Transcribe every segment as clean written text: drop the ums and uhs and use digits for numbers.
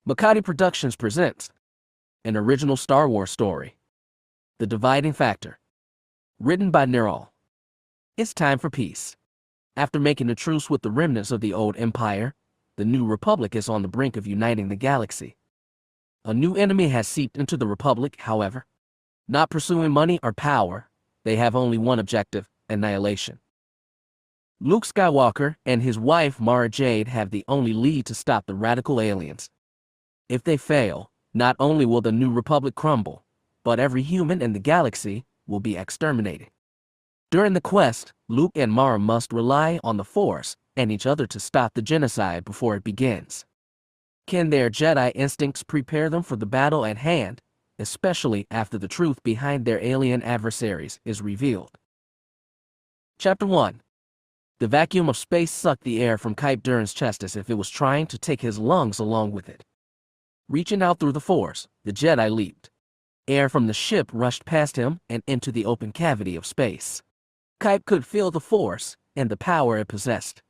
Makati Productions presents an original Star Wars story, The Dividing Factor, written by Nero. It's time for peace. After making a truce with the remnants of the old empire, the new republic is on the brink of uniting the galaxy. A new enemy has seeped into the republic, however. Not pursuing money or power, they have only one objective: annihilation. Luke Skywalker and his wife Mara Jade have the only lead to stop the radical aliens. If they fail, not only will the new republic crumble, but every human in the galaxy will be exterminated. During the quest, Luke and Mara must rely on the Force and each other to stop the genocide before it begins. Can their Jedi instincts prepare them for the battle at hand, especially after the truth behind their alien adversaries is revealed? Chapter 1. The vacuum of space sucked the air from Kyp Durron's chest as if it was trying to take his lungs along with it. Reaching out through the Force, the Jedi leaped. Air from the ship rushed past him and into the open cavity of space. Kyp could feel the Force and the power it possessed.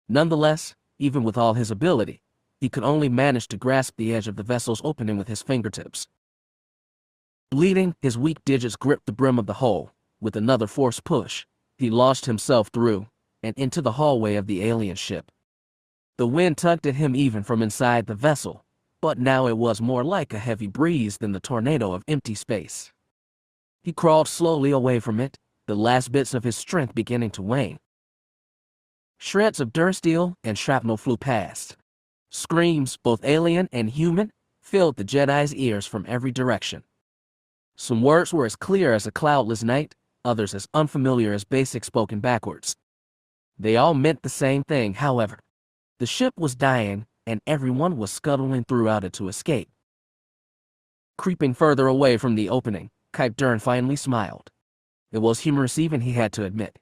Nonetheless, even with all his ability, he could only manage to grasp the edge of the vessel's opening with his fingertips. Bleeding, his weak digits gripped the brim of the hull. With another force push, he launched himself through and into the hallway of the alien ship. The wind tugged at him even from inside the vessel, but now it was more like a heavy breeze than the tornado of empty space. He crawled slowly away from it, the last bits of his strength beginning to wane. Shreds of dursteel and shrapnel flew past. Screams, both alien and human, filled the Jedi's ears from every direction. Some words were as clear as a cloudless night, others as unfamiliar as basic spoken backwards. They all meant the same thing, however. The ship was dying, and everyone was scuttling throughout it to escape. Creeping further away from the opening, Kyp Durron finally smiled. It was humorous even, he had to admit.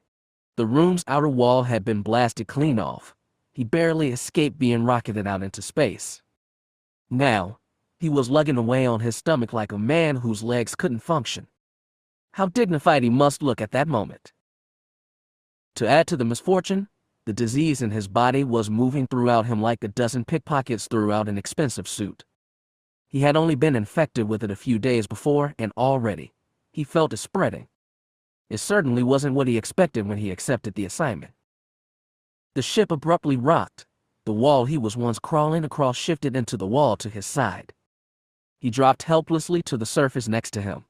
The room's outer wall had been blasted clean off. He barely escaped being rocketed out into space. Now, he was lugging away on his stomach like a man whose legs couldn't function. How dignified he must look at that moment. To add to the misfortune, the disease in his body was moving throughout him like a dozen pickpockets throughout an expensive suit. He had only been infected with it a few days before, and already, he felt it spreading. It certainly wasn't what he expected when he accepted the assignment. The ship abruptly rocked. The wall he was once crawling across shifted into the wall to his side. He dropped helplessly to the surface next to him.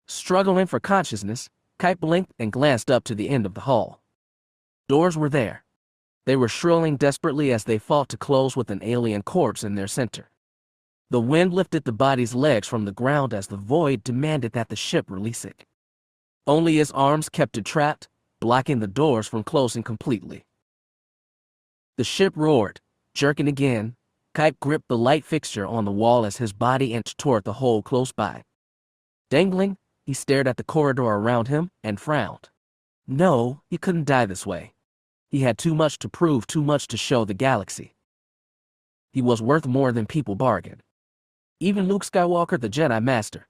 Struggling for consciousness, Kyp blinked and glanced up to the end of the hall. Doors were there. They were shrilling desperately as they fought to close with an alien corpse in their center. The wind lifted the body's legs from the ground as the void demanded that the ship release it. Only his arms kept it trapped, blocking the doors from closing completely. The ship roared, jerking again. Kyp gripped the light fixture on the wall as his body inched toward the hole close by. Dangling, he stared at the corridor around him and frowned. No, he couldn't die this way. He had too much to prove, too much to show the galaxy. He was worth more than people bargained. Even Luke Skywalker, the Jedi Master.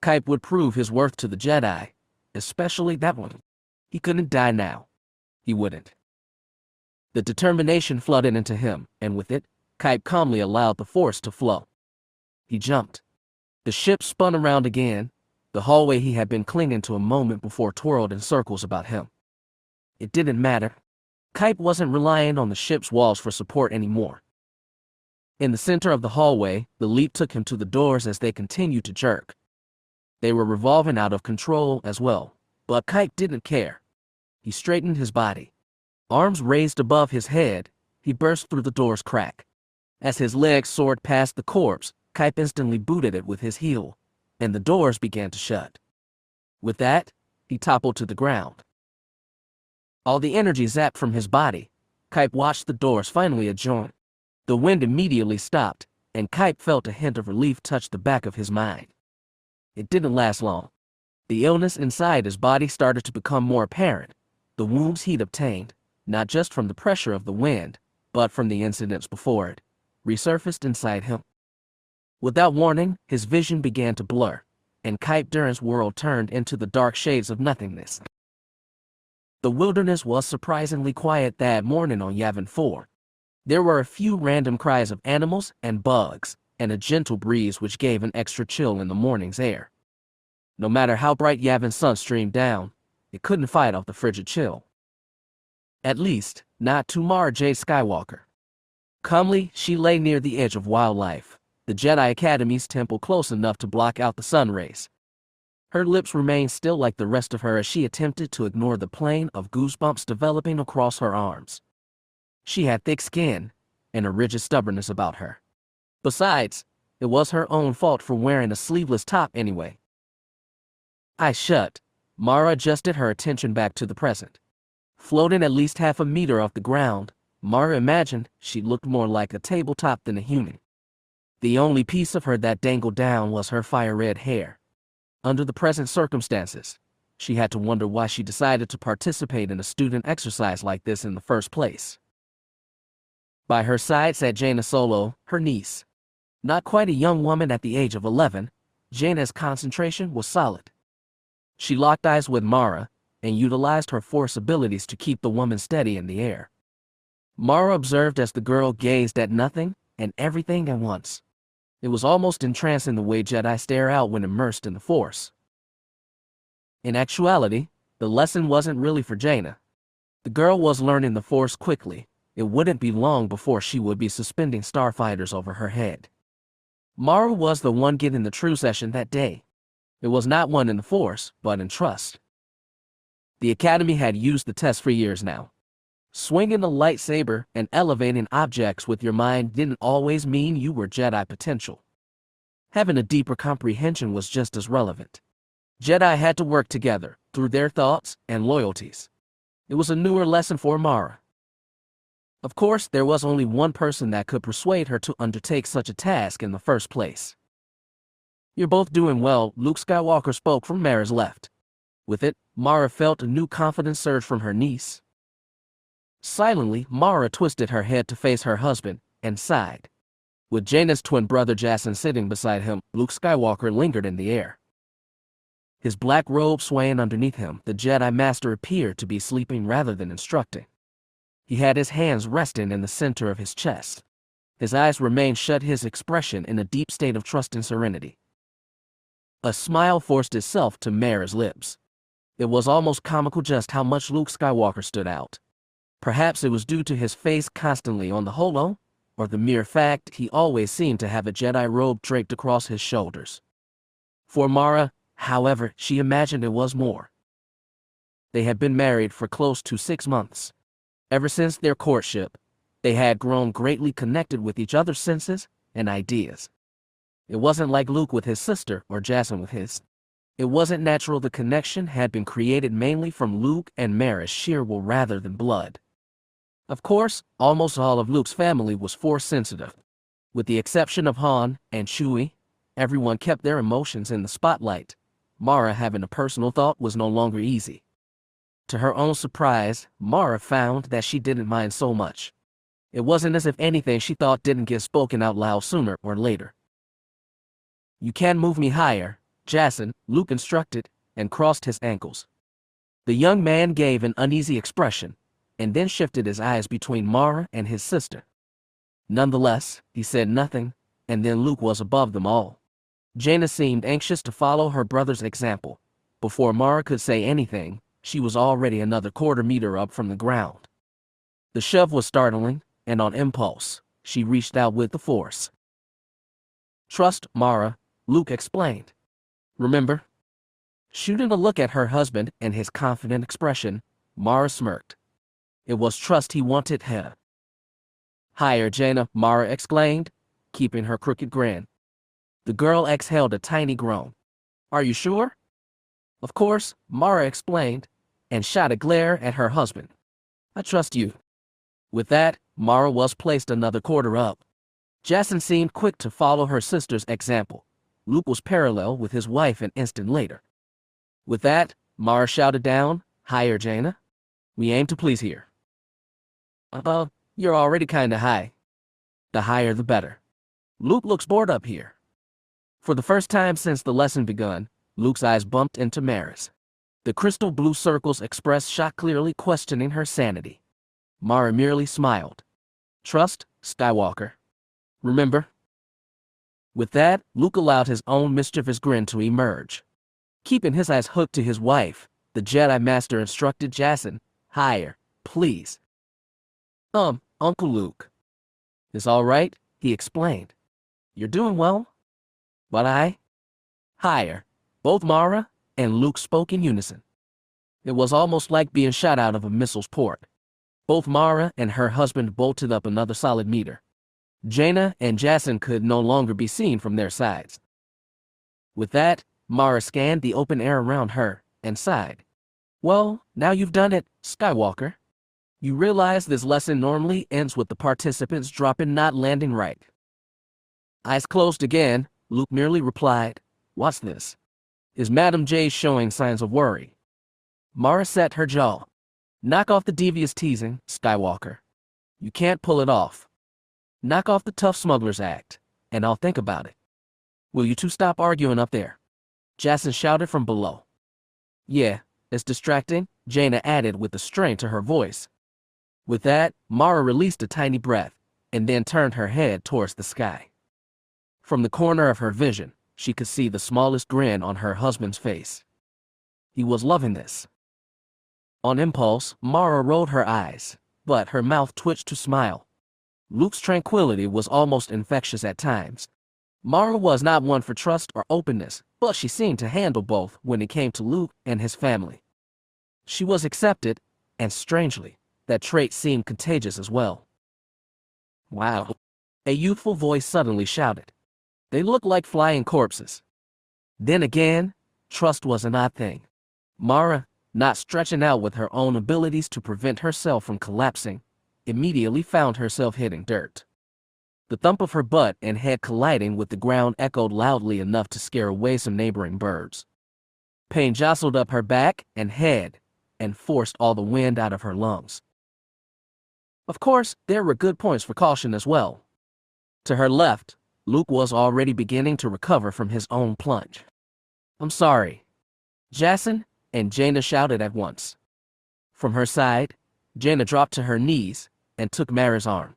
Kyp would prove his worth to the Jedi, especially that one. He couldn't die now. He wouldn't. The determination flooded into him, and with it, Kyp calmly allowed the Force to flow. He jumped. The ship spun around again. The hallway he had been clinging to a moment before twirled in circles about him. It didn't matter. Kyp wasn't relying on the ship's walls for support anymore. In the center of the hallway, the leap took him to the doors as they continued to jerk. They were revolving out of control as well, but Kyp didn't care. He straightened his body. Arms raised above his head, he burst through the door's crack. As his legs soared past the corpse, Kyp instantly booted it with his heel, and the doors began to shut. With that, he toppled to the ground. All the energy zapped from his body, Kyp watched the doors finally adjourn. The wind immediately stopped, and Kyp felt a hint of relief touch the back of his mind. It didn't last long. The illness inside his body started to become more apparent. The wounds he'd obtained, not just from the pressure of the wind, but from the incidents before it, resurfaced inside him. Without warning, his vision began to blur, and Kyp Durron's world turned into the dark shades of nothingness. The wilderness was surprisingly quiet that morning on Yavin 4. There were a few random cries of animals and bugs, and a gentle breeze which gave an extra chill in the morning's air. No matter how bright Yavin's sun streamed down, it couldn't fight off the frigid chill. At least, not to Mara Jade Skywalker. Calmly, she lay near the edge of wildlife, the Jedi Academy's temple close enough to block out the sun rays. Her lips remained still like the rest of her as she attempted to ignore the plane of goosebumps developing across her arms. She had thick skin and a rigid stubbornness about her. Besides, it was her own fault for wearing a sleeveless top anyway. Eyes shut, Mara adjusted her attention back to the present. Floating at least half a meter off the ground, Mara imagined she looked more like a tabletop than a human. The only piece of her that dangled down was her fire-red hair. Under the present circumstances, she had to wonder why she decided to participate in a student exercise like this in the first place. By her side sat Jaina Solo, her niece. Not quite a young woman at the age of 11, Jaina's concentration was solid. She locked eyes with Mara and utilized her force abilities to keep the woman steady in the air. Mara observed as the girl gazed at nothing and everything at once. It was almost entrancing the way Jedi stare out when immersed in the Force. In actuality, the lesson wasn't really for Jaina. The girl was learning the Force quickly. It wouldn't be long before she would be suspending starfighters over her head. Mara was the one getting the true session that day. It was not one in the Force, but in trust. The Academy had used the test for years now. Swinging a lightsaber and elevating objects with your mind didn't always mean you were Jedi potential. Having a deeper comprehension was just as relevant. Jedi had to work together, through their thoughts and loyalties. It was a newer lesson for Mara. Of course, there was only one person that could persuade her to undertake such a task in the first place. "You're both doing well," Luke Skywalker spoke from Mara's left. With it, Mara felt a new confidence surge from her niece. Silently, Mara twisted her head to face her husband and sighed. With Jaina's twin brother Jacen sitting beside him, Luke Skywalker lingered in the air. His black robe swaying underneath him, the Jedi Master appeared to be sleeping rather than instructing. He had his hands resting in the center of his chest. His eyes remained shut, his expression in a deep state of trust and serenity. A smile forced itself to Mara's lips. It was almost comical just how much Luke Skywalker stood out. Perhaps it was due to his face constantly on the holo, or the mere fact he always seemed to have a Jedi robe draped across his shoulders. For Mara, however, she imagined it was more. They had been married for close to 6 months. Ever since their courtship, they had grown greatly connected with each other's senses and ideas. It wasn't like Luke with his sister or Jacen with his. It wasn't natural. The connection had been created mainly from Luke and Mara's sheer will rather than blood. Of course, almost all of Luke's family was Force sensitive. With the exception of Han and Chewie, everyone kept their emotions in the spotlight. Mara having a personal thought was no longer easy. To her own surprise, Mara found that she didn't mind so much. It wasn't as if anything she thought didn't get spoken out loud sooner or later. "You can move me higher," Jacen, Luke instructed, and crossed his ankles. The young man gave an uneasy expression, and then shifted his eyes between Mara and his sister. Nonetheless, he said nothing, and then Luke was above them all. Jaina seemed anxious to follow her brother's example. Before Mara could say anything, she was already another quarter meter up from the ground. The shove was startling, and on impulse, she reached out with the Force. "Trust, Mara," Luke explained. "Remember?" Shooting a look at her husband and his confident expression, Mara smirked. It was trust he wanted her. "Higher, Jaina," Mara exclaimed, keeping her crooked grin. The girl exhaled a tiny groan. "Are you sure?" "Of course," Mara explained, and shot a glare at her husband. "I trust you." With that, Mara was placed another quarter up. Jacen seemed quick to follow her sister's example. Luke was parallel with his wife an instant later. With that, Mara shouted down, "Higher, Jaina. We aim to please here." You're already kinda high." "The higher the better. Luke looks bored up here." For the first time since the lesson begun, Luke's eyes bumped into Mara's. The crystal blue circles expressed shock, clearly questioning her sanity. Mara merely smiled. "Trust, Skywalker. Remember?" With that, Luke allowed his own mischievous grin to emerge. Keeping his eyes hooked to his wife, the Jedi Master instructed Jacen, "Higher, please." Uncle Luke. "It's all right," he explained. "You're doing well." "But higher." Both Mara and Luke spoke in unison. It was almost like being shot out of a missile's port. Both Mara and her husband bolted up another solid meter. Jaina and Jacen could no longer be seen from their sides. With that, Mara scanned the open air around her and sighed. "Well, now you've done it, Skywalker. You realize this lesson normally ends with the participants dropping not landing right." Eyes closed again, Luke merely replied, "What's this? Is Madame Jade showing signs of worry?" Mara set her jaw. "Knock off the devious teasing, Skywalker. You can't pull it off. Knock off the tough smuggler's act, and I'll think about it. Will you two stop arguing up there?" Jacen shouted from below. "Yeah, it's distracting," Jaina added with a strain to her voice. With that, Mara released a tiny breath, and then turned her head towards the sky. From the corner of her vision, she could see the smallest grin on her husband's face. He was loving this. On impulse, Mara rolled her eyes, but her mouth twitched to smile. Luke's tranquility was almost infectious at times. Mara was not one for trust or openness, but she seemed to handle both when it came to Luke and his family. She was accepted, and strangely, that trait seemed contagious as well. "Wow," a youthful voice suddenly shouted. "They look like flying corpses." Then again, trust was an odd thing. Mara, not stretching out with her own abilities to prevent herself from collapsing, immediately found herself hitting dirt. The thump of her butt and head colliding with the ground echoed loudly enough to scare away some neighboring birds. Pain jostled up her back and head and forced all the wind out of her lungs. Of course, there were good points for caution as well. To her left, Luke was already beginning to recover from his own plunge. "I'm sorry." Jacen and Jaina shouted at once. From her side, Jaina dropped to her knees and took Mara's arm.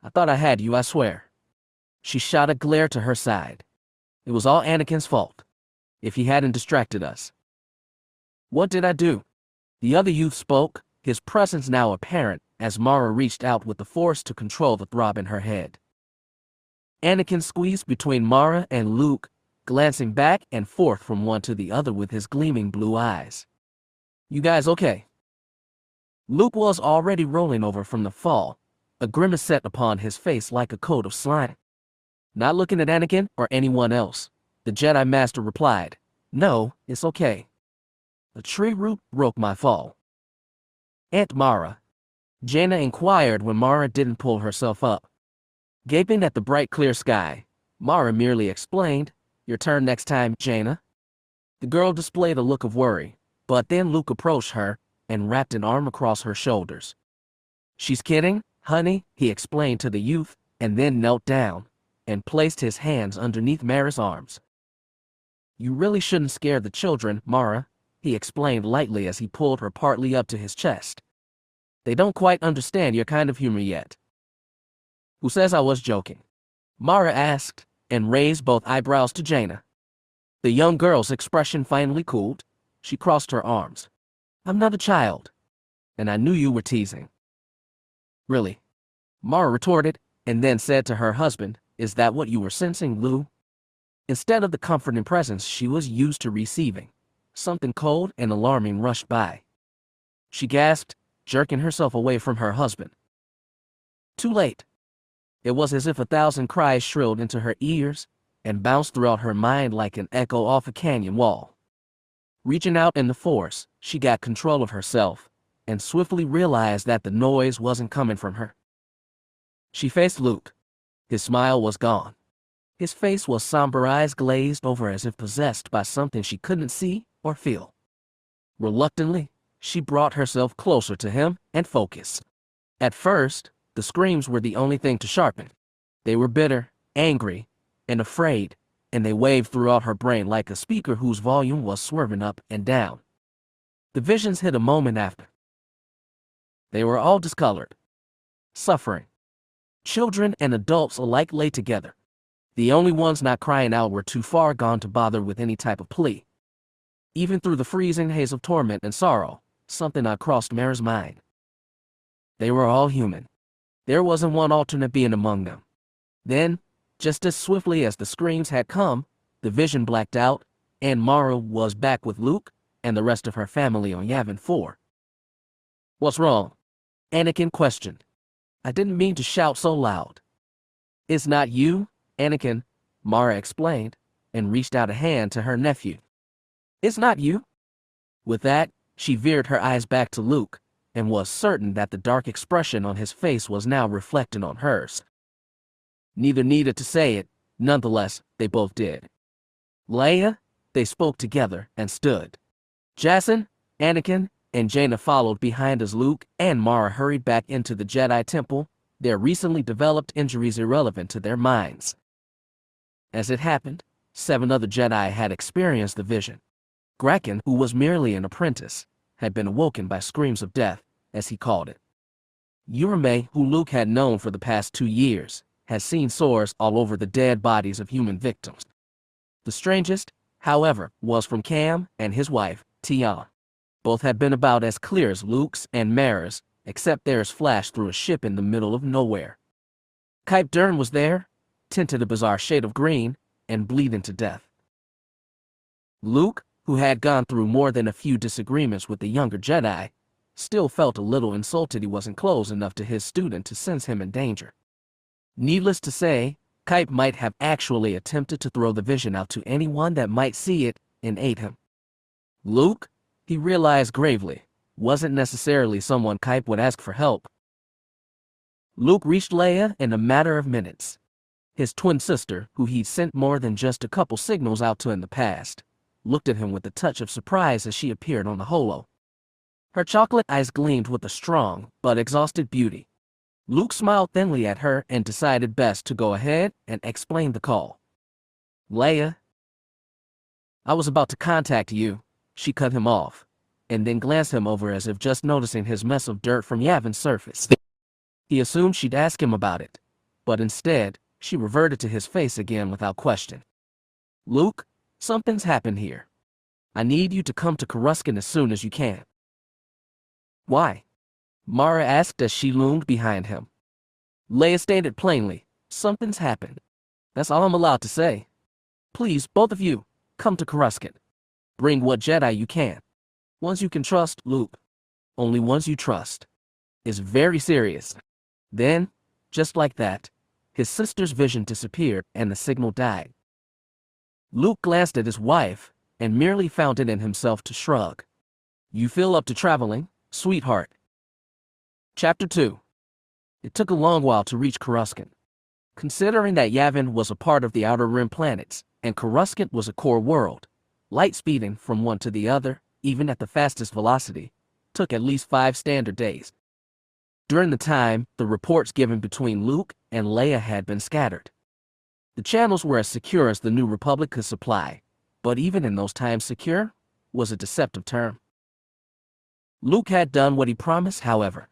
"I thought I had you, I swear." She shot a glare to her side. It was all Anakin's fault. If he hadn't distracted us. "What did I do?" The other youth spoke, his presence now apparent as Mara reached out with the force to control the throb in her head. Anakin squeezed between Mara and Luke, glancing back and forth from one to the other with his gleaming blue eyes. "You guys okay?" Luke was already rolling over from the fall, a grimace set upon his face like a coat of slime. Not looking at Anakin or anyone else, the Jedi Master replied, "No, it's okay. A tree root broke my fall." "Aunt Mara?" Jaina inquired when Mara didn't pull herself up. Gaping at the bright clear sky, Mara merely explained, "Your turn next time, Jaina." The girl displayed a look of worry, but then Luke approached her and wrapped an arm across her shoulders. "She's kidding, honey," he explained to the youth, and then knelt down and placed his hands underneath Mara's arms. "You really shouldn't scare the children, Mara," he explained lightly as he pulled her partly up to his chest. "They don't quite understand your kind of humor yet." "Who says I was joking?" Mara asked, and raised both eyebrows to Jaina. The young girl's expression finally cooled. She crossed her arms. "I'm not a child, and I knew you were teasing." "Really?" Mara retorted, and then said to her husband, "Is that what you were sensing, Lou?" Instead of the comforting presence she was used to receiving, something cold and alarming rushed by. She gasped, jerking herself away from her husband. Too late. It was as if 1,000 cries shrilled into her ears and bounced throughout her mind like an echo off a canyon wall. Reaching out in the force, she got control of herself and swiftly realized that the noise wasn't coming from her. She faced Luke. His smile was gone. His face was somber, eyes glazed over as if possessed by something she couldn't see or feel. Reluctantly, she brought herself closer to him and focused. At first, the screams were the only thing to sharpen. They were bitter, angry, and afraid, and they waved throughout her brain like a speaker whose volume was swerving up and down. The visions hit a moment after. They were all discolored. Suffering. Children and adults alike lay together. The only ones not crying out were too far gone to bother with any type of plea. Even through the freezing haze of torment and sorrow, something odd crossed Mara's mind. They were all human. There wasn't one alternate being among them. Then, just as swiftly as the screams had come, the vision blacked out, and Mara was back with Luke and the rest of her family on Yavin 4. "What's wrong?" Anakin questioned. "I didn't mean to shout so loud." "It's not you, Anakin," Mara explained, and reached out a hand to her nephew. "It's not you." With that, she veered her eyes back to Luke, and was certain that the dark expression on his face was now reflected on hers. Neither needed to say it, nonetheless, they both did. "Leia," they spoke together and stood. Jacen, Anakin, and Jaina followed behind as Luke and Mara hurried back into the Jedi Temple, their recently developed injuries irrelevant to their minds. As it happened, 7 other Jedi had experienced the vision. Graken, who was merely an apprentice, had been awoken by screams of death, as he called it. Urame, who Luke had known for the past 2 years, had seen sores all over the dead bodies of human victims. The strangest, however, was from Cam and his wife, Tia. Both had been about as clear as Luke's and Mara's, except theirs flashed through a ship in the middle of nowhere. Kyp Durron was there, tinted a bizarre shade of green, and bleeding to death. Luke, who had gone through more than a few disagreements with the younger Jedi, still felt a little insulted he wasn't close enough to his student to sense him in danger. Needless to say, Kyp might have actually attempted to throw the vision out to anyone that might see it and aid him. Luke, he realized gravely, wasn't necessarily someone Kyp would ask for help. Luke reached Leia in a matter of minutes. His twin sister, who he'd sent more than just a couple signals out to in the past, looked at him with a touch of surprise as she appeared on the holo. Her chocolate eyes gleamed with a strong but exhausted beauty. Luke smiled thinly at her and decided best to go ahead and explain the call. "Leia, I was about to contact you," she cut him off, and then glanced him over as if just noticing his mess of dirt from Yavin's surface. He assumed she'd ask him about it, but instead, she reverted to his face again without question. "Luke, something's happened here. I need you to come to Coruscant as soon as you can." "Why?" Mara asked as she loomed behind him. Leia stated plainly, "Something's happened. That's all I'm allowed to say. Please, both of you, come to Coruscant. Bring what Jedi you can. Ones you can trust, Luke. Only ones you trust. It's very serious." Then, just like that, his sister's vision disappeared and the signal died. Luke glanced at his wife and merely found it in himself to shrug. "You feel up to traveling, sweetheart?" Chapter 2. It took a long while to reach Coruscant. Considering that Yavin was a part of the Outer Rim planets, and Coruscant was a core world, light speeding from one to the other, even at the fastest velocity, took at least 5 standard days. During the time, the reports given between Luke and Leia had been scattered. The channels were as secure as the New Republic could supply, but even in those times secure was a deceptive term. Luke had done what he promised, however.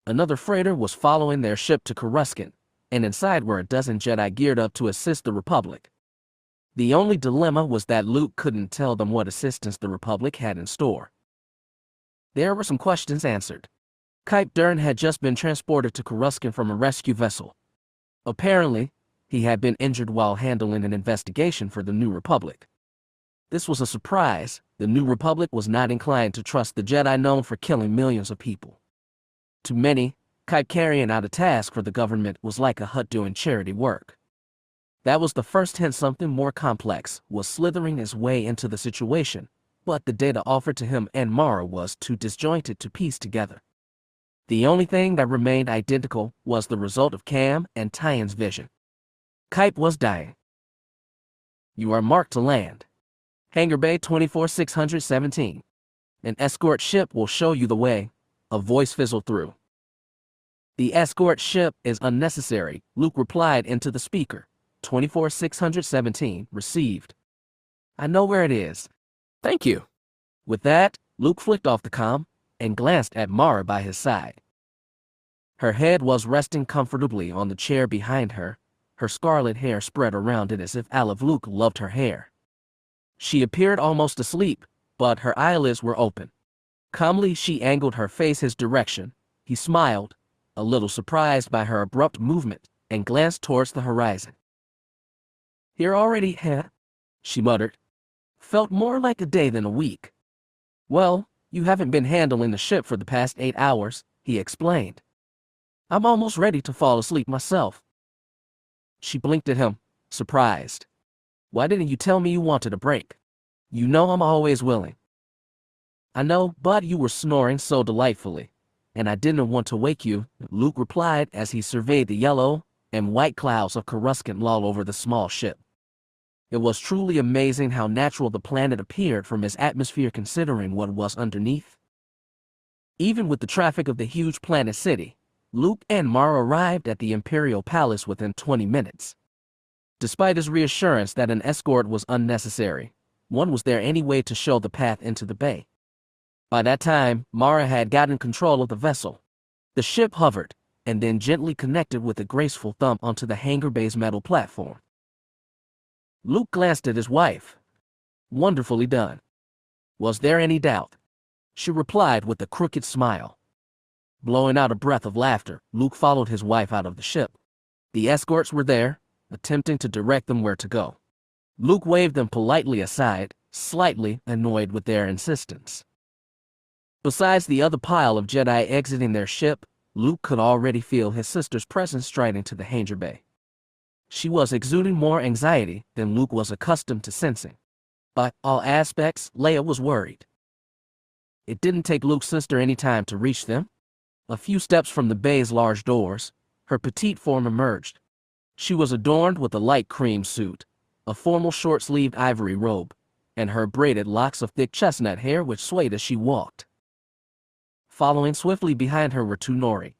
Another freighter was following their ship to Coruscant, and inside were a dozen Jedi geared up to assist the Republic. The only dilemma was that Luke couldn't tell them what assistance the Republic had in store. There were some questions answered. Kyp Durron had just been transported to Coruscant from a rescue vessel. Apparently, he had been injured while handling an investigation for the New Republic. This was a surprise. The New Republic was not inclined to trust the Jedi known for killing millions of people. To many, Kyp carrying out a task for the government was like a Hutt doing charity work. That was the first hint something more complex was slithering its way into the situation, but the data offered to him and Mara was too disjointed to piece together. The only thing that remained identical was the result of Cam and Tyen's vision. Kyp was dying. "You are marked to land. Hangar Bay 24617. An escort ship will show you the way," a voice fizzled through. "The escort ship is unnecessary," Luke replied into the speaker. 24617 received. "I know where it is. Thank you." With that, Luke flicked off the comm and glanced at Mara by his side. Her head was resting comfortably on the chair behind her, her scarlet hair spread around it as if Luke loved her hair. She appeared almost asleep, but her eyelids were open. Calmly she angled her face his direction. He smiled, a little surprised by her abrupt movement, and glanced towards the horizon. "Here already, huh?" she muttered. "Felt more like a day than a week." "Well, you haven't been handling the ship for the past 8 hours, he explained. "I'm almost ready to fall asleep myself." She blinked at him, surprised. "Why didn't you tell me you wanted a break? You know I'm always willing." "I know, but you were snoring so delightfully, and I didn't want to wake you," Luke replied as he surveyed the yellow and white clouds of Coruscant lull over the small ship. It was truly amazing how natural the planet appeared from its atmosphere considering what was underneath. Even with the traffic of the huge planet city, Luke and Mara arrived at the Imperial Palace within 20 minutes. Despite his reassurance that an escort was unnecessary, one was there anyway to show the path into the bay. By that time, Mara had gotten control of the vessel. The ship hovered, and then gently connected with a graceful thump onto the hangar bay's metal platform. Luke glanced at his wife. "Wonderfully done." "Was there any doubt?" she replied with a crooked smile. Blowing out a breath of laughter, Luke followed his wife out of the ship. The escorts were there, attempting to direct them where to go. Luke waved them politely aside, slightly annoyed with their insistence. Besides the other pile of Jedi exiting their ship, Luke could already feel his sister's presence striding to the hangar bay. She was exuding more anxiety than Luke was accustomed to sensing. By all aspects, Leia was worried. It didn't take Luke's sister any time to reach them. A few steps from the bay's large doors, her petite form emerged. She was adorned with a light cream suit, a formal short-sleeved ivory robe, and her braided locks of thick chestnut hair which swayed as she walked. Following swiftly behind her were 2 Nori.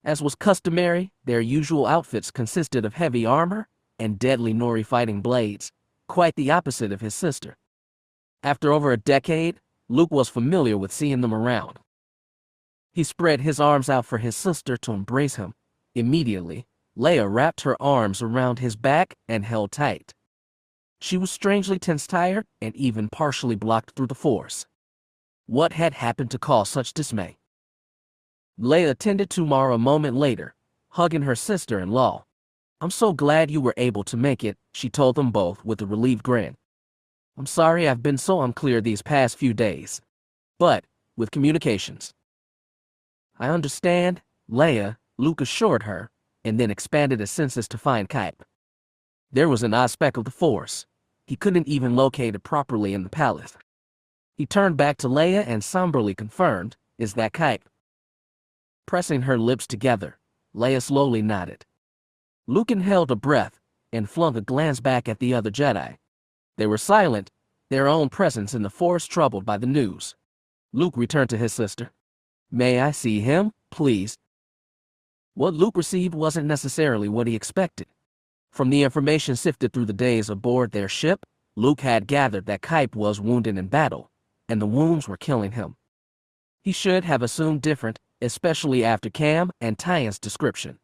As was customary, their usual outfits consisted of heavy armor and deadly Nori fighting blades, quite the opposite of his sister. After over a decade, Luke was familiar with seeing them around. He spread his arms out for his sister to embrace him. Immediately, Leia wrapped her arms around his back and held tight. She was strangely tense-tired and even partially blocked through the Force. What had happened to cause such dismay? Leia tended to Mara a moment later, hugging her sister-in-law. "I'm so glad you were able to make it," she told them both with a relieved grin. "I'm sorry I've been so unclear these past few days. But, with communications." "I understand, Leia," Luke assured her, and then expanded his senses to find Kyp. There was an odd speck of the Force. He couldn't even locate it properly in the palace. He turned back to Leia and somberly confirmed, "Is that Kyp?" Pressing her lips together, Leia slowly nodded. Luke inhaled a breath and flung a glance back at the other Jedi. They were silent, their own presence in the Force troubled by the news. Luke returned to his sister. "May I see him, please?" What Luke received wasn't necessarily what he expected. From the information sifted through the days aboard their ship, Luke had gathered that Kyp was wounded in battle, and the wounds were killing him. He should have assumed different, especially after Cam and Tyan's description.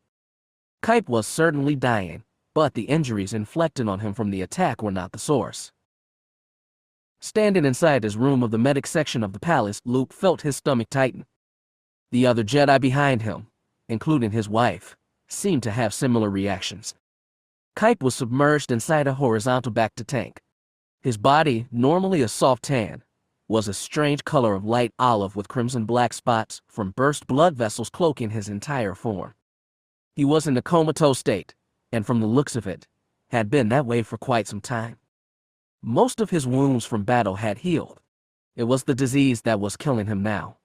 Kyp was certainly dying, but the injuries inflicted on him from the attack were not the source. Standing inside his room of the medic section of the palace, Luke felt his stomach tighten. The other Jedi behind him, including his wife, seemed to have similar reactions. Kyp was submerged inside a horizontal back-to-tank. His body, normally a soft tan, was a strange color of light olive with crimson-black spots from burst blood vessels cloaking his entire form. He was in a comatose state, and from the looks of it, had been that way for quite some time. Most of his wounds from battle had healed. It was the disease that was killing him now.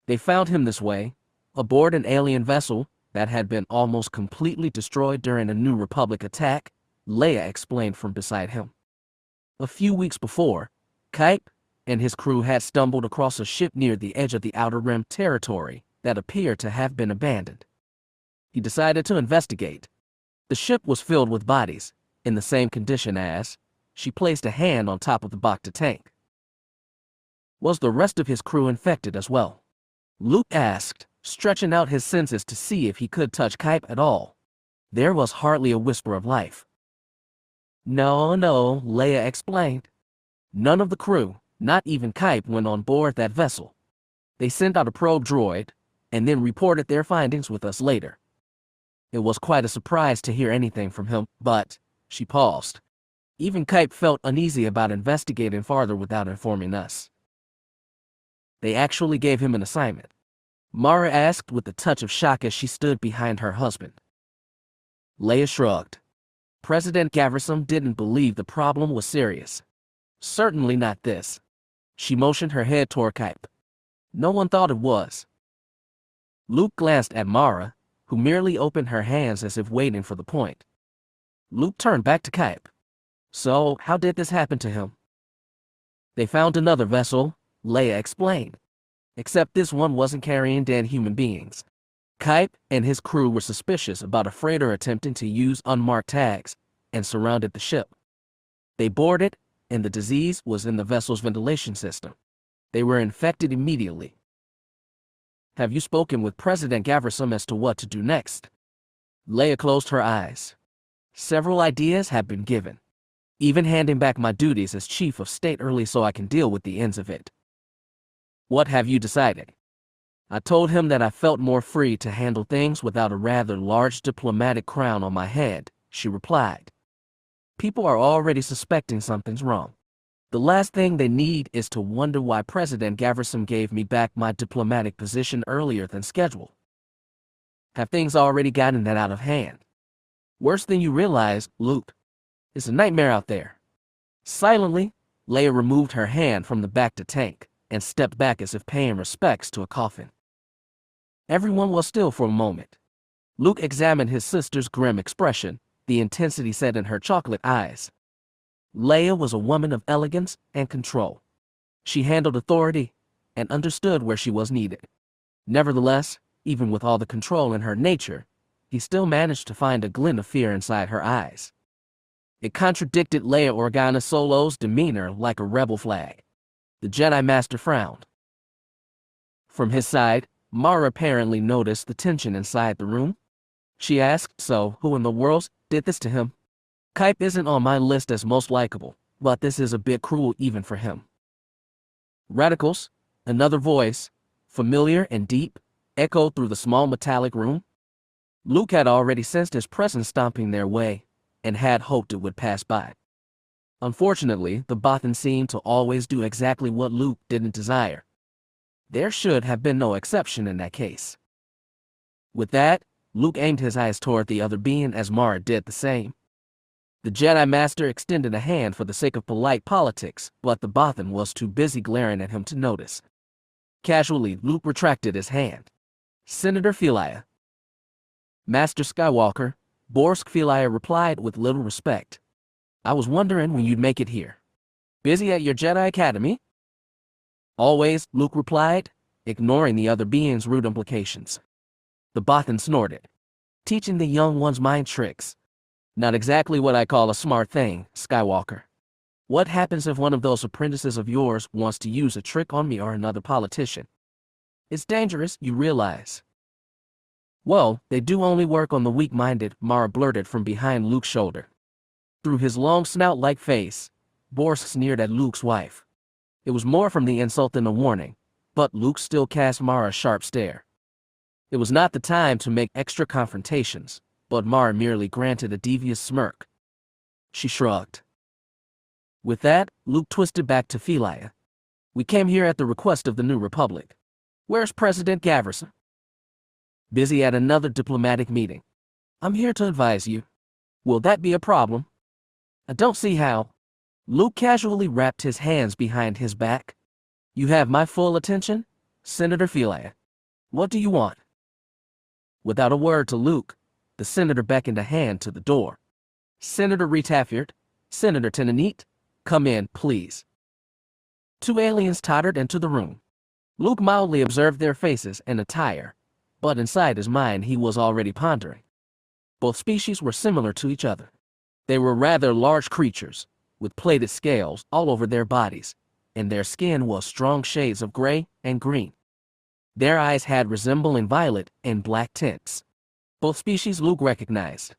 They found him this way, aboard an alien vessel that had been almost completely destroyed during a New Republic attack, Leia explained from beside him. A few weeks before, Kyp and his crew had stumbled across a ship near the edge of the Outer Rim territory that appeared to have been abandoned. He decided to investigate. The ship was filled with bodies, in the same condition as. She placed a hand on top of the Bacta tank. Was the rest of his crew infected as well? Luke asked, stretching out his senses to see if he could touch Kyp at all. There was hardly a whisper of life. No, Leia explained. None of the crew, not even Kyp, went on board that vessel. They sent out a probe droid, and then reported their findings with us later. It was quite a surprise to hear anything from him, but, she paused. Even Kyp felt uneasy about investigating farther without informing us. They actually gave him an assignment? Mara asked with a touch of shock as she stood behind her husband. Leia shrugged. President Gavrisum didn't believe the problem was serious. Certainly not this. She motioned her head toward Kyp. No one thought it was. Luke glanced at Mara, who merely opened her hands as if waiting for the point. Luke turned back to Kyp. So, how did this happen to him? They found another vessel, Leia explained. Except this one wasn't carrying dead human beings. Kyp and his crew were suspicious about a freighter attempting to use unmarked tags and surrounded the ship. They boarded, and the disease was in the vessel's ventilation system. They were infected immediately. Have you spoken with President Gavrisum as to what to do next? Leia closed her eyes. Several ideas have been given. Even handing back my duties as Chief of State early so I can deal with the ends of it. What have you decided? I told him that I felt more free to handle things without a rather large diplomatic crown on my head, she replied. People are already suspecting something's wrong. The last thing they need is to wonder why President Gavrisum gave me back my diplomatic position earlier than scheduled. Have things already gotten that out of hand? Worse than you realize, Luke. It's a nightmare out there. Silently, Leia removed her hand from the back to tank and stepped back as if paying respects to a coffin. Everyone was still for a moment. Luke examined his sister's grim expression, the intensity set in her chocolate eyes. Leia was a woman of elegance and control. She handled authority and understood where she was needed. Nevertheless, even with all the control in her nature, he still managed to find a glint of fear inside her eyes. It contradicted Leia Organa Solo's demeanor like a rebel flag. The Jedi Master frowned. From his side, Mara apparently noticed the tension inside the room. She asked, so who in the world did this to him? Kyp isn't on my list as most likable, but this is a bit cruel even for him. Radicals, another voice, familiar and deep, echoed through the small metallic room. Luke had already sensed his presence stomping their way, and had hoped it would pass by. Unfortunately, the Bothan seemed to always do exactly what Luke didn't desire. There should have been no exception in that case. With that, Luke aimed his eyes toward the other being as Mara did the same. The Jedi Master extended a hand for the sake of polite politics, but the Bothan was too busy glaring at him to notice. Casually, Luke retracted his hand. Senator Philia. Master Skywalker, Borsk Philia replied with little respect. I was wondering when you'd make it here. Busy at your Jedi Academy? Always, Luke replied, ignoring the other being's rude implications. The Bothan snorted. Teaching the young ones mind tricks. Not exactly what I call a smart thing, Skywalker. What happens if one of those apprentices of yours wants to use a trick on me or another politician? It's dangerous, you realize. Well, they do only work on the weak-minded, Mara blurted from behind Luke's shoulder. Through his long snout-like face, Borsk sneered at Luke's wife. It was more from the insult than a warning, but Luke still cast Mara a sharp stare. It was not the time to make extra confrontations, but Mara merely granted a devious smirk. She shrugged. With that, Luke twisted back to Philia. We came here at the request of the New Republic. Where's President Gavrisum? Busy at another diplomatic meeting. I'm here to advise you. Will that be a problem? I don't see how. Luke casually wrapped his hands behind his back. You have my full attention, Senator Philia. What do you want? Without a word to Luke, the senator beckoned a hand to the door. Senator Retafiard, Senator Tenanit, come in, please. Two aliens tottered into the room. Luke mildly observed their faces and attire, but inside his mind he was already pondering. Both species were similar to each other. They were rather large creatures, with plated scales all over their bodies, and their skin was strong shades of gray and green. Their eyes had resembling violet and black tints. Both species Luke recognized.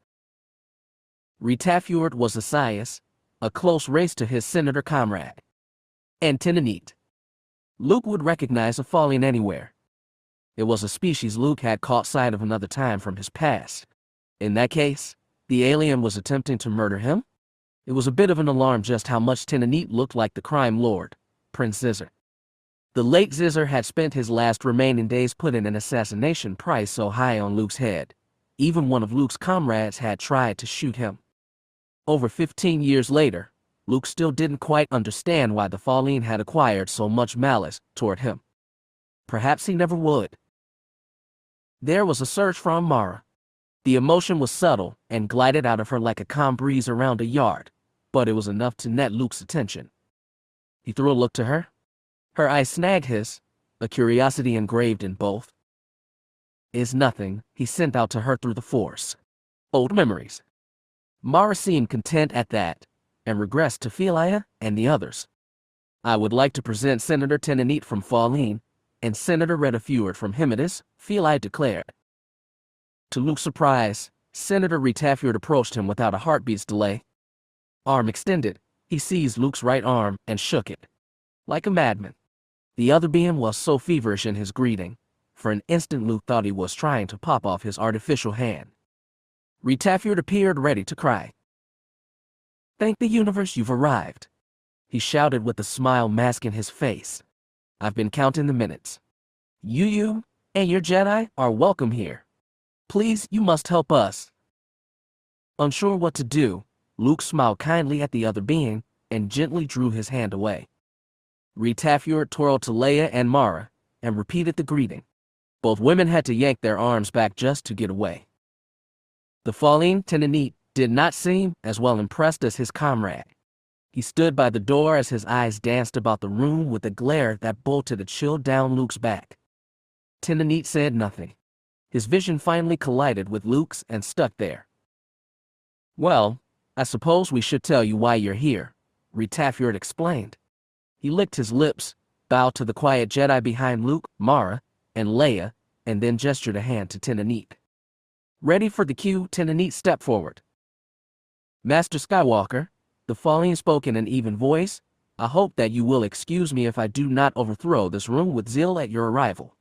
Retafurd was a science, a close race to his senator comrade. And Tenanite. Luke would recognize a falling anywhere. It was a species Luke had caught sight of another time from his past. In that case, the alien was attempting to murder him? It was a bit of an alarm just how much Tenanite looked like the crime lord, Prince Zizzer. The late Zizzer had spent his last remaining days putting an assassination price so high on Luke's head. Even one of Luke's comrades had tried to shoot him. Over 15 years later, Luke still didn't quite understand why the Fallen had acquired so much malice toward him. Perhaps he never would. There was a search for Mara. The emotion was subtle and glided out of her like a calm breeze around a yard, but it was enough to net Luke's attention. He threw a look to her. Her eyes snagged his, a curiosity engraved in both. "Is nothing," he sent out to her through the Force. "Old memories." Mara seemed content at that, and regressed to Leia and the others. "I would like to present Senator Tenanite from Fallen and Senator Retafurd from Remnants," Leia declared. To Luke's surprise, Senator Retafurd approached him without a heartbeat's delay. Arm extended, he seized Luke's right arm and shook it. Like a madman. The other being was so feverish in his greeting, for an instant Luke thought he was trying to pop off his artificial hand. Retafurd appeared ready to cry. "Thank the universe you've arrived," he shouted with a smile masking his face. "I've been counting the minutes. You and your Jedi are welcome here. Please, you must help us." Unsure what to do, Luke smiled kindly at the other being and gently drew his hand away. Retafurd twirled to Leia and Mara and repeated the greeting. Both women had to yank their arms back just to get away. The falling Tenanite did not seem as well impressed as his comrade. He stood by the door as his eyes danced about the room with a glare that bolted a chill down Luke's back. Tenanite said nothing. His vision finally collided with Luke's and stuck there. "Well, I suppose we should tell you why you're here," Retafurd explained. He licked his lips, bowed to the quiet Jedi behind Luke, Mara, and Leia, and then gestured a hand to Tenanite. Ready for the cue, Tenanite stepped forward. "Master Skywalker," the Fallen spoke in an even voice, "I hope that you will excuse me if I do not overthrow this room with zeal at your arrival.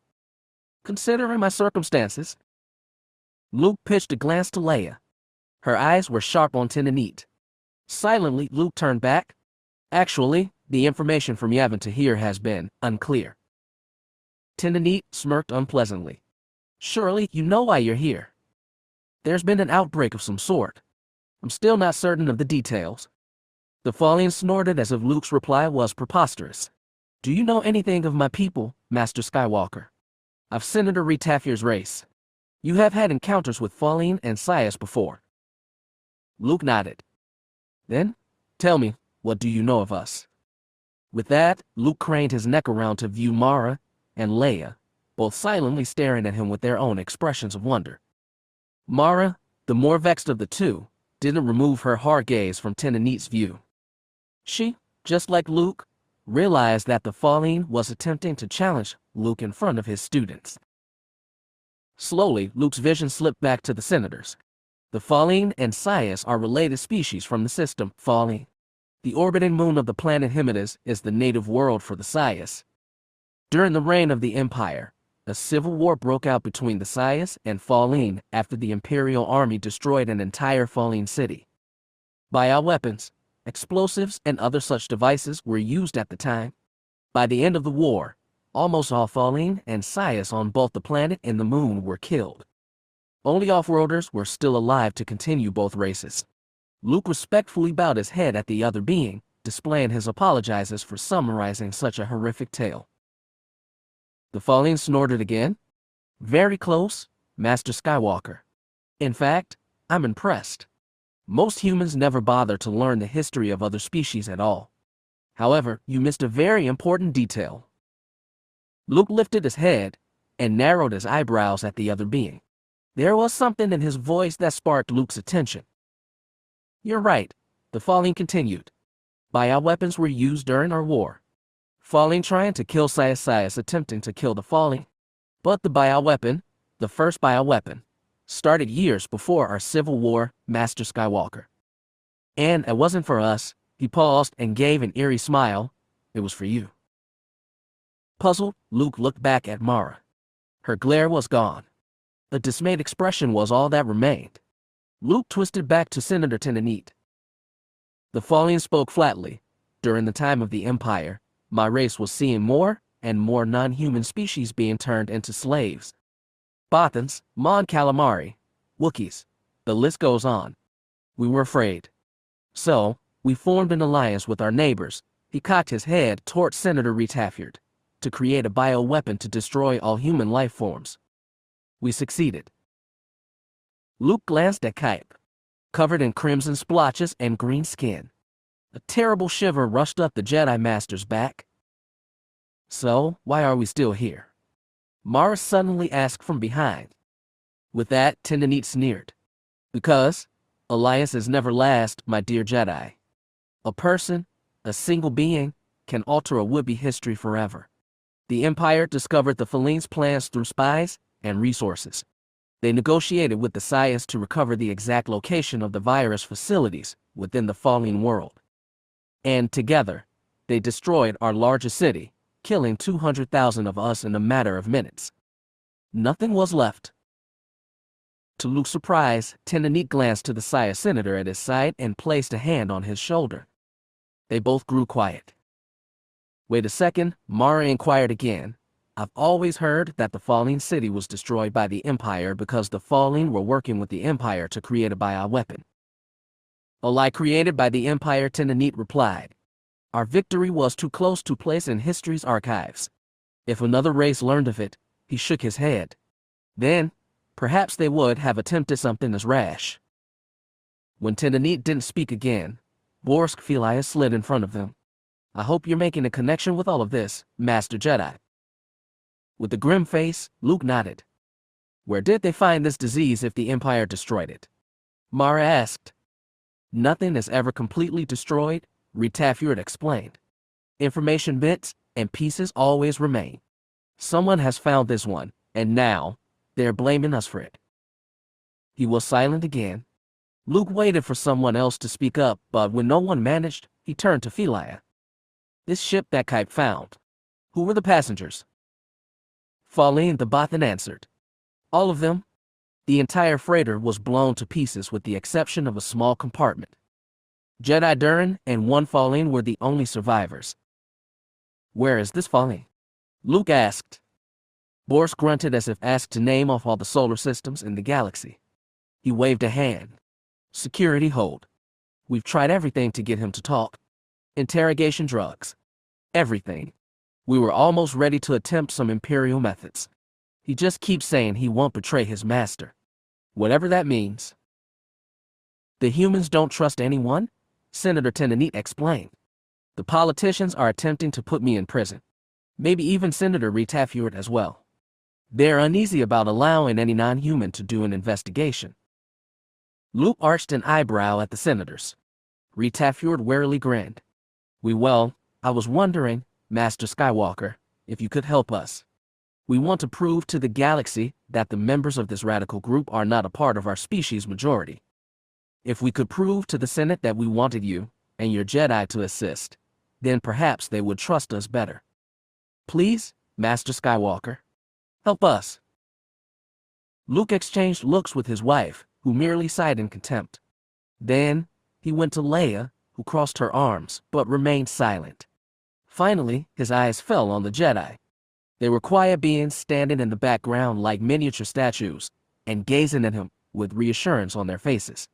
Considering my circumstances." Luke pitched a glance to Leia. Her eyes were sharp on Tenanite. Silently, Luke turned back. "Actually, the information from Yavin to here has been unclear." Tenanite smirked unpleasantly. "Surely you know why you're here. There's been an outbreak of some sort. I'm still not certain of the details." The Fallen snorted as if Luke's reply was preposterous. "Do you know anything of my people, Master Skywalker? Of Senator Retafur's race. You have had encounters with Fallen and Sias before." Luke nodded. "Then, tell me, what do you know of us?" With that, Luke craned his neck around to view Mara and Leia, both silently staring at him with their own expressions of wonder. Mara, the more vexed of the two, didn't remove her hard gaze from Tenanite's view. She, just like Luke, realized that the Fallen was attempting to challenge Luke in front of his students. Slowly, Luke's vision slipped back to the senators. The Fallen and Sias are related species from the system Fallen. The orbiting moon of the planet Remnants is the native world for the Sias. During the reign of the Empire, a civil war broke out between the Sias and Fallen after the Imperial army destroyed an entire Fallen city. Bioweapons, explosives, and other such devices were used at the time. By the end of the war, almost all Fallen and Sias on both the planet and the moon were killed. Only off-worlders were still alive to continue both races. Luke respectfully bowed his head at the other being, displaying his apologizes for summarizing such a horrific tale. The Fallen snorted again. "Very close, Master Skywalker. In fact, I'm impressed. Most humans never bother to learn the history of other species at all. However, you missed a very important detail." Luke lifted his head and narrowed his eyebrows at the other being. There was something in his voice that sparked Luke's attention. "You're right," the Fallen continued. "Bioweapons were used during our war. Fallen trying to kill Sias attempting to kill the Fallen. But the bioweapon, the first bioweapon, started years before our civil war, Master Skywalker. And it wasn't for us. He paused and gave an eerie smile. It was for you. Puzzled, Luke looked back at Mara. Her glare was gone. A dismayed expression was all that remained. Luke twisted back to Senator Tenanite. The Fallen spoke flatly. During the time of the Empire, my race was seeing more and more non-human species being turned into slaves. Bothans, Mon Calamari, Wookiees, the list goes on. We were afraid. So, we formed an alliance with our neighbors. He cocked his head toward Senator Retafiard, to create a bioweapon to destroy all human life forms. We succeeded. Luke glanced at Kyp, covered in crimson splotches and green skin. A terrible shiver rushed up the Jedi Master's back. So, why are we still here? Mara suddenly asked from behind. With that, Tenanite sneered. Because alliances never last, my dear Jedi. A person, a single being, can alter a would-be history forever. The Empire discovered the Fallen's plans through spies and resources. They negotiated with the science to recover the exact location of the virus facilities within the Fallen world. And together, they destroyed our largest city, killing 200,000 of us in a matter of minutes. Nothing was left. To Luke's surprise, Tenanite glanced to the Sire Senator at his side and placed a hand on his shoulder. They both grew quiet. Wait a second, Mara inquired again. I've always heard that the Fallen city was destroyed by the Empire because the Fallen were working with the Empire to create a bioweapon. A lie created by the Empire, Tenanite replied. Our victory was too close to place in history's archives. If another race learned of it, he shook his head. Then, perhaps they would have attempted something as rash. When Tenanite didn't speak again, Borsk Philia slid in front of them. I hope you're making a connection with all of this, Master Jedi. With a grim face, Luke nodded. Where did they find this disease if the Empire destroyed it? Mara asked. Nothing is ever completely destroyed, Retafiard explained. Information bits and pieces always remain. Someone has found this one, and now, they're blaming us for it. He was silent again. Luke waited for someone else to speak up, but when no one managed, he turned to Philia. This ship that Kyp found. Who were the passengers? Fallen the Bothan answered. All of them. The entire freighter was blown to pieces with the exception of a small compartment. Jedi Durron and one Fallen were the only survivors. Where is this Fallen? Luke asked. Borsk grunted as if asked to name off all the solar systems in the galaxy. He waved a hand. Security hold. We've tried everything to get him to talk. Interrogation drugs. Everything. We were almost ready to attempt some Imperial methods. He just keeps saying he won't betray his master. Whatever that means. The humans don't trust anyone? Senator Tenanite explained. The politicians are attempting to put me in prison. Maybe even Senator Retafiard as well. They're uneasy about allowing any non-human to do an investigation. Luke arched an eyebrow at the senators. Retafiard warily grinned. I was wondering, Master Skywalker, if you could help us. We want to prove to the galaxy that the members of this radical group are not a part of our species' majority. If we could prove to the Senate that we wanted you and your Jedi to assist, then perhaps they would trust us better. Please, Master Skywalker, help us. Luke exchanged looks with his wife, who merely sighed in contempt. Then, he went to Leia, who crossed her arms but remained silent. Finally, his eyes fell on the Jedi. They were quiet beings standing in the background like miniature statues, and gazing at him with reassurance on their faces.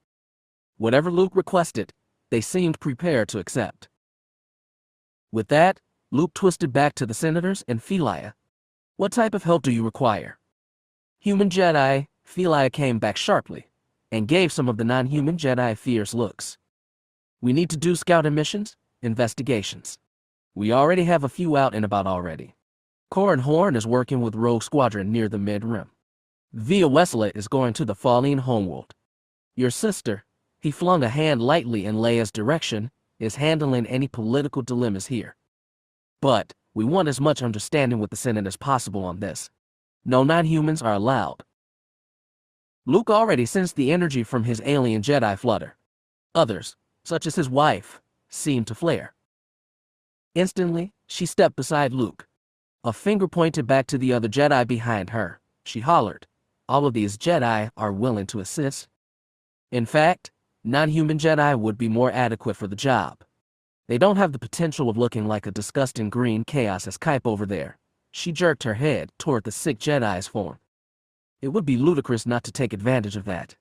Whatever Luke requested, they seemed prepared to accept. With that, Luke twisted back to the senators and Philia. What type of help do you require? Human Jedi, Philia came back sharply, and gave some of the non-human Jedi fierce looks. We need to do scouting missions, investigations. We already have a few out and about already. Corin Horn is working with Rogue Squadron near the Mid-Rim. Via Wesley is going to the Fallen homeworld. Your sister, he flung a hand lightly in Leia's direction, is handling any political dilemmas here. But we want as much understanding with the Senate as possible on this. No non-humans are allowed. Luke already sensed the energy from his alien Jedi flutter. Others, such as his wife, seemed to flare. Instantly, she stepped beside Luke. A finger pointed back to the other Jedi behind her. She hollered, "All of these Jedi are willing to assist. In fact, non-human Jedi would be more adequate for the job. They don't have the potential of looking like a disgusting green chaos as Kyp over there." She jerked her head toward the sick Jedi's form. "It would be ludicrous not to take advantage of that.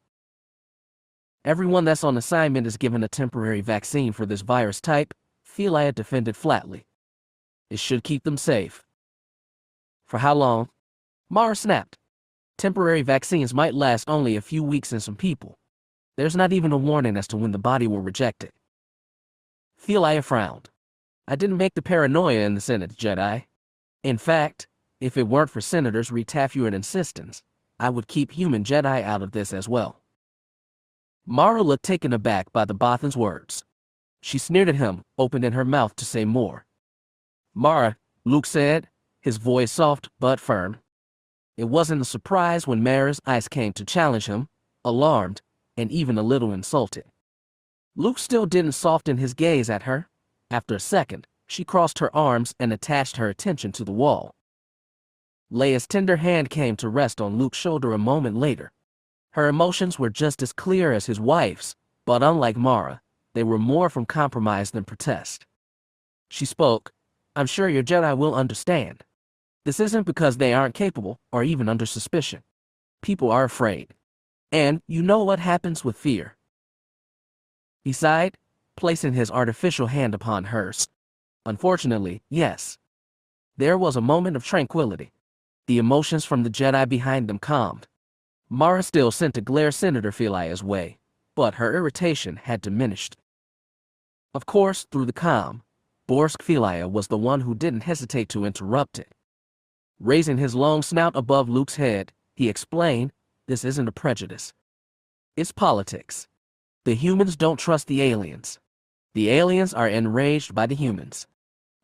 Everyone that's on assignment is given a temporary vaccine for this virus type," Leia defended flatly. "It should keep them safe." "For how long?" Mara snapped. "Temporary vaccines might last only a few weeks in some people. There's not even a warning as to when the body will reject it." Leia frowned. "I didn't make the paranoia in the Senate, Jedi. In fact, if it weren't for Senators Retafuan and Sistens, I would keep human Jedi out of this as well." Mara looked taken aback by the Bothan's words. She sneered at him, opening her mouth to say more. "Mara," Luke said, his voice soft but firm. It wasn't a surprise when Mara's eyes came to challenge him, alarmed, and even a little insulted. Luke still didn't soften his gaze at her. After a second, she crossed her arms and attached her attention to the wall. Leia's tender hand came to rest on Luke's shoulder a moment later. Her emotions were just as clear as his wife's, but unlike Mara, they were more from compromise than protest. She spoke, "I'm sure your Jedi will understand. This isn't because they aren't capable or even under suspicion. People are afraid. And you know what happens with fear." He sighed, placing his artificial hand upon hers. "Unfortunately, yes." There was a moment of tranquility. The emotions from the Jedi behind them calmed. Mara still sent a glare Senator Leia's way, but her irritation had diminished. Of course, through the calm, Borsk Leia was the one who didn't hesitate to interrupt it. Raising his long snout above Luke's head, he explained, "This isn't a prejudice. It's politics. The humans don't trust the aliens. The aliens are enraged by the humans.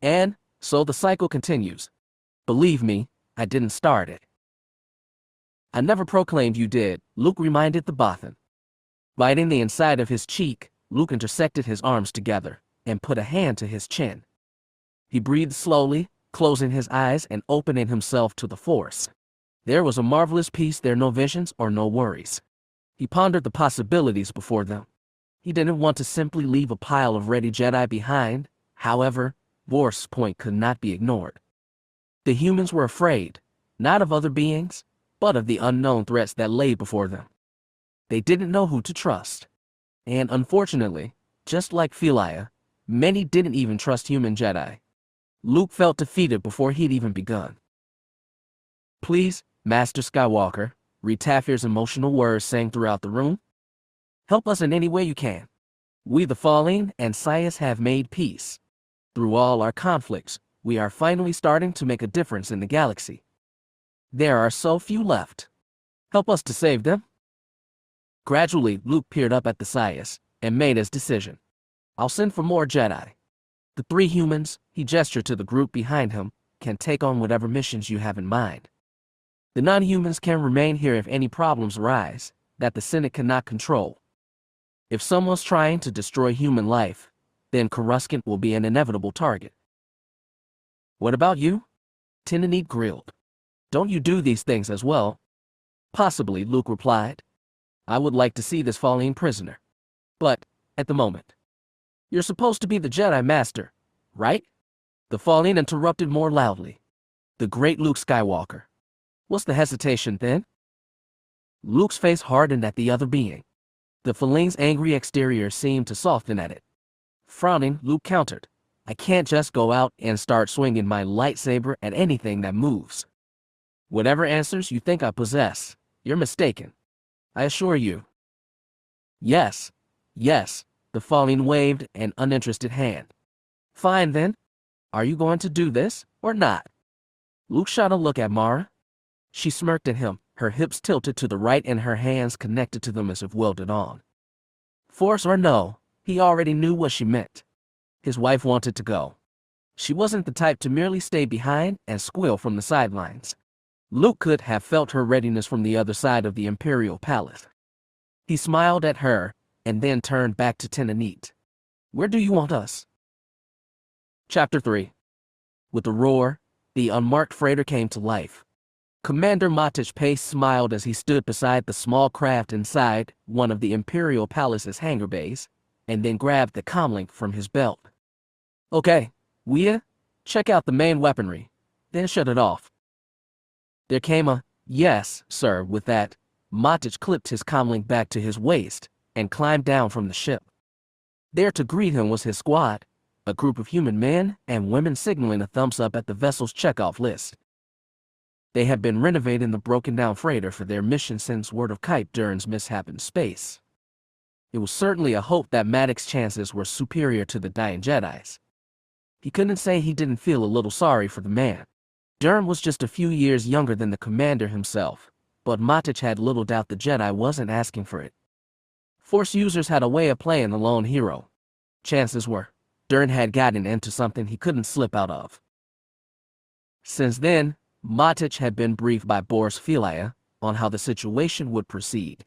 And so the cycle continues. Believe me, I didn't start it." "I never proclaimed you did," Luke reminded the Bothan. Biting the inside of his cheek, Luke intersected his arms together and put a hand to his chin. He breathed slowly, closing his eyes and opening himself to the Force. There was a marvelous peace there, no visions or no worries. He pondered the possibilities before them. He didn't want to simply leave a pile of ready Jedi behind. However, Borsk's point could not be ignored. The humans were afraid, not of other beings, but of the unknown threats that lay before them. They didn't know who to trust. And unfortunately, just like Leia, many didn't even trust human Jedi. Luke felt defeated before he'd even begun. "Please, Master Skywalker," Retafir's emotional words sang throughout the room. "Help us in any way you can. We the Fallen and Sias have made peace. Through all our conflicts, we are finally starting to make a difference in the galaxy. There are so few left. Help us to save them." Gradually, Luke peered up at the Sias and made his decision. "I'll send for more Jedi. The 3 humans," he gestured to the group behind him, "can take on whatever missions you have in mind. The non-humans can remain here if any problems arise that the Senate cannot control. If someone's trying to destroy human life, then Coruscant will be an inevitable target." "What about you?" Tenanite grilled. "Don't you do these things as well?" "Possibly," Luke replied. "I would like to see this fallen prisoner. But, at the moment, you're supposed to be the Jedi Master, right?" The fallen interrupted more loudly. "The great Luke Skywalker. What's the hesitation then?" Luke's face hardened at the other being. The Fallen's angry exterior seemed to soften at it. Frowning, Luke countered, "I can't just go out and start swinging my lightsaber at anything that moves. Whatever answers you think I possess, you're mistaken. I assure you." Yes, the Fallen waved an uninterested hand. "Fine then. Are you going to do this, or not?" Luke shot a look at Mara. She smirked at him, her hips tilted to the right and her hands connected to them as if welded on. Force or no, he already knew what she meant. His wife wanted to go. She wasn't the type to merely stay behind and squeal from the sidelines. Luke could have felt her readiness from the other side of the Imperial Palace. He smiled at her, and then turned back to Tenanite. Where do you want us? Chapter 3. With a roar, the unmarked freighter came to life. Commander Matich Pace smiled as he stood beside the small craft inside one of the Imperial Palace's hangar bays, and then grabbed the comlink from his belt. Okay, Leia, check out the main weaponry, then shut it off. There came a, yes, sir, with that. Matich clipped his comlink back to his waist and climbed down from the ship. There to greet him was his squad, a group of human men and women signaling a thumbs up at the vessel's checkoff list. They had been renovating the broken-down freighter for their mission since word of Kyp Durron's mishap in space. It was certainly a hope that Maddox's chances were superior to the dying Jedi's. He couldn't say he didn't feel a little sorry for the man. Durron was just a few years younger than the commander himself, but Matich had little doubt the Jedi wasn't asking for it. Force users had a way of playing the lone hero. Chances were, Durron had gotten into something he couldn't slip out of. Since then, Matich had been briefed by Boris Filia on how the situation would proceed.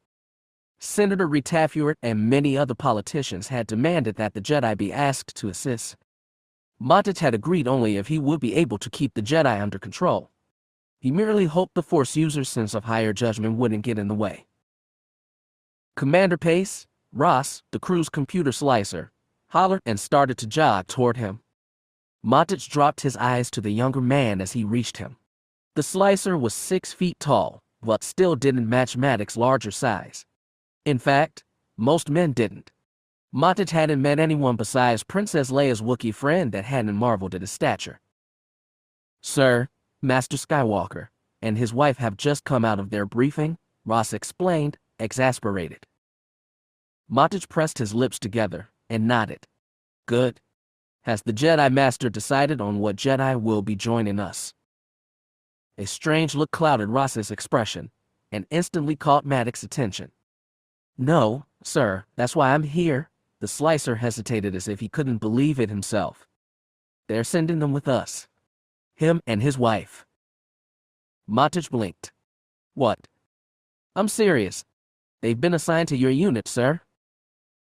Senator Retafuert and many other politicians had demanded that the Jedi be asked to assist. Matich had agreed only if he would be able to keep the Jedi under control. He merely hoped the Force user's sense of higher judgment wouldn't get in the way. Commander Pace, Ross, the crew's computer slicer, hollered and started to jog toward him. Matich dropped his eyes to the younger man as he reached him. The slicer was 6 feet tall, but still didn't match Maddox's larger size. In fact, most men didn't. Matich hadn't met anyone besides Princess Leia's Wookiee friend that hadn't marveled at his stature. Sir, Master Skywalker and his wife have just come out of their briefing, Ross explained, exasperated. Matich pressed his lips together and nodded. Good. Has the Jedi Master decided on what Jedi will be joining us? A strange look clouded Ross's expression and instantly caught Maddox's attention. No, sir, that's why I'm here. The slicer hesitated as if he couldn't believe it himself. They're sending them with us. Him and his wife. Matich blinked. What? I'm serious. They've been assigned to your unit, sir.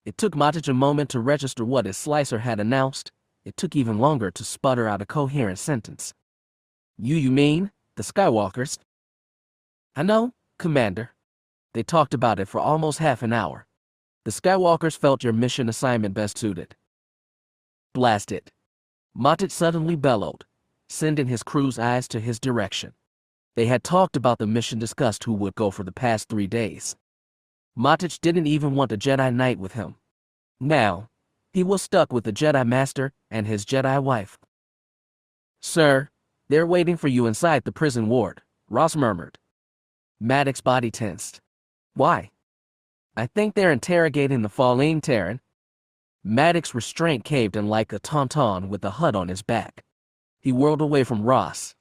It took Matich a moment to register what his slicer had announced. It took even longer to sputter out a coherent sentence. You mean, the Skywalkers? I know, Commander. They talked about it for almost half an hour. The Skywalkers felt your mission assignment best suited. Blast it. Matich suddenly bellowed, sending his crew's eyes to his direction. They had talked about the mission, discussed who would go for the past 3 days. Matich didn't even want a Jedi Knight with him. Now, he was stuck with the Jedi Master and his Jedi wife. Sir, they're waiting for you inside the prison ward, Ross murmured. Maddox's body tensed. Why? I think they're interrogating the fallen Terran. Maddox's restraint caved in like a tauntaun with a hut on his back. He whirled away from Ross.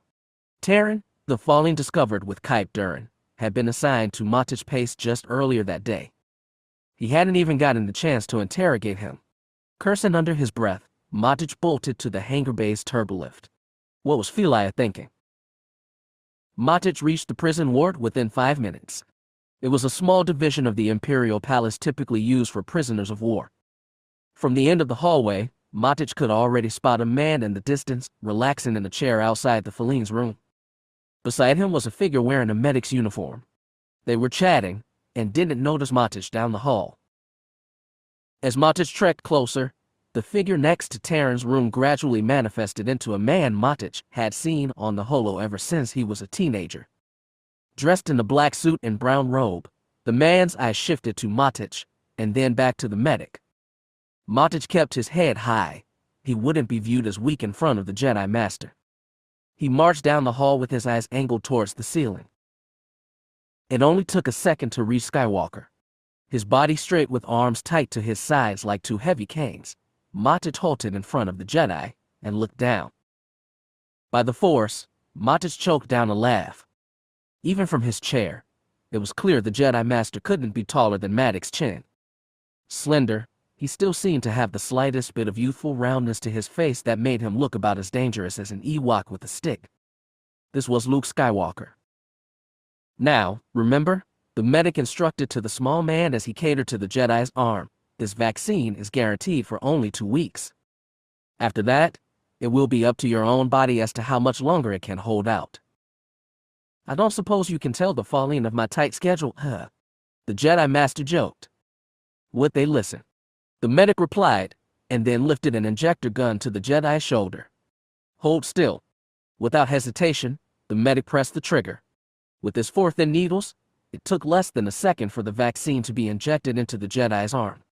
Terran, the fallen discovered with Kyp Durron, had been assigned to Matich Pace just earlier that day. He hadn't even gotten the chance to interrogate him. Cursing under his breath, Matich bolted to the hangar bay's turbolift. What was Filia thinking? Matich reached the prison ward within 5 minutes. It was a small division of the Imperial Palace typically used for prisoners of war. From the end of the hallway, Matich could already spot a man in the distance, relaxing in a chair outside the Falene's room. Beside him was a figure wearing a medic's uniform. They were chatting, and didn't notice Matich down the hall. As Matich trekked closer, the figure next to Terran's room gradually manifested into a man Matich had seen on the holo ever since he was a teenager. Dressed in a black suit and brown robe, the man's eyes shifted to Matich, and then back to the medic. Matich kept his head high. He wouldn't be viewed as weak in front of the Jedi Master. He marched down the hall with his eyes angled towards the ceiling. It only took a second to reach Skywalker. His body straight with arms tight to his sides like 2 heavy canes, Matich halted in front of the Jedi and looked down. By the Force, Matich choked down a laugh. Even from his chair, it was clear the Jedi Master couldn't be taller than Maddox's chin. Slender, he still seemed to have the slightest bit of youthful roundness to his face that made him look about as dangerous as an Ewok with a stick. This was Luke Skywalker. Now, remember, the medic instructed to the small man as he catered to the Jedi's arm, this vaccine is guaranteed for only 2 weeks. After that, it will be up to your own body as to how much longer it can hold out. I don't suppose you can tell the falling of my tight schedule, huh? The Jedi Master joked. Would they listen? The medic replied, and then lifted an injector gun to the Jedi's shoulder. Hold still. Without hesitation, the medic pressed the trigger. With his 4-thin needles, it took less than a second for the vaccine to be injected into the Jedi's arm.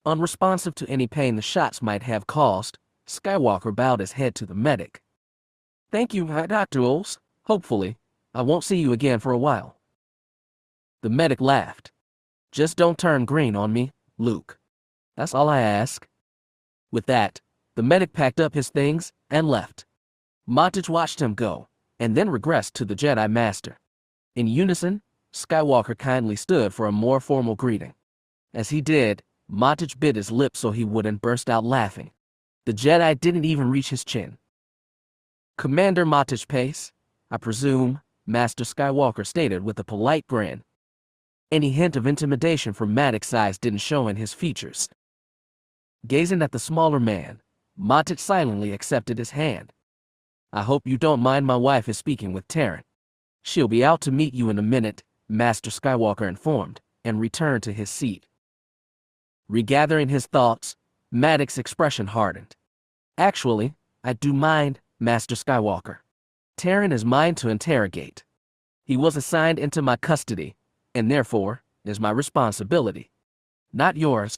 Unresponsive to any pain the shots might have caused, Skywalker bowed his head to the medic. Thank you, Dr. Ols. Hopefully, I won't see you again for a while. The medic laughed. Just don't turn green on me, Luke. That's all I ask. With that, the medic packed up his things and left. Mottich watched him go, and then regressed to the Jedi Master. In unison, Skywalker kindly stood for a more formal greeting. As he did, Mottich bit his lip so he wouldn't burst out laughing. The Jedi didn't even reach his chin. Commander Mottich Pace, I presume, Master Skywalker stated with a polite grin. Any hint of intimidation from Maddox's eyes didn't show in his features. Gazing at the smaller man, Mottich silently accepted his hand. I hope you don't mind my wife is speaking with Taryn. She'll be out to meet you in a minute, Master Skywalker informed, and returned to his seat. Regathering his thoughts, Maddox's expression hardened. Actually, I do mind, Master Skywalker. Taryn is mine to interrogate. He was assigned into my custody, and therefore, is my responsibility. Not yours.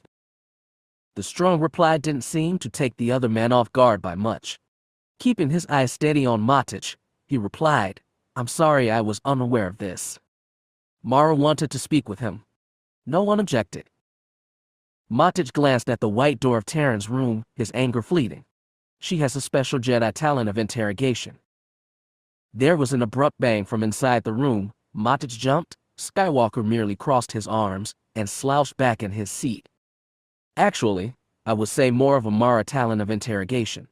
The strong reply didn't seem to take the other man off guard by much. Keeping his eyes steady on Mottich, he replied, I'm sorry I was unaware of this. Mara wanted to speak with him. No one objected. Mottich glanced at the white door of Taryn's room, his anger fleeting. She has a special Jedi talent of interrogation. There was an abrupt bang from inside the room. Mottich jumped. Skywalker merely crossed his arms and slouched back in his seat. Actually, I would say more of a Mara talent of interrogation.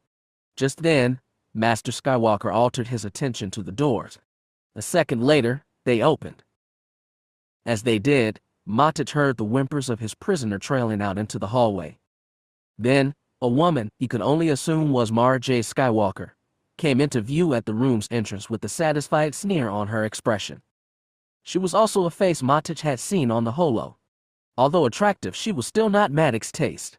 Just then, Master Skywalker altered his attention to the doors. A second later, they opened. As they did, Mottich heard the whimpers of his prisoner trailing out into the hallway. Then, a woman, he could only assume was Mara Jade Skywalker, came into view at the room's entrance with a satisfied sneer on her expression. She was also a face Mottich had seen on the holo. Although attractive, she was still not Maddox's taste.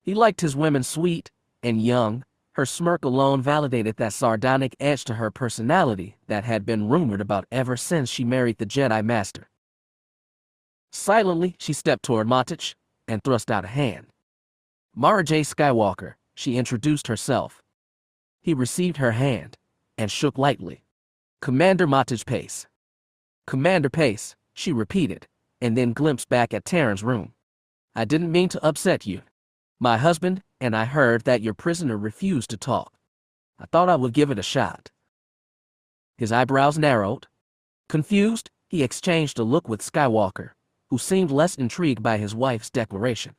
He liked his women sweet and young. Her smirk alone validated that sardonic edge to her personality that had been rumored about ever since she married the Jedi Master. Silently, she stepped toward Mottich and thrust out a hand. Mara Jade Skywalker, she introduced herself. He received her hand and shook lightly. Commander Mottich Pace. Commander Pace, she repeated, and then glimpsed back at Taryn's room. I didn't mean to upset you. My husband and I heard that your prisoner refused to talk. I thought I would give it a shot. His eyebrows narrowed. Confused, he exchanged a look with Skywalker, who seemed less intrigued by his wife's declaration.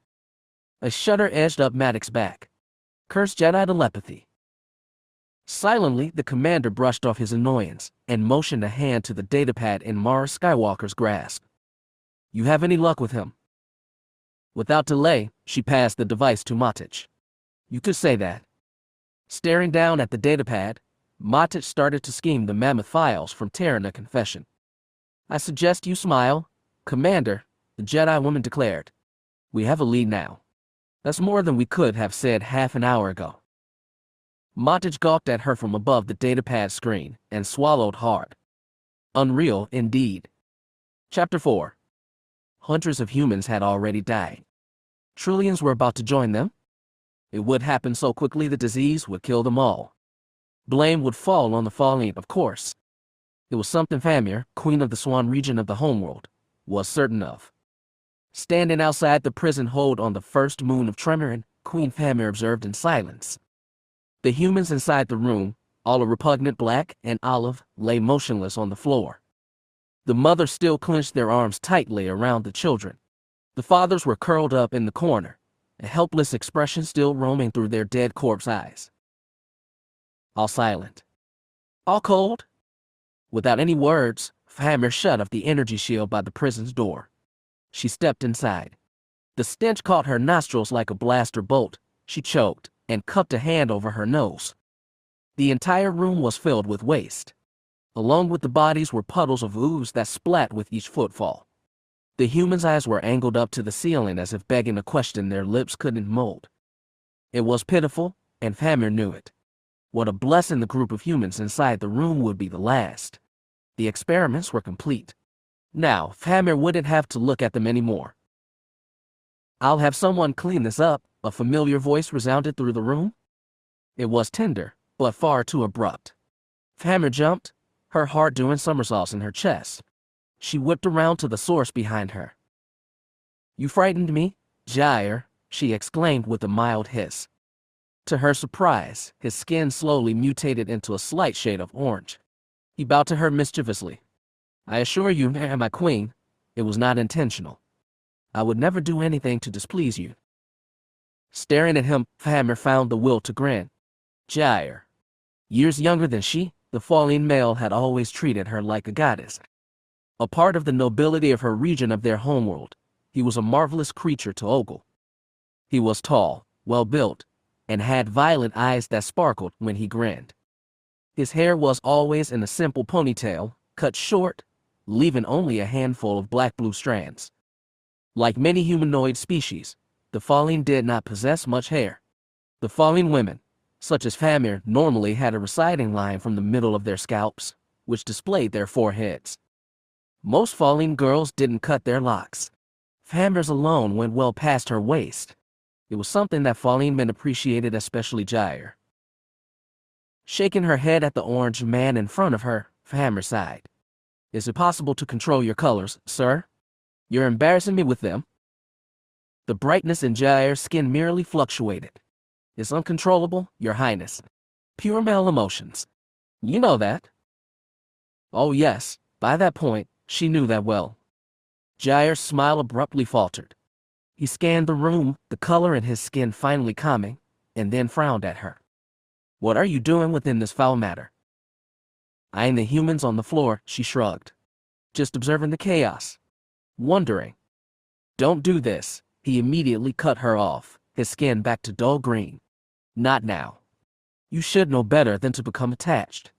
A shudder edged up Maddox's back. Cursed Jedi telepathy. Silently, the commander brushed off his annoyance and motioned a hand to the datapad in Mara Skywalker's grasp. You have any luck with him? Without delay, she passed the device to Mottich. You could say that. Staring down at the datapad, Mottich started to skim the mammoth files from Taryn a confession. I suggest you smile, Commander, the Jedi woman declared. We have a lead now. That's more than we could have said half an hour ago. Mottich gawked at her from above the datapad screen and swallowed hard. Unreal indeed. Chapter 4. Hundreds of humans had already died. Trillions were about to join them. It would happen so quickly the disease would kill them all. Blame would fall on the fallen, of course. It was something Famir, queen of the Swan region of the homeworld, was certain of. Standing outside the prison hold on the first moon of Tremorin, Queen Famir observed in silence. The humans inside the room, all a repugnant black and olive, lay motionless on the floor. The mothers still clenched their arms tightly around the children. The fathers were curled up in the corner, a helpless expression still roaming through their dead corpse eyes. All silent. All cold. Without any words, Famir shut off the energy shield by the prison's door. She stepped inside. The stench caught her nostrils like a blaster bolt. She choked and cupped a hand over her nose. The entire room was filled with waste. Along with the bodies were puddles of ooze that splat with each footfall. The humans' eyes were angled up to the ceiling as if begging a question their lips couldn't mold. It was pitiful, and Famir knew it. What a blessing the group of humans inside the room would be the last. The experiments were complete. Now, Famir wouldn't have to look at them anymore. "I'll have someone clean this up," a familiar voice resounded through the room. It was tender, but far too abrupt. Famir jumped, her heart doing somersaults in her chest. She whipped around to the source behind her. "You frightened me, Jair," she exclaimed with a mild hiss. To her surprise, his skin slowly mutated into a slight shade of orange. He bowed to her mischievously. "I assure you, my queen, it was not intentional. I would never do anything to displease you." Staring at him, Famir found the will to grin. Jair. Years younger than she, the fallen male had always treated her like a goddess. A part of the nobility of her region of their homeworld, he was a marvelous creature to ogle. He was tall, well-built, and had violet eyes that sparkled when he grinned. His hair was always in a simple ponytail, cut short, leaving only a handful of black-blue strands. Like many humanoid species, the fallen did not possess much hair. The fallen women, such as Famir, normally had a receding line from the middle of their scalps, which displayed their foreheads. Most fallen girls didn't cut their locks. Famir's alone went well past her waist. It was something that fallen men appreciated, especially Jair. Shaking her head at the orange man in front of her, Famir sighed. "Is it possible to control your colors, sir? You're embarrassing me with them." The brightness in Jair's skin merely fluctuated. "It's uncontrollable, your highness. Pure male emotions. You know that." Oh yes, by that point, she knew that well. Jair's smile abruptly faltered. He scanned the room, the color in his skin finally calming, and then frowned at her. "What are you doing within this foul matter?" "Eyeing the humans on the floor," she shrugged. "Just observing the chaos. Wondering." "Don't do this," he immediately cut her off, his skin back to dull green. "Not now. You should know better than to become attached."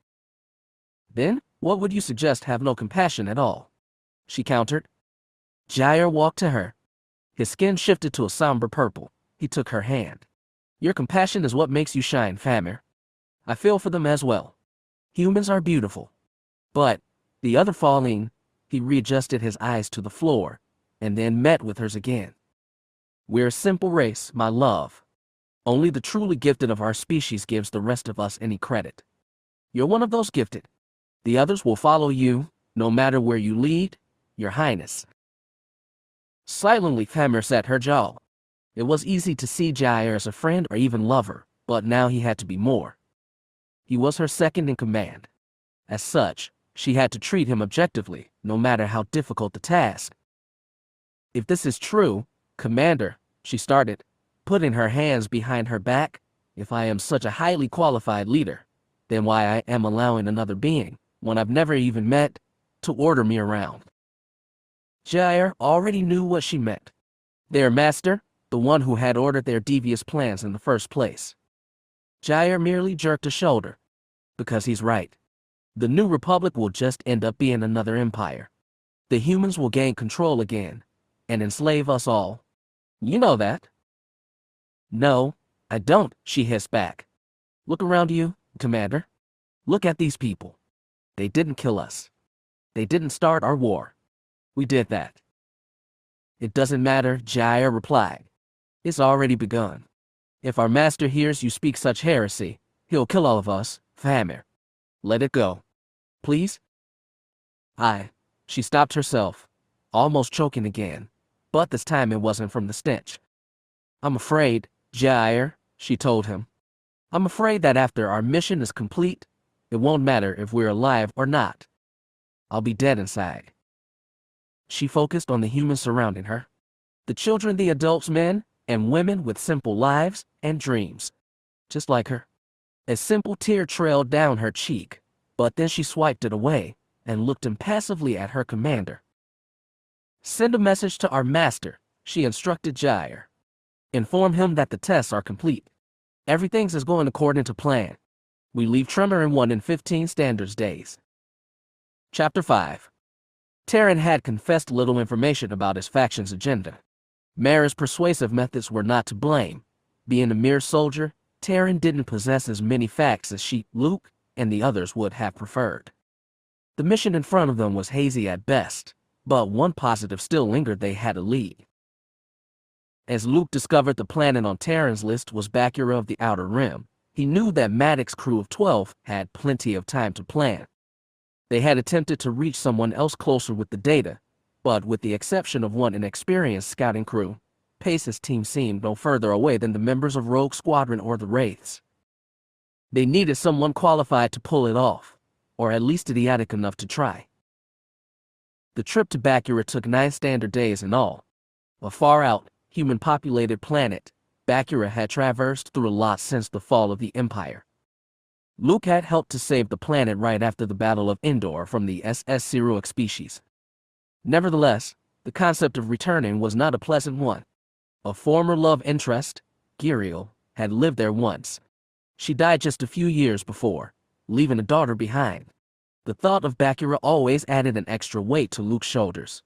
"Then, what would you suggest? Have no compassion at all?" she countered. Jair walked to her. His skin shifted to a somber purple. He took her hand. "Your compassion is what makes you shine, Famir. I feel for them as well. Humans are beautiful. But, the other falling," he readjusted his eyes to the floor, and then met with hers again. "We're a simple race, my love. Only the truly gifted of our species gives the rest of us any credit. You're one of those gifted. The others will follow you, no matter where you lead, your highness." Silently, Famir set her jaw. It was easy to see Jair as a friend or even lover, but now he had to be more. He was her second in command. As such, she had to treat him objectively, no matter how difficult the task. "If this is true, Commander," she started, putting her hands behind her back, "if I am such a highly qualified leader, then why I am allowing another being, one I've never even met, to order me around." Jair already knew what she meant. Their master, the one who had ordered their devious plans in the first place. Jair merely jerked a shoulder. Because he's right. The New Republic will just end up being another empire. The humans will gain control again, and enslave us all. You know that. "No, I don't," she hissed back. "Look around you, Commander. Look at these people. They didn't kill us. They didn't start our war. We did that." "It doesn't matter," Jair replied. "It's already begun. If our master hears you speak such heresy, he'll kill all of us, Famir. Let it go. Please?" She stopped herself, almost choking again, but this time it wasn't from the stench. "I'm afraid, Jair," she told him. "I'm afraid that after our mission is complete, it won't matter if we're alive or not. I'll be dead inside." She focused on the humans surrounding her. The children, the adults, men and women with simple lives and dreams. Just like her. A simple tear trailed down her cheek, but then she swiped it away and looked impassively at her commander. "Send a message to our master," she instructed Jair. Inform him that the tests are complete. Everything's is going according to plan. We leave Tremor in 1 in 15 standards days. Chapter 5. Terran had confessed little information about his faction's agenda. Mara's persuasive methods were not to blame. Being a mere soldier, Terran didn't possess as many facts as she, Luke, and the others would have preferred. The mission in front of them was hazy at best, but one positive still lingered: they had a lead. As Luke discovered the planet on Terran's list was Bakura of the Outer Rim, he knew that Maddox's crew of 12 had plenty of time to plan. They had attempted to reach someone else closer with the data, but with the exception of one inexperienced scouting crew, Pace's team seemed no further away than the members of Rogue Squadron or the Wraiths. They needed someone qualified to pull it off, or at least idiotic enough to try. The trip to Bakura took 9 standard days in all. A far-out, human-populated planet, Bakura had traversed through a lot since the fall of the Empire. Luke had helped to save the planet right after the Battle of Endor from the SS-Ceroic species. Nevertheless, the concept of returning was not a pleasant one. A former love interest, Giriel, had lived there once. She died just a few years before, leaving a daughter behind. The thought of Bakura always added an extra weight to Luke's shoulders.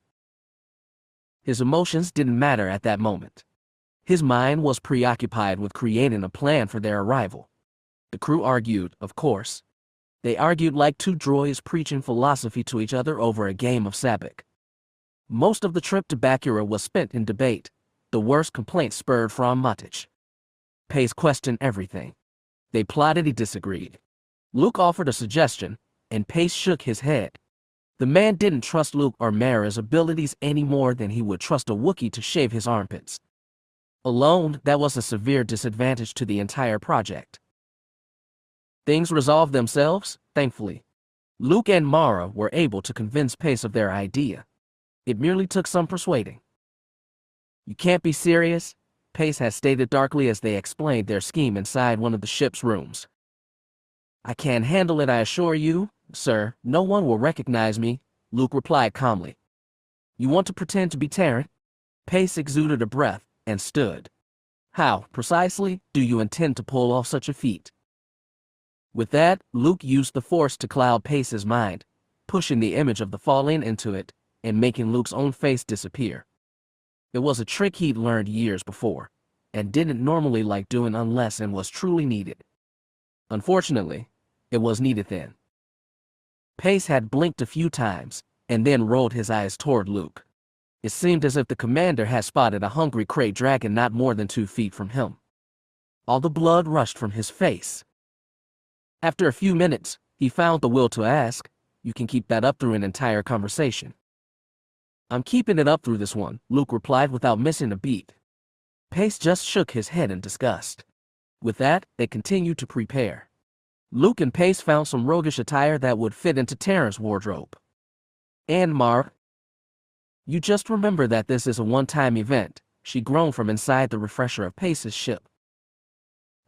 His emotions didn't matter at that moment. His mind was preoccupied with creating a plan for their arrival. The crew argued, of course. They argued like two droids preaching philosophy to each other over a game of Sabak. Most of the trip to Bakura was spent in debate. The worst complaints spurred from Matic. Pace questioned everything. They plotted, he disagreed. Luke offered a suggestion, and Pace shook his head. The man didn't trust Luke or Mara's abilities any more than he would trust a Wookiee to shave his armpits. Alone, that was a severe disadvantage to the entire project. Things resolved themselves, thankfully. Luke and Mara were able to convince Pace of their idea. It merely took some persuading. "You can't be serious," Pace had stated darkly as they explained their scheme inside one of the ship's rooms. "I can't handle it, I assure you, sir. No one will recognize me," Luke replied calmly. "You want to pretend to be Terran?" Pace exuded a breath and stood. "How, precisely, do you intend to pull off such a feat?" With that, Luke used the Force to cloud Pace's mind, pushing the image of the fallen into it and making Luke's own face disappear. It was a trick he'd learned years before, and didn't normally like doing unless it was truly needed. Unfortunately, it was needed then. Pace had blinked a few times, and then rolled his eyes toward Luke. It seemed as if the commander had spotted a hungry krayt dragon not more than 2 feet from him. All the blood rushed from his face. After a few minutes, he found the will to ask, "You can keep that up through an entire conversation." "I'm keeping it up through this one," Luke replied without missing a beat. Pace just shook his head in disgust. With that, they continued to prepare. Luke and Pace found some roguish attire that would fit into Terran's wardrobe. "And Mara, you just remember that this is a one-time event," she groaned from inside the refresher of Pace's ship.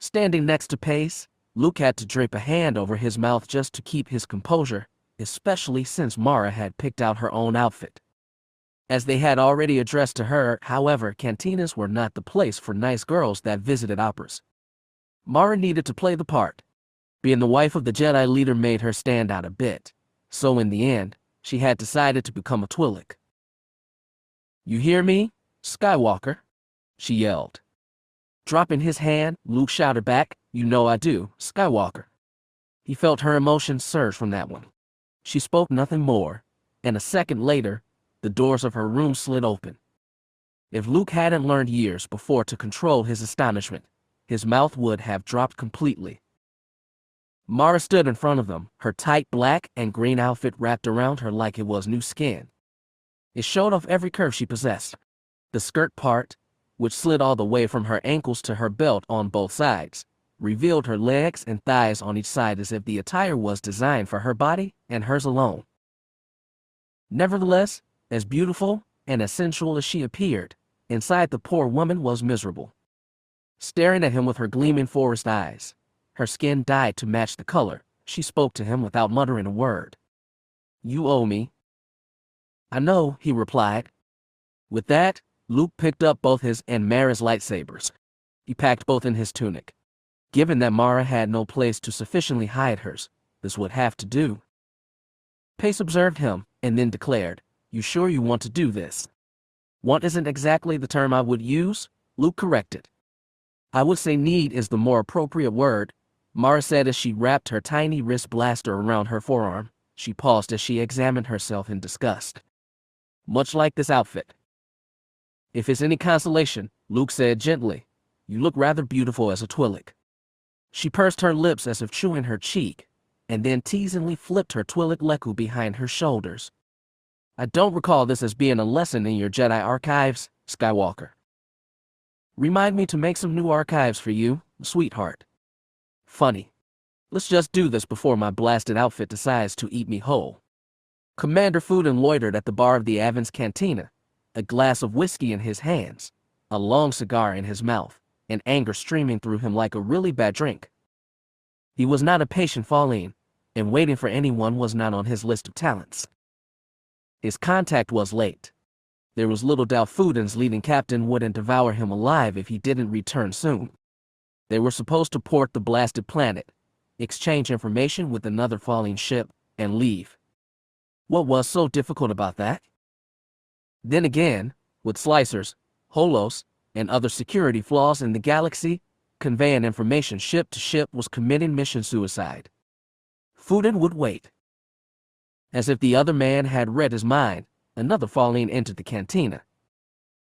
Standing next to Pace, Luke had to drape a hand over his mouth just to keep his composure, especially since Mara had picked out her own outfit. As they had already addressed to her, however, cantinas were not the place for nice girls that visited operas. Mara needed to play the part. Being the wife of the Jedi leader made her stand out a bit, so in the end, she had decided to become a Twi'lek. "You hear me, Skywalker?" she yelled. Dropping his hand, Luke shouted back, "You know I do, Skywalker." He felt her emotions surge from that one. She spoke nothing more, and a second later, the doors of her room slid open. If Luke hadn't learned years before to control his astonishment, his mouth would have dropped completely. Mara stood in front of them, her tight black and green outfit wrapped around her like it was new skin. It showed off every curve she possessed. The skirt part, which slid all the way from her ankles to her belt on both sides, revealed her legs and thighs on each side as if the attire was designed for her body and hers alone. Nevertheless, as beautiful and as sensual as she appeared, inside the poor woman was miserable. Staring at him with her gleaming forest eyes, her skin dyed to match the color, she spoke to him without muttering a word. "You owe me." "I know," he replied. With that, Luke picked up both his and Mara's lightsabers. He packed both in his tunic. Given that Mara had no place to sufficiently hide hers, this would have to do. Pace observed him, and then declared, "You sure you want to do this?" "Want isn't exactly the term I would use," Luke corrected. "I would say need is the more appropriate word," Mara said as she wrapped her tiny wrist blaster around her forearm. She paused as she examined herself in disgust. "Much like this outfit." "If it's any consolation," Luke said gently, "you look rather beautiful as a Twi'lek." She pursed her lips as if chewing her cheek, and then teasingly flipped her Twi'lek leku behind her shoulders. "I don't recall this as being a lesson in your Jedi archives, Skywalker. Remind me to make some new archives for you, sweetheart. Funny. Let's just do this before my blasted outfit decides to eat me whole." Commander Fuden loitered at the bar of the Avon's cantina, a glass of whiskey in his hands, a long cigar in his mouth, and anger streaming through him like a really bad drink. He was not a patient Falleen, and waiting for anyone was not on his list of talents. His contact was late. There was little doubt Fuden's leading captain wouldn't devour him alive if he didn't return soon. They were supposed to port the blasted planet, exchange information with another Falleen ship, and leave. What was so difficult about that? Then again, with slicers, holos, and other security flaws in the galaxy, conveying information ship to ship was committing mission suicide. Fuden would wait. As if the other man had read his mind, another Falleen entered the cantina.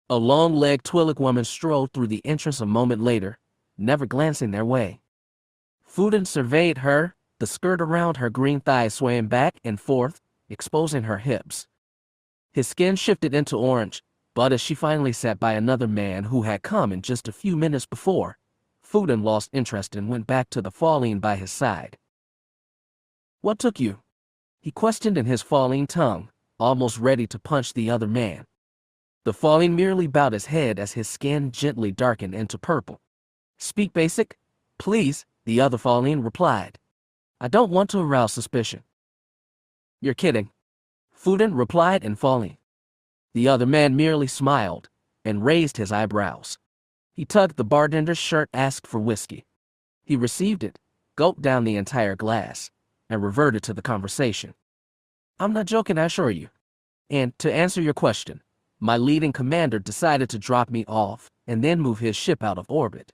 A long-legged Twi'lek woman strolled through the entrance a moment later, never glancing their way. Fuden surveyed her, the skirt around her green thighs swaying back and forth, exposing her hips. His skin shifted into orange, but as she finally sat by another man who had come in just a few minutes before, Fuden lost interest and went back to the Falleen by his side. "What took you?" he questioned in his Falleen tongue, almost ready to punch the other man. The Falleen merely bowed his head as his skin gently darkened into purple. "Speak basic, please," the other Falleen replied. "I don't want to arouse suspicion." "You're kidding," Fuden replied in Falleen. The other man merely smiled and raised his eyebrows. He tugged the bartender's shirt, asked for whiskey. He received it, gulped down the entire glass, and reverted to the conversation. "I'm not joking, I assure you. And to answer your question, my leading commander decided to drop me off and then move his ship out of orbit.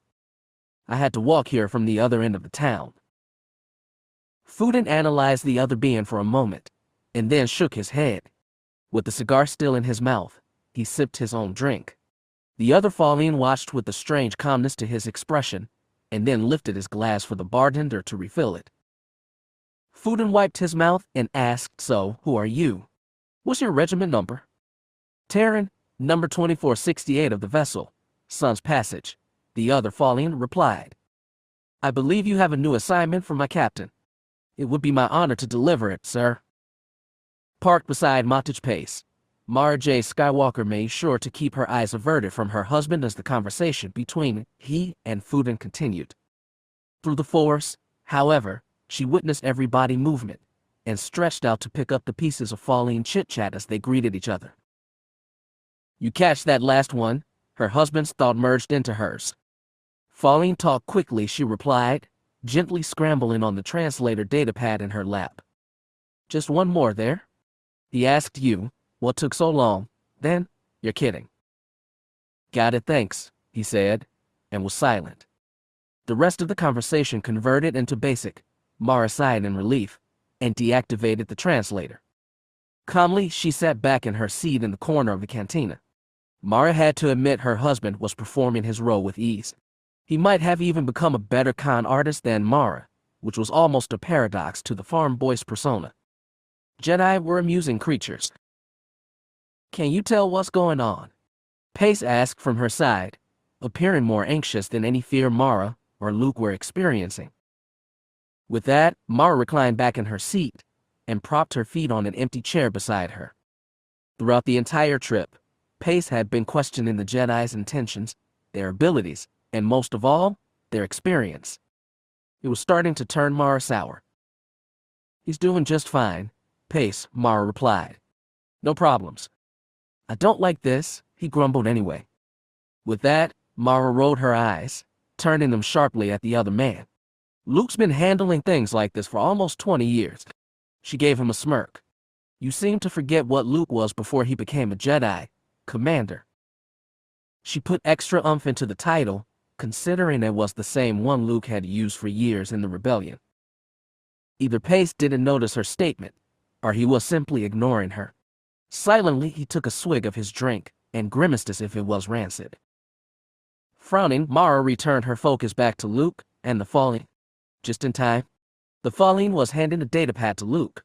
I had to walk here from the other end of the town." Fuden analyzed the other being for a moment, and then shook his head. With the cigar still in his mouth, he sipped his own drink. The other Falleen watched with a strange calmness to his expression, and then lifted his glass for the bartender to refill it. Fuden wiped his mouth and asked, "So, who are you? What's your regiment number?" "Terran, number 2468 of the vessel, Sun's Passage," the other Falleen replied. "I believe you have a new assignment from my captain. It would be my honor to deliver it, sir." Parked beside Montage Pace, Mara Jade Skywalker made sure to keep her eyes averted from her husband as the conversation between he and Fuden continued. Through the Force, however, she witnessed every body movement and stretched out to pick up the pieces of Falleen chit-chat as they greeted each other. "You catch that last one?" Her husband's thought merged into hers. "Falleen talked quickly," she replied, gently scrambling on the translator datapad in her lap. "Just one more there?" He asked. "You, what took so long, then?" "You're kidding." "Got it, thanks," he said, and was silent. The rest of the conversation converted into basic. Mara sighed in relief and deactivated the translator. Calmly, she sat back in her seat in the corner of the cantina. Mara had to admit her husband was performing his role with ease. He might have even become a better con artist than Mara, which was almost a paradox to the farm boy's persona. Jedi were amusing creatures. "Can you tell what's going on?" Pace asked from her side, appearing more anxious than any fear Mara or Luke were experiencing. With that, Mara reclined back in her seat and propped her feet on an empty chair beside her. Throughout the entire trip, Pace had been questioning the Jedi's intentions, their abilities, and most of all, their experience. It was starting to turn Mara sour. "He's doing just fine, Pace," Mara replied. "No problems." "I don't like this," he grumbled anyway. With that, Mara rolled her eyes, turning them sharply at the other man. Luke's been handling things like this for almost 20 years. She gave him a smirk. You seem to forget what Luke was before he became a Jedi, Commander. She put extra oomph into the title, considering it was the same one Luke had used for years in the rebellion. Either Pace didn't notice her statement, or he was simply ignoring her. Silently, he took a swig of his drink and grimaced as if it was rancid. Frowning, Mara returned her focus back to Luke and the Fallen. Just in time, the Fallen was handing a datapad to Luke.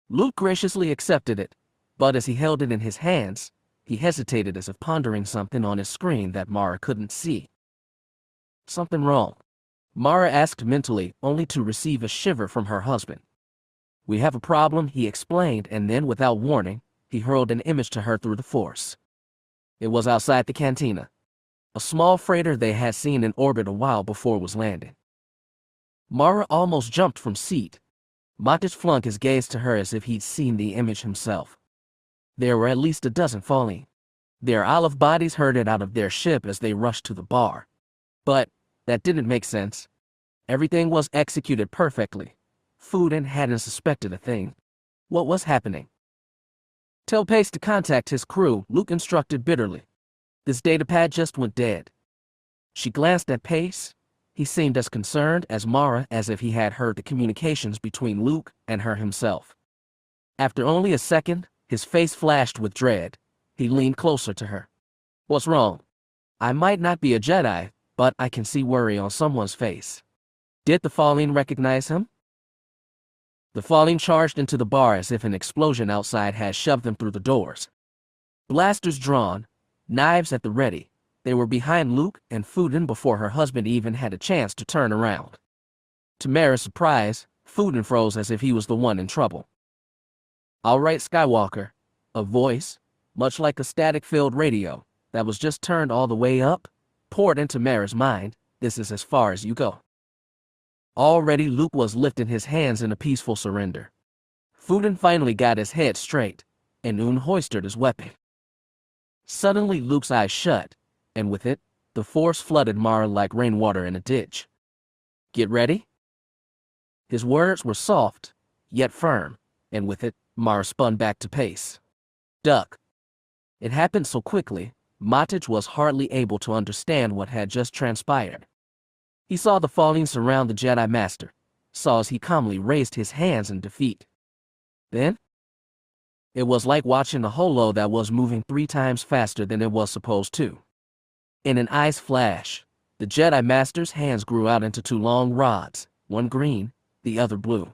Luke graciously accepted it, but as he held it in his hands, he hesitated as if pondering something on his screen that Mara couldn't see. Something wrong? Mara asked mentally, only to receive a shiver from her husband. We have a problem, he explained, and then, without warning, he hurled an image to her through the Force. It was outside the cantina, a small freighter they had seen in orbit a while before it was landing. Mara almost jumped from seat. Matic flung his gaze to her as if he'd seen the image himself. There were at least a dozen falling. Their olive bodies herded out of their ship as they rushed to the bar. But that didn't make sense. Everything was executed perfectly. Fuden hadn't suspected a thing. What was happening? Tell Pace to contact his crew, Luke instructed bitterly. This datapad just went dead. She glanced at Pace. He seemed as concerned as Mara, as if he had heard the communications between Luke and her himself. After only a second, his face flashed with dread. He leaned closer to her. What's wrong? I might not be a Jedi, but I can see worry on someone's face. Did the Fallen recognize him? The Fallen charged into the bar as if an explosion outside had shoved them through the doors. Blasters drawn, knives at the ready, they were behind Luke and Fuden before her husband even had a chance to turn around. To Mara's surprise, Fuden froze as if he was the one in trouble. All right, Skywalker, a voice, much like a static-filled radio, that was just turned all the way up, poured into Mara's mind. This is as far as you go. Already Luke was lifting his hands in a peaceful surrender. Fuden finally got his head straight, and Un hoisted his weapon. Suddenly Luke's eyes shut, and with it, the Force flooded Mara like rainwater in a ditch. Get ready? His words were soft, yet firm, and with it, Mara spun back to Pace. Duck. It happened so quickly, Matic was hardly able to understand what had just transpired. He saw the Fallen surround the Jedi Master, saw as he calmly raised his hands in defeat. Then, it was like watching a holo that was moving 3 times faster than it was supposed to. In an ice flash, the Jedi Master's hands grew out into 2 long rods, one green, the other blue.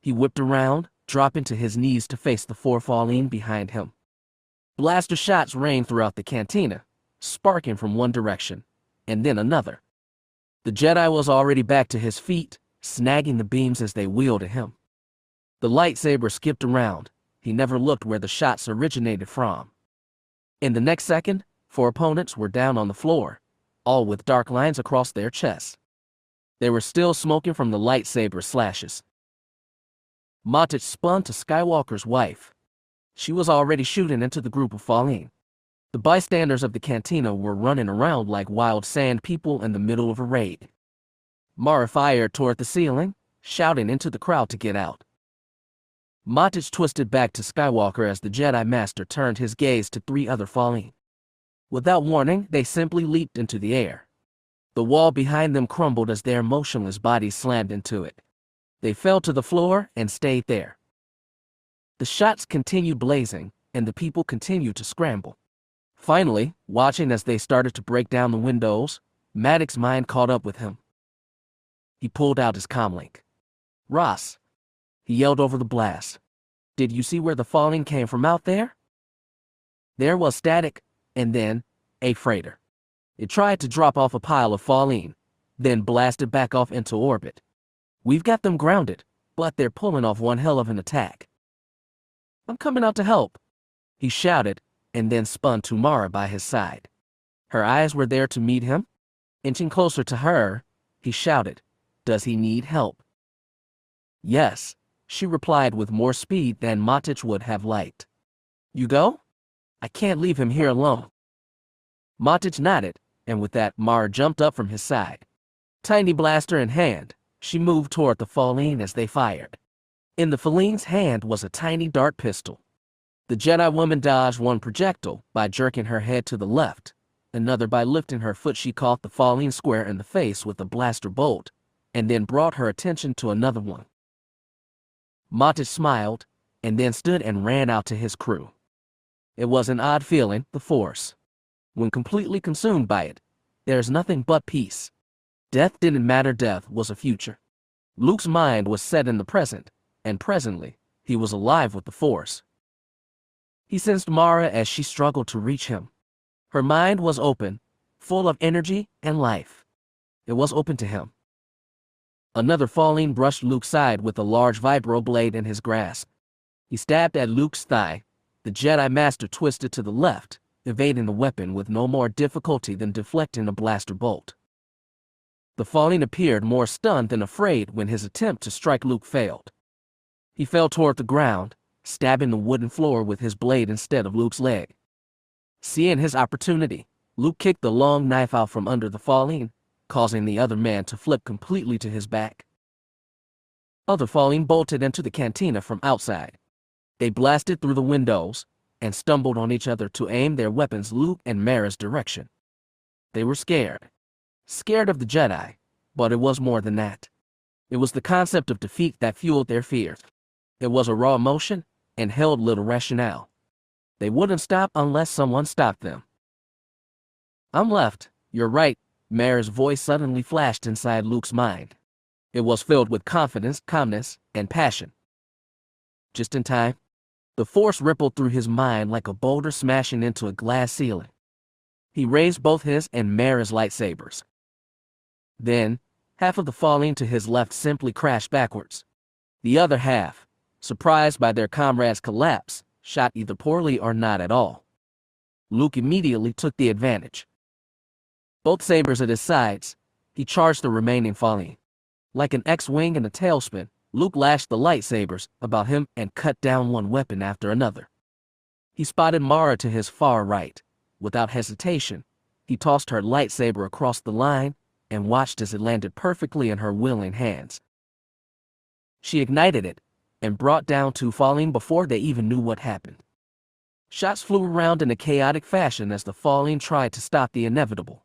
He whipped around, dropping to his knees to face the 4 Fallen behind him. Blaster shots rained throughout the cantina, sparking from one direction, and then another. The Jedi was already back to his feet, snagging the beams as they wheeled at him. The lightsaber skipped around. He never looked where the shots originated from. In the next second, 4 opponents were down on the floor, all with dark lines across their chests. They were still smoking from the lightsaber slashes. Matic spun to Skywalker's wife. She was already shooting into the group of Fallen. The bystanders of the cantina were running around like wild sand people in the middle of a raid. Mara fired toward the ceiling, shouting into the crowd to get out. Matic twisted back to Skywalker as the Jedi Master turned his gaze to 3 other Fallen. Without warning, they simply leaped into the air. The wall behind them crumbled as their motionless bodies slammed into it. They fell to the floor and stayed there. The shots continued blazing, and the people continued to scramble. Finally, watching as they started to break down the windows, Maddox's mind caught up with him. He pulled out his comlink. Ross, he yelled over the blast. Did you see where the Fallen came from out there? There was static, and then a freighter. It tried to drop off a pile of Fallen, then blasted back off into orbit. We've got them grounded, but they're pulling off one hell of an attack. I'm coming out to help, he shouted, and then spun to Mara by his side. Her eyes were there to meet him. Inching closer to her, he shouted, Does he need help? Yes, she replied with more speed than Matic would have liked. You go? I can't leave him here alone. Matich nodded, and with that, Mara jumped up from his side. Tiny blaster in hand, she moved toward the Falleen as they fired. In the Falleen's hand was a tiny dart pistol. The Jedi woman dodged one projectile by jerking her head to the left, another by lifting her foot. She caught the Falleen square in the face with a blaster bolt, and then brought her attention to another one. Matich smiled, and then stood and ran out to his crew. It was an odd feeling, the Force. When completely consumed by it, there is nothing but peace. Death didn't matter. Death was a future. Luke's mind was set in the present, and presently, he was alive with the Force. He sensed Mara as she struggled to reach him. Her mind was open, full of energy and life. It was open to him. Another Falleen brushed Luke's side with a large vibro blade in his grasp. He stabbed at Luke's thigh. The Jedi Master twisted to the left, evading the weapon with no more difficulty than deflecting a blaster bolt. The Falleen appeared more stunned than afraid when his attempt to strike Luke failed. He fell toward the ground, stabbing the wooden floor with his blade instead of Luke's leg. Seeing his opportunity, Luke kicked the long knife out from under the Falleen, causing the other man to flip completely to his back. Other Falleen bolted into the cantina from outside. They blasted through the windows and stumbled on each other to aim their weapons Luke and Mara's direction. They were scared. Scared of the Jedi, but it was more than that. It was the concept of defeat that fueled their fears. It was a raw emotion and held little rationale. They wouldn't stop unless someone stopped them. I'm left, you're right, Mara's voice suddenly flashed inside Luke's mind. It was filled with confidence, calmness, and passion. Just in time, the Force rippled through his mind like a boulder smashing into a glass ceiling. He raised both his and Mara's lightsabers. Then, half of the Falleen to his left simply crashed backwards. The other half, surprised by their comrade's collapse, shot either poorly or not at all. Luke immediately took the advantage. Both sabers at his sides, he charged the remaining Falleen. Like an X-wing in a tailspin, Luke lashed the lightsabers about him and cut down one weapon after another. He spotted Mara to his far right. Without hesitation, he tossed her lightsaber across the line and watched as it landed perfectly in her willing hands. She ignited it and brought down two Falleen before they even knew what happened. Shots flew around in a chaotic fashion as the Falleen tried to stop the inevitable.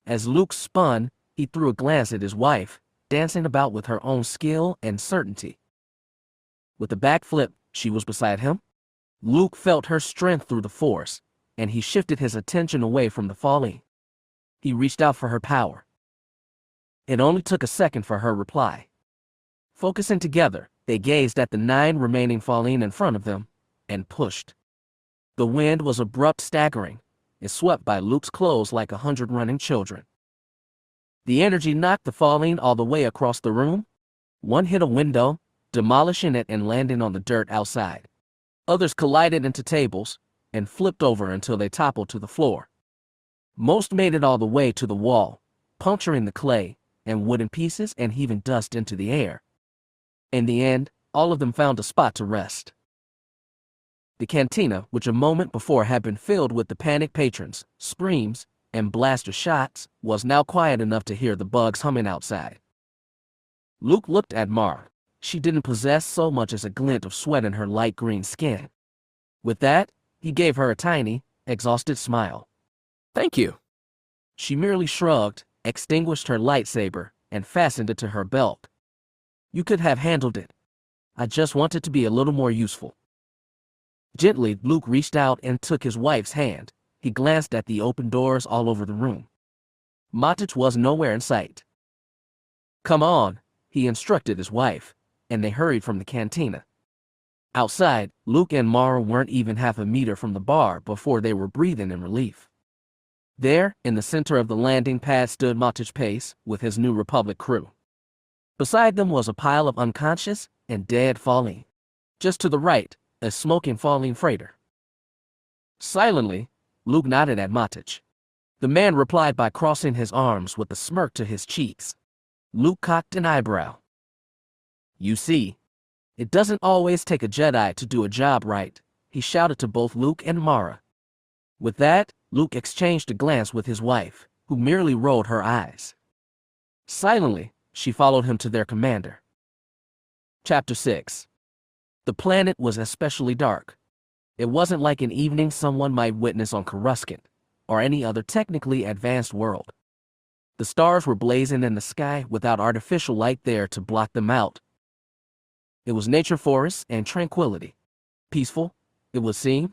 As Luke spun, he threw a glance at his wife, dancing about with her own skill and certainty. With a backflip, she was beside him. Luke felt her strength through the Force, and he shifted his attention away from the Falleen. He reached out for her power. It only took a second for her reply. Focusing together, they gazed at the 9 remaining Falleen in front of them, and pushed. The wind was abrupt, staggering. It swept by Luke's clothes like 100 running children. The energy knocked the Falleen all the way across the room. One hit a window, demolishing it and landing on the dirt outside. Others collided into tables and flipped over until they toppled to the floor. Most made it all the way to the wall, puncturing the clay and wooden pieces and heaving dust into the air. In the end, all of them found a spot to rest. The cantina, which a moment before had been filled with the panicked patrons, screams, and blaster shots, was now quiet enough to hear the bugs humming outside. Luke looked at Mara. She didn't possess so much as a glint of sweat in her light green skin. With that, he gave her a tiny, exhausted smile. Thank you. She merely shrugged, extinguished her lightsaber, and fastened it to her belt. You could have handled it. I just wanted to be a little more useful. Gently, Luke reached out and took his wife's hand. He glanced at the open doors all over the room. Matich was nowhere in sight. Come on, he instructed his wife, and they hurried from the cantina. Outside, Luke and Mara weren't even half a meter from the bar before they were breathing in relief. There, in the center of the landing pad, stood Matich Pace with his New Republic crew. Beside them was a pile of unconscious and dead Falleen. Just to the right, a smoking Falleen freighter. Silently, Luke nodded at Matich. The man replied by crossing his arms with a smirk to his cheeks. Luke cocked an eyebrow. You see, it doesn't always take a Jedi to do a job right, he shouted to both Luke and Mara. With that, Luke exchanged a glance with his wife, who merely rolled her eyes. Silently, she followed him to their commander. Chapter 6. The planet was especially dark. It wasn't like an evening someone might witness on Coruscant, or any other technically advanced world. The stars were blazing in the sky without artificial light there to block them out. It was nature, forests, and tranquility. Peaceful, it would seem.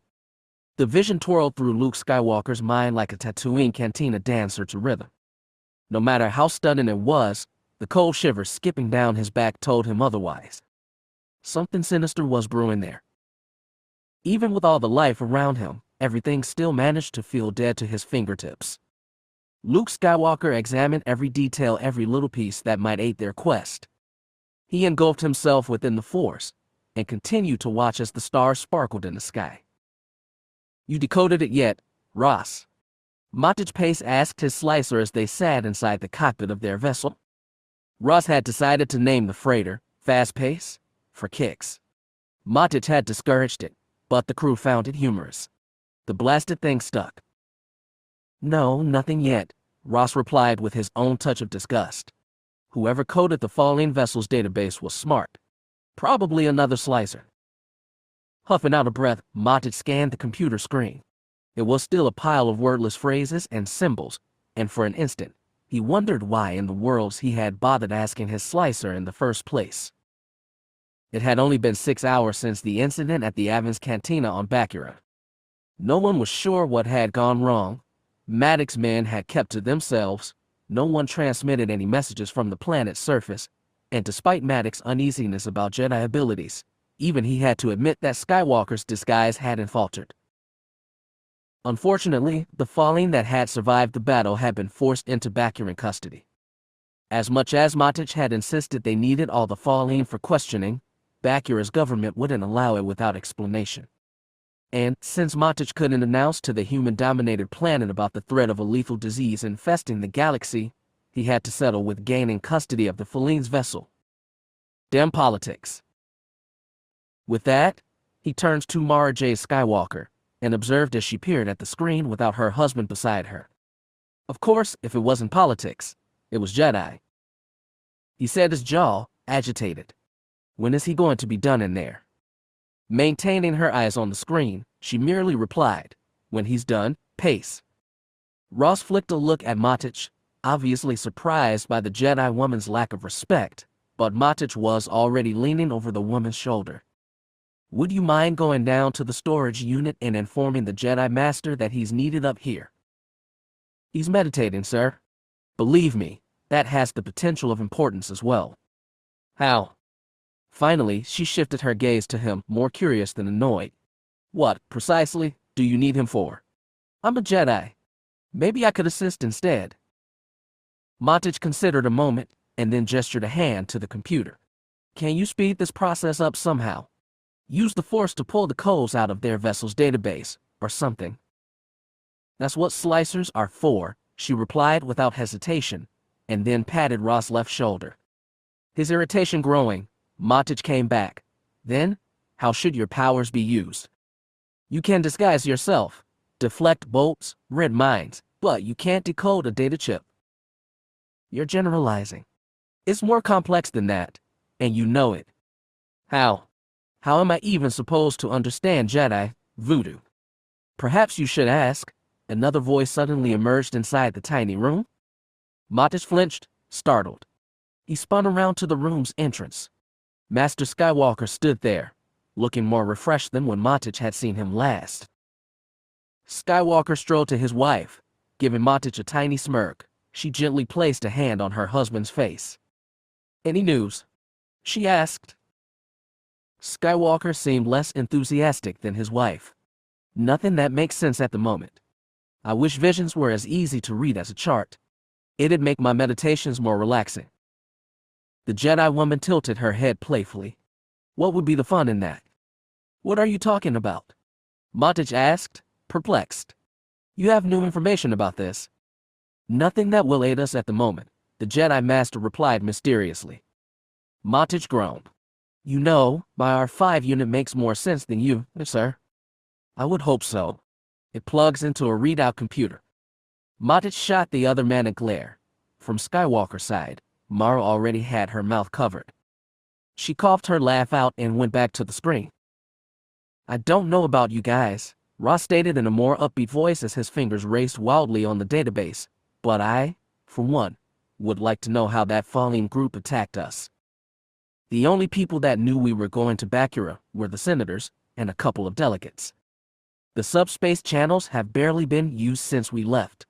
The vision twirled through Luke Skywalker's mind like a Tatooine cantina dancer to rhythm. No matter how stunning it was, the cold shivers skipping down his back told him otherwise. Something sinister was brewing there. Even with all the life around him, everything still managed to feel dead to his fingertips. Luke Skywalker examined every detail, every little piece that might aid their quest. He engulfed himself within the Force, and continued to watch as the stars sparkled in the sky. "You decoded it yet, Ross?" Matic Pace asked his slicer as they sat inside the cockpit of their vessel. Ross had decided to name the freighter Fast Pace for kicks. Matic had discouraged it, but the crew found it humorous. The blasted thing stuck. "No, nothing yet," Ross replied with his own touch of disgust. Whoever coded the falling vessel's database was smart. Probably another slicer. Huffing out a breath, Matic scanned the computer screen. It was still a pile of wordless phrases and symbols, and for an instant, he wondered why in the world he had bothered asking his slicer in the first place. It had only been 6 hours since the incident at the Avon's Cantina on Bakura. No one was sure what had gone wrong. Maddox's men had kept to themselves. No one transmitted any messages from the planet's surface, and despite Maddox's uneasiness about Jedi abilities, even he had to admit that Skywalker's disguise hadn't faltered. Unfortunately, the falling that had survived the battle had been forced into Bakuran custody. As much as Matic had insisted they needed all the falling for questioning, Bakura's government wouldn't allow it without explanation. And, since Matic couldn't announce to the human-dominated planet about the threat of a lethal disease infesting the galaxy, he had to settle with gaining custody of the Faline's vessel. Damn politics. With that, he turned to Mara Jade Skywalker, and observed as she peered at the screen without her husband beside her. Of course, if it wasn't politics, it was Jedi. He said, his jaw agitated. When is he going to be done in there? Maintaining her eyes on the screen, she merely replied, "When he's done, Pace." Ross flicked a look at Matic, obviously surprised by the Jedi woman's lack of respect, but Matic was already leaning over the woman's shoulder. "Would you mind going down to the storage unit and informing the Jedi Master that he's needed up here?" "He's meditating, sir. Believe me, that has the potential of importance as well." "How?" Finally, she shifted her gaze to him, more curious than annoyed. "What, precisely, do you need him for?" "I'm a Jedi. Maybe I could assist instead." Matic considered a moment, and then gestured a hand to the computer. "Can you speed this process up somehow? Use the Force to pull the codes out of their vessel's database, or something." "That's what slicers are for," she replied without hesitation, and then patted Ross' left shoulder. His irritation growing, Matic came back. "Then, how should your powers be used? You can disguise yourself, deflect bolts, rid mines, but you can't decode a data chip." "You're generalizing. It's more complex than that, and you know it." "How? How am I even supposed to understand Jedi voodoo?" "Perhaps you should ask." Another voice suddenly emerged inside the tiny room. Matic flinched, startled. He spun around to the room's entrance. Master Skywalker stood there, looking more refreshed than when Matic had seen him last. Skywalker strode to his wife, giving Matic a tiny smirk. She gently placed a hand on her husband's face. "Any news?" she asked. Skywalker seemed less enthusiastic than his wife. "Nothing that makes sense at the moment. I wish visions were as easy to read as a chart. It'd make my meditations more relaxing." The Jedi woman tilted her head playfully. "What would be the fun in that?" "What are you talking about?" Matic asked, perplexed. "You have new information about this?" "Nothing that will aid us at the moment," the Jedi Master replied mysteriously. Matic groaned. "You know, my R5 unit makes more sense than you, sir." "I would hope so." It plugs into a readout computer. Mara shot the other man a glare. From Skywalker's side, Mara already had her mouth covered. She coughed her laugh out and went back to the screen. "I don't know about you guys," Ross stated in a more upbeat voice as his fingers raced wildly on the database, "but I, for one, would like to know how that falling group attacked us. The only people that knew we were going to Bakura were the senators and a couple of delegates. The subspace channels have barely been used since we left."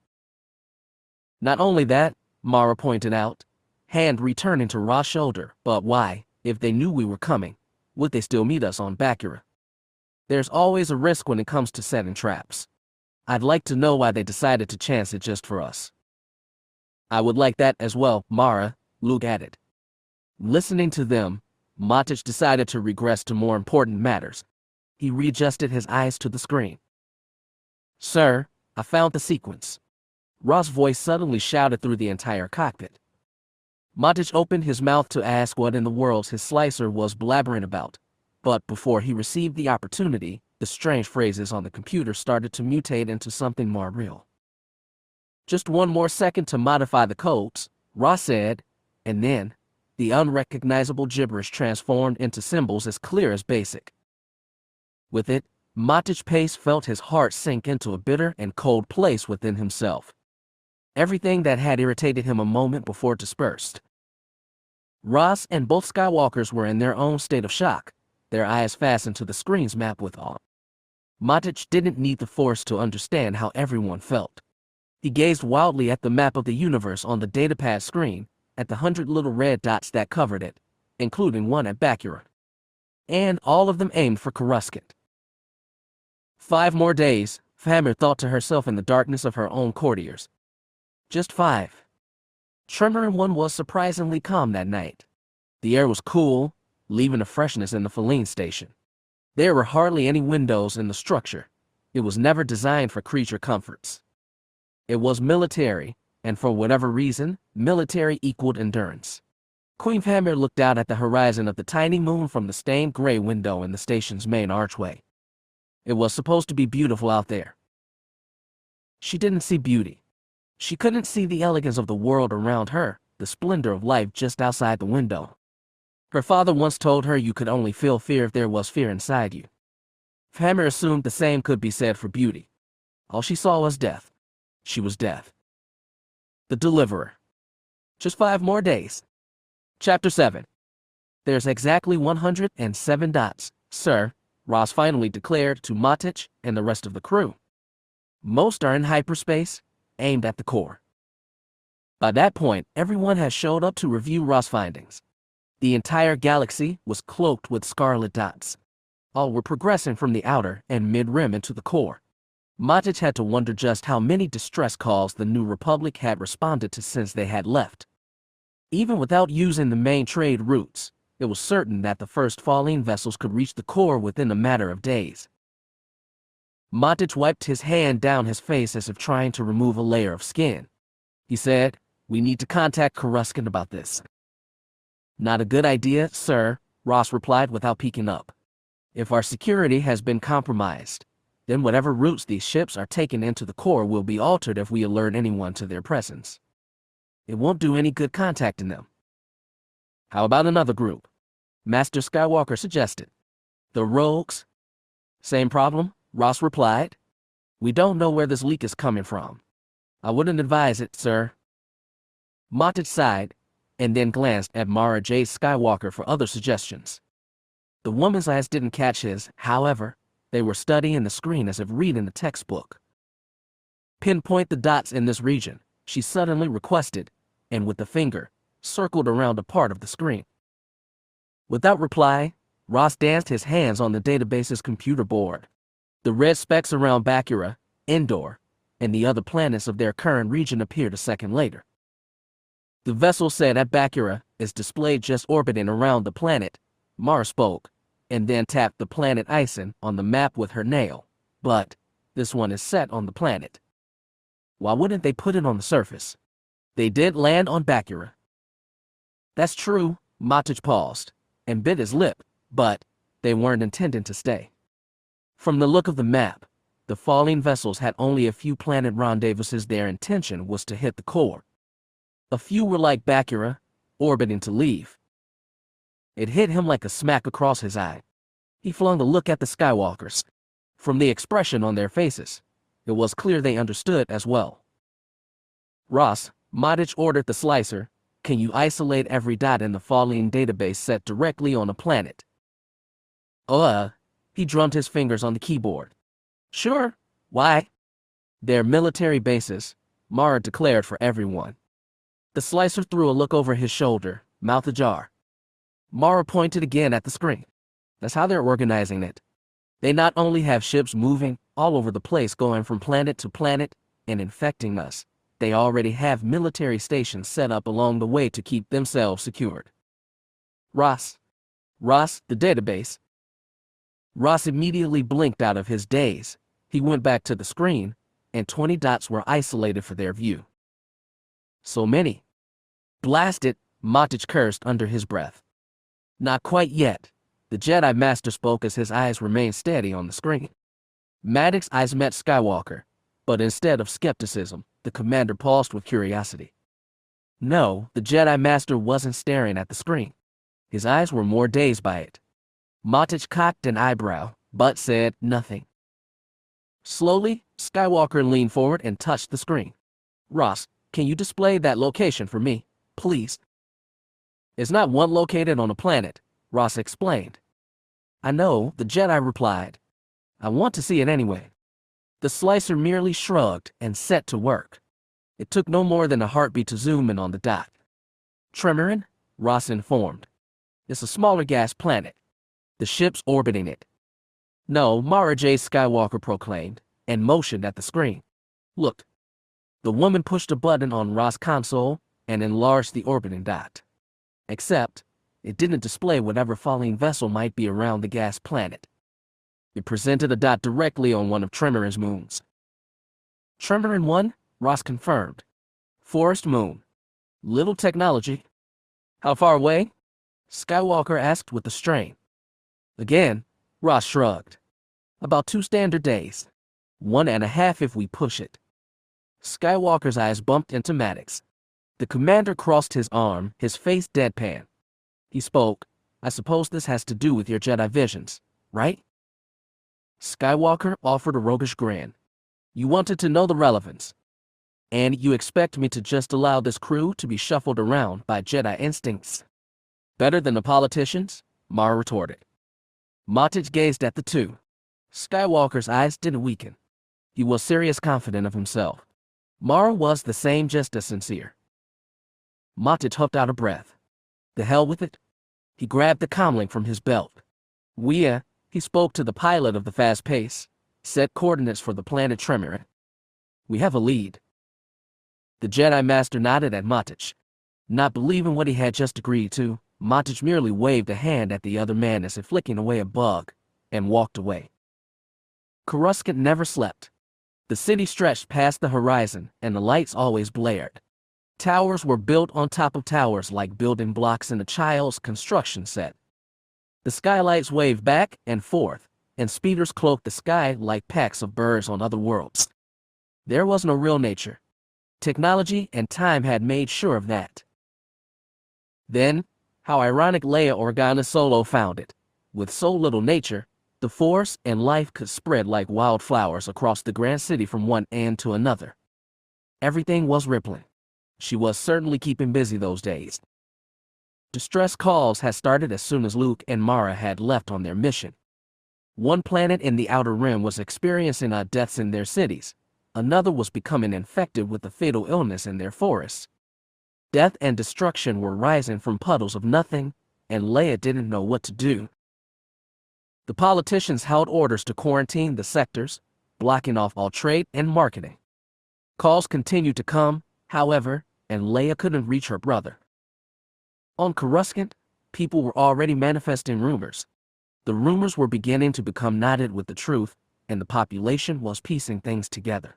"Not only that," Mara pointed out, hand returning to Ross' shoulder, "but why, if they knew we were coming, would they still meet us on Bakura? There's always a risk when it comes to setting traps. I'd like to know why they decided to chance it just for us." "I would like that as well," Mara, Luke added. Listening to them, Matic decided to regress to more important matters. He readjusted his eyes to the screen. "Sir, I found the sequence." Ross' voice suddenly shouted through the entire cockpit. Matic opened his mouth to ask what in the world his slicer was blabbering about, but before he received the opportunity, the strange phrases on the computer started to mutate into something more real. "Just one more second to modify the codes," Ross said, and then, the unrecognizable gibberish transformed into symbols as clear as basic. With it, Matic Pace felt his heart sink into a bitter and cold place within himself. Everything that had irritated him a moment before dispersed. Ross and both Skywalkers were in their own state of shock, their eyes fastened to the screen's map with awe. Matic didn't need the Force to understand how everyone felt. He gazed wildly at the map of the universe on the datapad screen, at the 100 little red dots that covered it, including one at Bakura. And all of them aimed for Coruscant. 5 more days, Hammer thought to herself in the darkness of her own courtiers. Just 5. Tremor 1 was surprisingly calm that night. The air was cool, leaving a freshness in the Feline station. There were hardly any windows in the structure. It was never designed for creature comforts. It was military, and for whatever reason, military equaled endurance. Queen Hammer looked out at the horizon of the tiny moon from the stained gray window in the station's main archway. It was supposed to be beautiful out there. She didn't see beauty. She couldn't see the elegance of the world around her, the splendor of life just outside the window. Her father once told her you could only feel fear if there was fear inside you. Hammer assumed the same could be said for beauty. All she saw was death. She was death. The Deliverer. Just 5 more days. Chapter 7. "There's exactly 107 dots, sir," Ross finally declared to Matic and the rest of the crew. "Most are in hyperspace, aimed at the core." By that point, everyone had showed up to review Ross' findings. The entire galaxy was cloaked with scarlet dots. All were progressing from the outer and mid-rim into the core. Matic had to wonder just how many distress calls the New Republic had responded to since they had left. Even without using the main trade routes, it was certain that the first falling vessels could reach the core within a matter of days. Matic wiped his hand down his face as if trying to remove a layer of skin. He said, "We need to contact Coruscant about this." "Not a good idea, sir," Ross replied without peeking up. "If our security has been compromised, then whatever routes these ships are taking into the core will be altered if we alert anyone to their presence. It won't do any good contacting them." "How about another group?" Master Skywalker suggested. "The rogues?" "Same problem," Ross replied. "We don't know where this leak is coming from. I wouldn't advise it, sir." Matic sighed, and then glanced at Mara Jade Skywalker for other suggestions. The woman's eyes didn't catch his, however. They were studying the screen as if reading a textbook. "Pinpoint the dots in this region," she suddenly requested, and with the finger, circled around a part of the screen. Without reply, Ross danced his hands on the database's computer board. The red specks around Bakura, Endor, and the other planets of their current region appeared a second later. "The vessel said at Bakura is displayed just orbiting around the planet," Mara spoke, and then tapped the planet Ison on the map with her nail. "But this one is set on the planet. Why wouldn't they put it on the surface? They did land on Bakura." "That's true," Matic paused, and bit his lip, "but they weren't intending to stay. From the look of the map, the falling vessels had only a few planet rendezvouses. Their intention was to hit the core. A few were like Bakura, orbiting to leave. It hit him like a smack across his eye. He flung a look at the Skywalkers. From the expression on their faces, it was clear they understood as well. Ross, Modich ordered the slicer, can you isolate every dot in the falling database set directly on a planet? He drummed his fingers on the keyboard. Sure, why? They're military bases, Mara declared for everyone. The slicer threw a look over his shoulder, mouth ajar. Mara pointed again at the screen. That's how they're organizing it. They not only have ships moving all over the place going from planet to planet and infecting us, they already have military stations set up along the way to keep themselves secured. Ross, the database. Ross immediately blinked out of his daze. He went back to the screen, and 20 dots were isolated for their view. So many. Blast it, Modich cursed under his breath. Not quite yet. The Jedi Master spoke as his eyes remained steady on the screen. Maddox's eyes met Skywalker, but instead of skepticism, the commander paused with curiosity. No, the Jedi Master wasn't staring at the screen. His eyes were more dazed by it. Modich cocked an eyebrow, but said nothing. Slowly, Skywalker leaned forward and touched the screen. Ross, can you display that location for me, please? It's not one located on a planet, Ross explained. I know, the Jedi replied. I want to see it anyway. The slicer merely shrugged and set to work. It took no more than a heartbeat to zoom in on the dot. Tremorin, Ross informed. It's a smaller gas planet. The ship's orbiting it. No, Mara Jade, Skywalker proclaimed, and motioned at the screen. Look. The woman pushed a button on Ross' console and enlarged the orbiting dot. Except, it didn't display whatever falling vessel might be around the gas planet. It presented a dot directly on one of Tremorin's moons. Tremorin 1, Ross confirmed. Forest moon. Little technology. How far away? Skywalker asked with a strain. Again, Ross shrugged. About 2 standard days. 1.5 if we push it. Skywalker's eyes bumped into Maddox. The commander crossed his arm, his face deadpan. He spoke. I suppose this has to do with your Jedi visions, right? Skywalker offered a roguish grin. You wanted to know the relevance. And you expect me to just allow this crew to be shuffled around by Jedi instincts? Better than the politicians? Mara retorted. Modich gazed at the two. Skywalker's eyes didn't weaken. He was serious, confident of himself. Mara was the same, just as sincere. Modich huffed out a breath. The hell with it. He grabbed the comlink from his belt. He spoke to the pilot of the fast pace, set coordinates for the planet Tremorin. We have a lead. The Jedi Master nodded at Modich. Not believing what he had just agreed to, Modich merely waved a hand at the other man as if flicking away a bug, and walked away. Coruscant never slept. The city stretched past the horizon, and the lights always blared. Towers were built on top of towers like building blocks in a child's construction set. The skylights waved back and forth, and speeders cloaked the sky like packs of birds on other worlds. There was no real nature. Technology and time had made sure of that. Then, how ironic Leia Organa Solo found it. With so little nature, the force and life could spread like wildflowers across the grand city from one end to another. Everything was rippling. She was certainly keeping busy those days. Distress calls had started as soon as Luke and Mara had left on their mission. One planet in the Outer Rim was experiencing deaths in their cities. Another was becoming infected with a fatal illness in their forests. Death and destruction were rising from puddles of nothing, and Leia didn't know what to do. The politicians held orders to quarantine the sectors, blocking off all trade and marketing. Calls continued to come, however, and Leia couldn't reach her brother. On Coruscant, people were already manifesting rumors. The rumors were beginning to become knotted with the truth, and the population was piecing things together.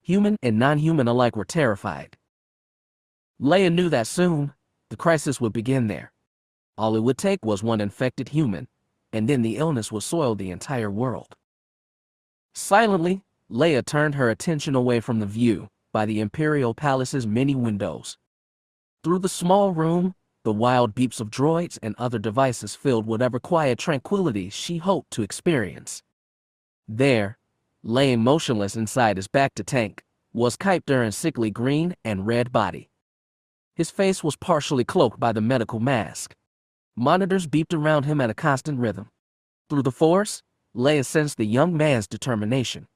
Human and non-human alike were terrified. Leia knew that soon, the crisis would begin there. All it would take was one infected human, and then the illness would soil the entire world. Silently, Leia turned her attention away from the view by the Imperial Palace's many windows. Through the small room, the wild beeps of droids and other devices filled whatever quiet tranquility she hoped to experience. There, laying motionless inside his back-to-tank, was Kyp Durron's sickly green and red body. His face was partially cloaked by the medical mask. Monitors beeped around him at a constant rhythm. Through the Force, Leia sensed the young man's determination,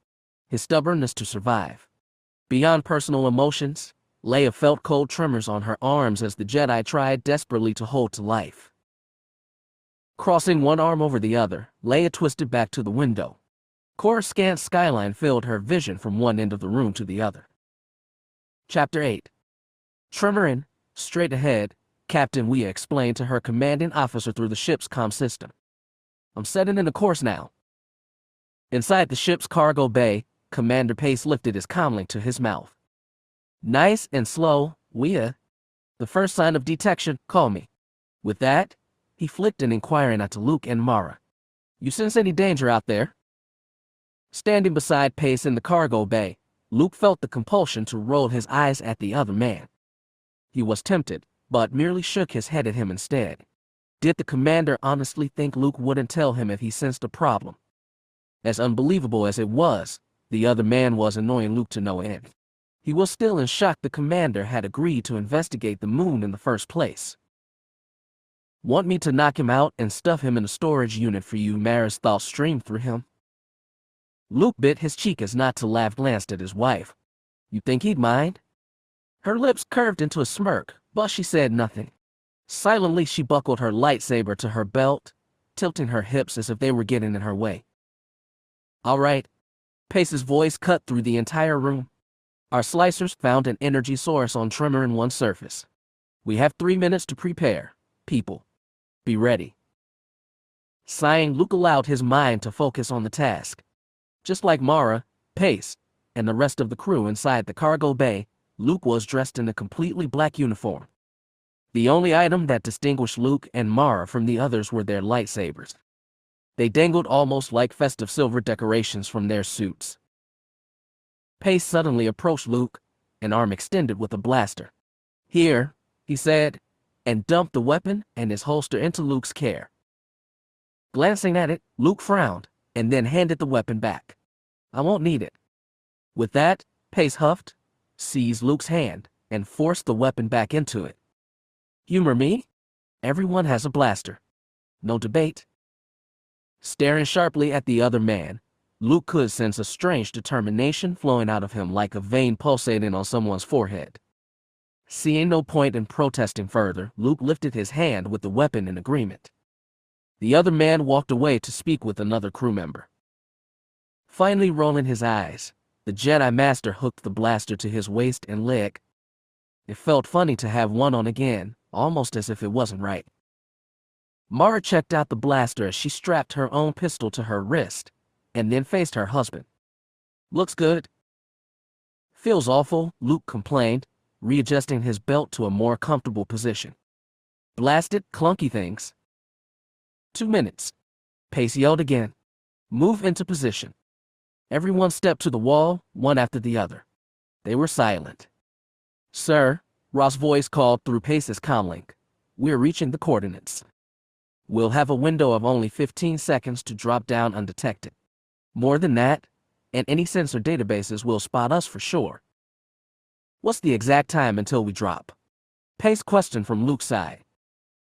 his stubbornness to survive. Beyond personal emotions, Leia felt cold tremors on her arms as the Jedi tried desperately to hold to life. Crossing one arm over the other, Leia twisted back to the window. Coruscant skyline filled her vision from one end of the room to the other. Chapter 8. Tremoring, straight ahead, Captain Leia explained to her commanding officer through the ship's comm system. I'm setting in a course now. Inside the ship's cargo bay, Commander Pace lifted his comlink to his mouth. Nice and slow, Leia. The first sign of detection, call me. With that, he flicked an inquiring eye to Luke and Mara. You sense any danger out there? Standing beside Pace in the cargo bay, Luke felt the compulsion to roll his eyes at the other man. He was tempted, but merely shook his head at him instead. Did the commander honestly think Luke wouldn't tell him if he sensed a problem? As unbelievable as it was, the other man was annoying Luke to no end. He was still in shock the commander had agreed to investigate the moon in the first place. Want me to knock him out and stuff him in a storage unit for you? Mara's thoughts streamed through him. Luke bit his cheek as not to laugh glanced at his wife. You think he'd mind? Her lips curved into a smirk, but she said nothing. Silently she buckled her lightsaber to her belt, tilting her hips as if they were getting in her way. All right. Pace's voice cut through the entire room. Our slicers found an energy source on Tremoring 1 surface. We have 3 minutes to prepare, people. Be ready. Sighing, Luke allowed his mind to focus on the task. Just like Mara, Pace, and the rest of the crew inside the cargo bay, Luke was dressed in a completely black uniform. The only item that distinguished Luke and Mara from the others were their lightsabers. They dangled almost like festive silver decorations from their suits. Pace suddenly approached Luke, an arm extended with a blaster. Here, he said, and dumped the weapon and his holster into Luke's care. Glancing at it, Luke frowned, and then handed the weapon back. I won't need it. With that, Pace huffed, seized Luke's hand, and forced the weapon back into it. Humor me? Everyone has a blaster. No debate. Staring sharply at the other man, Luke could sense a strange determination flowing out of him like a vein pulsating on someone's forehead. Seeing no point in protesting further, Luke lifted his hand with the weapon in agreement. The other man walked away to speak with another crew member. Finally rolling his eyes, the Jedi Master hooked the blaster to his waist and leg. It felt funny to have one on again, almost as if it wasn't right. Mara checked out the blaster as she strapped her own pistol to her wrist, and then faced her husband. Looks good. Feels awful, Luke complained, readjusting his belt to a more comfortable position. Blasted, clunky things. 2 minutes. Pace yelled again. Move into position. Everyone stepped to the wall, one after the other. They were silent. Sir, Ross' voice called through Pace's comlink. We're reaching the coordinates. We'll have a window of only 15 seconds to drop down undetected. More than that, and any sensor databases will spot us for sure. What's the exact time until we drop? Pace questioned from Luke's side.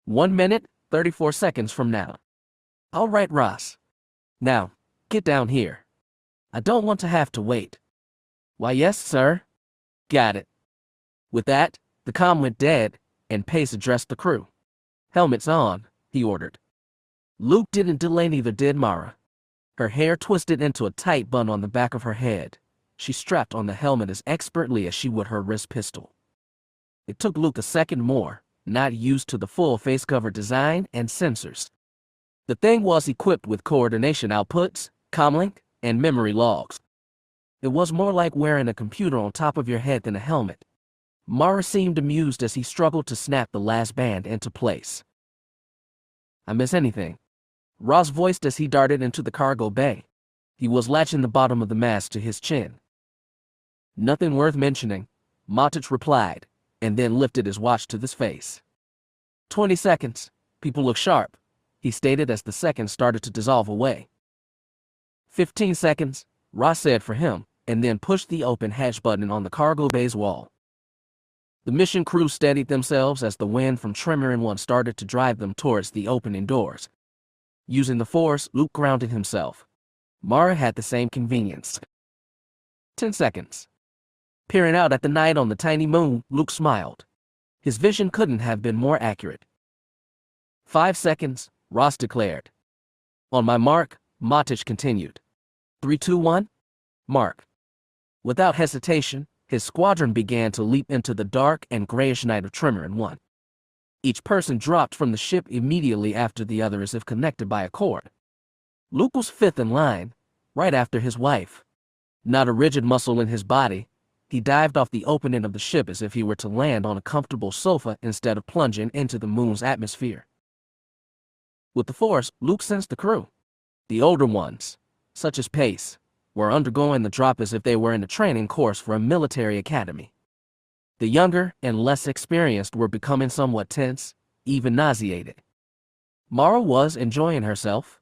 1 minute, 34 seconds from now. All right, Ross. Now, get down here. I don't want to have to wait. Why, yes, sir. Got it. With that, the comm went dead, and Pace addressed the crew. Helmets on, he ordered. Luke didn't delay, neither did Mara. Her hair twisted into a tight bun on the back of her head. She strapped on the helmet as expertly as she would her wrist pistol. It took Luke a second more, not used to the full face cover design and sensors. The thing was equipped with coordination outputs, comlink, and memory logs. It was more like wearing a computer on top of your head than a helmet. Mara seemed amused as he struggled to snap the last band into place. I miss anything? Ross voiced as he darted into the cargo bay. He was latching the bottom of the mask to his chin. "Nothing worth mentioning," Matic replied, and then lifted his watch to his face. 20 seconds. People look sharp," he stated as the seconds started to dissolve away. 15 seconds, Ross said for him, and then pushed the open hatch button on the cargo bay's wall. The mission crew steadied themselves as the wind from Tremor 1 started to drive them towards the opening doors. Using the Force, Luke grounded himself. Mara had the same convenience. 10 seconds. Peering out at the night on the tiny moon, Luke smiled. His vision couldn't have been more accurate. 5 seconds, Ross declared. "On my mark," Matic continued. 3, 2, 1, mark. Without hesitation, his squadron began to leap into the dark and grayish night of Tremor 1. Each person dropped from the ship immediately after the other as if connected by a cord. Luke was fifth in line, right after his wife. Not a rigid muscle in his body, he dived off the opening of the ship as if he were to land on a comfortable sofa instead of plunging into the moon's atmosphere. With the Force, Luke sensed the crew. The older ones, such as Pace, were undergoing the drop as if they were in a training course for a military academy. The younger and less experienced were becoming somewhat tense, even nauseated. Mara was enjoying herself.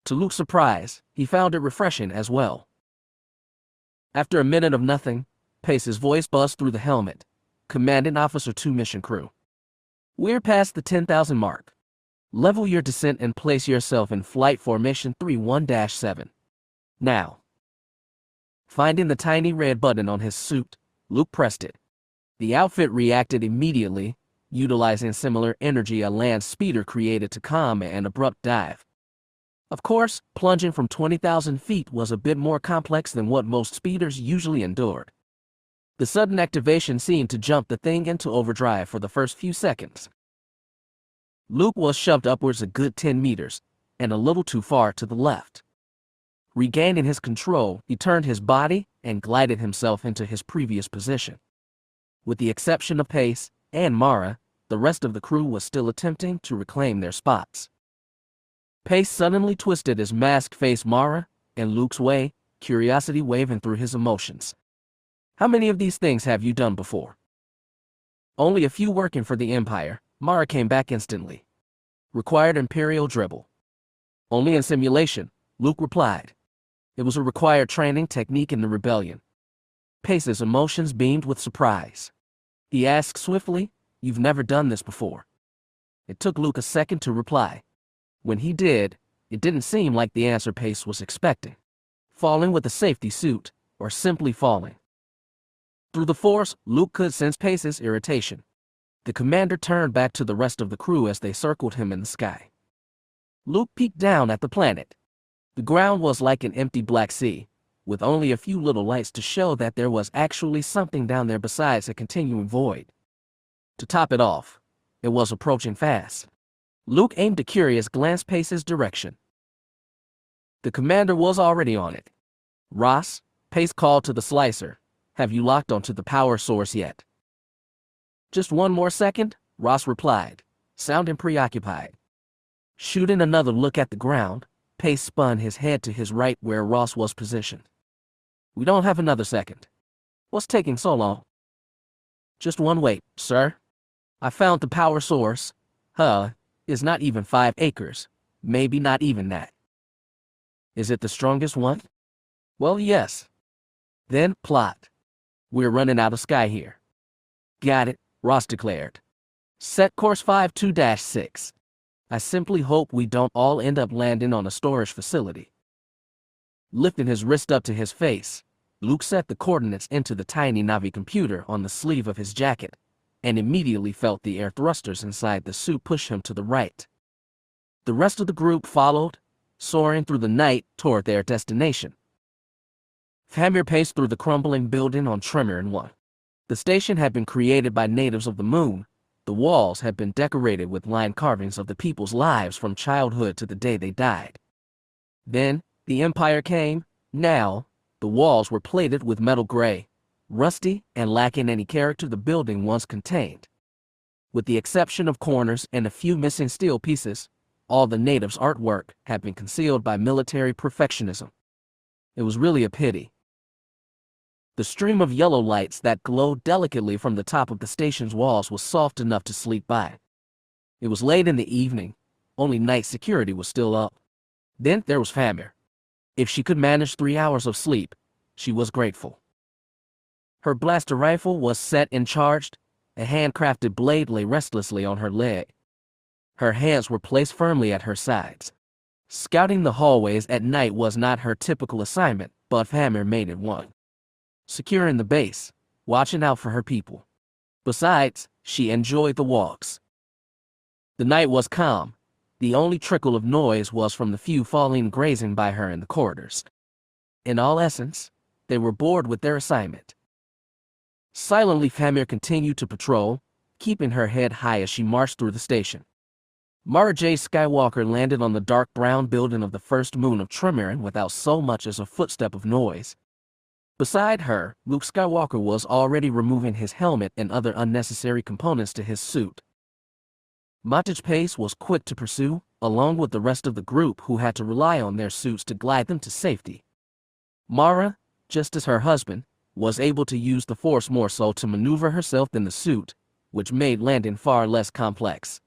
To Luke's surprise, he found it refreshing as well. After a minute of nothing, Pace's voice buzzed through the helmet. "Commanding Officer 2 Mission Crew. We're past the 10,000 mark. Level your descent and place yourself in Flight Formation 31-7. Now." Finding the tiny red button on his suit, Luke pressed it. The outfit reacted immediately, utilizing similar energy a land speeder created to calm an abrupt dive. Of course, plunging from 20,000 feet was a bit more complex than what most speeders usually endured. The sudden activation seemed to jump the thing into overdrive for the first few seconds. Luke was shoved upwards a good 10 meters, and a little too far to the left. Regaining his control, he turned his body and glided himself into his previous position. With the exception of Pace and Mara, the rest of the crew was still attempting to reclaim their spots. Pace suddenly twisted his mask face Mara and Luke's way, curiosity waving through his emotions. "How many of these things have you done before?" "Only a few working for the Empire," Mara came back instantly. "Required Imperial dribble." "Only in simulation," Luke replied. It was a required training technique in the rebellion. Pace's emotions beamed with surprise. He asked swiftly, "You've never done this before?" It took Luke a second to reply. When he did, it didn't seem like the answer Pace was expecting. Falling with a safety suit, or simply falling. Through the Force, Luke could sense Pace's irritation. The commander turned back to the rest of the crew as they circled him in the sky. Luke peeked down at the planet. The ground was like an empty black sea, with only a few little lights to show that there was actually something down there besides a continuing void. To top it off, it was approaching fast. Luke aimed a curious glance Pace's direction. The commander was already on it. "Ross," Pace called to the slicer, "have you locked onto the power source yet?" "Just one more second," Ross replied, sounding preoccupied. Shooting another look at the ground, Pace spun his head to his right where Ross was positioned. "We don't have another second. What's taking so long?" "Just one wait, sir. I found the power source. Is not even 5 acres, maybe not even that." "Is it the strongest one?" "Well, yes." "Then, plot. We're running out of sky here." "Got it," Ross declared. "Set course 52-6. I simply hope we don't all end up landing on a storage facility." Lifting his wrist up to his face, Luke set the coordinates into the tiny Navi computer on the sleeve of his jacket, and immediately felt the air thrusters inside the suit push him to the right. The rest of the group followed, soaring through the night toward their destination. Famir paced through the crumbling building on Tremor 1. The station had been created by natives of the moon. The walls had been decorated with line carvings of the people's lives from childhood to the day they died. Then, the Empire came. Now, the walls were plated with metal gray, rusty and lacking any character the building once contained. With the exception of corners and a few missing steel pieces, all the natives' artwork had been concealed by military perfectionism. It was really a pity. The stream of yellow lights that glowed delicately from the top of the station's walls was soft enough to sleep by. It was late in the evening. Only night security was still up. Then there was Famir. If she could manage 3 hours of sleep, she was grateful. Her blaster rifle was set and charged. A handcrafted blade lay restlessly on her leg. Her hands were placed firmly at her sides. Scouting the hallways at night was not her typical assignment, but Famir made it one. Securing the base, watching out for her people. Besides, she enjoyed the walks. The night was calm. The only trickle of noise was from the few falling grazing by her in the corridors. In all essence, they were bored with their assignment. Silently, Famir continued to patrol, keeping her head high as she marched through the station. Mara Jade Skywalker landed on the dark brown building of the first moon of Tremerin without so much as a footstep of noise. Beside her, Luke Skywalker was already removing his helmet and other unnecessary components to his suit. Matage Pace was quick to pursue, along with the rest of the group who had to rely on their suits to glide them to safety. Mara, just as her husband, was able to use the Force more so to maneuver herself than the suit, which made landing far less complex.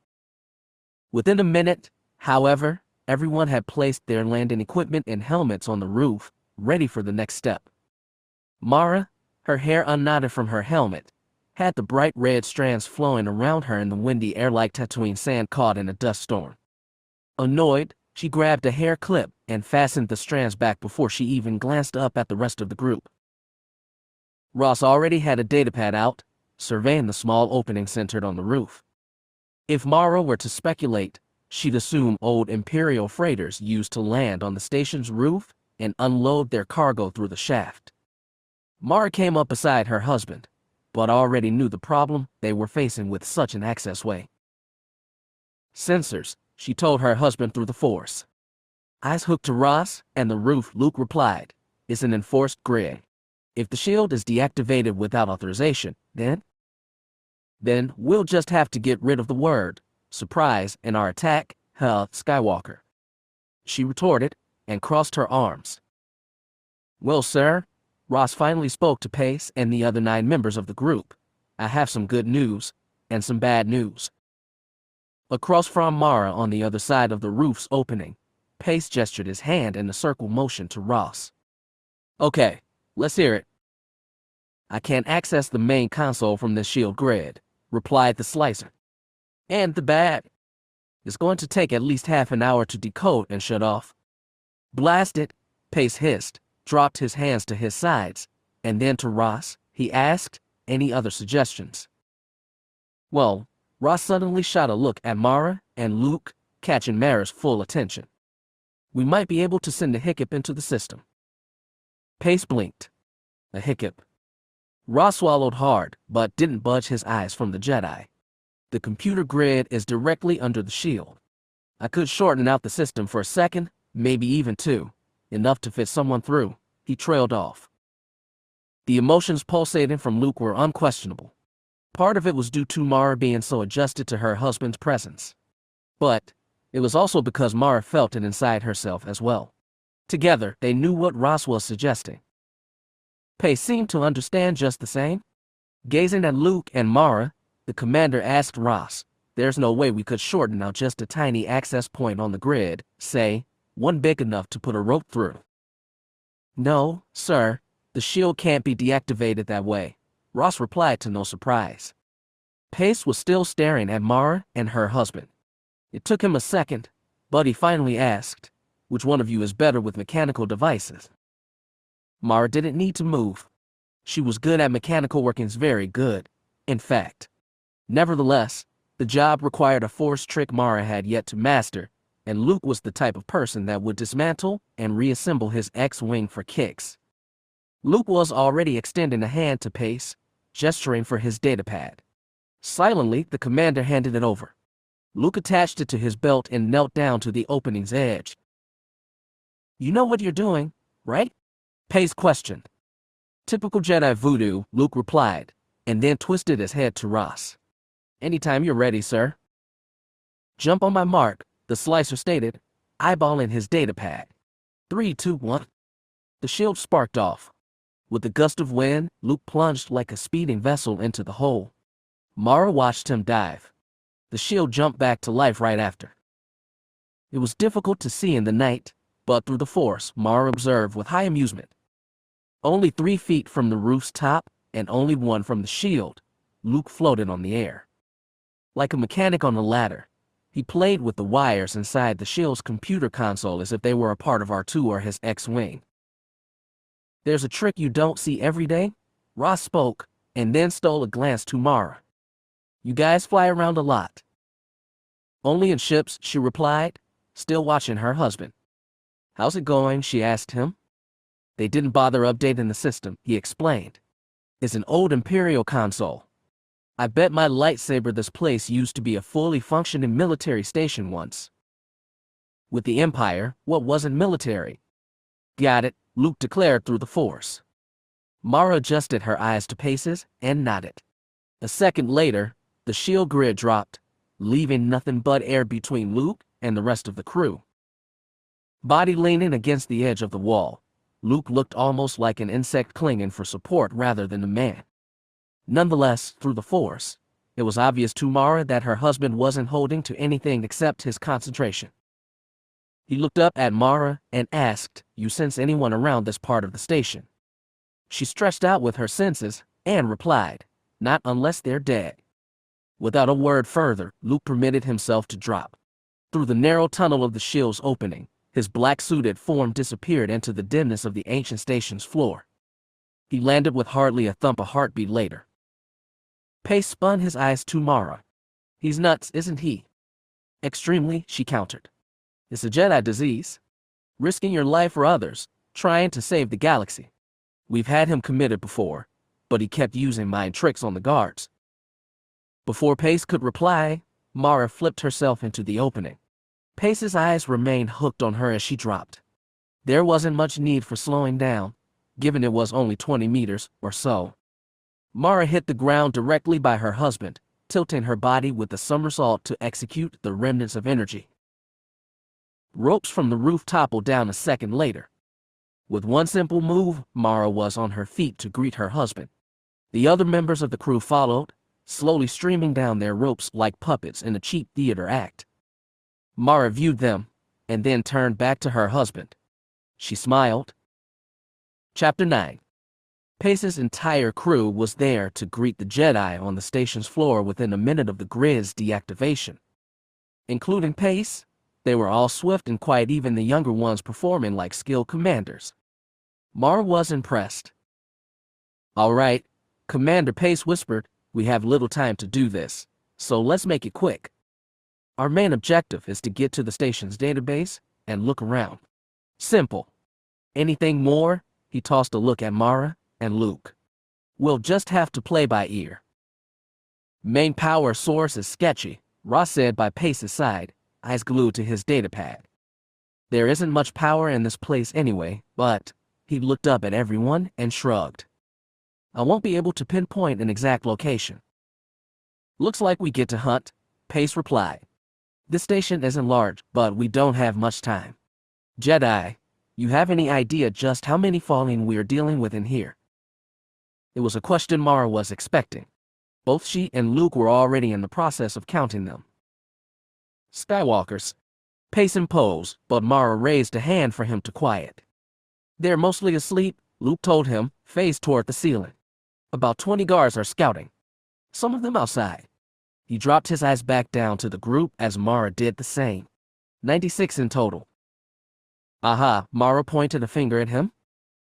Within a minute, however, everyone had placed their landing equipment and helmets on the roof, ready for the next step. Mara, her hair unknotted from her helmet, had the bright red strands flowing around her in the windy air like Tatooine sand caught in a dust storm. Annoyed, she grabbed a hair clip and fastened the strands back before she even glanced up at the rest of the group. Ross already had a datapad out, surveying the small opening centered on the roof. If Mara were to speculate, she'd assume old Imperial freighters used to land on the station's roof and unload their cargo through the shaft. Mara came up beside her husband, but already knew the problem they were facing with such an access-way. Sensors, she told her husband through the Force. Eyes hooked to Ross and the roof, Luke replied. It's an enforced grid. If the shield is deactivated without authorization, then we'll just have to get rid of the word surprise in our attack, Skywalker. She retorted and crossed her arms. Well, sir, Ross finally spoke to Pace and the other 9 members of the group. I have some good news and some bad news. Across from Mara on the other side of the roof's opening, Pace gestured his hand in a circle motion to Ross. Okay, let's hear it. I can't access the main console from this shield grid, replied the slicer. And the bad? It's going to take at least half an hour to decode and shut off. Blast it, Pace hissed, dropped his hands to his sides, and then to Ross, he asked, any other suggestions? Well, Ross suddenly shot a look at Mara and Luke, catching Mara's full attention. We might be able to send a Kyp into the system. Pace blinked. A Kyp. Ross swallowed hard, but didn't budge his eyes from the Jedi. The computer grid is directly under the shield. I could shorten out the system for a second, maybe even 2, enough to fit someone through. He trailed off. The emotions pulsating from Luke were unquestionable. Part of it was due to Mara being so adjusted to her husband's presence. But it was also because Mara felt it inside herself as well. Together, they knew what Ross was suggesting. Pace seemed to understand just the same. Gazing at Luke and Mara, the commander asked Ross, there's no way we could shorten out just a tiny access point on the grid, say, one big enough to put a rope through. No, sir, the shield can't be deactivated that way, Ross replied to no surprise. Pace was still staring at Mara and her husband. It took him a second, but he finally asked, which one of you is better with mechanical devices? Mara didn't need to move. She was good at mechanical workings, very good, in fact. Nevertheless, the job required a force trick Mara had yet to master, and Luke was the type of person that would dismantle and reassemble his X-Wing for kicks. Luke was already extending a hand to Pace, gesturing for his datapad. Silently, the commander handed it over. Luke attached it to his belt and knelt down to the opening's edge. You know what you're doing, right? Pace questioned. Typical Jedi voodoo, Luke replied, and then twisted his head to Ross. Anytime you're ready, sir. Jump on my mark, the slicer stated, eyeballing his datapad. 3, 2, 1. The shield sparked off. With a gust of wind, Luke plunged like a speeding vessel into the hole. Mara watched him dive. The shield jumped back to life right after. It was difficult to see in the night, but through the force, Mara observed with high amusement. Only 3 feet from the roof's top, and only 1 from the shield, Luke floated on the air. Like a mechanic on a ladder, he played with the wires inside the shield's computer console as if they were a part of R2 or his X-Wing. "There's a trick you don't see every day," Ross spoke, and then stole a glance to Mara. "You guys fly around a lot." "Only in ships," she replied, still watching her husband. "How's it going?" she asked him. "They didn't bother updating the system," he explained. "It's an old Imperial console. I bet my lightsaber this place used to be a fully functioning military station once." With the Empire, what wasn't military? "Got it," Luke declared through the force. Mara adjusted her eyes to Pace's and nodded. A second later, the shield grid dropped, leaving nothing but air between Luke and the rest of the crew. Body leaning against the edge of the wall, Luke looked almost like an insect clinging for support rather than a man. Nonetheless, through the force, it was obvious to Mara that her husband wasn't holding to anything except his concentration. He looked up at Mara and asked, "You sense anyone around this part of the station?" She stretched out with her senses and replied, "Not unless they're dead." Without a word further, Luke permitted himself to drop. Through the narrow tunnel of the shield's opening, his black-suited form disappeared into the dimness of the ancient station's floor. He landed with hardly a thump a heartbeat later. Pace spun his eyes to Mara. "He's nuts, isn't he?" "Extremely," she countered. "It's a Jedi disease. Risking your life for others, trying to save the galaxy. We've had him committed before, but he kept using mind tricks on the guards." Before Pace could reply, Mara flipped herself into the opening. Pace's eyes remained hooked on her as she dropped. There wasn't much need for slowing down, given it was only 20 meters or so. Mara hit the ground directly by her husband, tilting her body with a somersault to execute the remnants of energy. Ropes from the roof toppled down a second later. With one simple move, Mara was on her feet to greet her husband. The other members of the crew followed, slowly streaming down their ropes like puppets in a cheap theater act. Mara viewed them, and then turned back to her husband. She smiled. Chapter 9. Pace's entire crew was there to greet the Jedi on the station's floor within a minute of the grid's deactivation. Including Pace, they were all swift and quiet, even the younger ones performing like skilled commanders. Mara was impressed. "All right," Commander Pace whispered, "we have little time to do this, so let's make it quick. Our main objective is to get to the station's database and look around. Simple. Anything more?" He tossed a look at Mara and Luke. "We'll just have to play by ear." "Main power source is sketchy," Ross said by Pace's side, eyes glued to his datapad. "There isn't much power in this place anyway, but..." He looked up at everyone and shrugged. "I won't be able to pinpoint an exact location." "Looks like we get to hunt," Pace replied. "This station isn't large, but we don't have much time. Jedi, you have any idea just how many fallen we're dealing with in here?" It was a question Mara was expecting. Both she and Luke were already in the process of counting them. "Skywalkers," Pace imposed, but Mara raised a hand for him to quiet. "They're mostly asleep," Luke told him, faced toward the ceiling. "About 20 guards are scouting. Some of them outside." He dropped his eyes back down to the group as Mara did the same. 96 in total. "Aha," Mara pointed a finger at him.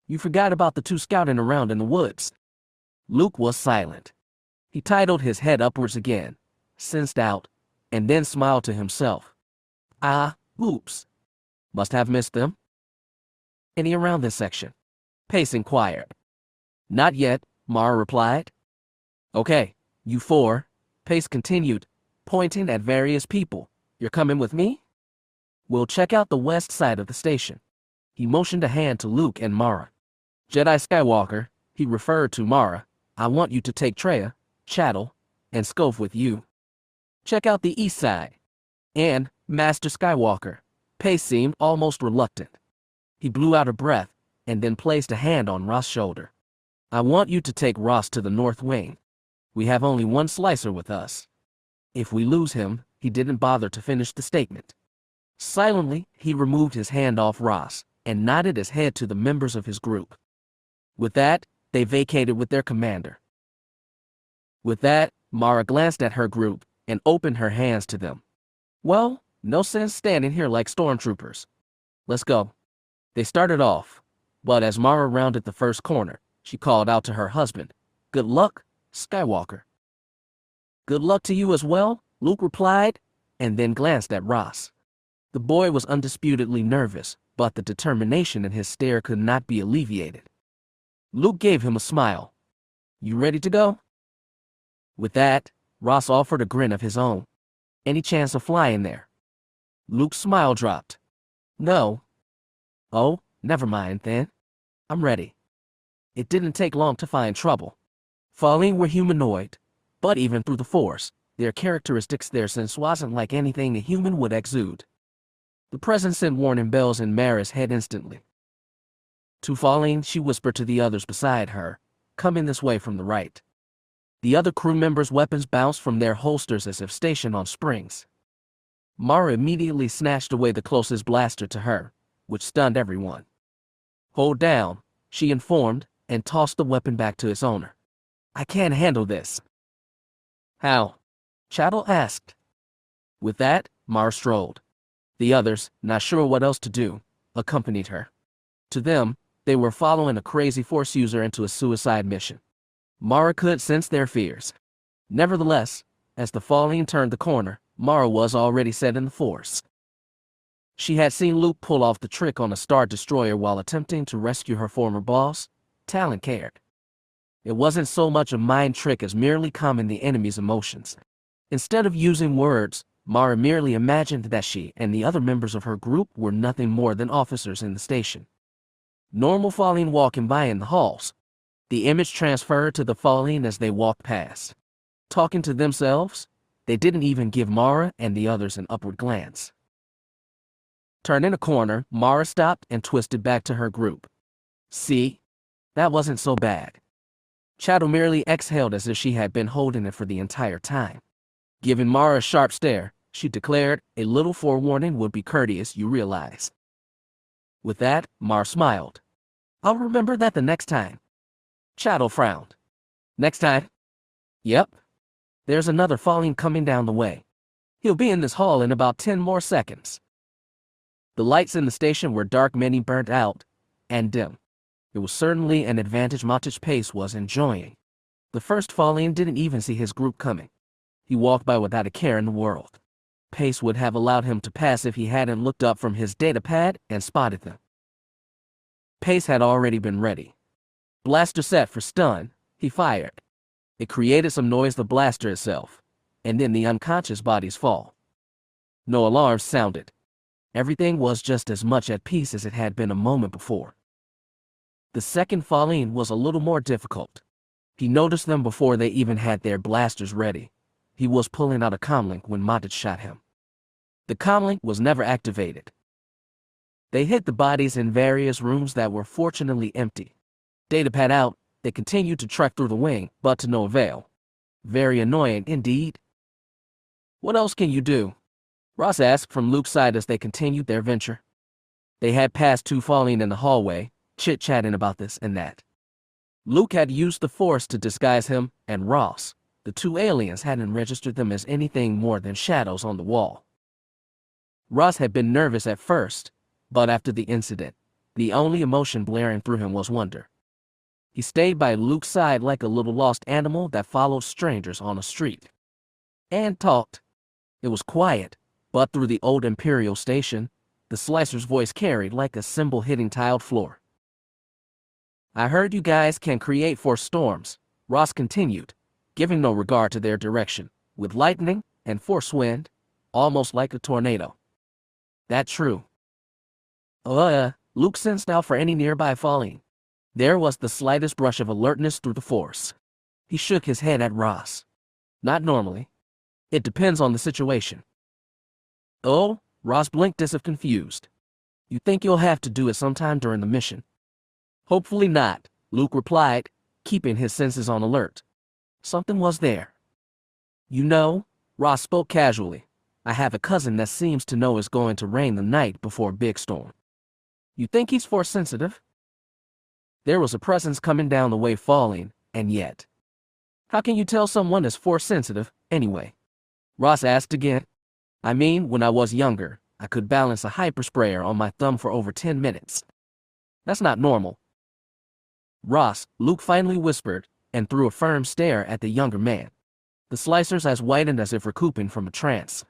"You forgot about the 2 scouting around in the woods." Luke was silent. He titled his head upwards again, sensed out, and then smiled to himself. Oops. Must have missed them." "Any around this section?" Pace inquired. "Not yet," Mara replied. "Okay, you 4, Pace continued, pointing at various people. "You're coming with me? We'll check out the west side of the station." He motioned a hand to Luke and Mara. "Jedi Skywalker," he referred to Mara, "I want you to take Treya, Chattel, and Scove with you. Check out the east side." And, Master Skywalker, Pace seemed almost reluctant. He blew out a breath, and then placed a hand on Ross' shoulder. I want you to take Ross to the north wing. We have only one slicer with us. If we lose him, he didn't bother to finish the statement. Silently, he removed his hand off Ross and nodded his head to the members of his group. With that, they vacated with their commander. With that, Mara glanced at her group and opened her hands to them. Well, no sense standing here like stormtroopers. Let's go. They started off, but as Mara rounded the first corner, she called out to her husband, Good luck, Skywalker. Good luck to you as well, Luke replied, and then glanced at Ross. The boy was undisputedly nervous, but the determination in his stare could not be alleviated. Luke gave him a smile. You ready to go? With that, Ross offered a grin of his own. Any chance of flying there? Luke's smile dropped. No. Oh, never mind then. I'm ready. It didn't take long to find trouble. Falling were humanoid, but even through the Force, their characteristics their sense wasn't like anything a human would exude. The presence sent warning bells in Mara's head instantly. To Falling, she whispered to the others beside her, coming this way from the right. The other crew members' weapons bounced from their holsters as if stationed on springs. Mara immediately snatched away the closest blaster to her, which stunned everyone. Hold down, she informed, and tossed the weapon back to its owner. I can't handle this. How? Chattel asked. With that, Mara strolled. The others, not sure what else to do, accompanied her. To them, they were following a crazy Force user into a suicide mission. Mara could sense their fears. Nevertheless, as the Falling turned the corner, Mara was already set in the Force. She had seen Luke pull off the trick on a Star Destroyer while attempting to rescue her former boss, Talon cared. It wasn't so much a mind trick as merely calming the enemy's emotions. Instead of using words, Mara merely imagined that she and the other members of her group were nothing more than officers in the station. Normal Falling walking by in the halls. The image transferred to the Falling as they walked past. Talking to themselves, they didn't even give Mara and the others an upward glance. Turning a corner, Mara stopped and twisted back to her group. See? That wasn't so bad. Chattel merely exhaled as if she had been holding it for the entire time. Giving Mara a sharp stare, she declared, a little forewarning would be courteous, you realize. With that, Mara smiled. I'll remember that the next time. Chattel frowned. Next time? Yep. There's another Falling coming down the way. He'll be in this hall in about 10 more seconds. The lights in the station were dark, many burnt out, and dim. It was certainly an advantage Matic Pace was enjoying. The first Falling didn't even see his group coming. He walked by without a care in the world. Pace would have allowed him to pass if he hadn't looked up from his datapad and spotted them. Pace had already been ready. Blaster set for stun, he fired. It created some noise, the blaster itself, and then the unconscious body's fall. No alarms sounded. Everything was just as much at peace as it had been a moment before. The second Falling was a little more difficult. He noticed them before they even had their blasters ready. He was pulling out a comlink when Matic shot him. The comlink was never activated. They hid the bodies in various rooms that were fortunately empty. Datapad out, they continued to trek through the wing, but to no avail. Very annoying indeed. What else can you do? Ross asked from Luke's side as they continued their venture. They had passed two Falling in the hallway, chit-chatting about this and that. Luke had used the Force to disguise him, and Ross, the two aliens, hadn't registered them as anything more than shadows on the wall. Ross had been nervous at first, but after the incident, the only emotion blaring through him was wonder. He stayed by Luke's side like a little lost animal that followed strangers on a street. And talked. It was quiet, but through the old Imperial station, the Slicer's voice carried like a cymbal hitting tiled floor. I heard you guys can create Force storms, Ross continued, giving no regard to their direction, with lightning and force wind, almost like a tornado. That true? Luke sensed out for any nearby Falling. There was the slightest brush of alertness through the Force. He shook his head at Ross. Not normally. It depends on the situation. Oh, Ross blinked as if confused. You think you'll have to do it sometime during the mission? Hopefully not, Luke replied, keeping his senses on alert. Something was there. You know, Ross spoke casually, I have a cousin that seems to know it's going to rain the night before a big storm. You think he's force sensitive? There was a presence coming down the way falling, and yet. How can you tell someone is force sensitive, anyway? Ross asked again. I mean, when I was younger, I could balance a hyper sprayer on my thumb for over 10 minutes. That's not normal. Ross, Luke finally whispered, and threw a firm stare at the younger man. The slicer's eyes widened as if recouping from a trance.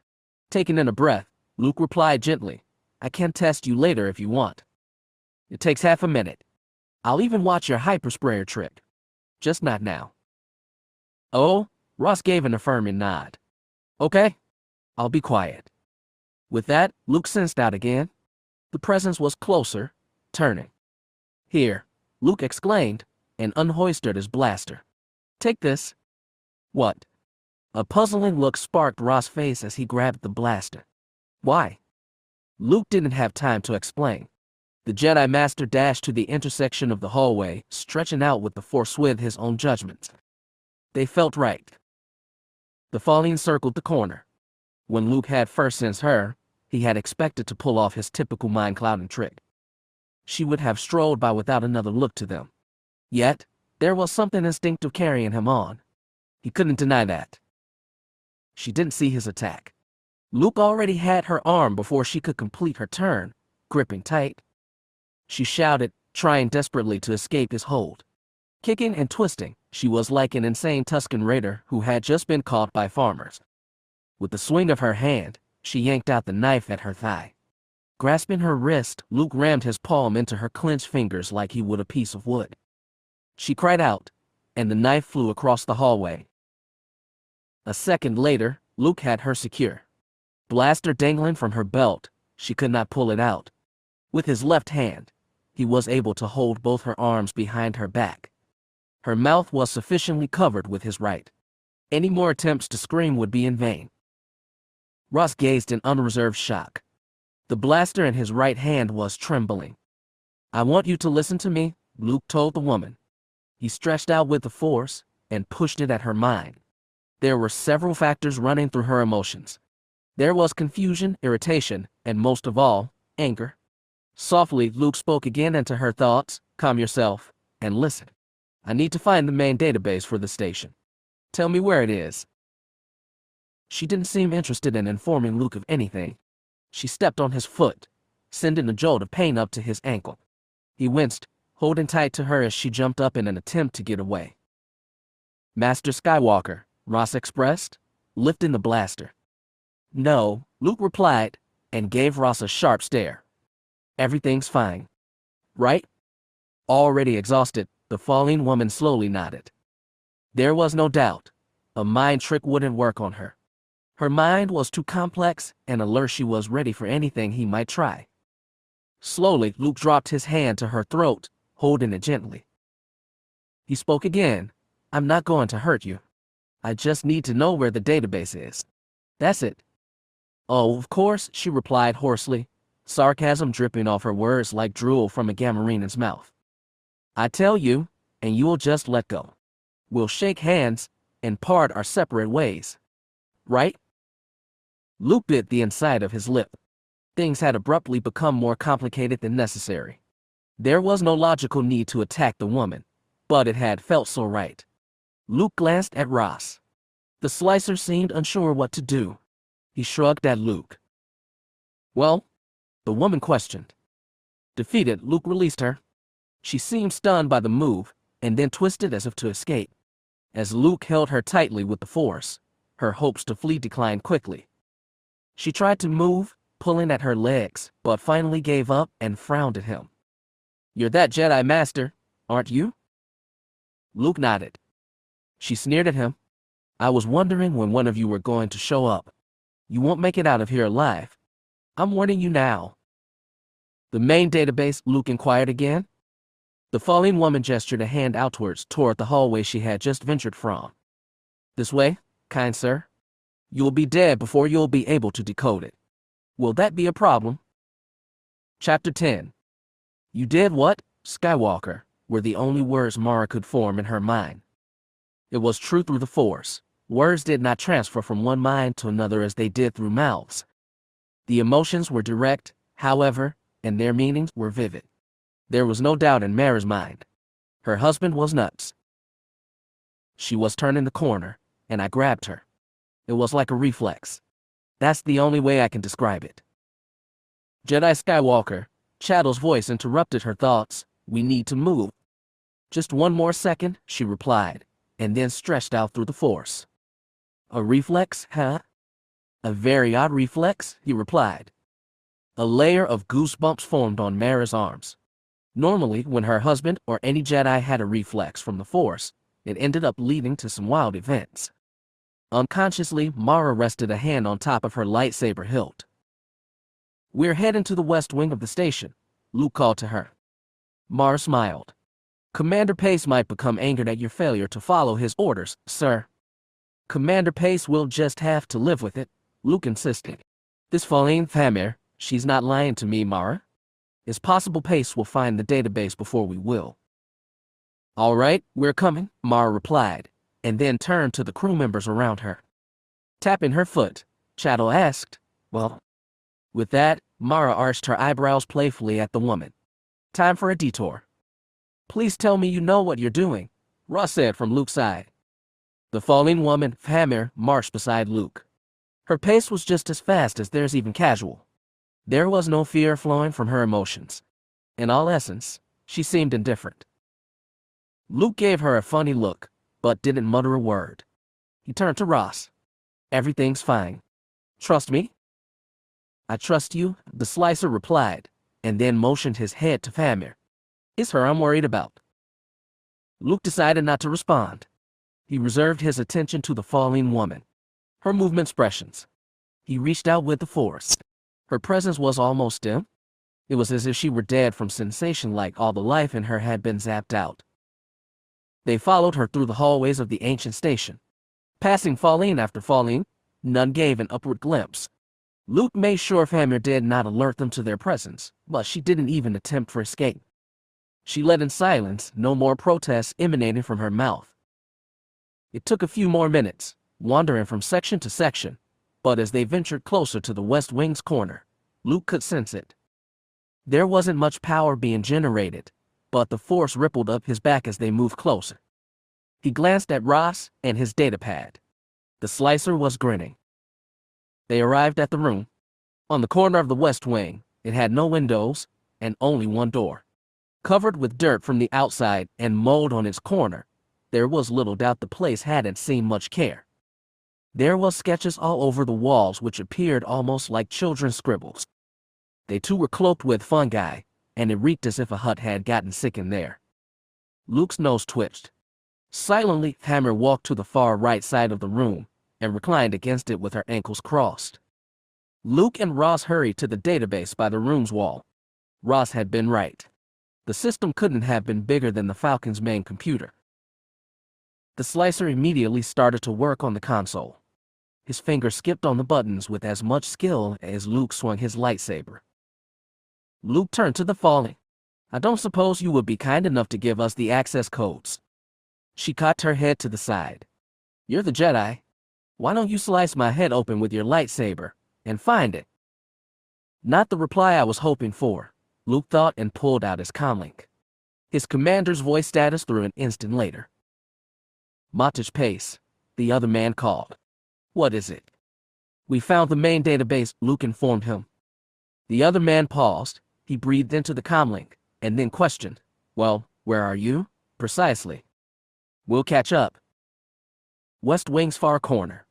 Taking in a breath, Luke replied gently, I can test you later if you want. It takes half a minute. I'll even watch your hyper sprayer trick. Just not now. Oh, Ross gave an affirming nod. Okay, I'll be quiet. With that, Luke sensed out again. The presence was closer, turning. Here, Luke exclaimed, and unhoisted his blaster. Take this. What? A puzzling look sparked Ross' face as he grabbed the blaster. Why? Luke didn't have time to explain. The Jedi Master dashed to the intersection of the hallway, stretching out with the force with his own judgment. They felt right. The falling circled the corner. When Luke had first sensed her, he had expected to pull off his typical mind-clouding trick. She would have strolled by without another look to them. Yet, there was something instinctive carrying him on. He couldn't deny that. She didn't see his attack. Luke already had her arm before she could complete her turn, gripping tight. She shouted, trying desperately to escape his hold. Kicking and twisting, she was like an insane Tusken Raider who had just been caught by farmers. With the swing of her hand, she yanked out the knife at her thigh. Grasping her wrist, Luke rammed his palm into her clenched fingers like he would a piece of wood. She cried out, and the knife flew across the hallway. A second later, Luke had her secure. Blaster dangling from her belt, she could not pull it out. With his left hand, he was able to hold both her arms behind her back. Her mouth was sufficiently covered with his right. Any more attempts to scream would be in vain. Ross gazed in unreserved shock. The blaster in his right hand was trembling. I want you to listen to me, Luke told the woman. He stretched out with the force and pushed it at her mind. There were several factors running through her emotions. There was confusion, irritation, and most of all, anger. Softly, Luke spoke again into her thoughts. Calm yourself and listen. I need to find the main database for the station. Tell me where it is. She didn't seem interested in informing Luke of anything. She stepped on his foot, sending a jolt of pain up to his ankle. He winced, holding tight to her as she jumped up in an attempt to get away. Master Skywalker, Ross expressed, lifting the blaster. No, Luke replied, and gave Ross a sharp stare. Everything's fine. Right? Already exhausted, the falling woman slowly nodded. There was no doubt. A mind trick wouldn't work on her. Her mind was too complex and alert. She was ready for anything he might try. Slowly, Luke dropped his hand to her throat, holding it gently. He spoke again. I'm not going to hurt you. I just need to know where the database is. That's it. Oh, of course, she replied hoarsely, sarcasm dripping off her words like drool from a Gamorrean's mouth. I tell you, and you will just let go. We'll shake hands and part our separate ways. Right? Luke bit the inside of his lip. Things had abruptly become more complicated than necessary. There was no logical need to attack the woman, but it had felt so right. Luke glanced at Ross. The slicer seemed unsure what to do. He shrugged at Luke. Well? The woman questioned. Defeated, Luke released her. She seemed stunned by the move, and then twisted as if to escape. As Luke held her tightly with the force, her hopes to flee declined quickly. She tried to move, pulling at her legs, but finally gave up and frowned at him. You're that Jedi Master, aren't you? Luke nodded. She sneered at him. I was wondering when one of you were going to show up. You won't make it out of here alive. I'm warning you now. The main database, Luke inquired again. The falling woman gestured a hand outwards toward the hallway she had just ventured from. This way, kind sir. You'll be dead before you'll be able to decode it. Will that be a problem? Chapter 10. You did what, Skywalker? were the only words Mara could form in her mind. It was true through the Force. Words did not transfer from one mind to another as they did through mouths. The emotions were direct, however, and their meanings were vivid. There was no doubt in Mara's mind. Her husband was nuts. She was turning the corner, and I grabbed her. It was like a reflex. That's the only way I can describe it. Jedi Skywalker, Chattel's voice interrupted her thoughts. We need to move. Just one more second, she replied, and then stretched out through the Force. A reflex, huh? A very odd reflex, he replied. A layer of goosebumps formed on Mara's arms. Normally, when her husband or any Jedi had a reflex from the Force, it ended up leading to some wild events. Unconsciously, Mara rested a hand on top of her lightsaber hilt. We're heading to the west wing of the station, Luke called to her. Mara smiled. Commander Pace might become angered at your failure to follow his orders, sir. Commander Pace will just have to live with it, Luke insisted. This Falleen Thamir, she's not lying to me, Mara. It's possible Pace will find the database before we will. All right, we're coming, Mara replied, and then turned to the crew members around her. Tapping her foot, Chattel asked, well? With that, Mara arched her eyebrows playfully at the woman. Time for a detour. Please tell me you know what you're doing, Ross said from Luke's side. The falling woman, Thamir, marched beside Luke. Her pace was just as fast as theirs, even casual. There was no fear flowing from her emotions. In all essence, she seemed indifferent. Luke gave her a funny look, but didn't mutter a word. He turned to Ross. Everything's fine. Trust me? I trust you, the slicer replied, and then motioned his head to Thamir. It's her I'm worried about. Luke decided not to respond. He reserved his attention to the falling woman. Her movement expressions. He reached out with the Force. Her presence was almost dim. It was as if she were dead from sensation, like all the life in her had been zapped out. They followed her through the hallways of the ancient station. Passing Falleen after Falleen, none gave an upward glimpse. Luke made sure Thamir did not alert them to their presence, but she didn't even attempt for escape. She led in silence, no more protests emanating from her mouth. It took a few more minutes, wandering from section to section, but as they ventured closer to the West Wing's corner, Luke could sense it. There wasn't much power being generated, but the Force rippled up his back as they moved closer. He glanced at Ross and his datapad. The slicer was grinning. They arrived at the room. On the corner of the West Wing, it had no windows and only one door. Covered with dirt from the outside and mold on its corner, there was little doubt the place hadn't seen much care. There were sketches all over the walls which appeared almost like children's scribbles. They too were cloaked with fungi, and it reeked as if a hut had gotten sick in there. Luke's nose twitched. Silently, Thamir walked to the far right side of the room and reclined against it with her ankles crossed. Luke and Ross hurried to the database by the room's wall. Ross had been right. The system couldn't have been bigger than the Falcon's main computer. The slicer immediately started to work on the console. His fingers skipped on the buttons with as much skill as Luke swung his lightsaber. Luke turned to the falling. I don't suppose you would be kind enough to give us the access codes. She cocked her head to the side. You're the Jedi. Why don't you slice my head open with your lightsaber and find it? Not the reply I was hoping for, Luke thought, and pulled out his comlink. His commander's voice status through an instant later. Matage Pace, the other man called. What is it? We found the main database, Luke informed him. The other man paused. He breathed into the comlink and then questioned. Well, where are you? Precisely. We'll catch up. West Wing's far corner.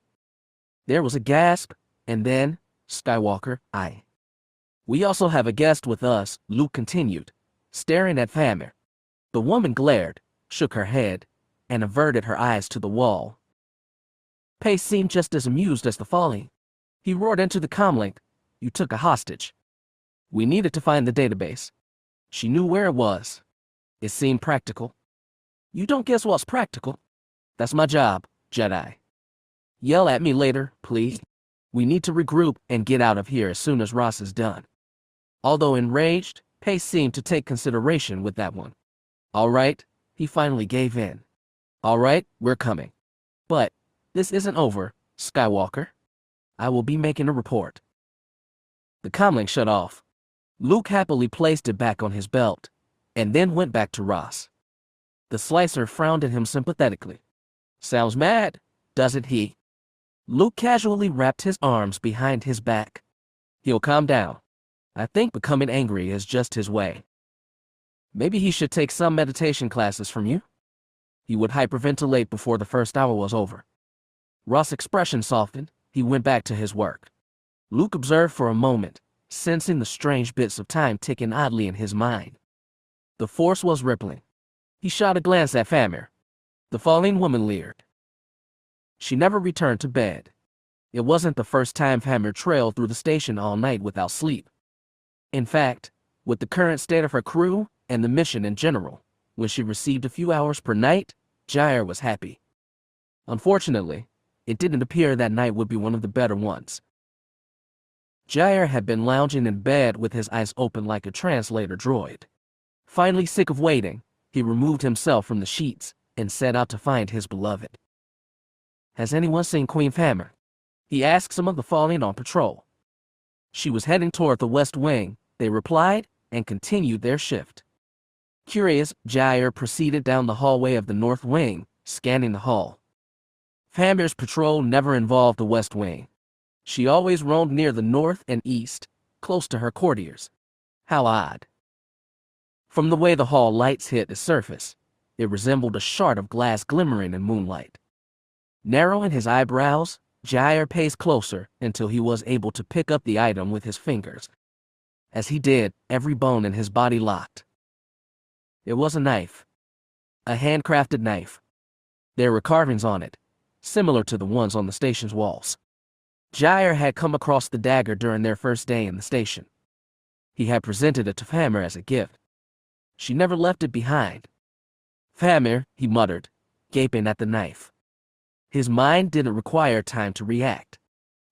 There was a gasp, and then, Skywalker, We also have a guest with us, Luke continued, staring at Thamir. The woman glared, shook her head, and averted her eyes to the wall. Pace seemed just as amused as the falling. He roared into the comlink. You took a hostage. We needed to find the database. She knew where it was. It seemed practical. You don't guess what's practical. That's my job, Jedi. Yell at me later, please. We need to regroup and get out of here as soon as Ross is done. Although enraged, Pace seemed to take consideration with that one. All right, he finally gave in. All right, we're coming. But this isn't over, Skywalker. I will be making a report. The comlink shut off. Luke happily placed it back on his belt, and then went back to Ross. The slicer frowned at him sympathetically. Sounds mad, doesn't he? Luke casually wrapped his arms behind his back. He'll calm down. I think becoming angry is just his way. Maybe he should take some meditation classes from you? He would hyperventilate before the first hour was over. Ross' expression softened. He went back to his work. Luke observed for a moment, sensing the strange bits of time ticking oddly in his mind. The force was rippling. He shot a glance at Famir. The falling woman leered. She never returned to bed. It wasn't the first time Famir trailed through the station all night without sleep. In fact, with the current state of her crew and the mission in general, when she received a few hours per night, Jair was happy. Unfortunately, it didn't appear that night would be one of the better ones. Jair had been lounging in bed with his eyes open like a translator droid. Finally sick of waiting, he removed himself from the sheets and set out to find his beloved. Has anyone seen Queen Famir? He asked some of the fallen on patrol. She was heading toward the west wing, they replied, and continued their shift. Curious, Jair proceeded down the hallway of the north wing, scanning the hall. Famir's patrol never involved the west wing. She always roamed near the north and east, close to her courtiers. How odd. From the way the hall lights hit the surface, it resembled a shard of glass glimmering in moonlight. Narrowing his eyebrows, Jair paced closer until he was able to pick up the item with his fingers. As he did, every bone in his body locked. It was a knife. A handcrafted knife. There were carvings on it, similar to the ones on the station's walls. Jair had come across the dagger during their first day in the station. He had presented it to Famir as a gift. She never left it behind. Famir, he muttered, gaping at the knife. His mind didn't require time to react.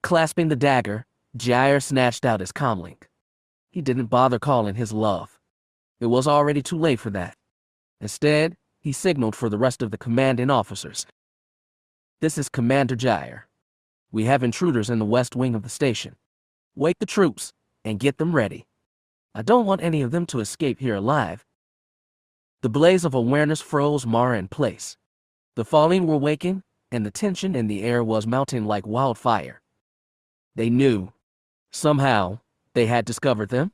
Clasping the dagger, Jair snatched out his comlink. He didn't bother calling his love. It was already too late for that. Instead, he signaled for the rest of the commanding officers. This is Commander Jair. We have intruders in the west wing of the station. Wake the troops and get them ready. I don't want any of them to escape here alive. The blaze of awareness froze Mara in place. The fallen were waking, and the tension in the air was mounting like wildfire. They knew. Somehow, they had discovered them.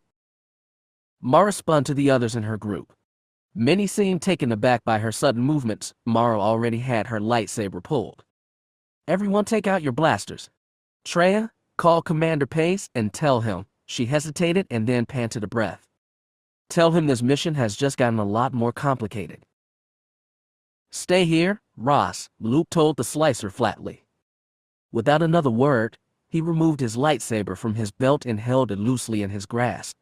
Mara spun to the others in her group. Many seemed taken aback by her sudden movements. Mara already had her lightsaber pulled. Everyone take out your blasters. Treya, call Commander Pace and tell him. She hesitated and then panted a breath. Tell him this mission has just gotten a lot more complicated. Stay here, Ross, Luke told the slicer flatly. Without another word, he removed his lightsaber from his belt and held it loosely in his grasp.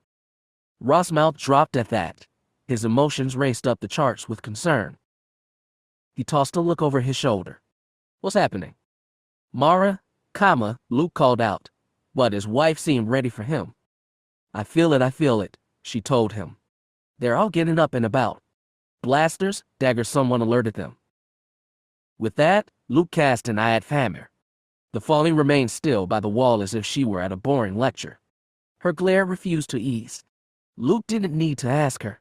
Ross' mouth dropped at that. His emotions raced up the charts with concern. He tossed a look over his shoulder. What's happening? Mara, Luke called out, but his wife seemed ready for him. I feel it, she told him. They're all getting up and about. Blasters, daggers, someone alerted them. With that, Luke cast an eye at Famir. The falling remained still by the wall as if she were at a boring lecture. Her glare refused to ease. Luke didn't need to ask her.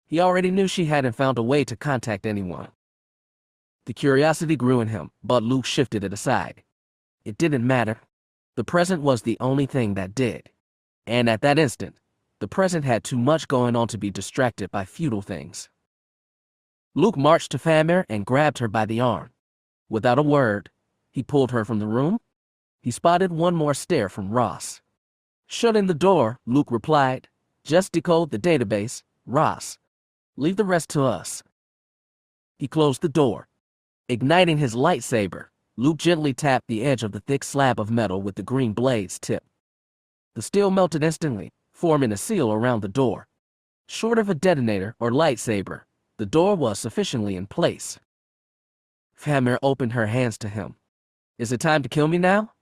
He already knew she hadn't found a way to contact anyone. The curiosity grew in him, but Luke shifted it aside. It didn't matter. The present was the only thing that did. And at that instant, the present had too much going on to be distracted by futile things. Luke marched to Famir and grabbed her by the arm. Without a word, he pulled her from the room. He spotted one more stare from Ross. Shutting the door, Luke replied, just decode the database, Ross. Leave the rest to us. He closed the door. Igniting his lightsaber, Luke gently tapped the edge of the thick slab of metal with the green blade's tip. The steel melted instantly, forming a seal around the door. Short of a detonator or lightsaber, the door was sufficiently in place. Famir opened her hands to him. Is it time to kill me now?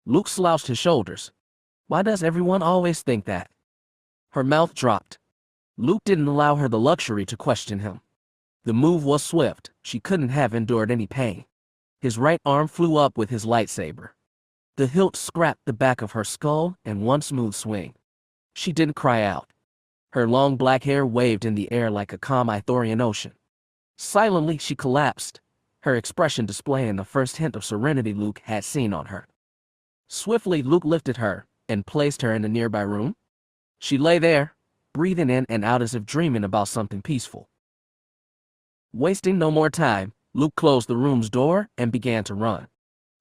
Luke slouched his shoulders. Why does everyone always think that? Her mouth dropped. Luke didn't allow her the luxury to question him. The move was swift. She couldn't have endured any pain. His right arm flew up with his lightsaber. The hilt scraped the back of her skull in one smooth swing. She didn't cry out. Her long black hair waved in the air like a calm Ithorian ocean. Silently, she collapsed, her expression displaying the first hint of serenity Luke had seen on her. Swiftly, Luke lifted her and placed her in a nearby room. She lay there, breathing in and out as if dreaming about something peaceful. Wasting no more time, Luke closed the room's door and began to run.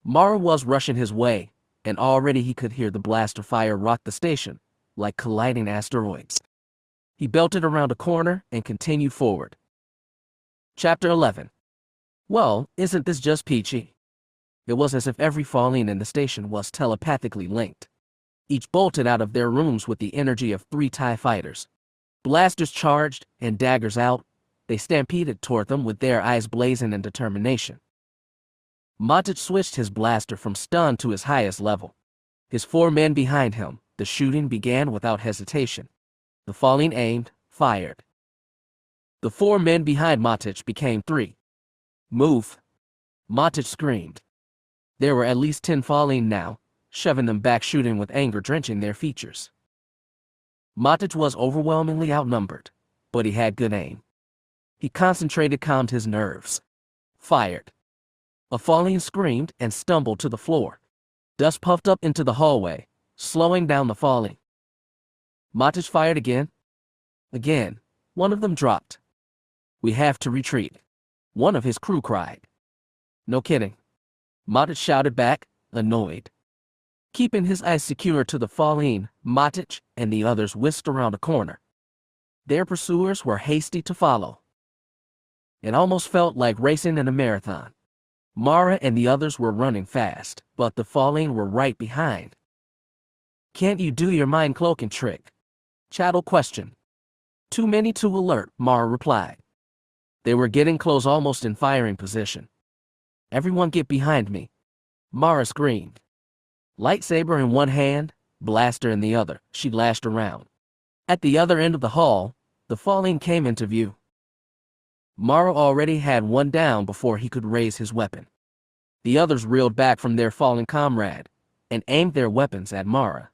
Mara was rushing his way, and already he could hear the blaster fire rock the station, like colliding asteroids. He belted around a corner and continued forward. Chapter 11. Well, isn't this just peachy? It was as if every Fallen in the station was telepathically linked. Each bolted out of their rooms with the energy of 3 TIE fighters. Blasters charged and daggers out, they stampeded toward them with their eyes blazing in determination. Matic switched his blaster from stun to his highest level. His 4 men behind him, the shooting began without hesitation. The Fallen aimed, fired. The 4 men behind Matic became 3. Move! Matic screamed. There were at least 10 Fallen now, shoving them back, shooting with anger drenching their features. Matic was overwhelmingly outnumbered, but he had good aim. He concentrated, calmed his nerves. Fired. A Fallen screamed and stumbled to the floor. Dust puffed up into the hallway, slowing down the Fallen. Matic fired again. Again, one of them dropped. We have to retreat, one of his crew cried. No kidding. Matic shouted back, annoyed. Keeping his eyes secure to the Fallen, Matic and the others whisked around a corner. Their pursuers were hasty to follow. It almost felt like racing in a marathon. Mara and the others were running fast, but the Fallen were right behind. Can't you do your mind cloaking trick? Chattel questioned. Too many to alert, Mara replied. They were getting close, almost in firing position. Everyone get behind me, Mara screamed. Lightsaber in one hand, blaster in the other, she lashed around. At the other end of the hall, the Fallen came into view. Mara already had one down before he could raise his weapon. The others reeled back from their fallen comrade and aimed their weapons at Mara.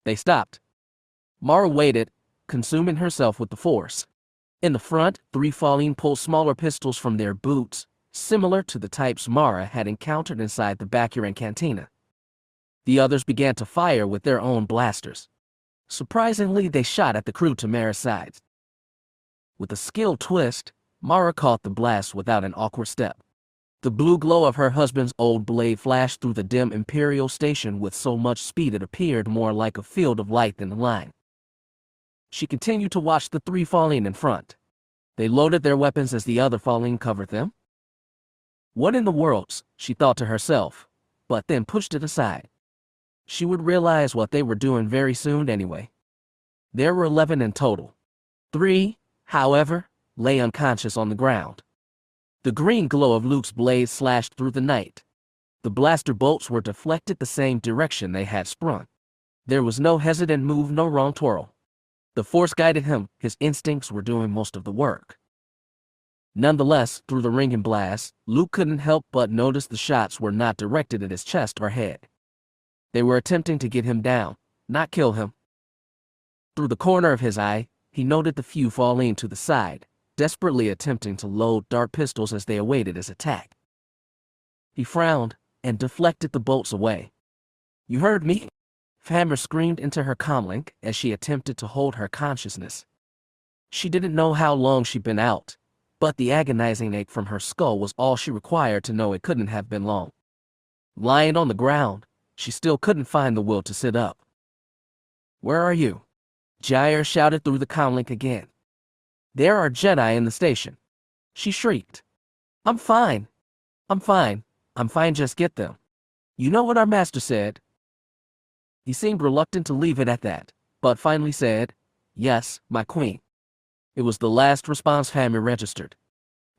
They stopped. Mara waited, consuming herself with the force. In the front, 3 Fallen pulled smaller pistols from their boots, similar to the types Mara had encountered inside the Bakuran cantina. The others began to fire with their own blasters. Surprisingly, they shot at the crew to Mara's sides. With a skilled twist, Mara caught the blast without an awkward step. The blue glow of her husband's old blade flashed through the dim Imperial station with so much speed it appeared more like a field of light than a line. She continued to watch the 3 Fallen in front. They loaded their weapons as the other Fallen covered them. What in the world, she thought to herself, but then pushed it aside. She would realize what they were doing very soon anyway. There were 11 in total. 3, however, lay unconscious on the ground. The green glow of Luke's blade slashed through the night. The blaster bolts were deflected the same direction they had sprung. There was no hesitant move, no wrong twirl. The Force guided him, his instincts were doing most of the work. Nonetheless, through the ringing blast, Luke couldn't help but notice the shots were not directed at his chest or head. They were attempting to get him down, not kill him. Through the corner of his eye, he noted the few Fallen to the side, desperately attempting to load dart pistols as they awaited his attack. He frowned and deflected the bolts away. You heard me? Hammer screamed into her comlink as she attempted to hold her consciousness. She didn't know how long she'd been out, but the agonizing ache from her skull was all she required to know it couldn't have been long. Lying on the ground, she still couldn't find the will to sit up. Where are you? Jair shouted through the comlink again. There are Jedi in the station. She shrieked. I'm fine. I'm fine. I'm fine, just get them. You know what our master said? He seemed reluctant to leave it at that, but finally said, Yes, my queen. It was the last response Hammy registered.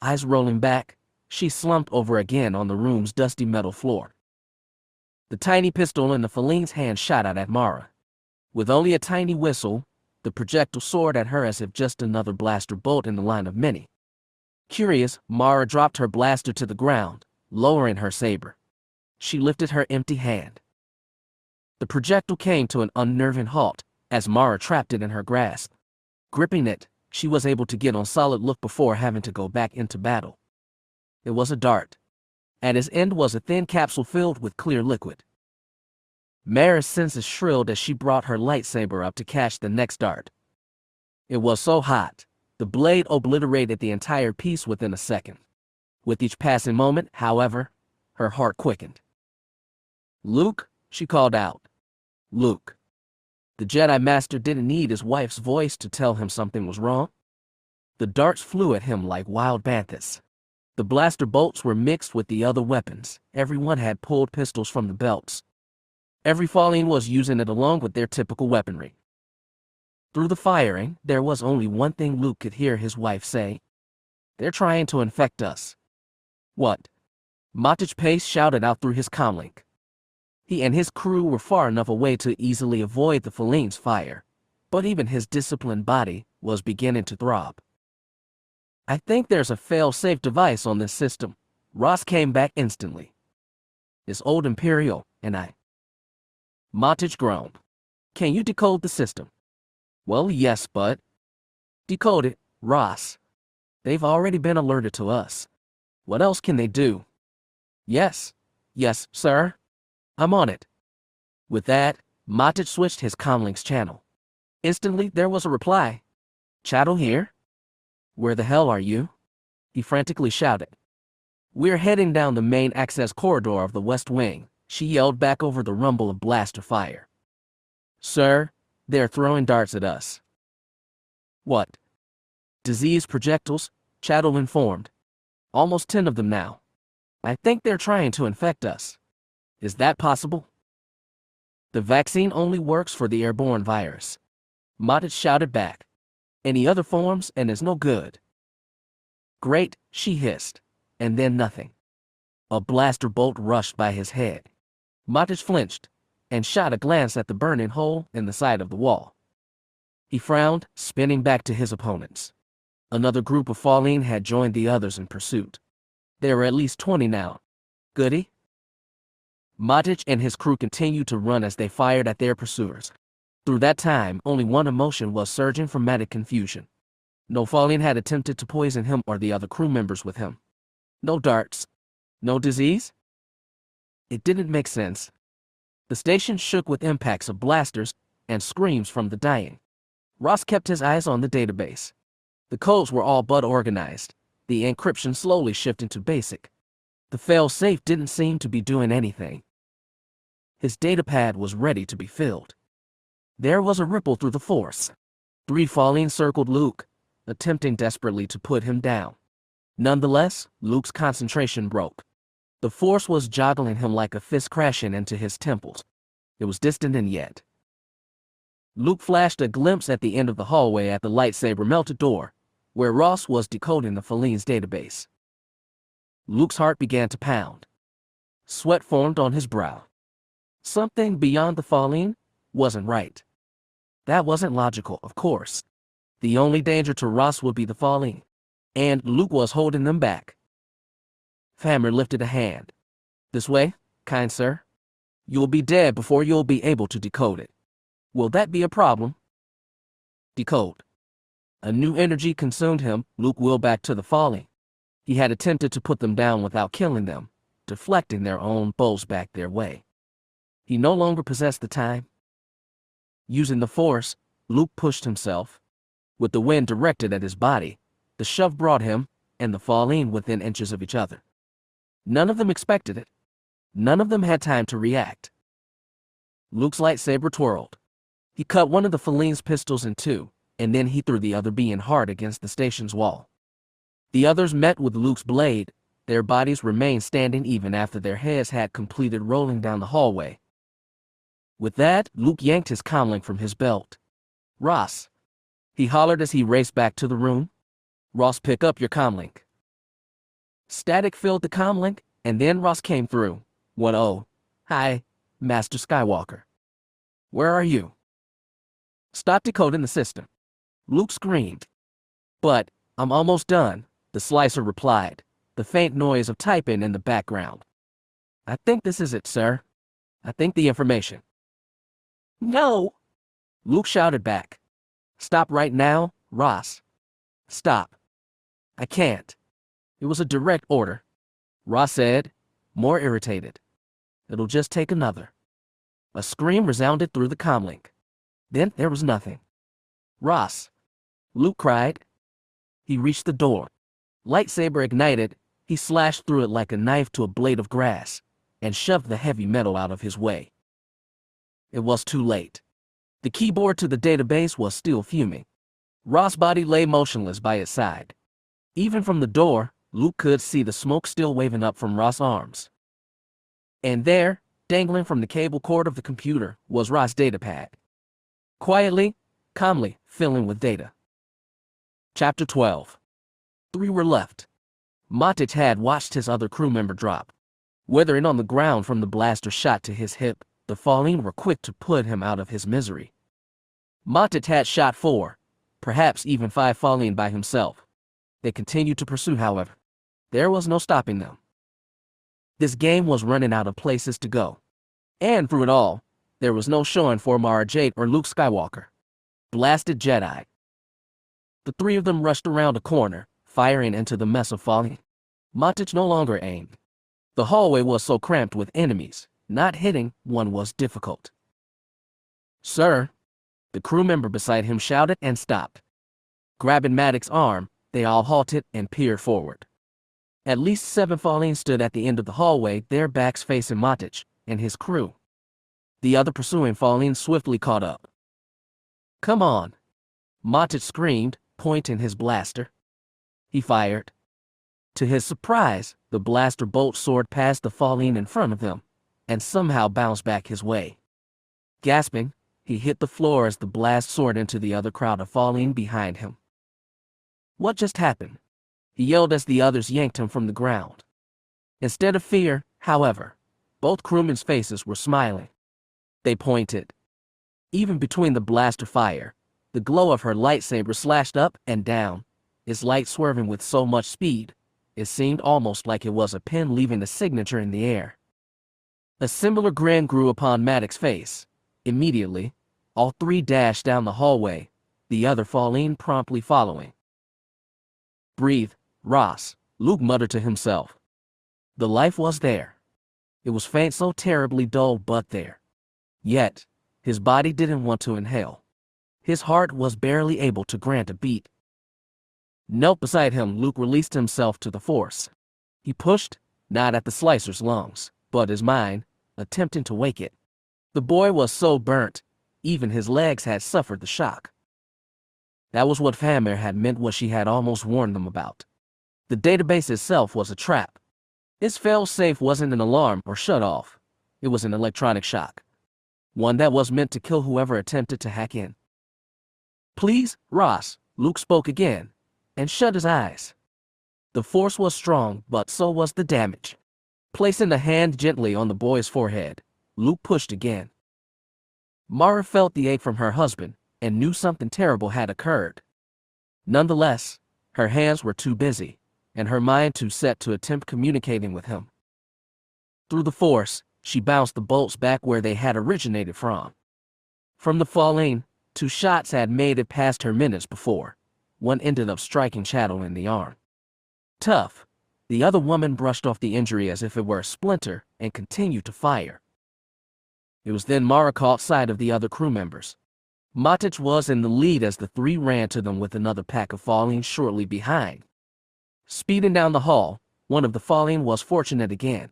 Eyes rolling back, she slumped over again on the room's dusty metal floor. The tiny pistol in the Fallen's hand shot out at Mara. With only a tiny whistle, the projectile soared at her as if just another blaster bolt in the line of many. Curious, Mara dropped her blaster to the ground, lowering her saber. She lifted her empty hand. The projectile came to an unnerving halt as Mara trapped it in her grasp. Gripping it, she was able to get on solid look before having to go back into battle. It was a dart. At its end was a thin capsule filled with clear liquid. Mara's senses shrilled as she brought her lightsaber up to catch the next dart. It was so hot, the blade obliterated the entire piece within a second. With each passing moment, however, her heart quickened. "Luke," she called out. "Luke." The Jedi Master didn't need his wife's voice to tell him something was wrong. The darts flew at him like wild banthas. The blaster bolts were mixed with the other weapons. Everyone had pulled pistols from the belts. Every Fallen was using it along with their typical weaponry. Through the firing, there was only one thing Luke could hear his wife say. "They're trying to infect us." "What?" Matic Pace shouted out through his comlink. He and his crew were far enough away to easily avoid the Fallen's fire, but even his disciplined body was beginning to throb. "I think there's a fail-safe device on this system." Ross came back instantly. "It's old Imperial, and I..." Matic groaned. "Can you decode the system?" "Well, yes, but..." "Decode it, Ross. They've already been alerted to us. What else can they do?" Yes, sir. I'm on it." With that, Matic switched his comlink's channel. Instantly, there was a reply. "Chattel here? Where the hell are you?" he frantically shouted. "We're heading down the main access corridor of the West Wing," she yelled back over the rumble of blaster fire. "Sir, they're throwing darts at us." "What?" "Disease projectiles," Chattel informed. "Almost 10 of them now. I think they're trying to infect us." "Is that possible?" "The vaccine only works for the airborne virus," Matic shouted back. "Any other forms and it's no good." "Great," she hissed, and then nothing. A blaster bolt rushed by his head. Matic flinched and shot a glance at the burning hole in the side of the wall. He frowned, spinning back to his opponents. Another group of Fallen had joined the others in pursuit. There were at least 20 now. Goody? Matic and his crew continued to run as they fired at their pursuers. Through that time, only one emotion was surging from Matic confusion. No Fallen had attempted to poison him or the other crew members with him. No darts. No disease? It didn't make sense. The station shook with impacts of blasters and screams from the dying. Ross kept his eyes on the database. The codes were all but organized, the encryption slowly shifting to basic. The fail-safe didn't seem to be doing anything. His datapad was ready to be filled. There was a ripple through the force. 3 Fallen circled Luke, attempting desperately to put him down. Nonetheless, Luke's concentration broke. The force was joggling him like a fist crashing into his temples. It was distant and yet. Luke flashed a glimpse at the end of the hallway at the lightsaber melted door, where Ross was decoding the Fallen's database. Luke's heart began to pound. Sweat formed on his brow. Something beyond the Fallen wasn't right. That wasn't logical, of course. The only danger to Ross would be the Fallen, and Luke was holding them back. Fammer lifted a hand. "This way, kind sir. You'll be dead before you'll be able to decode it." "Will that be a problem?" "Decode." A new energy consumed him. Luke wheeled back to the Fallen. He had attempted to put them down without killing them, deflecting their own bolts back their way. He no longer possessed the time. Using the force, Luke pushed himself. With the wind directed at his body, the shove brought him and the Fallen within inches of each other. None of them expected it. None of them had time to react. Luke's lightsaber twirled. He cut one of the Fallen's pistols in two, and then he threw the other being hard against the station's wall. The others met with Luke's blade. Their bodies remained standing even after their heads had completed rolling down the hallway. With that, Luke yanked his comlink from his belt. "Ross," he hollered as he raced back to the room. "Ross, pick up your comlink." Static filled the comlink, and then Ross came through. "1-0. Hi, Master Skywalker. Where are you?" "Stop decoding the system," Luke screamed. "But I'm almost done. The the slicer replied, the faint noise of typing in the background. I think this is it, sir. I think the information. No! Luke shouted back. Stop right now, Ross. Stop. I can't. It was a direct order, Ross said, more irritated. It'll just take another. A scream resounded through the comlink. Then there was nothing. Ross! Luke cried. He reached the door. Lightsaber ignited, he slashed through it like a knife to a blade of grass, and shoved the heavy metal out of his way. It was too late. The keyboard to the database was still fuming. Ross' body lay motionless by its side. Even from the door, Luke could see the smoke still waving up from Ross' arms. And there, dangling from the cable cord of the computer, was Ross' datapad. Quietly, calmly, filling with data. Chapter 12. 3 were left. Matic had watched his other crew member drop. Withering on the ground from the blaster shot to his hip, the fallen were quick to put him out of his misery. Matic had shot 4, perhaps even 5 fallen by himself. They continued to pursue, however. There was no stopping them. This game was running out of places to go. And through it all, there was no showing for Mara Jade or Luke Skywalker. Blasted Jedi. The 3 of them rushed around a corner, firing into the mess of falling. Matic no longer aimed. The hallway was so cramped with enemies, not hitting one was difficult. Sir, the crew member beside him shouted and stopped. Grabbing Matic's arm, they all halted and peered forward. At least 7 fallen stood at the end of the hallway, their backs facing Matic and his crew. The other pursuing fallen swiftly caught up. Come on! Matic screamed, pointing his blaster. He fired. To his surprise, the blaster bolt soared past the fallen in front of him, and somehow bounced back his way. Gasping, he hit the floor as the blast soared into the other crowd of fallen behind him. What just happened? He yelled as the others yanked him from the ground. Instead of fear, however, both crewmen's faces were smiling. They pointed. Even between the blaster fire, the glow of her lightsaber slashed up and down, its light swerving with so much speed, it seemed almost like it was a pen leaving a signature in the air. A similar grin grew upon Matic's face. Immediately, all 3 dashed down the hallway, the other fallen promptly following. Breathe, Ross, Luke muttered to himself. The life was there. It was faint, so terribly dull, but there. Yet, his body didn't want to inhale. His heart was barely able to grant a beat. Knelt beside him, Luke released himself to the force. He pushed, not at the slicer's lungs, but his mind, attempting to wake it. The boy was so burnt, even his legs had suffered the shock. That was what Famir had meant, what she had almost warned them about. The database itself was a trap. Its fail-safe wasn't an alarm or shut-off. It was an electronic shock. One that was meant to kill whoever attempted to hack in. Please, Ross, Luke spoke again, and shut his eyes. The force was strong, but so was the damage. Placing a hand gently on the boy's forehead, Luke pushed again. Mara felt the ache from her husband, and knew something terrible had occurred. Nonetheless, her hands were too busy, and her mind too set to attempt communicating with him. Through the force, she bounced the bolts back where they had originated from. From the falling, 2 shots had made it past her minutes before. One ended up striking Chattel in the arm. Tough, the other woman brushed off the injury as if it were a splinter and continued to fire. It was then Mara caught sight of the other crew members. Matic was in the lead as the 3 ran to them with another pack of fallen shortly behind. Speeding down the hall, one of the fallen was fortunate again.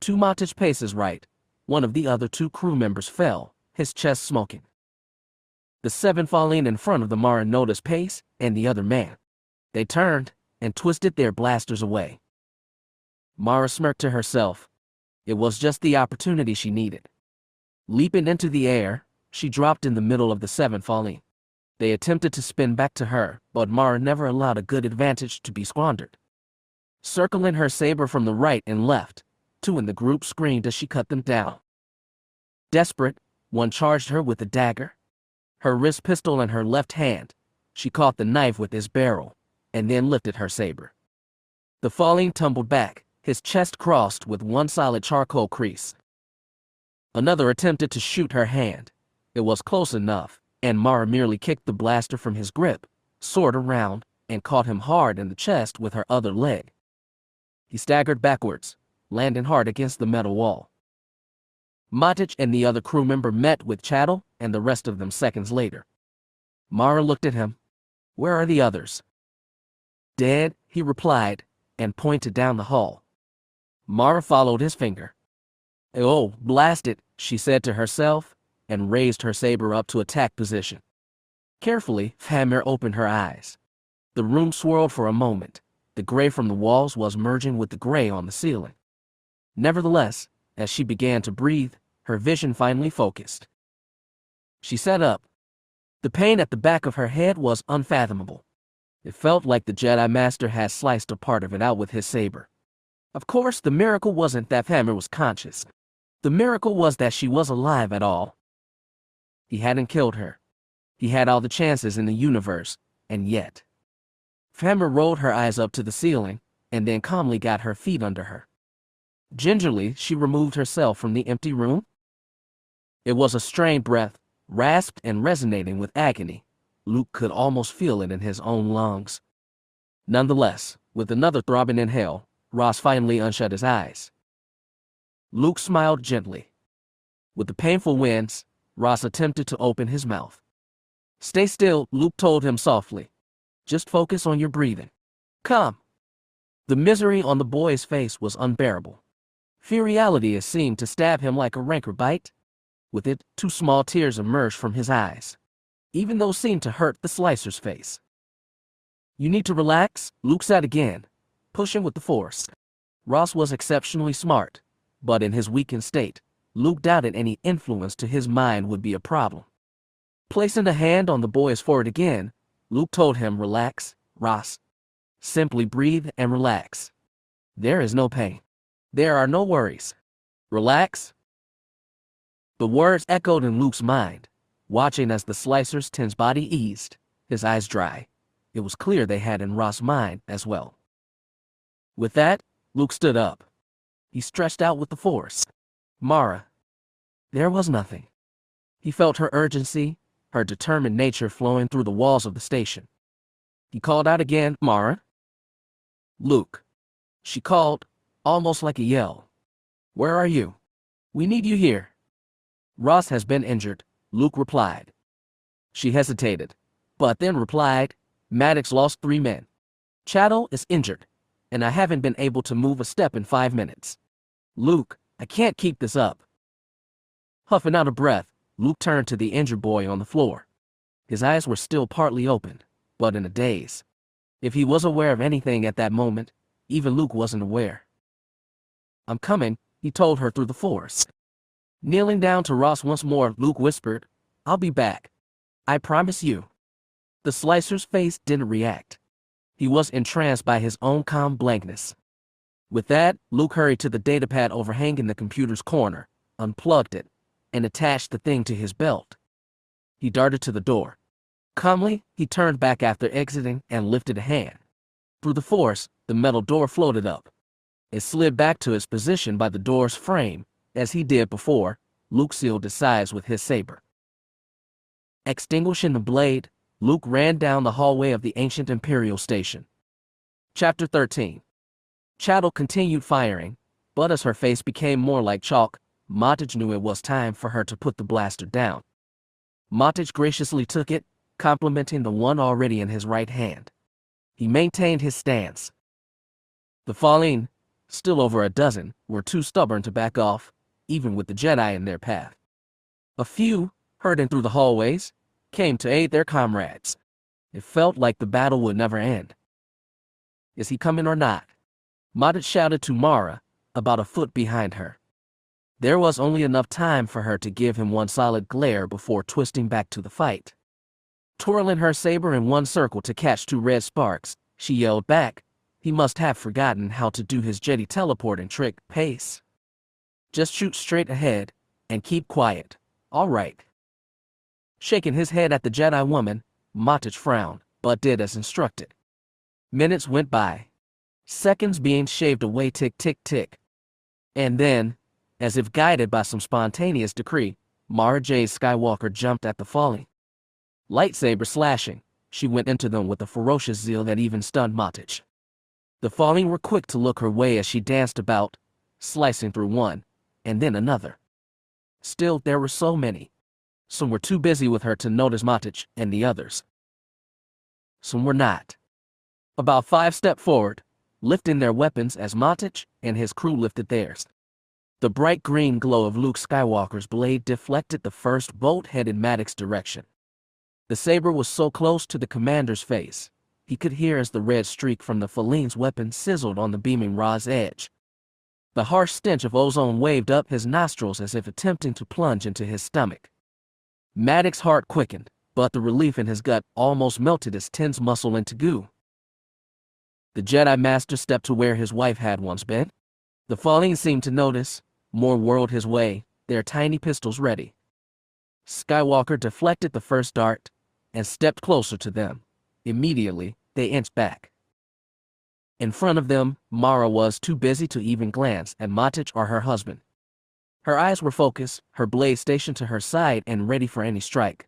2 Matic paces right, one of the other 2 crew members fell, his chest smoking. The 7 fallen in front of the Mara noticed Pace and the other man. They turned and twisted their blasters away. Mara smirked to herself. It was just the opportunity she needed. Leaping into the air, she dropped in the middle of the 7 fallen. They attempted to spin back to her, but Mara never allowed a good advantage to be squandered. Circling her saber from the right and left, 2 in the group screamed as she cut them down. Desperate, one charged her with a dagger. Her wrist pistol in her left hand, she caught the knife with its barrel, and then lifted her saber. The falling tumbled back, his chest crossed with one solid charcoal crease. Another attempted to shoot her hand. It was close enough, and Mara merely kicked the blaster from his grip, soared around, and caught him hard in the chest with her other leg. He staggered backwards, landing hard against the metal wall. Matic and the other crew member met with Chattel and the rest of them seconds later. Mara looked at him. "Where are the others?" "Dead," he replied, and pointed down the hall. Mara followed his finger. "Oh, blast it," she said to herself, and raised her saber up to attack position. Carefully, Famir opened her eyes. The room swirled for a moment. The gray from the walls was merging with the gray on the ceiling. Nevertheless, as she began to breathe, her vision finally focused. She sat up. The pain at the back of her head was unfathomable. It felt like the Jedi Master had sliced a part of it out with his saber. Of course, the miracle wasn't that Famir was conscious. The miracle was that she was alive at all. He hadn't killed her. He had all the chances in the universe, and yet. Famir rolled her eyes up to the ceiling, and then calmly got her feet under her. Gingerly, she removed herself from the empty room. It was a strained breath, rasped and resonating with agony. Luke could almost feel it in his own lungs. Nonetheless, with another throbbing inhale, Ross finally unshut his eyes. Luke smiled gently. With the painful winds, Ross attempted to open his mouth. "Stay still," Luke told him softly. "Just focus on your breathing. Come." The misery on the boy's face was unbearable. Reality seemed to stab him like a rancor bite. With it, 2 small tears emerged from his eyes. Even those seemed to hurt the slicer's face. "You need to relax," Luke said again, pushing with the force. Ross was exceptionally smart, but in his weakened state, Luke doubted any influence to his mind would be a problem. Placing a hand on the boy's forehead again, Luke told him, "Relax, Ross. Simply breathe and relax. There is no pain. There are no worries. Relax." The words echoed in Luke's mind, watching as the slicer's tense body eased, his eyes dry. It was clear they had in Ross' mind as well. With that, Luke stood up. He stretched out with the force. "Mara." There was nothing. He felt her urgency, her determined nature flowing through the walls of the station. He called out again, "Mara." "Luke." She called, almost like a yell. "Where are you? We need you here." "Ross has been injured," Luke replied. She hesitated, but then replied, "Maddox lost 3 men. Chattel is injured, and I haven't been able to move a step in 5 minutes. Luke, I can't keep this up." Huffing out a breath, Luke turned to the injured boy on the floor. His eyes were still partly open, but in a daze. If he was aware of anything at that moment, even Luke wasn't aware. "I'm coming," he told her through the force. Kneeling down to Ross once more, Luke whispered, "I'll be back. I promise you." The slicer's face didn't react. He was entranced by his own calm blankness. With that, Luke hurried to the datapad overhanging the computer's corner, unplugged it, and attached the thing to his belt. He darted to the door. Calmly, he turned back after exiting and lifted a hand. Through the force, the metal door floated up. It slid back to its position by the door's frame. As he did before, Luke sealed his sides with his saber. Extinguishing the blade, Luke ran down the hallway of the ancient Imperial station. Chapter 13. Chattel continued firing, but as her face became more like chalk, Matic knew it was time for her to put the blaster down. Matic graciously took it, complimenting the one already in his right hand. He maintained his stance. The fallen, still over a dozen, were too stubborn to back off, even with the Jedi in their path. A few, herding through the hallways, came to aid their comrades. It felt like the battle would never end. "Is he coming or not?" Matic shouted to Mara, about a foot behind her. There was only enough time for her to give him one solid glare before twisting back to the fight. Twirling her saber in one circle to catch 2 red sparks, she yelled back. He must have forgotten how to do his Jedi teleporting trick, pace. "Just shoot straight ahead, and keep quiet, all right." Shaking his head at the Jedi woman, Matic frowned, but did as instructed. Minutes went by. Seconds being shaved away, tick, tick, tick. And then, as if guided by some spontaneous decree, Mara Jade Skywalker jumped at the falling. Lightsaber slashing, she went into them with a ferocious zeal that even stunned Matich. The falling were quick to look her way as she danced about, slicing through one, and then another. Still, there were so many. Some were too busy with her to notice Matich and the others. Some were not. About 5 stepped forward, lifting their weapons as Matich and his crew lifted theirs. The bright green glow of Luke Skywalker's blade deflected the first bolt headed Maddox's direction. The saber was so close to the commander's face, he could hear as the red streak from the Faline's weapon sizzled on the beaming rod's edge. The harsh stench of ozone waved up his nostrils as if attempting to plunge into his stomach. Maddox's heart quickened, but the relief in his gut almost melted his tense muscle into goo. The Jedi Master stepped to where his wife had once been. The Fallen seemed to notice, more whirled his way, their tiny pistols ready. Skywalker deflected the first dart and stepped closer to them. Immediately, they inched back. In front of them, Mara was too busy to even glance at Matich or her husband. Her eyes were focused, her blade stationed to her side and ready for any strike.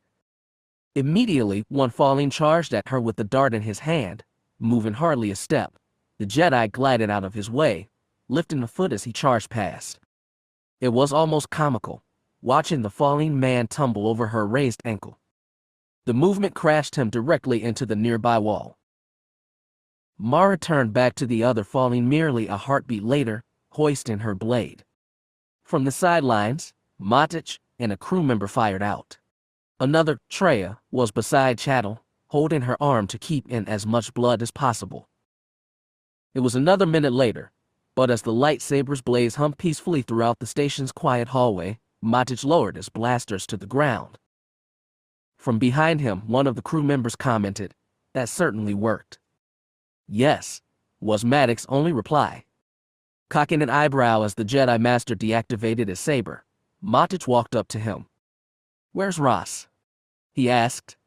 Immediately, one Fallen charged at her with the dart in his hand, moving hardly a step. The Jedi glided out of his way, lifting a foot as he charged past. It was almost comical, watching the falling man tumble over her raised ankle. The movement crashed him directly into the nearby wall. Mara turned back to the other falling merely a heartbeat later, hoisting her blade. From the sidelines, Matich and a crew member fired out. Another, Treya, was beside Chattel, holding her arm to keep in as much blood as possible. It was another minute later, but as the lightsabers blazed hummed peacefully throughout the station's quiet hallway, Matich lowered his blasters to the ground. From behind him, one of the crew members commented, "That certainly worked." "Yes," was Maddox's only reply. Cocking an eyebrow as the Jedi Master deactivated his saber, Matich walked up to him. "Where's Ross?" he asked.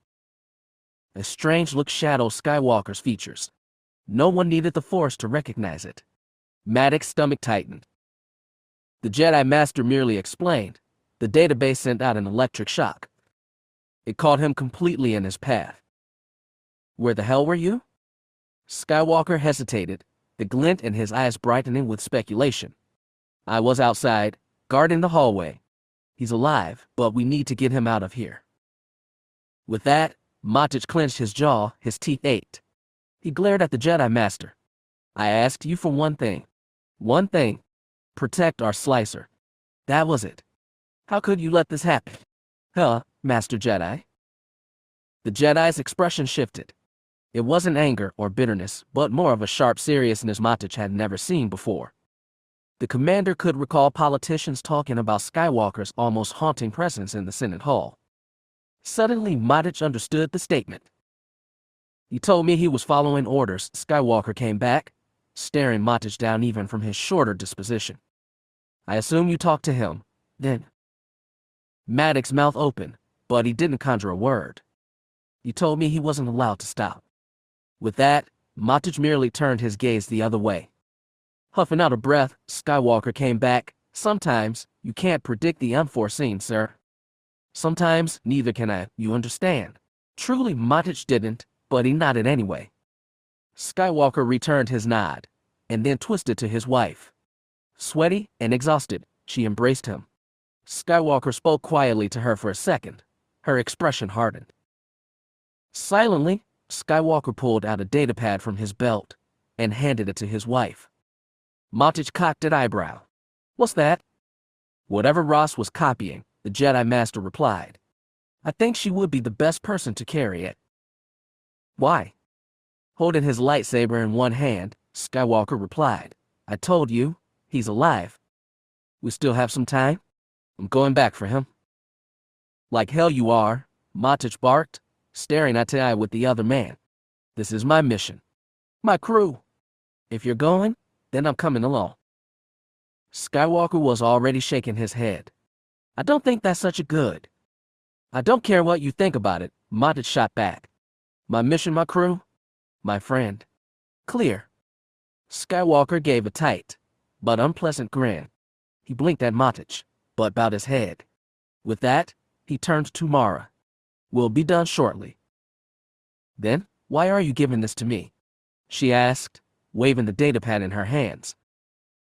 A strange look shadowed Skywalker's features. No one needed the Force to recognize it. Maddox's stomach tightened. The Jedi Master merely explained. The database sent out an electric shock. It caught him completely in his path. "Where the hell were you?" Skywalker hesitated, the glint in his eyes brightening with speculation. "I was outside, guarding the hallway. He's alive, but we need to get him out of here." With that, Matich clenched his jaw, his teeth ached. He glared at the Jedi Master. "I asked you for one thing. One thing. Protect our slicer. That was it. How could you let this happen?" "Huh, Master Jedi?" The Jedi's expression shifted. It wasn't anger or bitterness, but more of a sharp seriousness Matich had never seen before. The commander could recall politicians talking about Skywalker's almost haunting presence in the Senate Hall. Suddenly, Matich understood the statement. "He told me he was following orders." Skywalker came back, staring Matich down even from his shorter disposition. "I assume you talked to him, then?" Maddox's mouth opened, but he didn't conjure a word. "He told me he wasn't allowed to stop." With that, Matich merely turned his gaze the other way. Huffing out a breath, Skywalker came back. "Sometimes, you can't predict the unforeseen, sir. Sometimes, neither can I, you understand." Truly, Matich didn't, but he nodded anyway. Skywalker returned his nod, and then twisted to his wife. Sweaty and exhausted, she embraced him. Skywalker spoke quietly to her for a second. Her expression hardened. Silently, Skywalker pulled out a datapad from his belt and handed it to his wife. Matich cocked an eyebrow. "What's that?" "Whatever Ross was copying," the Jedi Master replied. "I think she would be the best person to carry it." "Why?" Holding his lightsaber in one hand, Skywalker replied, "I told you, he's alive. We still have some time. I'm going back for him." "Like hell you are," Matich barked, staring eye to eye with the other man. "This is my mission. My crew. If you're going, then I'm coming along." Skywalker was already shaking his head. "I don't think that's such a good." "I don't care what you think about it," Matich shot back. "My mission, my crew, my friend. Clear." Skywalker gave a tight, but unpleasant grin. He blinked at Matich, but bowed his head. With that, he turned to Mara. We'll be done shortly. Then, why are you giving this to me? She asked, waving the datapad in her hands.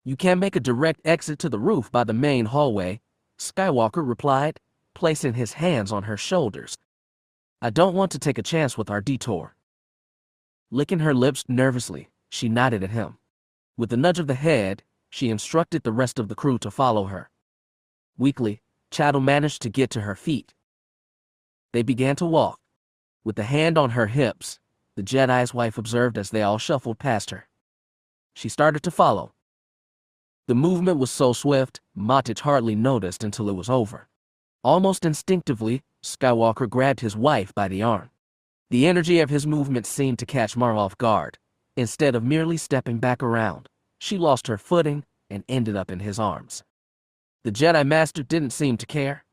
You can make a direct exit to the roof by the main hallway, Skywalker replied, placing his hands on her shoulders. I don't want to take a chance with our detour. Licking her lips nervously, she nodded at him. With a nudge of the head, she instructed the rest of the crew to follow her. Weakly, Chattel managed to get to her feet. They began to walk. With the hand on her hips, the Jedi's wife observed as they all shuffled past her. She started to follow. The movement was so swift, Matich hardly noticed until it was over. Almost instinctively, Skywalker grabbed his wife by the arm. The energy of his movement seemed to catch Mara off guard. Instead of merely stepping back around, she lost her footing and ended up in his arms. The Jedi Master didn't seem to care.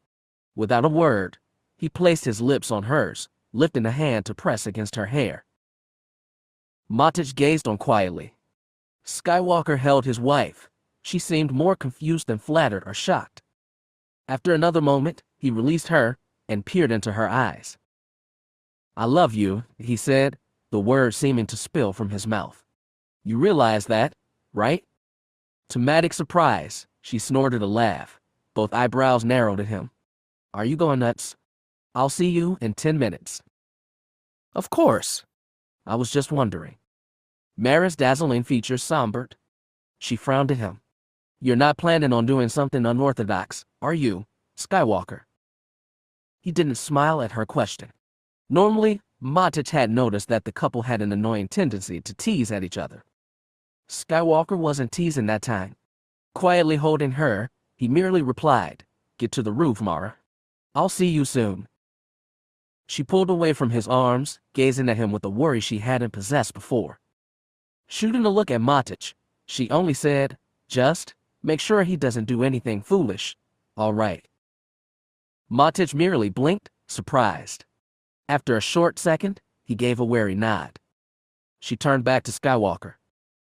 Without a word, he placed his lips on hers, lifting a hand to press against her hair. Matich gazed on quietly. Skywalker held his wife. She seemed more confused than flattered or shocked. After another moment, he released her and peered into her eyes. I love you, he said, the words seeming to spill from his mouth. You realize that, right? To Matic's surprise, she snorted a laugh. Both eyebrows narrowed at him. Are you going nuts? I'll see you in 10 minutes. Of course. I was just wondering. Mara's dazzling features sombered. She frowned at him. You're not planning on doing something unorthodox, are you, Skywalker? He didn't smile at her question. Normally, Matich had noticed that the couple had an annoying tendency to tease at each other. Skywalker wasn't teasing that time. Quietly holding her, he merely replied, Get to the roof, Mara. I'll see you soon. She pulled away from his arms, gazing at him with a worry she hadn't possessed before. Shooting a look at Matich, she only said, Just make sure he doesn't do anything foolish. All right. Matich merely blinked, surprised. After a short second, he gave a wary nod. She turned back to Skywalker.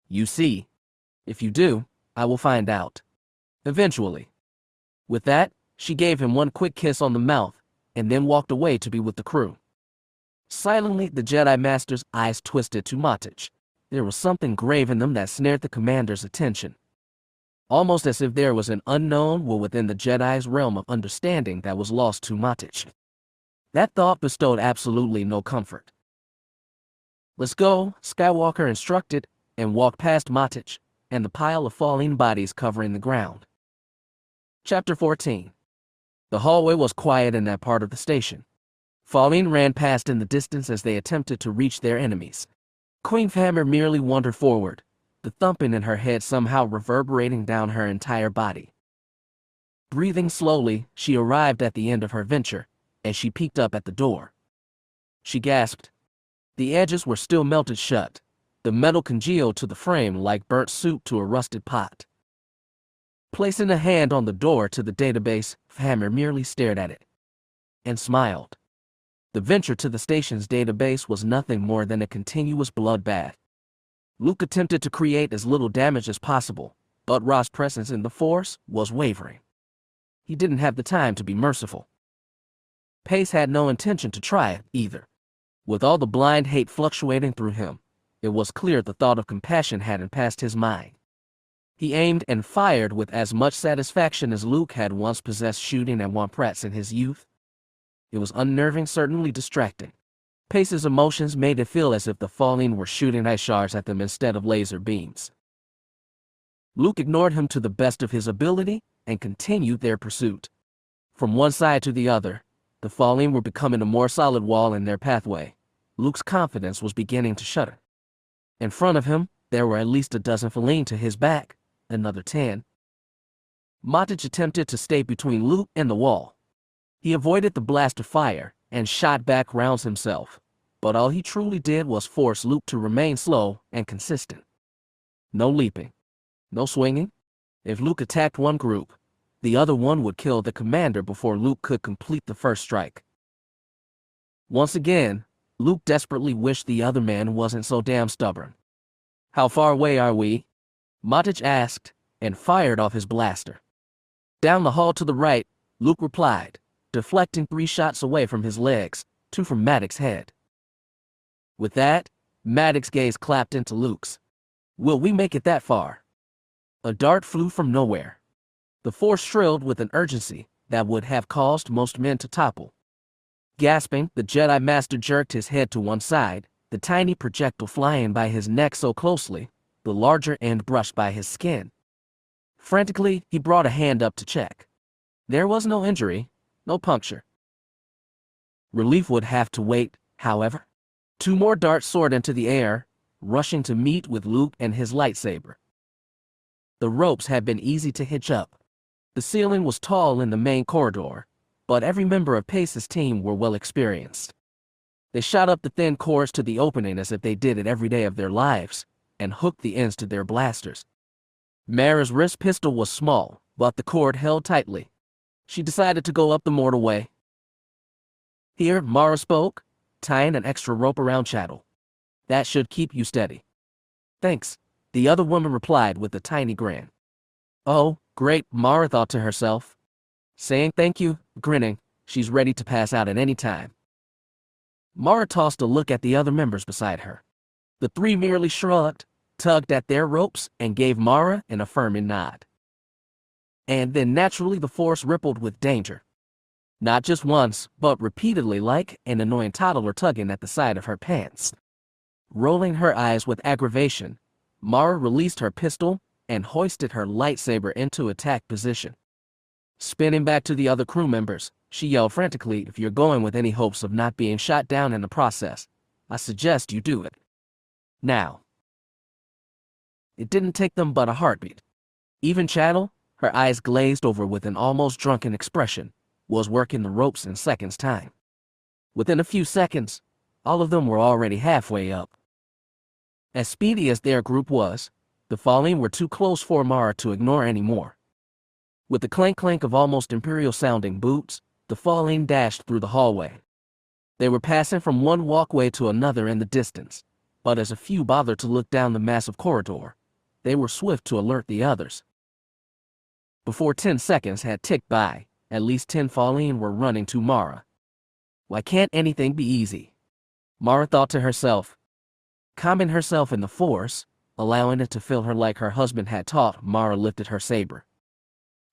You see. If you do, I will find out. Eventually. With that, she gave him one quick kiss on the mouth, and then walked away to be with the crew. Silently, the Jedi Master's eyes twisted to Matich. There was something grave in them that snared the commander's attention. Almost as if there was an unknown will within the Jedi's realm of understanding that was lost to Matich. That thought bestowed absolutely no comfort. Let's go, Skywalker instructed, and walked past Matich and the pile of falling bodies covering the ground. Chapter 14. The hallway was quiet in that part of the station. Falling ran past in the distance as they attempted to reach their enemies. Queen Famir merely wandered forward, the thumping in her head somehow reverberating down her entire body. Breathing slowly, she arrived at the end of her venture, and she peeked up at the door. She gasped. The edges were still melted shut, the metal congealed to the frame like burnt soup to a rusted pot. Placing a hand on the door to the database, Famir merely stared at it and smiled. The venture to the station's database was nothing more than a continuous bloodbath. Luke attempted to create as little damage as possible, but Ra's presence in the Force was wavering. He didn't have the time to be merciful. Pace had no intention to try it, either. With all the blind hate fluctuating through him, it was clear the thought of compassion hadn't passed his mind. He aimed and fired with as much satisfaction as Luke had once possessed shooting at Wamprats in his youth. It was unnerving, certainly distracting. Pace's emotions made it feel as if the falling were shooting ice shards at them instead of laser beams. Luke ignored him to the best of his ability and continued their pursuit. From one side to the other, the falling were becoming a more solid wall in their pathway. Luke's confidence was beginning to shudder. In front of him, there were at least a dozen falling to his back, another 10. Matich attempted to stay between Luke and the wall. He avoided the blast of fire and shot back rounds himself, but all he truly did was force Luke to remain slow and consistent. No leaping, no swinging. If Luke attacked one group, the other one would kill the commander before Luke could complete the first strike. Once again, Luke desperately wished the other man wasn't so damn stubborn. How far away are we? Matic asked, and fired off his blaster. Down the hall to the right, Luke replied, deflecting 3 shots away from his legs, 2 from Maddox's head. With that, Maddox's gaze clapped into Luke's. Will we make it that far? A dart flew from nowhere. The force shrilled with an urgency that would have caused most men to topple. Gasping, the Jedi Master jerked his head to one side, the tiny projectile flying by his neck so closely, the larger end brushed by his skin. Frantically, he brought a hand up to check. There was no injury, no puncture. Relief would have to wait, however. 2 more darts soared into the air, rushing to meet with Luke and his lightsaber. The ropes had been easy to hitch up. The ceiling was tall in the main corridor, but every member of Pace's team were well experienced. They shot up the thin cords to the opening as if they did it every day of their lives, and hooked the ends to their blasters. Mara's wrist pistol was small, but the cord held tightly. She decided to go up the mortal way. Here, Mara spoke, tying an extra rope around Chattel. That should keep you steady. Thanks, the other woman replied with a tiny grin. Oh, great, Mara thought to herself. Saying thank you, grinning, she's ready to pass out at any time. Mara tossed a look at the other members beside her. The 3 merely shrugged, tugged at their ropes, and gave Mara an affirming nod. And then naturally the force rippled with danger. Not just once, but repeatedly, like an annoying toddler tugging at the side of her pants. Rolling her eyes with aggravation, Mara released her pistol and hoisted her lightsaber into attack position. Spinning back to the other crew members, she yelled frantically, if you're going with any hopes of not being shot down in the process, I suggest you do it. Now. It didn't take them but a heartbeat. Even Chattel, her eyes glazed over with an almost drunken expression, was working the ropes in seconds' time. Within a few seconds, all of them were already halfway up. As speedy as their group was, the falling were too close for Mara to ignore anymore. With the clank-clank of almost imperial-sounding boots, the falling dashed through the hallway. They were passing from one walkway to another in the distance, but as a few bothered to look down the massive corridor, they were swift to alert the others. Before 10 seconds had ticked by, at least 10 falling were running to Mara. Why can't anything be easy? Mara thought to herself. Calming herself in the force, allowing it to fill her like her husband had taught, Mara lifted her saber.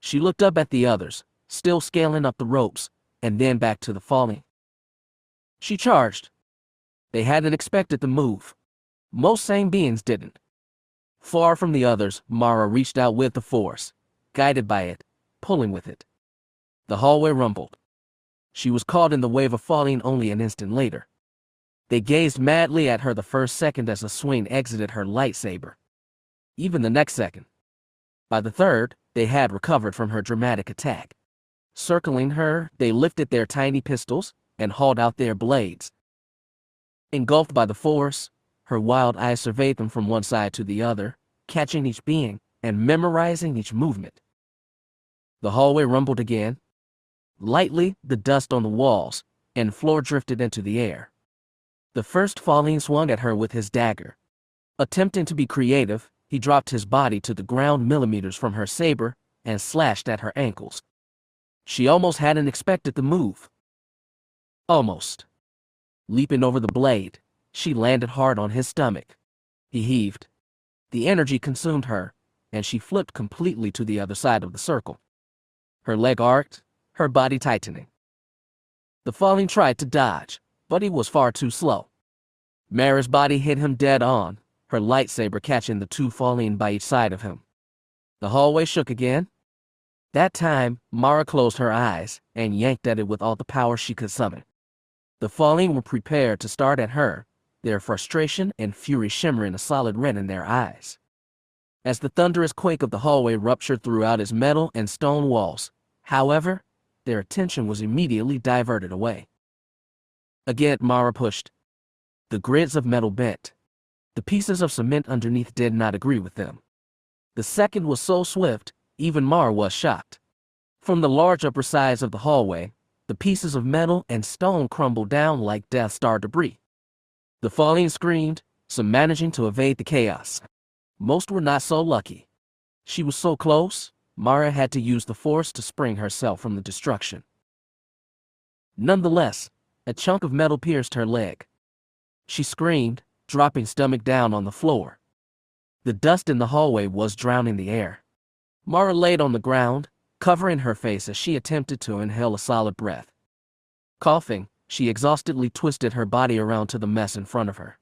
She looked up at the others, still scaling up the ropes, and then back to the falling. She charged. They hadn't expected the move. Most sane beings didn't. Far from the others, Mara reached out with the force, guided by it, pulling with it. The hallway rumbled. She was caught in the wave of falling only an instant later. They gazed madly at her the first second as the swing exited her lightsaber. Even the next second. By the third, they had recovered from her dramatic attack. Circling her, they lifted their tiny pistols and hauled out their blades. Engulfed by the force, her wild eyes surveyed them from one side to the other, catching each being and memorizing each movement. The hallway rumbled again. Lightly, the dust on the walls and floor drifted into the air. The first falling swung at her with his dagger. Attempting to be creative, he dropped his body to the ground millimeters from her saber and slashed at her ankles. She almost hadn't expected the move. Almost. Leaping over the blade, she landed hard on his stomach. He heaved. The energy consumed her, and she flipped completely to the other side of the circle. Her leg arced, her body tightening. The falling tried to dodge, but he was far too slow. Mara's body hit him dead on, her lightsaber catching the 2 falling by each side of him. The hallway shook again. That time, Mara closed her eyes and yanked at it with all the power she could summon. The falling were prepared to start at her, their frustration and fury shimmering a solid red in their eyes. As the thunderous quake of the hallway ruptured throughout its metal and stone walls, however, their attention was immediately diverted away. Again, Mara pushed. The grids of metal bent. The pieces of cement underneath did not agree with them. The second was so swift, even Mara was shocked. From the large upper sides of the hallway, the pieces of metal and stone crumbled down like Death Star debris. The falling screamed, some managing to evade the chaos. Most were not so lucky. She was so close, Mara had to use the force to spring herself from the destruction. Nonetheless, a chunk of metal pierced her leg. She screamed, dropping stomach down on the floor. The dust in the hallway was drowning the air. Mara laid on the ground, covering her face as she attempted to inhale a solid breath. Coughing, she exhaustedly twisted her body around to the mess in front of her.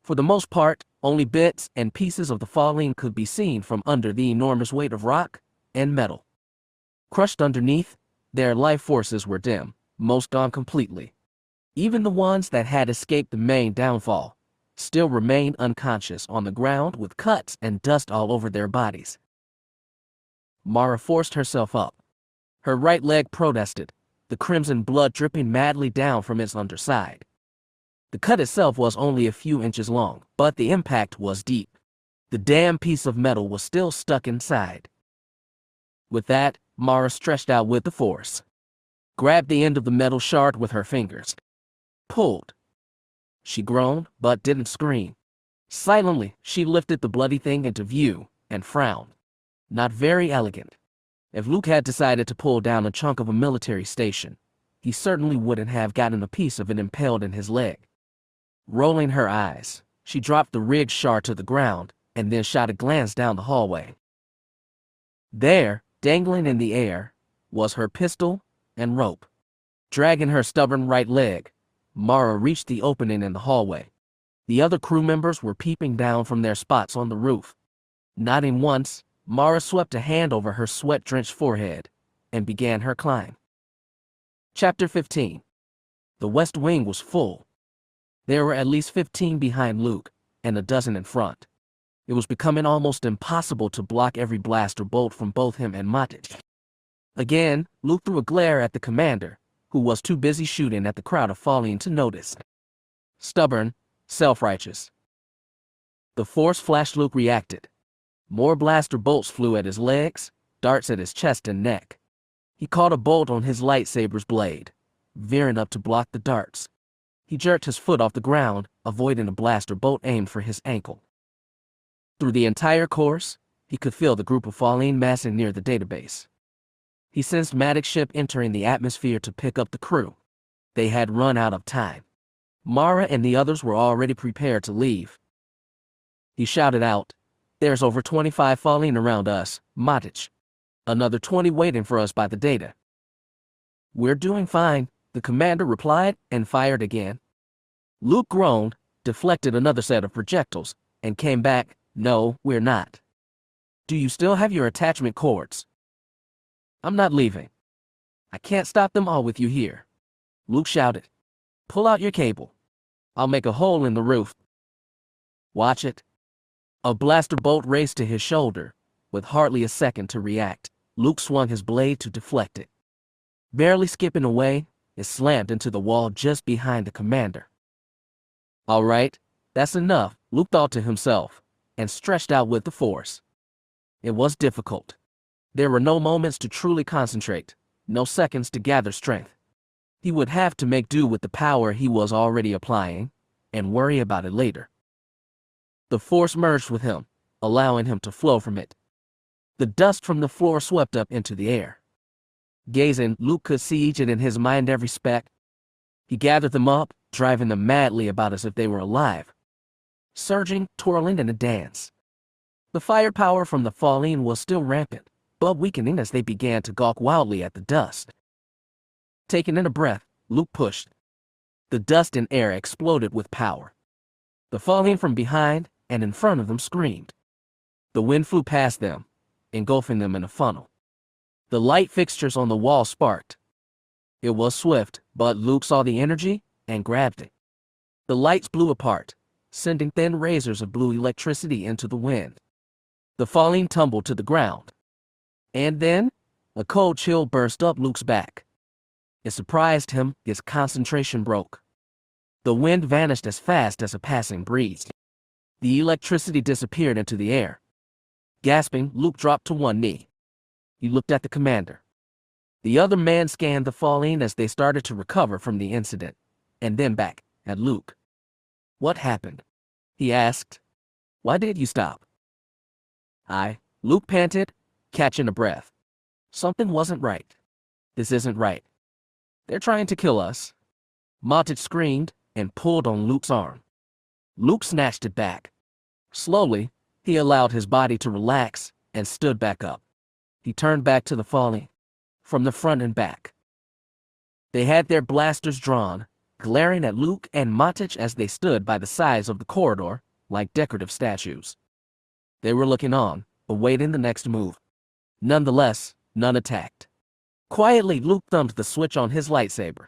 For the most part, only bits and pieces of the falling could be seen from under the enormous weight of rock and metal. Crushed underneath, their life forces were dim, most gone completely. Even the ones that had escaped the main downfall still remained unconscious on the ground with cuts and dust all over their bodies. Mara forced herself up. Her right leg protested, the crimson blood dripping madly down from its underside. The cut itself was only a few inches long, but the impact was deep. The damn piece of metal was still stuck inside. With that, Mara stretched out with the force. Grabbed the end of the metal shard with her fingers. Pulled. She groaned, but didn't scream. Silently, she lifted the bloody thing into view, and frowned. Not very elegant. If Luke had decided to pull down a chunk of a military station, he certainly wouldn't have gotten a piece of it impaled in his leg. Rolling her eyes, she dropped the rigged shard to the ground, and then shot a glance down the hallway. There, dangling in the air, was her pistol and rope. Dragging her stubborn right leg, Mara reached the opening in the hallway. The other crew members were peeping down from their spots on the roof. Nodding once, Mara swept a hand over her sweat-drenched forehead and began her climb. Chapter 15. The West Wing was full. There were at least 15 behind Luke, and a dozen in front. It was becoming almost impossible to block every blaster bolt from both him and Matic. Again, Luke threw a glare at the commander, who was too busy shooting at the crowd of falling to notice. Stubborn, self-righteous. The force flashed. Luke reacted. More blaster bolts flew at his legs, darts at his chest and neck. He caught a bolt on his lightsaber's blade, veering up to block the darts. He jerked his foot off the ground, avoiding a blaster bolt aimed for his ankle. Through the entire course, he could feel the group of falling massing near the database. He sensed Maddox's ship entering the atmosphere to pick up the crew. They had run out of time. Mara and the others were already prepared to leave. He shouted out, "There's over 25 falling around us, Matic. Another 20 waiting for us by the data." "We're doing fine," the commander replied and fired again. Luke groaned, deflected another set of projectiles, and came back, "No, we're not." "Do you still have your attachment cords?" "I'm not leaving. I can't stop them all with you here," Luke shouted. "Pull out your cable. I'll make a hole in the roof." "Watch it." A blaster bolt raced to his shoulder. With hardly a second to react, Luke swung his blade to deflect it. Barely skipping away, it slammed into the wall just behind the commander. "All right, that's enough," Luke thought to himself, and stretched out with the force. It was difficult. There were no moments to truly concentrate, no seconds to gather strength. He would have to make do with the power he was already applying, and worry about it later. The force merged with him, allowing him to flow from it. The dust from the floor swept up into the air. Gazing, Luke could see each in his mind every speck. He gathered them up, driving them madly about as if they were alive. Surging, twirling in a dance. The firepower from the falling was still rampant, but weakening as they began to gawk wildly at the dust. Taking in a breath, Luke pushed. The dust and air exploded with power. The falling from behind and in front of them screamed. The wind flew past them, engulfing them in a funnel. The light fixtures on the wall sparked. It was swift, but Luke saw the energy and grabbed it. The lights blew apart, sending thin razors of blue electricity into the wind. The falling tumbled to the ground. And then, a cold chill burst up Luke's back. It surprised him. His concentration broke. The wind vanished as fast as a passing breeze. The electricity disappeared into the air. Gasping, Luke dropped to one knee. He looked at the commander. The other man scanned the falling as they started to recover from the incident, and then back at Luke. "What happened?" he asked. Why did you stop? Luke panted, catching a breath. Something wasn't right. This isn't right. They're trying to kill us. Mara screamed and pulled on Luke's arm. Luke snatched it back. Slowly, he allowed his body to relax and stood back up. He turned back to the falling, from the front and back. They had their blasters drawn, glaring at Luke and Mara as they stood by the sides of the corridor, like decorative statues. They were looking on, awaiting the next move. Nonetheless, none attacked. Quietly, Luke thumbed the switch on his lightsaber.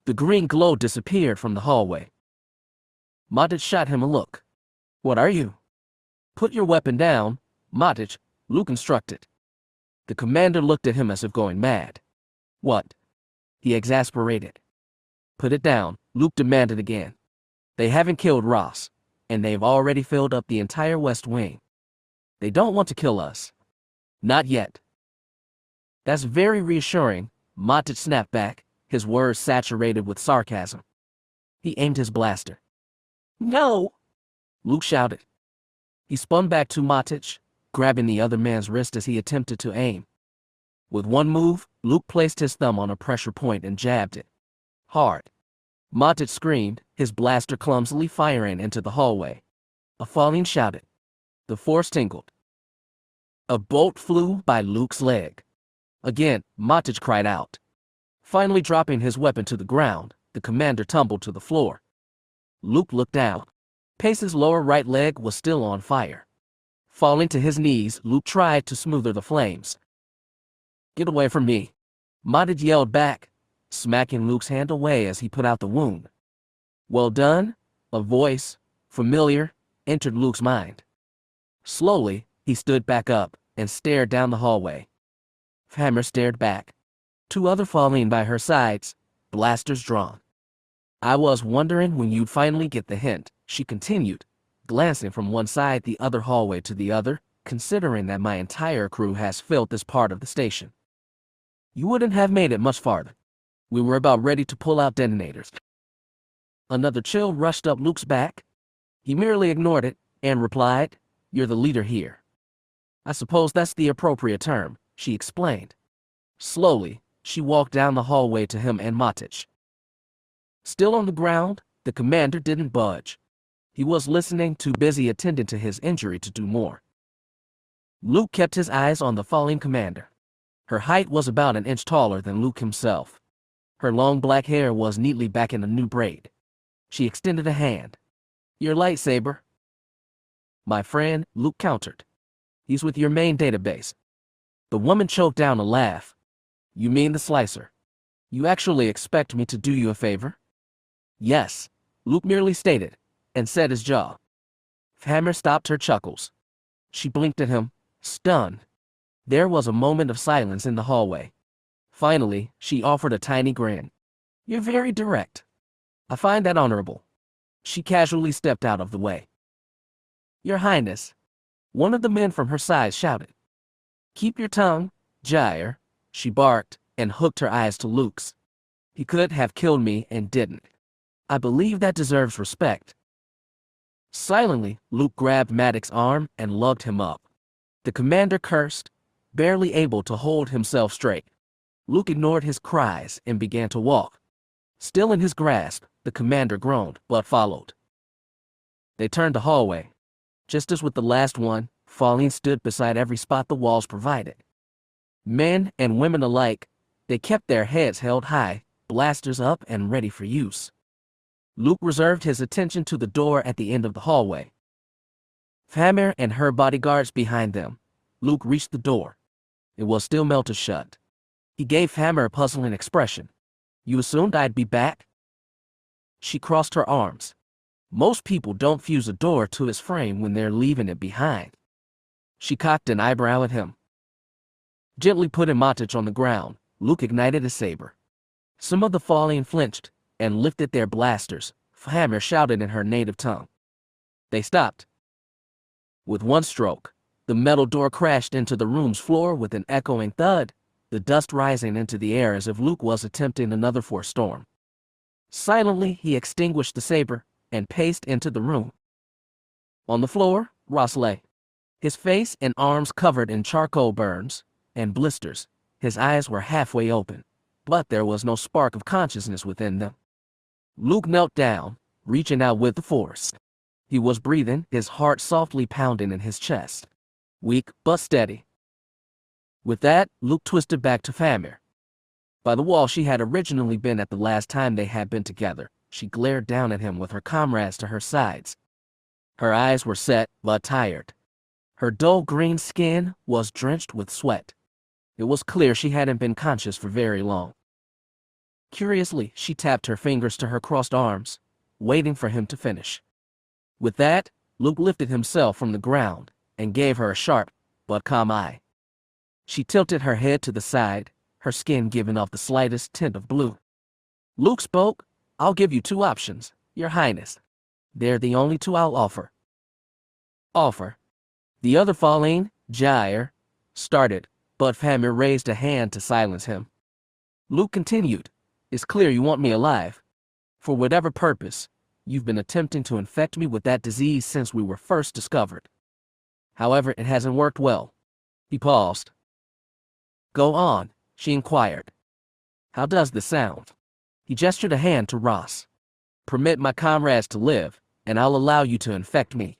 The green glow disappeared from the hallway. Mara shot him a look. What are you? Put your weapon down, Mara, Luke instructed. The commander looked at him as if going mad. What? He exasperated. Put it down, Luke demanded again. They haven't killed Ross, and they've already filled up the entire West Wing. They don't want to kill us. Not yet. That's very reassuring, Mara snapped back, his words saturated with sarcasm. He aimed his blaster. No! Luke shouted. He spun back to Mara, grabbing the other man's wrist as he attempted to aim. With one move, Luke placed his thumb on a pressure point and jabbed it. Hard. Mara screamed, his blaster clumsily firing into the hallway. A falling shouted. The force tingled. A bolt flew by Luke's leg. Again, Mara cried out. Finally dropping his weapon to the ground, the commander tumbled to the floor. Luke looked down. Pace's lower right leg was still on fire. Falling to his knees, Luke tried to smoother the flames. Get away from me, Mara yelled back, smacking Luke's hand away as he put out the wound. Well done, a voice, familiar, entered Luke's mind. Slowly, he stood back up and stared down the hallway. Hammer stared back. Two other falling by her sides, blasters drawn. I was wondering when you'd finally get the hint, she continued, glancing from one side the other hallway to the other, considering that my entire crew has filled this part of the station. You wouldn't have made it much farther. We were about ready to pull out detonators. Another chill rushed up Luke's back. He merely ignored it and replied, You're the leader here. I suppose that's the appropriate term, she explained. Slowly, she walked down the hallway to him and Mara. Still on the ground, the commander didn't budge. He was listening, too busy attending to his injury to do more. Luke kept his eyes on the falling commander. Her height was about an inch taller than Luke himself. Her long black hair was neatly back in a new braid. She extended a hand. Your lightsaber. My friend, Luke countered. He's with your main database. The woman choked down a laugh. You mean the slicer? You actually expect me to do you a favor? Yes, Luke merely stated, and set his jaw. Hammer stopped her chuckles. She blinked at him, stunned. There was a moment of silence in the hallway. Finally, she offered a tiny grin. You're very direct. I find that honorable. She casually stepped out of the way. Your Highness, one of the men from her side shouted. Keep your tongue, Gyre, she barked and hooked her eyes to Luke's. He could have killed me and didn't. I believe that deserves respect. Silently, Luke grabbed Maddox's arm and lugged him up. The commander cursed, barely able to hold himself straight. Luke ignored his cries and began to walk. Still in his grasp, the commander groaned, but followed. They turned the hallway. Just as with the last one, falling stood beside every spot the walls provided. Men and women alike, they kept their heads held high, blasters up and ready for use. Luke reserved his attention to the door at the end of the hallway. Hammer and her bodyguards behind them. Luke reached the door. It was still melted shut. He gave Hammer a puzzling expression. You assumed I'd be back? She crossed her arms. Most people don't fuse a door to its frame when they're leaving it behind. She cocked an eyebrow at him. Gently putting Mara on the ground, Luke ignited his saber. Some of the falling flinched and lifted their blasters. Hammer shouted in her native tongue. They stopped. With one stroke, the metal door crashed into the room's floor with an echoing thud, the dust rising into the air as if Luke was attempting another force storm. Silently, he extinguished the saber and paced into the room. On the floor, Ross lay, his face and arms covered in charcoal burns and blisters. His eyes were halfway open, but there was no spark of consciousness within them. Luke knelt down, reaching out with the force. He was breathing, his heart softly pounding in his chest. Weak, but steady. With that, Luke twisted back to Famir. By the wall she had originally been at the last time they had been together, she glared down at him with her comrades to her sides. Her eyes were set, but tired. Her dull green skin was drenched with sweat. It was clear she hadn't been conscious for very long. Curiously, she tapped her fingers to her crossed arms, waiting for him to finish. With that, Luke lifted himself from the ground and gave her a sharp, but calm eye. She tilted her head to the side, her skin giving off the slightest tint of blue. Luke spoke. "I'll give you two options, Your Highness. They're the only two I'll offer." Offer. The other Fallen, Jair, started, but Famir raised a hand to silence him. Luke continued, "It's clear you want me alive. For whatever purpose, you've been attempting to infect me with that disease since we were first discovered. However, it hasn't worked well." He paused. "Go on," she inquired. "How does this sound?" He gestured a hand to Ross. "Permit my comrades to live, and I'll allow you to infect me.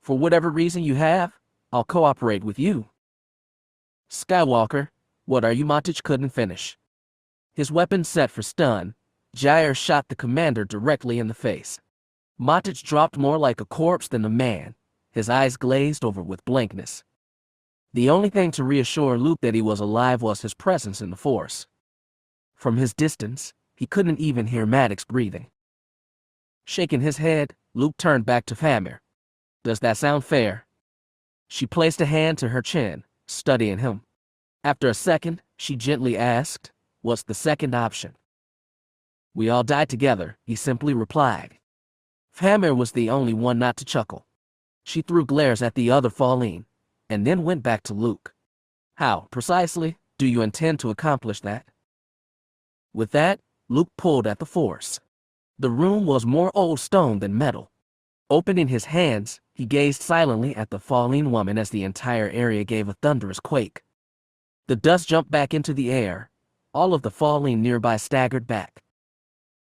For whatever reason you have, I'll cooperate with you." "Skywalker, what are you?" Matich couldn't finish. His weapon set for stun, Jair shot the commander directly in the face. Matich dropped more like a corpse than a man, his eyes glazed over with blankness. The only thing to reassure Luke that he was alive was his presence in the Force. From his distance, he couldn't even hear Maddox breathing. Shaking his head, Luke turned back to Famir. "Does that sound fair?" She placed a hand to her chin, studying him. After a second, she gently asked, "What's the second option?" "We all die together," he simply replied. Famir was the only one not to chuckle. She threw glares at the other Fallen, and then went back to Luke. "How, precisely, do you intend to accomplish that?" With that, Luke pulled at the Force. The room was more old stone than metal. Opening his hands, he gazed silently at the Fallen woman as the entire area gave a thunderous quake. The dust jumped back into the air. All of the Fallen nearby staggered back.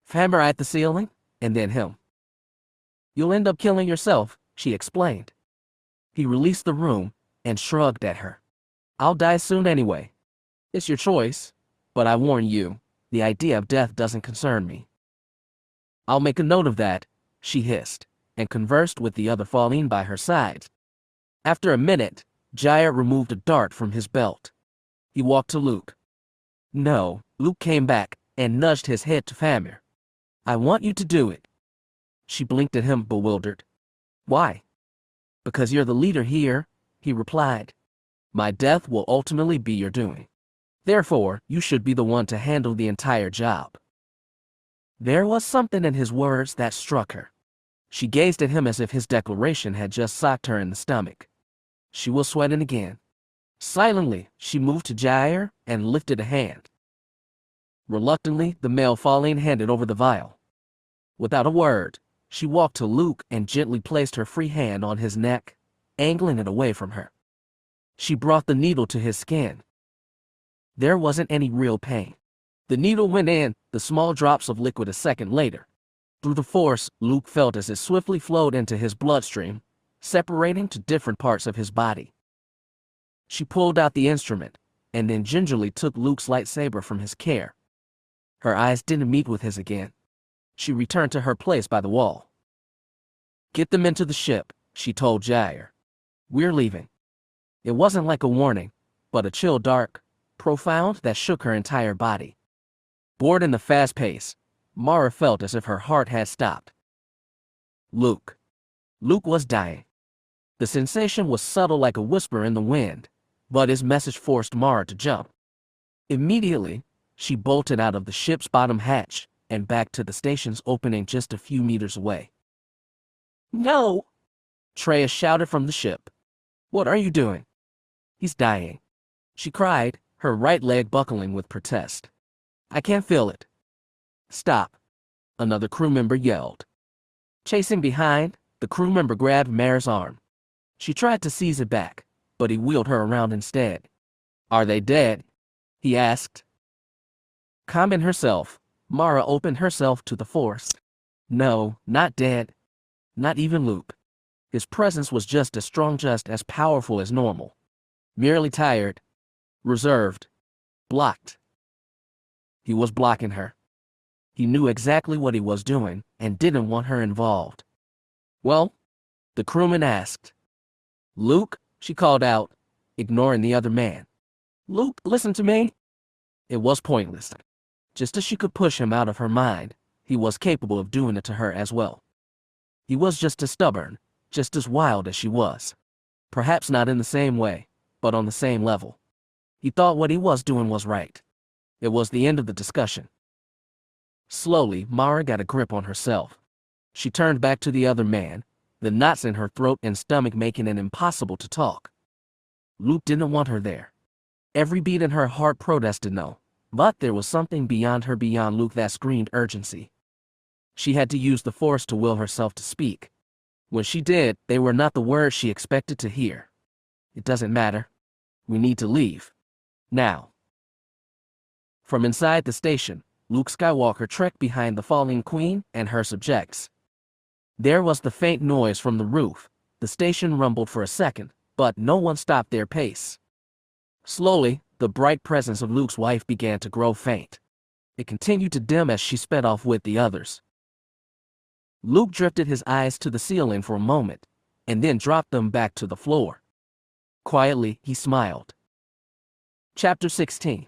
Famir eyed the ceiling, and then him. "You'll end up killing yourself," she explained. He released the room and shrugged at her. "I'll die soon anyway. It's your choice, but I warn you, the idea of death doesn't concern me." "I'll make a note of that," she hissed, and conversed with the other Fallen by her side. After a minute, Jair removed a dart from his belt. He walked to Luke. "No," Luke came back and nudged his head to Famir. "I want you to do it." She blinked at him, bewildered. "Why?" "Because you're the leader here," he replied. "My death will ultimately be your doing. Therefore, you should be the one to handle the entire job." There was something in his words that struck her. She gazed at him as if his declaration had just socked her in the stomach. She was sweating again. Silently, she moved to Jair and lifted a hand. Reluctantly, the male Fallen handed over the vial. Without a word, she walked to Luke and gently placed her free hand on his neck, angling it away from her. She brought the needle to his skin. There wasn't any real pain. The needle went in, the small drops of liquid a second later. Through the Force, Luke felt as it swiftly flowed into his bloodstream, separating to different parts of his body. She pulled out the instrument, and then gingerly took Luke's lightsaber from his care. Her eyes didn't meet with his again. She returned to her place by the wall. "Get them into the ship," she told Jair. "We're leaving." It wasn't like a warning, but a chill dark, profound that shook her entire body. Bored in the fast pace, Mara felt as if her heart had stopped. Luke. Luke was dying. The sensation was subtle like a whisper in the wind, but his message forced Mara to jump. Immediately, she bolted out of the ship's bottom hatch and back to the station's opening just a few meters away. "No!" Treya shouted from the ship. "What are you doing?" "He's dying," she cried, her right leg buckling with protest. "I can't feel it." "Stop," another crew member yelled. Chasing behind, The crew member grabbed Mara's arm. She tried to seize it back, but he wheeled her around instead. Are they dead? He asked. Calming herself, Mara opened herself to the Force. No, not dead. Not even Luke. His presence was just as strong, just as powerful as normal. Merely tired. Reserved. Blocked. He was blocking her. He knew exactly what he was doing and didn't want her involved. Well? The crewman asked. Luke, she called out, ignoring the other man. Luke, listen to me. It was pointless. Just as she could push him out of her mind, he was capable of doing it to her as well. He was just as stubborn, just as wild as she was. Perhaps not in the same way, but on the same level. He thought what he was doing was right. It was the end of the discussion. Slowly, Mara got a grip on herself. She turned back to the other man, the knots in her throat and stomach making it impossible to talk. Luke didn't want her there. Every beat in her heart protested no, but there was something beyond her, beyond Luke, that screamed urgency. She had to use the Force to will herself to speak. When she did, they were not the words she expected to hear. It doesn't matter. We need to leave. Now. From inside the station, Luke Skywalker trekked behind the falling queen and her subjects. There was the faint noise from the roof. The station rumbled for a second, but no one stopped their pace. Slowly, the bright presence of Luke's wife began to grow faint. It continued to dim as she sped off with the others. Luke drifted his eyes to the ceiling for a moment, and then dropped them back to the floor. Quietly, he smiled. Chapter 16.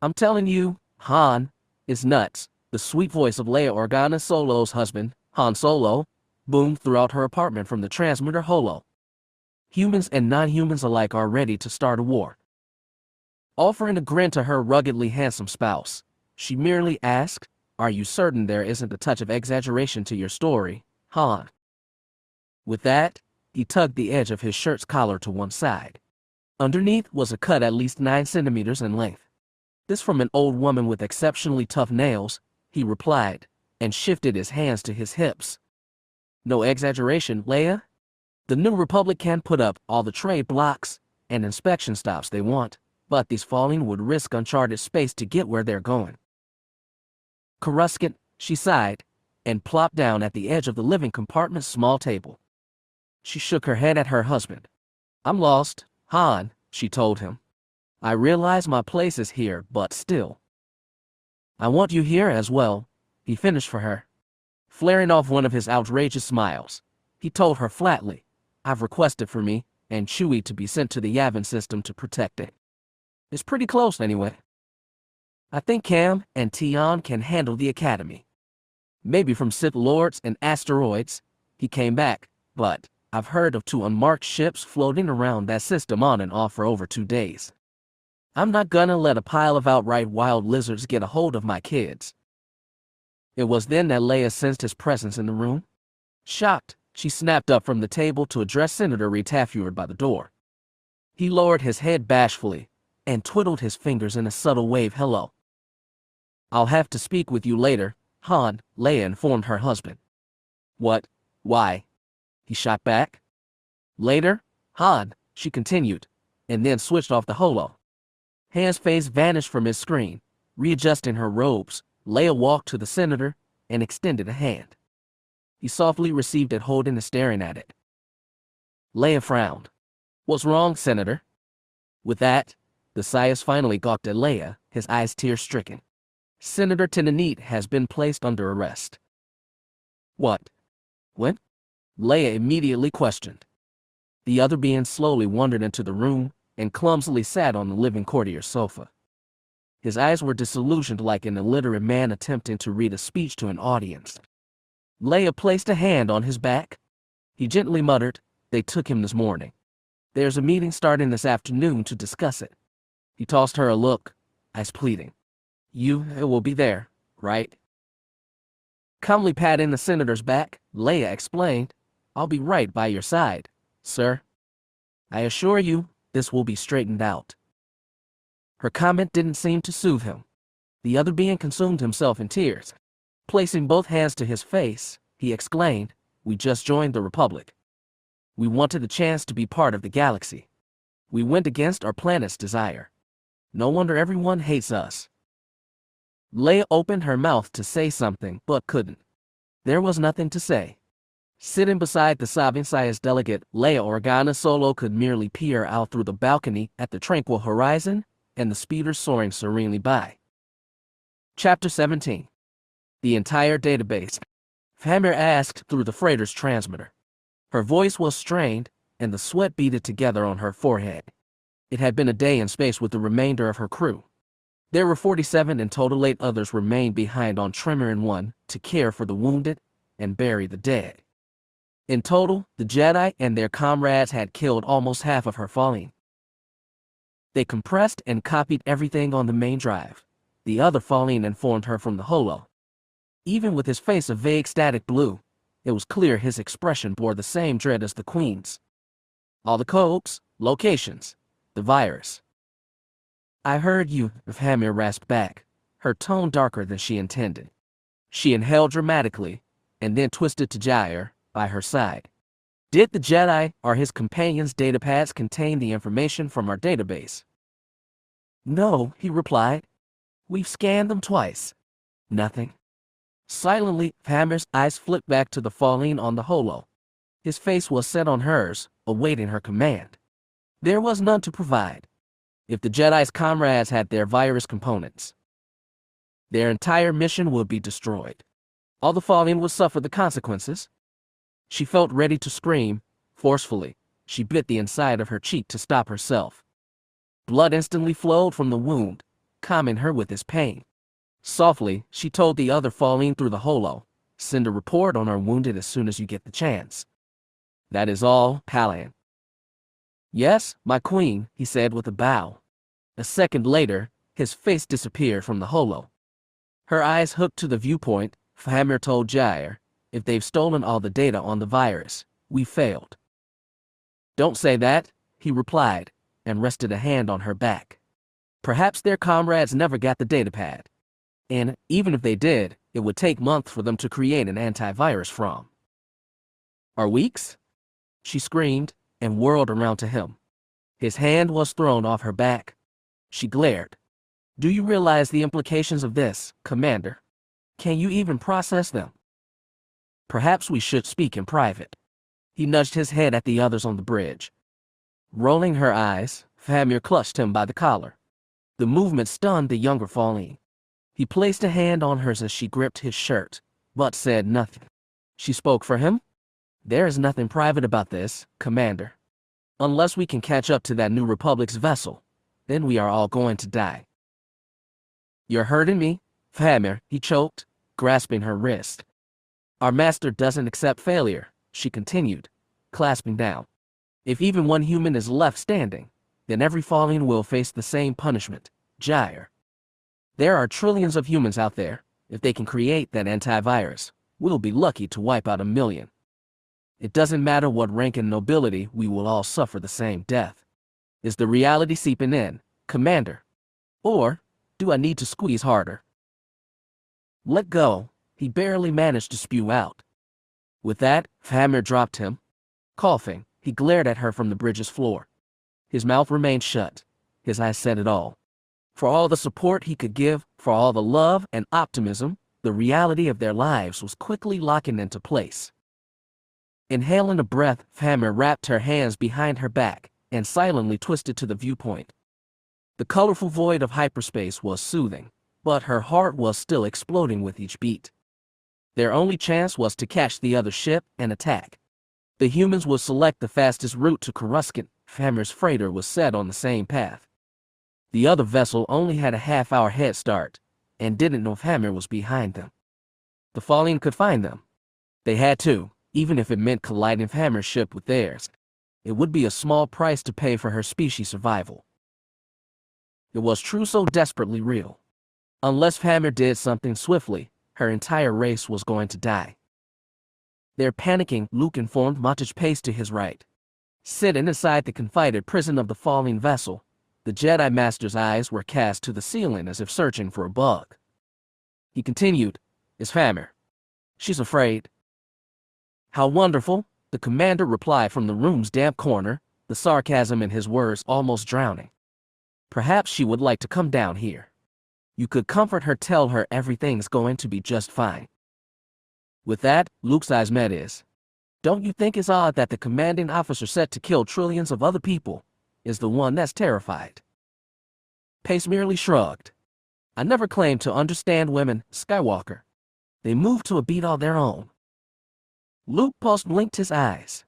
I'm telling you, Han is nuts. The sweet voice of Leia Organa Solo's husband, Han Solo, boomed throughout her apartment from the transmitter holo. Humans and non-humans alike are ready to start a war. Offering a grin to her ruggedly handsome spouse, she merely asked, Are you certain there isn't a touch of exaggeration to your story, Han? With that, he tugged the edge of his shirt's collar to one side. Underneath was a cut at least 9 centimeters in length. This from an old woman with exceptionally tough nails, he replied, and shifted his hands to his hips. No exaggeration, Leia. The New Republic can put up all the trade blocks and inspection stops they want, but these falling would risk uncharted space to get where they're going. Coruscant, she sighed, and plopped down at the edge of the living compartment's small table. She shook her head at her husband. I'm lost, Han, she told him. I realize my place is here, but still. I want you here as well, he finished for her. Flaring off one of his outrageous smiles, he told her flatly, I've requested for me and Chewie to be sent to the Yavin system to protect it. It's pretty close anyway. I think Cam and Tion can handle the Academy. Maybe from Sith Lords and asteroids, he came back, but I've heard of 2 unmarked ships floating around that system on and off for over 2 days. I'm not gonna let a pile of outright wild lizards get a hold of my kids. It was then that Leia sensed his presence in the room. Shocked, she snapped up from the table to address Senator Retafured by the door. He lowered his head bashfully and twiddled his fingers in a subtle wave hello. I'll have to speak with you later, Han, Leia informed her husband. What? Why? He shot back. Later, Han, she continued, and then switched off the holo. Han's face vanished from his screen. Readjusting her robes, Leia walked to the senator and extended a hand. He softly received it, holding and staring at it. Leia frowned. What's wrong, Senator? With that, the Sias finally gawked at Leia, his eyes tear-stricken. Senator Tenanit has been placed under arrest. What? When? Leia immediately questioned. The other being slowly wandered into the room and clumsily sat on the living courtier's sofa. His eyes were disillusioned like an illiterate man attempting to read a speech to an audience. Leia placed a hand on his back. He gently muttered, They took him this morning. There's a meeting starting this afternoon to discuss it. He tossed her a look, eyes pleading. You will be there, right? Calmly patting the senator's back, Leia explained, I'll be right by your side, sir. I assure you, this will be straightened out. Her comment didn't seem to soothe him. The other being consumed himself in tears. Placing both hands to his face, he exclaimed, We just joined the Republic. We wanted the chance to be part of the galaxy. We went against our planet's desire. No wonder everyone hates us. Leia opened her mouth to say something, but couldn't. There was nothing to say. Sitting beside the sobbing Science delegate, Leia Organa Solo could merely peer out through the balcony at the tranquil horizon and the speeders soaring serenely by. Chapter 17. The entire database. Famir asked through the freighter's transmitter. Her voice was strained, and the sweat beaded together on her forehead. It had been a day in space with the remainder of her crew. There were 47 in total. 8 others remained behind on Tremerin 1 to care for the wounded and bury the dead. In total, the Jedi and their comrades had killed almost half of her following. They compressed and copied everything on the main drive. The other following informed her from the holo. Even with his face a vague static blue, it was clear his expression bore the same dread as the Queen's. All the codes, locations, the virus. I heard you, Famir rasped back, her tone darker than she intended. She inhaled dramatically, and then twisted to Jair, by her side. Did the Jedi or his companions' datapads contain the information from our database? No, he replied. We've scanned them twice. Nothing. Silently, Famir's eyes flipped back to the falling on the holo. His face was set on hers, awaiting her command. There was none to provide. If the Jedi's comrades had their virus components, their entire mission would be destroyed. All the fallen would suffer the consequences. She felt ready to scream. Forcefully, she bit the inside of her cheek to stop herself. Blood instantly flowed from the wound, calming her with its pain. Softly, she told the other falling through the holo, send a report on our wounded as soon as you get the chance. That is all, Palan. Yes, my queen, he said with a bow. A second later, his face disappeared from the holo. Her eyes hooked to the viewpoint. Famir told Jair, if they've stolen all the data on the virus, we failed. Don't say that, he replied, and rested a hand on her back. Perhaps their comrades never got the datapad. And, even if they did, it would take months for them to create an antivirus from. Or weeks? She screamed, and whirled around to him. His hand was thrown off her back. She glared. Do you realize the implications of this, Commander? Can you even process them? Perhaps we should speak in private. He nudged his head at the others on the bridge. Rolling her eyes, Famir clutched him by the collar. The movement stunned the younger falling. He placed a hand on hers as she gripped his shirt, but said nothing. She spoke for him. There is nothing private about this, Commander. Unless we can catch up to that New Republic's vessel, then we are all going to die. You're hurting me, Famir, he choked, grasping her wrist. Our master doesn't accept failure, she continued, clasping down. If even one human is left standing, then every fallen will face the same punishment, Jair. There are trillions of humans out there. If they can create that antivirus, we'll be lucky to wipe out 1 million. It doesn't matter what rank and nobility, we will all suffer the same death. Is the reality seeping in, Commander? Or do I need to squeeze harder? Let go, he barely managed to spew out. With that, Famir dropped him. Coughing, he glared at her from the bridge's floor. His mouth remained shut. His eyes said it all. For all the support he could give, for all the love and optimism, the reality of their lives was quickly locking into place. Inhaling a breath, Famir wrapped her hands behind her back and silently twisted to the viewpoint. The colorful void of hyperspace was soothing, but her heart was still exploding with each beat. Their only chance was to catch the other ship and attack. The humans would select the fastest route to Coruscant. Famir's freighter was set on the same path. The other vessel only had a half-hour head start, and didn't know Famir was behind them. The Fallen could find them. They had to, even if it meant colliding Famir's ship with theirs. It would be a small price to pay for her species' survival. It was true, so desperately real. Unless Famir did something swiftly, her entire race was going to die. They're panicking, Luke informed, Montage paced to his right. Sitting inside the confided prison of the falling vessel, the Jedi Master's eyes were cast to the ceiling as if searching for a bug. He continued, It's Famir. She's afraid. How wonderful, the commander replied from the room's damp corner, the sarcasm in his words almost drowning. Perhaps she would like to come down here. You could comfort her, tell her everything's going to be just fine. With that, Luke's eyes met his. Don't you think it's odd that the commanding officer set to kill trillions of other people is the one that's terrified? Pace merely shrugged. I never claimed to understand women, Skywalker. They move to a beat all their own. Luke paused, blinked his eyes.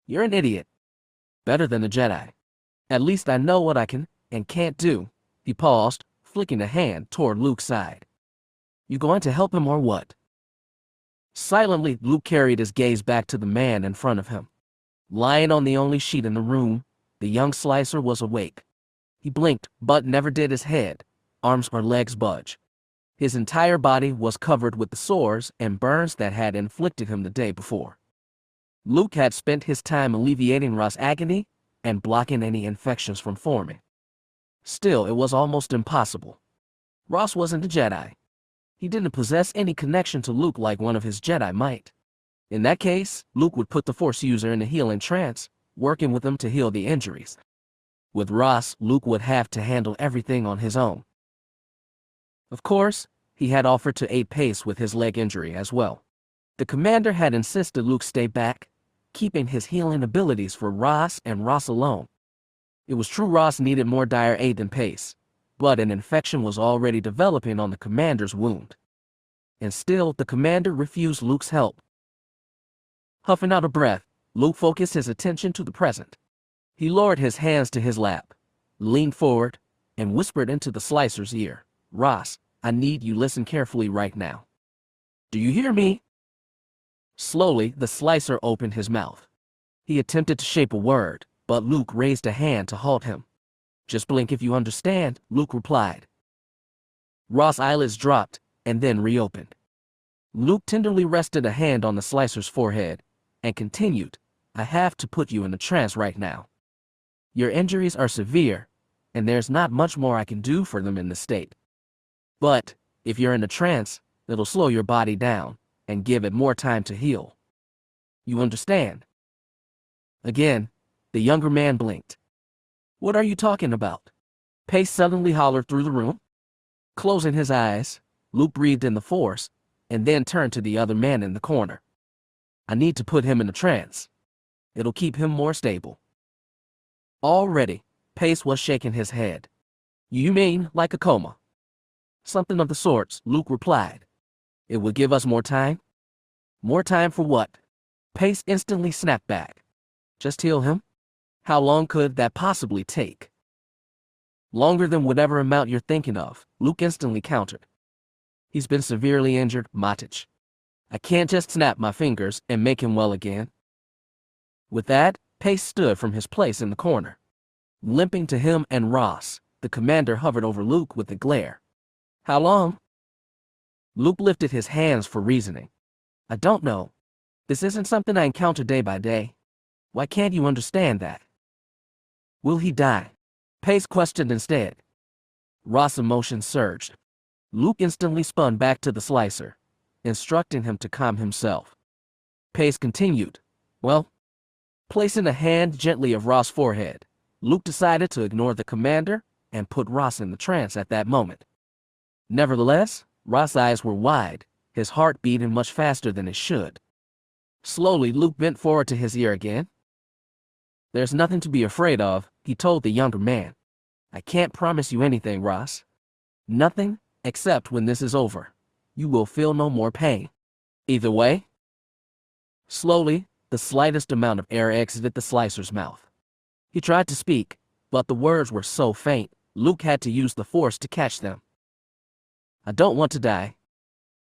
You're an idiot. Better than a Jedi. At least I know what I can and can't do. He paused, flicking a hand toward Luke's side. You going to help him or what? Silently, Luke carried his gaze back to the man in front of him. Lying on the only sheet in the room, the young slicer was awake. He blinked, but never did his head, arms or legs budge. His entire body was covered with the sores and burns that had inflicted him the day before. Luke had spent his time alleviating Ross' agony and blocking any infections from forming. Still, it was almost impossible. Ross wasn't a Jedi. He didn't possess any connection to Luke like one of his Jedi might. In that case, Luke would put the Force user in a healing trance, working with him to heal the injuries. With Ross, Luke would have to handle everything on his own. Of course, he had offered to aid Pace with his leg injury as well. The commander had insisted Luke stay back, keeping his healing abilities for Ross and Ross alone. It was true Ross needed more dire aid than Pace, but an infection was already developing on the commander's wound. And still, the commander refused Luke's help. Huffing out a breath, Luke focused his attention to the present. He lowered his hands to his lap, leaned forward, and whispered into the slicer's ear, Ross, I need you listen carefully right now. Do you hear me? Slowly, the slicer opened his mouth. He attempted to shape a word, but Luke raised a hand to halt him. Just blink if you understand, Luke replied. Ross' eyelids dropped and then reopened. Luke tenderly rested a hand on the slicer's forehead and continued, I have to put you in a trance right now. Your injuries are severe, and there's not much more I can do for them in this state. But, if you're in a trance, it'll slow your body down and give it more time to heal. You understand? Again, the younger man blinked. What are you talking about? Pace suddenly hollered through the room. Closing his eyes, Luke breathed in the Force and then turned to the other man in the corner. I need to put him in a trance. It'll keep him more stable. Already, Pace was shaking his head. You mean like a coma? Something of the sorts, Luke replied. It would give us more time? More time for what? Pace instantly snapped back. Just heal him? How long could that possibly take? Longer than whatever amount you're thinking of, Luke instantly countered. He's been severely injured, Matich. I can't just snap my fingers and make him well again. With that, Pace stood from his place in the corner. Limping to him and Ross, the commander hovered over Luke with a glare. How long? Luke lifted his hands for reasoning. I don't know. This isn't something I encounter day by day. Why can't you understand that? Will he die? Pace questioned instead. Ross' emotions surged. Luke instantly spun back to the slicer, instructing him to calm himself. Pace continued. Well, placing a hand gently of Ross' forehead, Luke decided to ignore the commander and put Ross in the trance at that moment. Nevertheless, Ross' eyes were wide, his heart beating much faster than it should. Slowly, Luke bent forward to his ear again. There's nothing to be afraid of, he told the younger man. I can't promise you anything, Ross. Nothing, except when this is over. You will feel no more pain. Either way. Slowly, the slightest amount of air exited the slicer's mouth. He tried to speak, but the words were so faint, Luke had to use the Force to catch them. I don't want to die.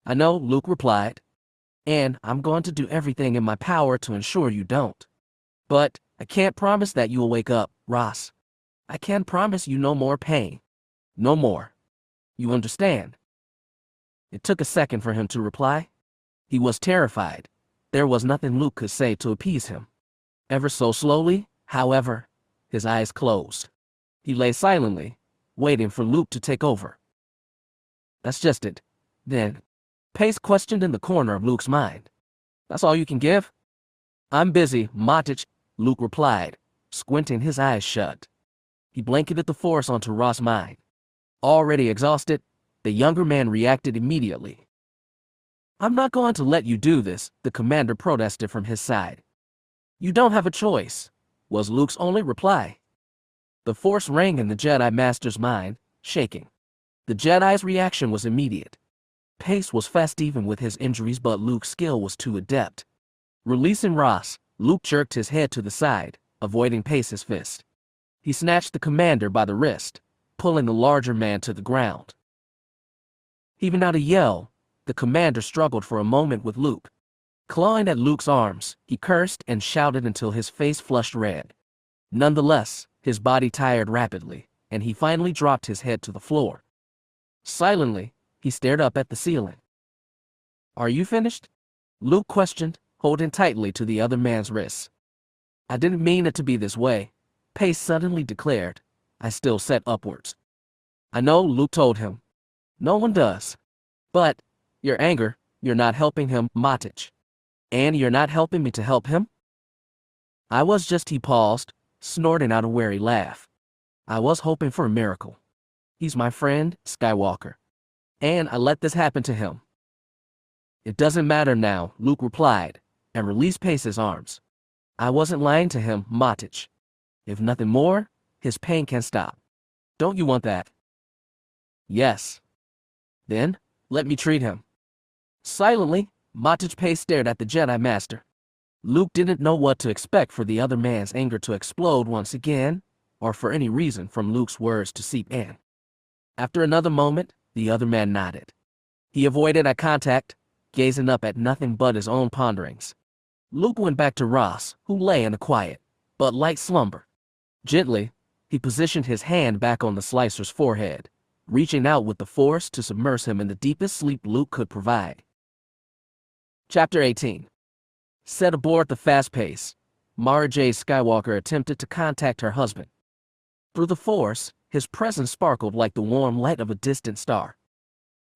I know, Luke replied. And I'm going to do everything in my power to ensure you don't. But I can't promise that you'll wake up, Ross. I can promise you no more pain. No more. You understand? It took a second for him to reply. He was terrified. There was nothing Luke could say to appease him. Ever so slowly, however, his eyes closed. He lay silently, waiting for Luke to take over. That's just it. Then, Pace questioned in the corner of Luke's mind. That's all you can give? I'm busy, Matich, Luke replied, squinting his eyes shut. He blanketed the force onto Ross' mind. Already exhausted, the younger man reacted immediately. I'm not going to let you do this, the commander protested from his side. You don't have a choice, was Luke's only reply. The force rang in the Jedi Master's mind, shaking. The Jedi's reaction was immediate. Pace was fast even with his injuries, but Luke's skill was too adept. Releasing Ross, Luke jerked his head to the side, avoiding Pace's fist. He snatched the commander by the wrist, pulling the larger man to the ground. Heaving out a yell, the commander struggled for a moment with Luke. Clawing at Luke's arms, he cursed and shouted until his face flushed red. Nonetheless, his body tired rapidly, and he finally dropped his head to the floor. Silently, he stared up at the ceiling. Are you finished? Luke questioned, holding tightly to the other man's wrists. I didn't mean it to be this way, Pace suddenly declared. I still set upwards. I know, Luke told him. No one does. But, your anger, you're not helping him, Matich. And you're not helping me to help him? I was just, he paused, snorting out a wary laugh. I was hoping for a miracle. He's my friend, Skywalker. And I let this happen to him. It doesn't matter now, Luke replied, and released Pace's arms. I wasn't lying to him, Matich. If nothing more, his pain can stop. Don't you want that? Yes. Then, let me treat him. Silently, Matich Pace stared at the Jedi Master. Luke didn't know what to expect for the other man's anger to explode once again, or for any reason from Luke's words to seep in. After another moment, the other man nodded. He avoided eye contact, gazing up at nothing but his own ponderings. Luke went back to Ross, who lay in a quiet, but light slumber. Gently, he positioned his hand back on the slicer's forehead, reaching out with the force to submerge him in the deepest sleep Luke could provide. Chapter 18. Set aboard the fast pace, Mara Jade Skywalker attempted to contact her husband. Through the force, his presence sparkled like the warm light of a distant star.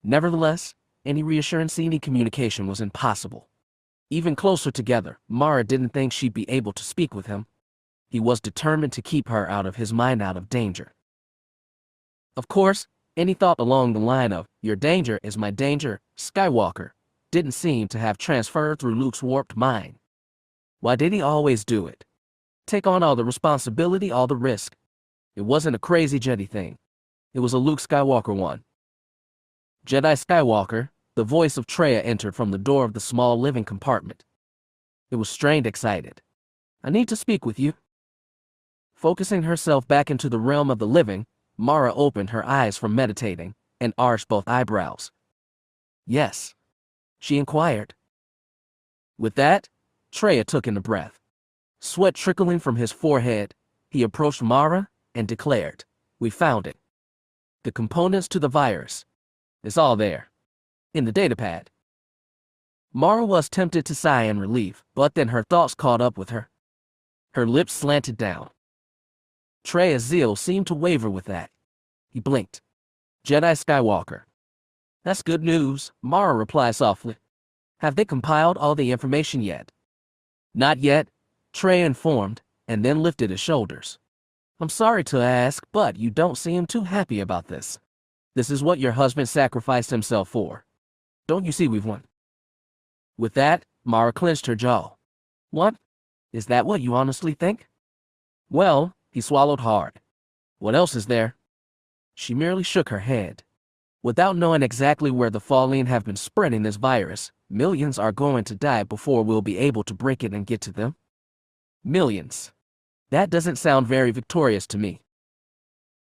Nevertheless, any reassurance, any communication was impossible. Even closer together, Mara didn't think she'd be able to speak with him. He was determined to keep her out of his mind, out of danger. Of course, any thought along the line of, your danger is my danger, Skywalker, didn't seem to have transferred through Luke's warped mind. Why did he always do it? Take on all the responsibility, all the risk. It wasn't a crazy Jedi thing. It was a Luke Skywalker one. Jedi Skywalker, the voice of Traya entered from the door of the small living compartment. It was strained, excited. I need to speak with you. Focusing herself back into the realm of the living, Mara opened her eyes from meditating and arched both eyebrows. Yes? She inquired. With that, Traya took in a breath. Sweat trickling from his forehead, he approached Mara and declared, we found it. The components to the virus. It's all there. In the datapad. Mara was tempted to sigh in relief, but then her thoughts caught up with her. Her lips slanted down. Traya's zeal seemed to waver with that. He blinked. Jedi Skywalker. That's good news, Mara replied softly. Have they compiled all the information yet? Not yet, Traya informed, and then lifted his shoulders. I'm sorry to ask, but you don't seem too happy about this. This is what your husband sacrificed himself for. Don't you see we've won? With that, Mara clenched her jaw. What? Is that what you honestly think? Well, he swallowed hard. What else is there? She merely shook her head. Without knowing exactly where the Fallen have been spreading this virus, millions are going to die before we'll be able to break it and get to them. Millions. That doesn't sound very victorious to me.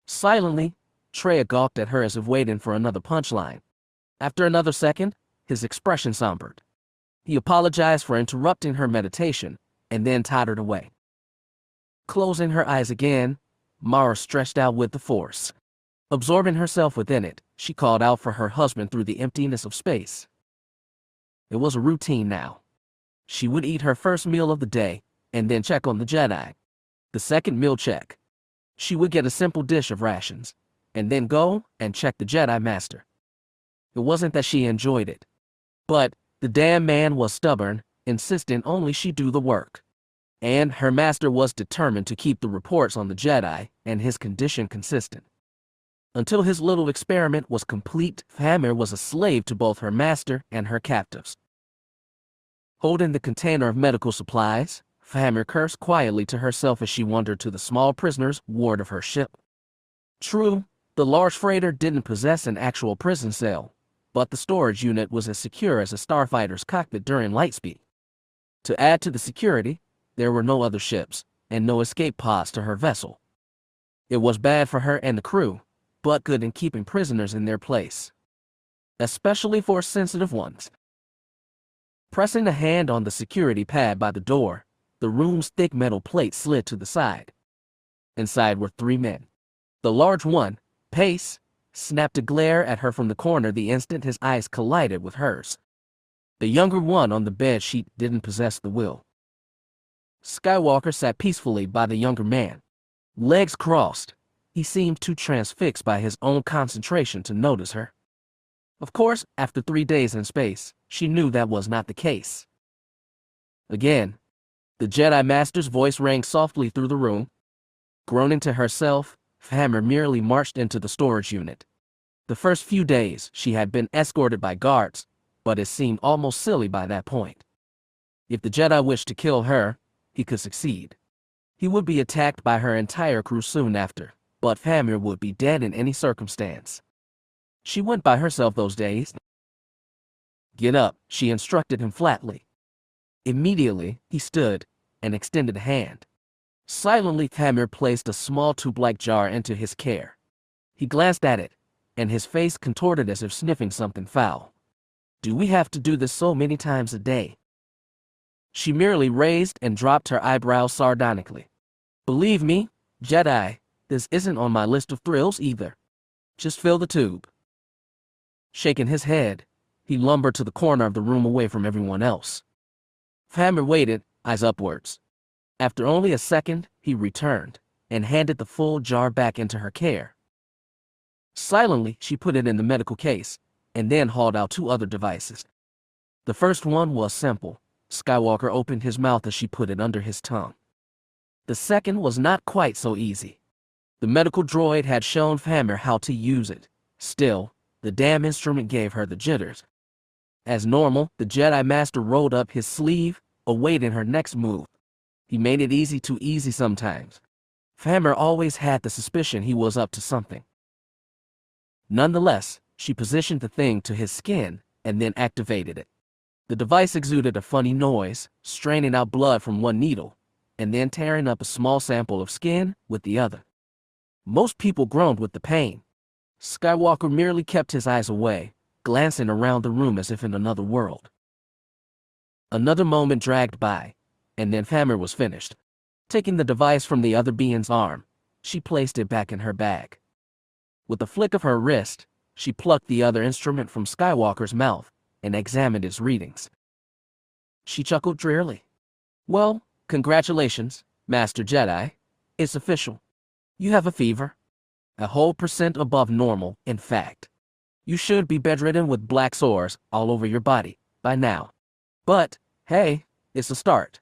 Silently, Traya gawked at her as if waiting for another punchline. After another second, his expression sombered. He apologized for interrupting her meditation, and then tottered away. Closing her eyes again, Mara stretched out with the force. Absorbing herself within it, she called out for her husband through the emptiness of space. It was a routine now. She would eat her first meal of the day, and then check on the Jedi. The second meal check. She would get a simple dish of rations, and then go and check the Jedi Master. It wasn't that she enjoyed it, but the damn man was stubborn, insisting only she do the work. And her master was determined to keep the reports on the Jedi and his condition consistent. Until his little experiment was complete, Hammer was a slave to both her master and her captives. Holding the container of medical supplies, Hammer cursed quietly to herself as she wandered to the small prisoner's ward of her ship. True, the large freighter didn't possess an actual prison cell, but the storage unit was as secure as a starfighter's cockpit during lightspeed. To add to the security, there were no other ships, and no escape pods to her vessel. It was bad for her and the crew, but good in keeping prisoners in their place, especially for sensitive ones. Pressing a hand on the security pad by the door, the room's thick metal plate slid to the side. Inside were 3 men. The large one, Pace, snapped a glare at her from the corner the instant his eyes collided with hers. The younger one on the bed sheet didn't possess the will. Skywalker sat peacefully by the younger man. Legs crossed, he seemed too transfixed by his own concentration to notice her. Of course, after 3 days in space, she knew that was not the case. Again, the Jedi Master's voice rang softly through the room. Groaning to herself, Hammer merely marched into the storage unit. The first few days, she had been escorted by guards, but it seemed almost silly by that point. If the Jedi wished to kill her, he could succeed. He would be attacked by her entire crew soon after, but Hammer would be dead in any circumstance. She went by herself those days. "Get up," she instructed him flatly. Immediately, he stood and extended a hand. Silently, Hammer placed a small tube-like jar into his care. He glanced at it, and his face contorted as if sniffing something foul. "Do we have to do this so many times a day?" She merely raised and dropped her eyebrows sardonically. "Believe me, Jedi, this isn't on my list of thrills either. Just fill the tube." Shaking his head, he lumbered to the corner of the room away from everyone else. Hammer waited, eyes upwards. After only a second, he returned and handed the full jar back into her care. Silently, she put it in the medical case and then hauled out 2 other devices. The first one was simple. Skywalker opened his mouth as she put it under his tongue. The second was not quite so easy. The medical droid had shown Hammer how to use it. Still, the damn instrument gave her the jitters. As normal, the Jedi Master rolled up his sleeve, awaiting her next move. He made it too easy sometimes. Hammer always had the suspicion he was up to something. Nonetheless, she positioned the thing to his skin and then activated it. The device exuded a funny noise, straining out blood from one needle, and then tearing up a small sample of skin with the other. Most people groaned with the pain. Skywalker merely kept his eyes away, glancing around the room as if in another world. Another moment dragged by, and then Hammer was finished. Taking the device from the other being's arm, she placed it back in her bag. With a flick of her wrist, she plucked the other instrument from Skywalker's mouth and examined its readings. She chuckled drearily. "Well, congratulations, Master Jedi. It's official. You have a fever. A whole % above normal, in fact. You should be bedridden with black sores all over your body by now. But, hey, it's a start.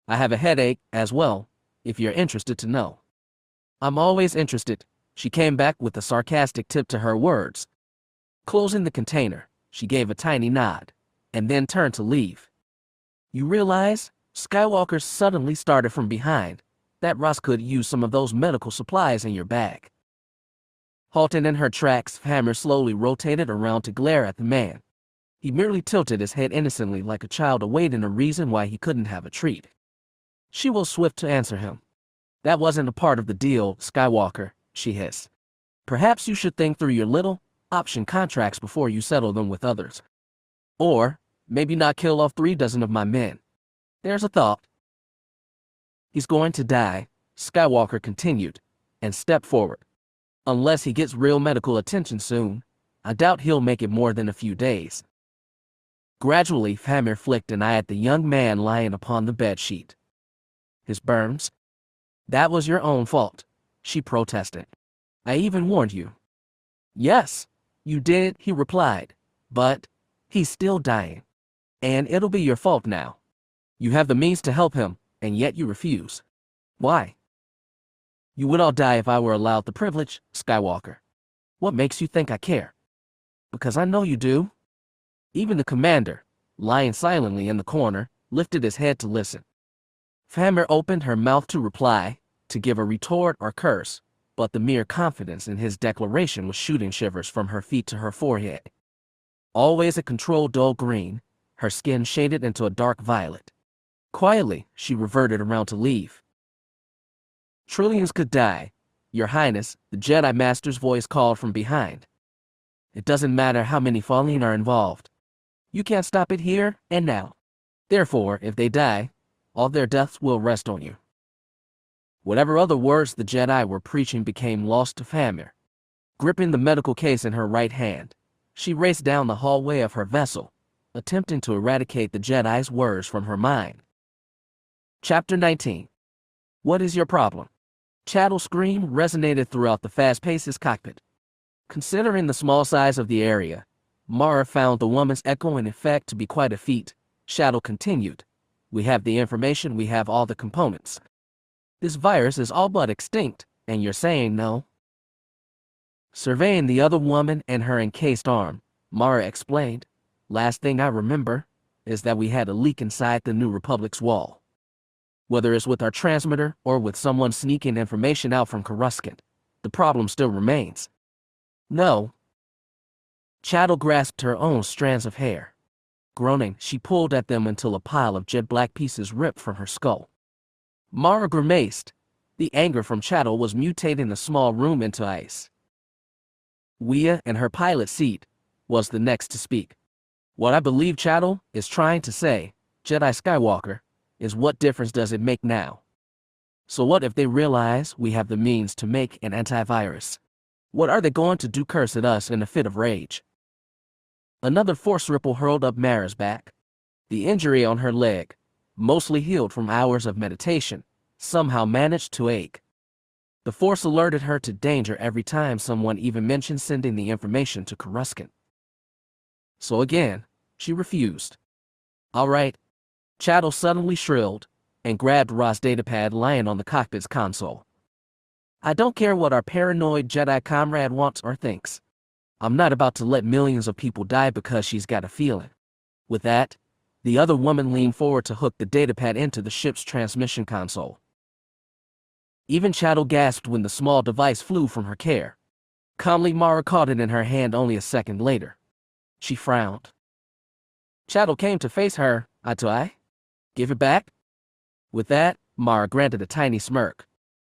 I have a headache as well, if you're interested to know." "I'm always interested," she came back with a sarcastic tip to her words. Closing the container, she gave a tiny nod, and then turned to leave. "You realize," Skywalker suddenly started from behind, "that Ross could use some of those medical supplies in your bag." Halting in her tracks, Hammer slowly rotated around to glare at the man. He merely tilted his head innocently like a child awaiting a reason why he couldn't have a treat. She was swift to answer him. "That wasn't a part of the deal, Skywalker," she hissed. "Perhaps you should think through your little option contracts before you settle them with others. Or, maybe not kill off 3 dozen of my men. There's a thought." "He's going to die," Skywalker continued, and stepped forward. "Unless he gets real medical attention soon, I doubt he'll make it more than a few days." Gradually, Hammer flicked an eye at the young man lying upon the bedsheet. "His burns? That was your own fault," she protested. "I even warned you." "Yes, you did," he replied, "but he's still dying. And it'll be your fault now. You have the means to help him, and yet you refuse. Why? You would all die if I were allowed the privilege, Skywalker. What makes you think I care? Because I know you do. Even the commander, lying silently in the corner, lifted his head to listen. Famir opened her mouth to reply, to give a retort or curse, but the mere confidence in his declaration was shooting shivers from her feet to her forehead. Always a controlled dull green, her skin shaded into a dark violet. Quietly, she reverted around to leave. Trillions could die, Your Highness, the Jedi Master's voice called from behind. It doesn't matter how many fallen are involved. You can't stop it here and now. Therefore, if they die, all their deaths will rest on you. Whatever other words the Jedi were preaching became lost to Famir. Gripping the medical case in her right hand, she raced down the hallway of her vessel, attempting to eradicate the Jedi's words from her mind. Chapter 19. What is your problem? Chattle's scream resonated throughout the fast-paced cockpit. Considering the small size of the area, Mara found the woman's echoing effect to be quite a feat. Chattle continued. We have the information, we have all the components. This virus is all but extinct, and you're saying no? Surveying the other woman and her encased arm, Mara explained, last thing I remember is that we had a leak inside the New Republic's wall. Whether it's with our transmitter or with someone sneaking information out from Coruscant, the problem still remains. No. Chattle grasped her own strands of hair. Groaning, she pulled at them until a pile of jet black pieces ripped from her skull. Mara grimaced. The anger from Chattle was mutating the small room into ice. Leia, in her pilot seat, was the next to speak. What I believe Chattle is trying to say, Jedi Skywalker, is what difference does it make now? So what if they realize we have the means to make an antivirus? What are they going to do, curse at us in a fit of rage? Another force ripple hurled up Mara's back. The injury on her leg, mostly healed from hours of meditation, somehow managed to ache. The force alerted her to danger every time someone even mentioned sending the information to Coruscant. So again, she refused. All right. Chattle suddenly shrilled and grabbed Ra's datapad lying on the cockpit's console. I don't care what our paranoid Jedi comrade wants or thinks. I'm not about to let millions of people die because she's got a feeling. With that, the other woman leaned forward to hook the datapad into the ship's transmission console. Even Chattle gasped when the small device flew from her care. Calmly, Mara caught it in her hand only a second later. She frowned. Chattle came to face her, eye to eye. Give it back? With that, Mara granted a tiny smirk.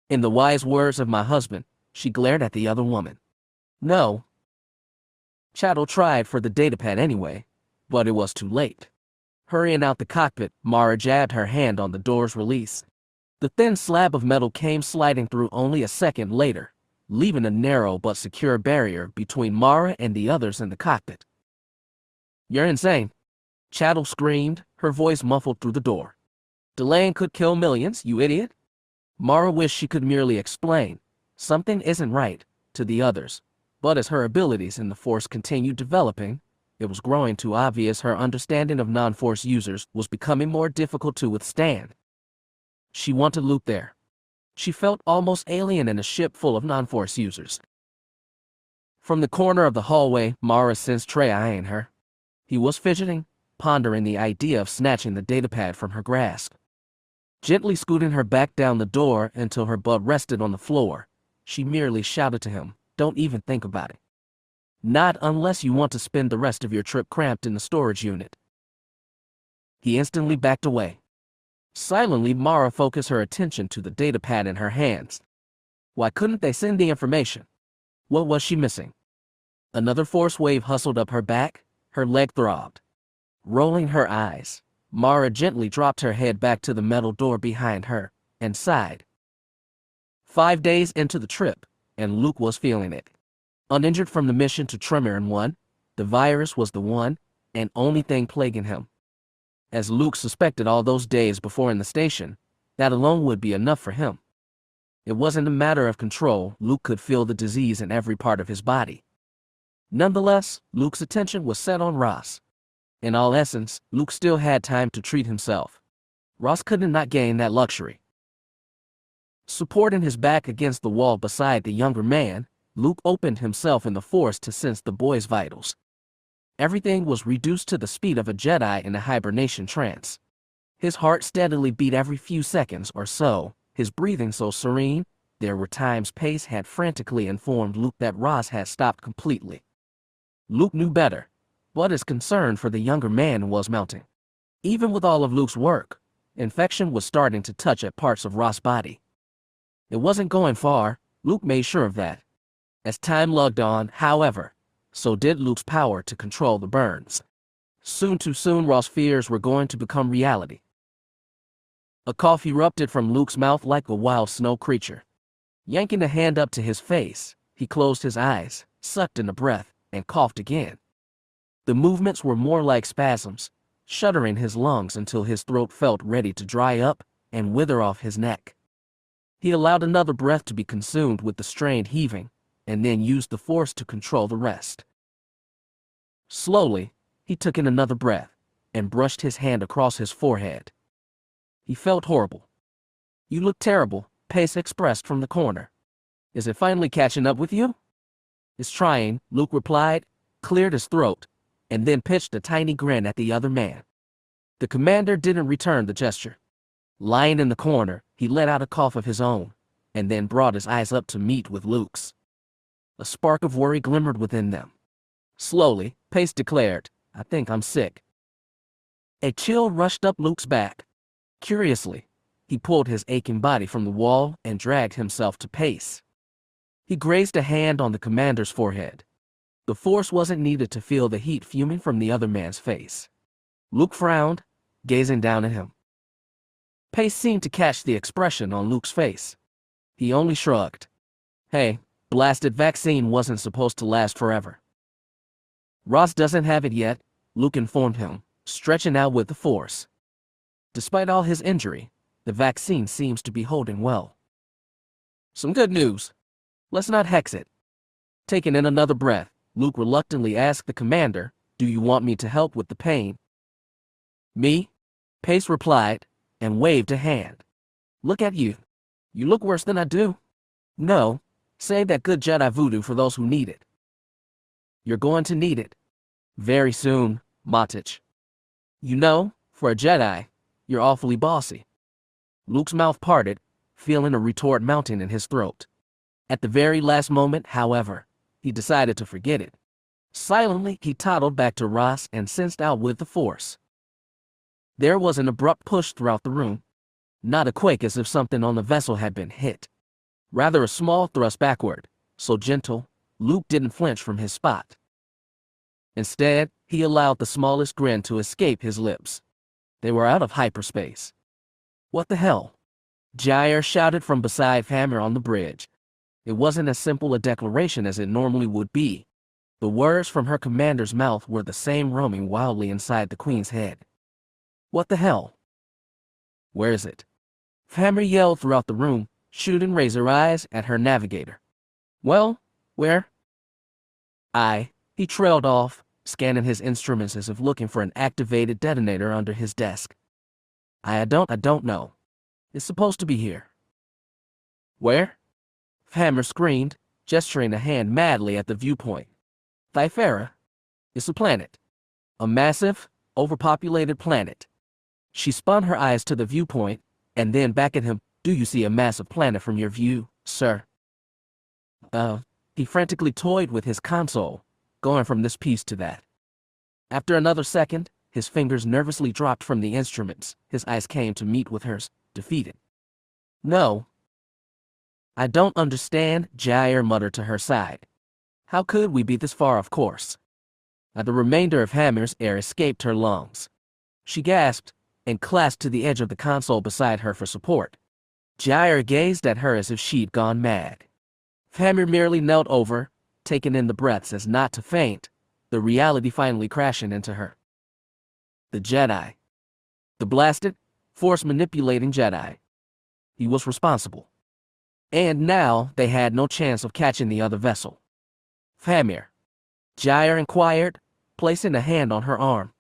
In the wise words of my husband, she glared at the other woman. No. Chattle tried for the datapad anyway, but it was too late. Hurrying out the cockpit, Mara jabbed her hand on the door's release. The thin slab of metal came sliding through only a second later, leaving a narrow but secure barrier between Mara and the others in the cockpit. You're insane. Chattle screamed, her voice muffled through the door. Delaying could kill millions, you idiot. Mara wished she could merely explain, something isn't right, to the others, but as her abilities in the Force continued developing, it was growing too obvious her understanding of non-Force users was becoming more difficult to withstand. She wanted Luke there. She felt almost alien in a ship full of non-Force users. From the corner of the hallway, Mara sensed Trey eyeing her. He was fidgeting, pondering the idea of snatching the datapad from her grasp. Gently scooting her back down the door until her butt rested on the floor, she merely shouted to him, don't even think about it. Not unless you want to spend the rest of your trip cramped in the storage unit. He instantly backed away. Silently, Mara focused her attention to the datapad in her hands. Why couldn't they send the information? What was she missing? Another force wave hustled up her back, her leg throbbed. Rolling her eyes, Mara gently dropped her head back to the metal door behind her, and sighed. 5 days into the trip, and Luke was feeling it. Uninjured from the mission to Tremor 1, the virus was the one and only thing plaguing him. As Luke suspected all those days before in the station, that alone would be enough for him. It wasn't a matter of control, Luke could feel the disease in every part of his body. Nonetheless, Luke's attention was set on Ross. In all essence, Luke still had time to treat himself. Ross couldn't not gain that luxury. Supporting his back against the wall beside the younger man, Luke opened himself in the Force to sense the boy's vitals. Everything was reduced to the speed of a Jedi in a hibernation trance. His heart steadily beat every few seconds or so, his breathing so serene. There were times Pace had frantically informed Luke that Ross had stopped completely. Luke knew better, but his concern for the younger man was mounting. Even with all of Luke's work, infection was starting to touch at parts of Ross' body. It wasn't going far, Luke made sure of that. As time lugged on, however, so did Luke's power to control the burns. Too soon Ross' fears were going to become reality. A cough erupted from Luke's mouth like a wild snow creature. Yanking a hand up to his face, he closed his eyes, sucked in a breath, and coughed again. The movements were more like spasms, shuddering his lungs until his throat felt ready to dry up and wither off his neck. He allowed another breath to be consumed with the strained heaving, and then used the Force to control the rest. Slowly, he took in another breath, and brushed his hand across his forehead. He felt horrible. "You look terrible," Pace expressed from the corner. "Is it finally catching up with you?" "It's trying," Luke replied, cleared his throat, and then pitched a tiny grin at the other man. The commander didn't return the gesture. Lying in the corner, he let out a cough of his own, and then brought his eyes up to meet with Luke's. A spark of worry glimmered within them. Slowly, Pace declared, "I think I'm sick." A chill rushed up Luke's back. Curiously, he pulled his aching body from the wall and dragged himself to Pace. He grazed a hand on the commander's forehead. The Force wasn't needed to feel the heat fuming from the other man's face. Luke frowned, gazing down at him. Pace seemed to catch the expression on Luke's face. He only shrugged. "Hey, blasted vaccine wasn't supposed to last forever." "Ross doesn't have it yet," Luke informed him, stretching out with the Force. Despite all his injury, the vaccine seems to be holding well. "Some good news. Let's not hex it." Taking in another breath, Luke reluctantly asked the commander, "Do you want me to help with the pain?" "Me?" Pace replied, and waved a hand. "Look at you. You look worse than I do." "No, save that good Jedi voodoo for those who need it." "You're going to need it. Very soon, Matich. You know, for a Jedi, you're awfully bossy." Luke's mouth parted, feeling a retort mounting in his throat. At the very last moment, however, he decided to forget it. Silently, he toddled back to Ross and sensed out with the Force. There was an abrupt push throughout the room. Not a quake as if something on the vessel had been hit. Rather a small thrust backward, so gentle, Luke didn't flinch from his spot. Instead, he allowed the smallest grin to escape his lips. They were out of hyperspace. "What the hell?" Jair shouted from beside Hammer on the bridge. It wasn't as simple a declaration as it normally would be. The words from her commander's mouth were the same roaming wildly inside the Queen's head. "What the hell? Where is it?" Hammer yelled throughout the room, shooting razor eyes at her navigator. "Well, where?" He trailed off, scanning his instruments as if looking for an activated detonator under his desk. I don't know. It's supposed to be here." "Where?" Hammer screamed, gesturing a hand madly at the viewpoint. "Thyfera. It's a planet. A massive, overpopulated planet." She spun her eyes to the viewpoint, and then back at him. "Do you see a massive planet from your view, sir?" He frantically toyed with his console, going from this piece to that. After another second, his fingers nervously dropped from the instruments. His eyes came to meet with hers, defeated. "No. I don't understand," Jair muttered to her side. "How could we be this far off course?" The remainder of Hammer's air escaped her lungs. She gasped, and clasped to the edge of the console beside her for support. Jair gazed at her as if she'd gone mad. Hammer merely knelt over, taking in the breaths as not to faint, the reality finally crashing into her. The Jedi. The blasted, Force-manipulating Jedi. He was responsible. And now they had no chance of catching the other vessel. "Hammer," Jair inquired, placing a hand on her arm.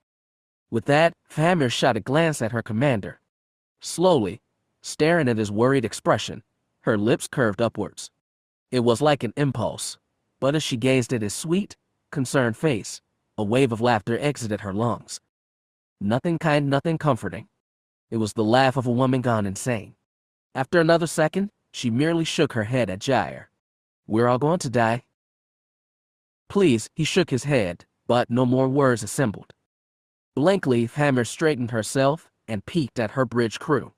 With that, Famir shot a glance at her commander. Slowly, staring at his worried expression, her lips curved upwards. It was like an impulse, but as she gazed at his sweet, concerned face, a wave of laughter exited her lungs. Nothing kind, nothing comforting. It was the laugh of a woman gone insane. After another second, she merely shook her head at Jair. "We're all going to die." "Please," he shook his head, but no more words assembled. Blankly, Famir straightened herself and peeked at her bridge crew.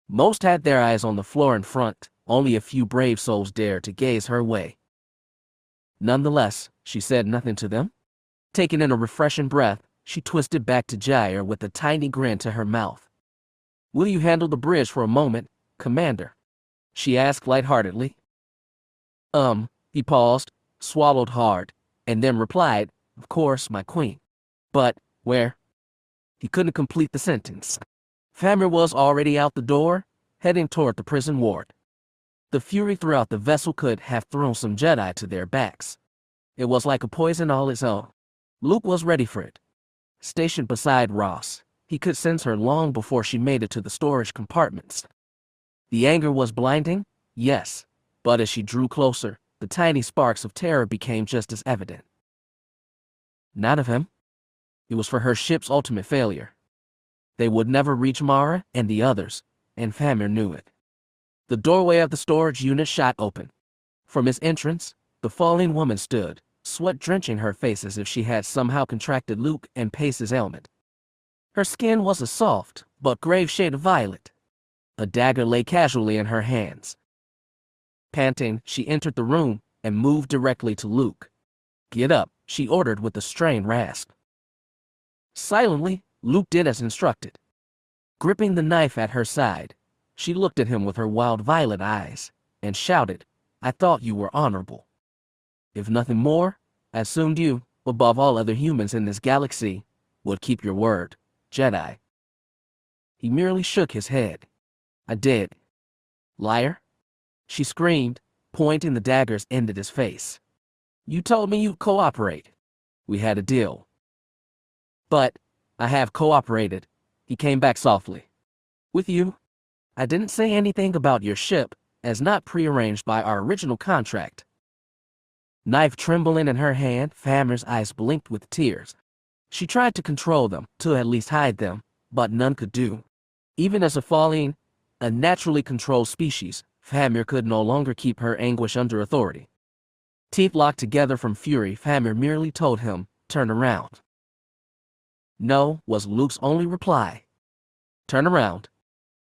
Most had their eyes on the floor in front, only a few brave souls dared to gaze her way. Nonetheless, she said nothing to them. Taking in a refreshing breath, she twisted back to Jair with a tiny grin to her mouth. "Will you handle the bridge for a moment, Commander?" she asked lightheartedly. He paused, swallowed hard, and then replied, "Of course, my queen. But, where?" He couldn't complete the sentence. Famir was already out the door, heading toward the prison ward. The fury throughout the vessel could have thrown some Jedi to their backs. It was like a poison all its own. Luke was ready for it. Stationed beside Ross, he could sense her long before she made it to the storage compartments. The anger was blinding, yes, but as she drew closer, the tiny sparks of terror became just as evident. Not of him. It was for her ship's ultimate failure. They would never reach Mara and the others, and Famir knew it. The doorway of the storage unit shot open. From its entrance, the falling woman stood, sweat drenching her face as if she had somehow contracted Luke and Pace's ailment. Her skin was a soft, but grave shade of violet. A dagger lay casually in her hands. Panting, she entered the room and moved directly to Luke. "Get up," she ordered with a strained rasp. Silently, Luke did as instructed. Gripping the knife at her side, she looked at him with her wild violet eyes and shouted, "I thought you were honorable. If nothing more, I assumed you, above all other humans in this galaxy, would keep your word, Jedi." He merely shook his head. "I did." "Liar," she screamed, pointing the dagger's end at his face. "You told me you'd cooperate. We had a deal." "But I have cooperated," he came back softly. "With you? I didn't say anything about your ship, as not prearranged by our original contract." Knife trembling in her hand, Famir's eyes blinked with tears. She tried to control them, to at least hide them, but none could do. Even as a falling, unnaturally controlled species, Famir could no longer keep her anguish under authority. Teeth locked together from fury, Famir merely told him, "Turn around." "No," was Luke's only reply. "Turn around."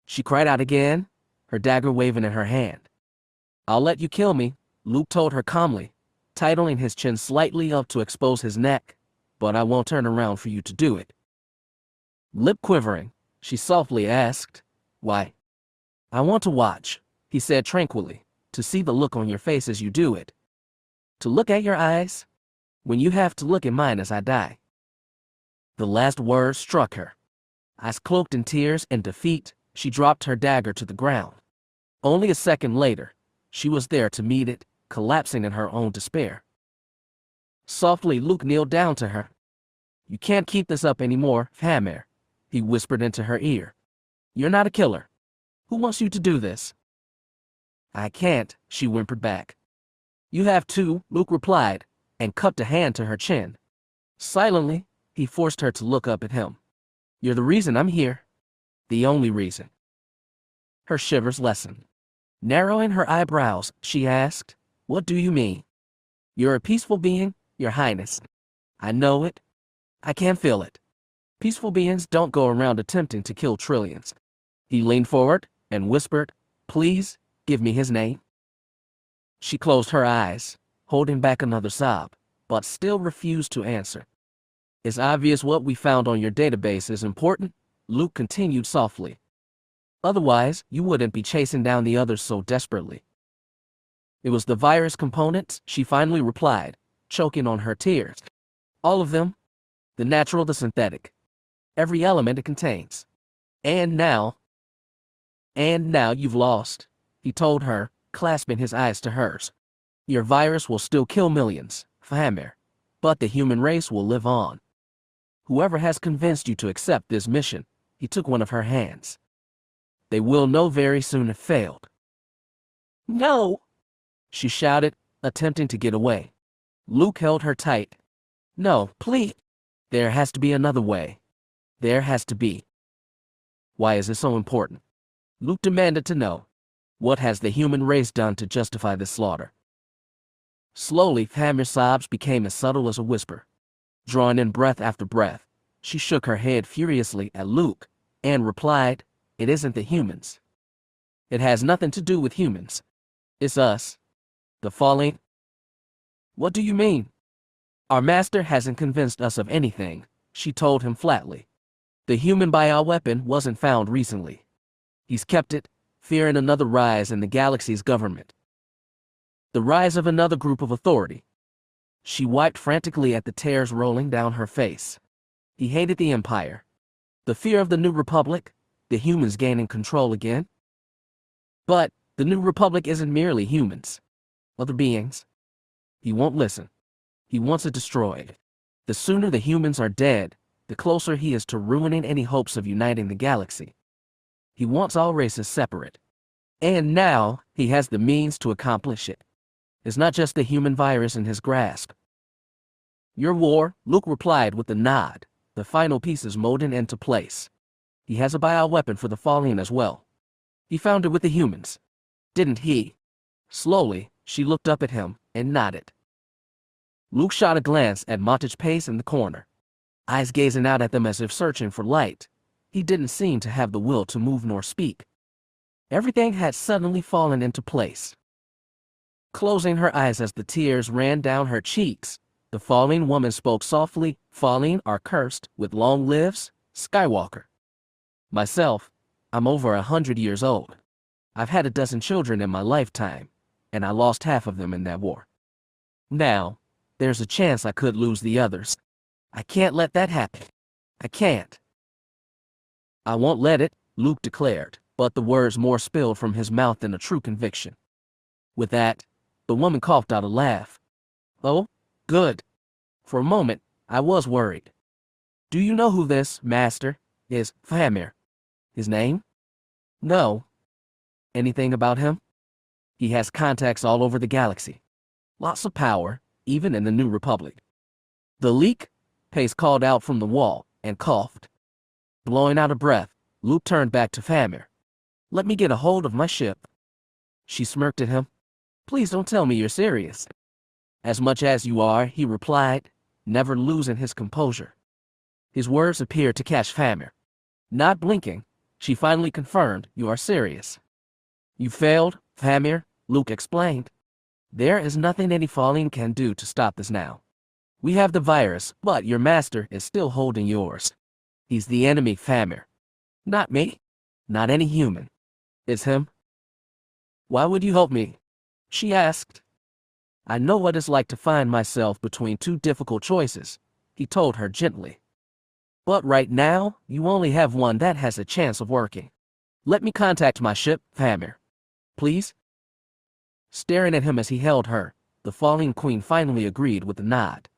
She cried out again, her dagger waving in her hand. "I'll let you kill me," Luke told her calmly, titling his chin slightly up to expose his neck, "but I won't turn around for you to do it." Lip quivering, she softly asked, "Why?" "I want to watch," he said tranquilly, "to see the look on your face as you do it. To look at your eyes, when you have to look at mine as I die." The last word struck her. Eyes cloaked in tears and defeat, she dropped her dagger to the ground. Only a second later, she was there to meet it, collapsing in her own despair. Softly, Luke kneeled down to her. "You can't keep this up anymore, Famir," he whispered into her ear. "You're not a killer. Who wants you to do this?" "I can't," she whimpered back. "You have to," Luke replied, and cupped a hand to her chin. Silently, he forced her to look up at him. "You're the reason I'm here. The only reason." Her shivers lessened. Narrowing her eyebrows, she asked, "What do you mean?" "You're a peaceful being, Your Highness. I know it. I can feel it. Peaceful beings don't go around attempting to kill trillions." He leaned forward and whispered, "Please, give me his name." She closed her eyes, holding back another sob, but still refused to answer. "It's obvious what we found on your database is important," Luke continued softly. "Otherwise, you wouldn't be chasing down the others so desperately." "It was the virus components," she finally replied, choking on her tears. "All of them. The natural, the synthetic. Every element it contains. And now you've lost," he told her, clasping his eyes to hers. "Your virus will still kill millions, Famir, but the human race will live on." Whoever has convinced you to accept this mission, he took one of her hands. They will know very soon it failed. No! She shouted, attempting to get away. Luke held her tight. No, please. There has to be another way. There has to be. Why is this so important? Luke demanded to know. What has the human race done to justify this slaughter? Slowly, Famir's sobs became as subtle as a whisper. Drawing in breath after breath, she shook her head furiously at Luke and replied, "It isn't the humans. It has nothing to do with humans. It's us. The falling." "What do you mean?" "Our master hasn't convinced us of anything," she told him flatly. "The human bioweapon wasn't found recently. He's kept it, fearing another rise in the galaxy's government. The rise of another group of authority." She wiped frantically at the tears rolling down her face. He hated the Empire. The fear of the New Republic, the humans gaining control again. But the New Republic isn't merely humans. Other beings. He won't listen. He wants it destroyed. The sooner the humans are dead, the closer he is to ruining any hopes of uniting the galaxy. He wants all races separate. And now, he has the means to accomplish it. It's not just the human virus in his grasp. "Your war," Luke replied with a nod, the final pieces molding into place. "He has a bioweapon for the fallen as well. He found it with the humans. Didn't he?" Slowly, she looked up at him and nodded. Luke shot a glance at Montage Pace in the corner, eyes gazing out at them as if searching for light. He didn't seem to have the will to move nor speak. Everything had suddenly fallen into place. Closing her eyes as the tears ran down her cheeks, the falling woman spoke softly. "Falling are cursed with long lives, Skywalker. Myself, I'm over 100 years old. I've had a dozen children in my lifetime, and I lost half of them in that war. Now, there's a chance I could lose the others. I can't let that happen. I can't." "I won't let it," Luke declared, but the words more spilled from his mouth than a true conviction. With that, the woman coughed out a laugh. "Oh, good. For a moment, I was worried. Do you know who this master is, Famir? His name?" "No." "Anything about him?" "He has contacts all over the galaxy. Lots of power, even in the New Republic." "The leak?" Pace called out from the wall, and coughed. Blowing out a breath, Luke turned back to Famir. "Let me get a hold of my ship." She smirked at him. "Please don't tell me you're serious." "As much as you are," he replied, never losing his composure. His words appeared to catch Famir. Not blinking, she finally confirmed, "You are serious." "You failed, Famir," Luke explained. "There is nothing any falling can do to stop this now. We have the virus, but your master is still holding yours. He's the enemy, Famir. Not me. Not any human. It's him." "Why would you help me?" she asked. "I know what it's like to find myself between two difficult choices," he told her gently. "But right now, you only have one that has a chance of working. Let me contact my ship, Famir. Please?" Staring at him as he held her, the falling queen finally agreed with a nod.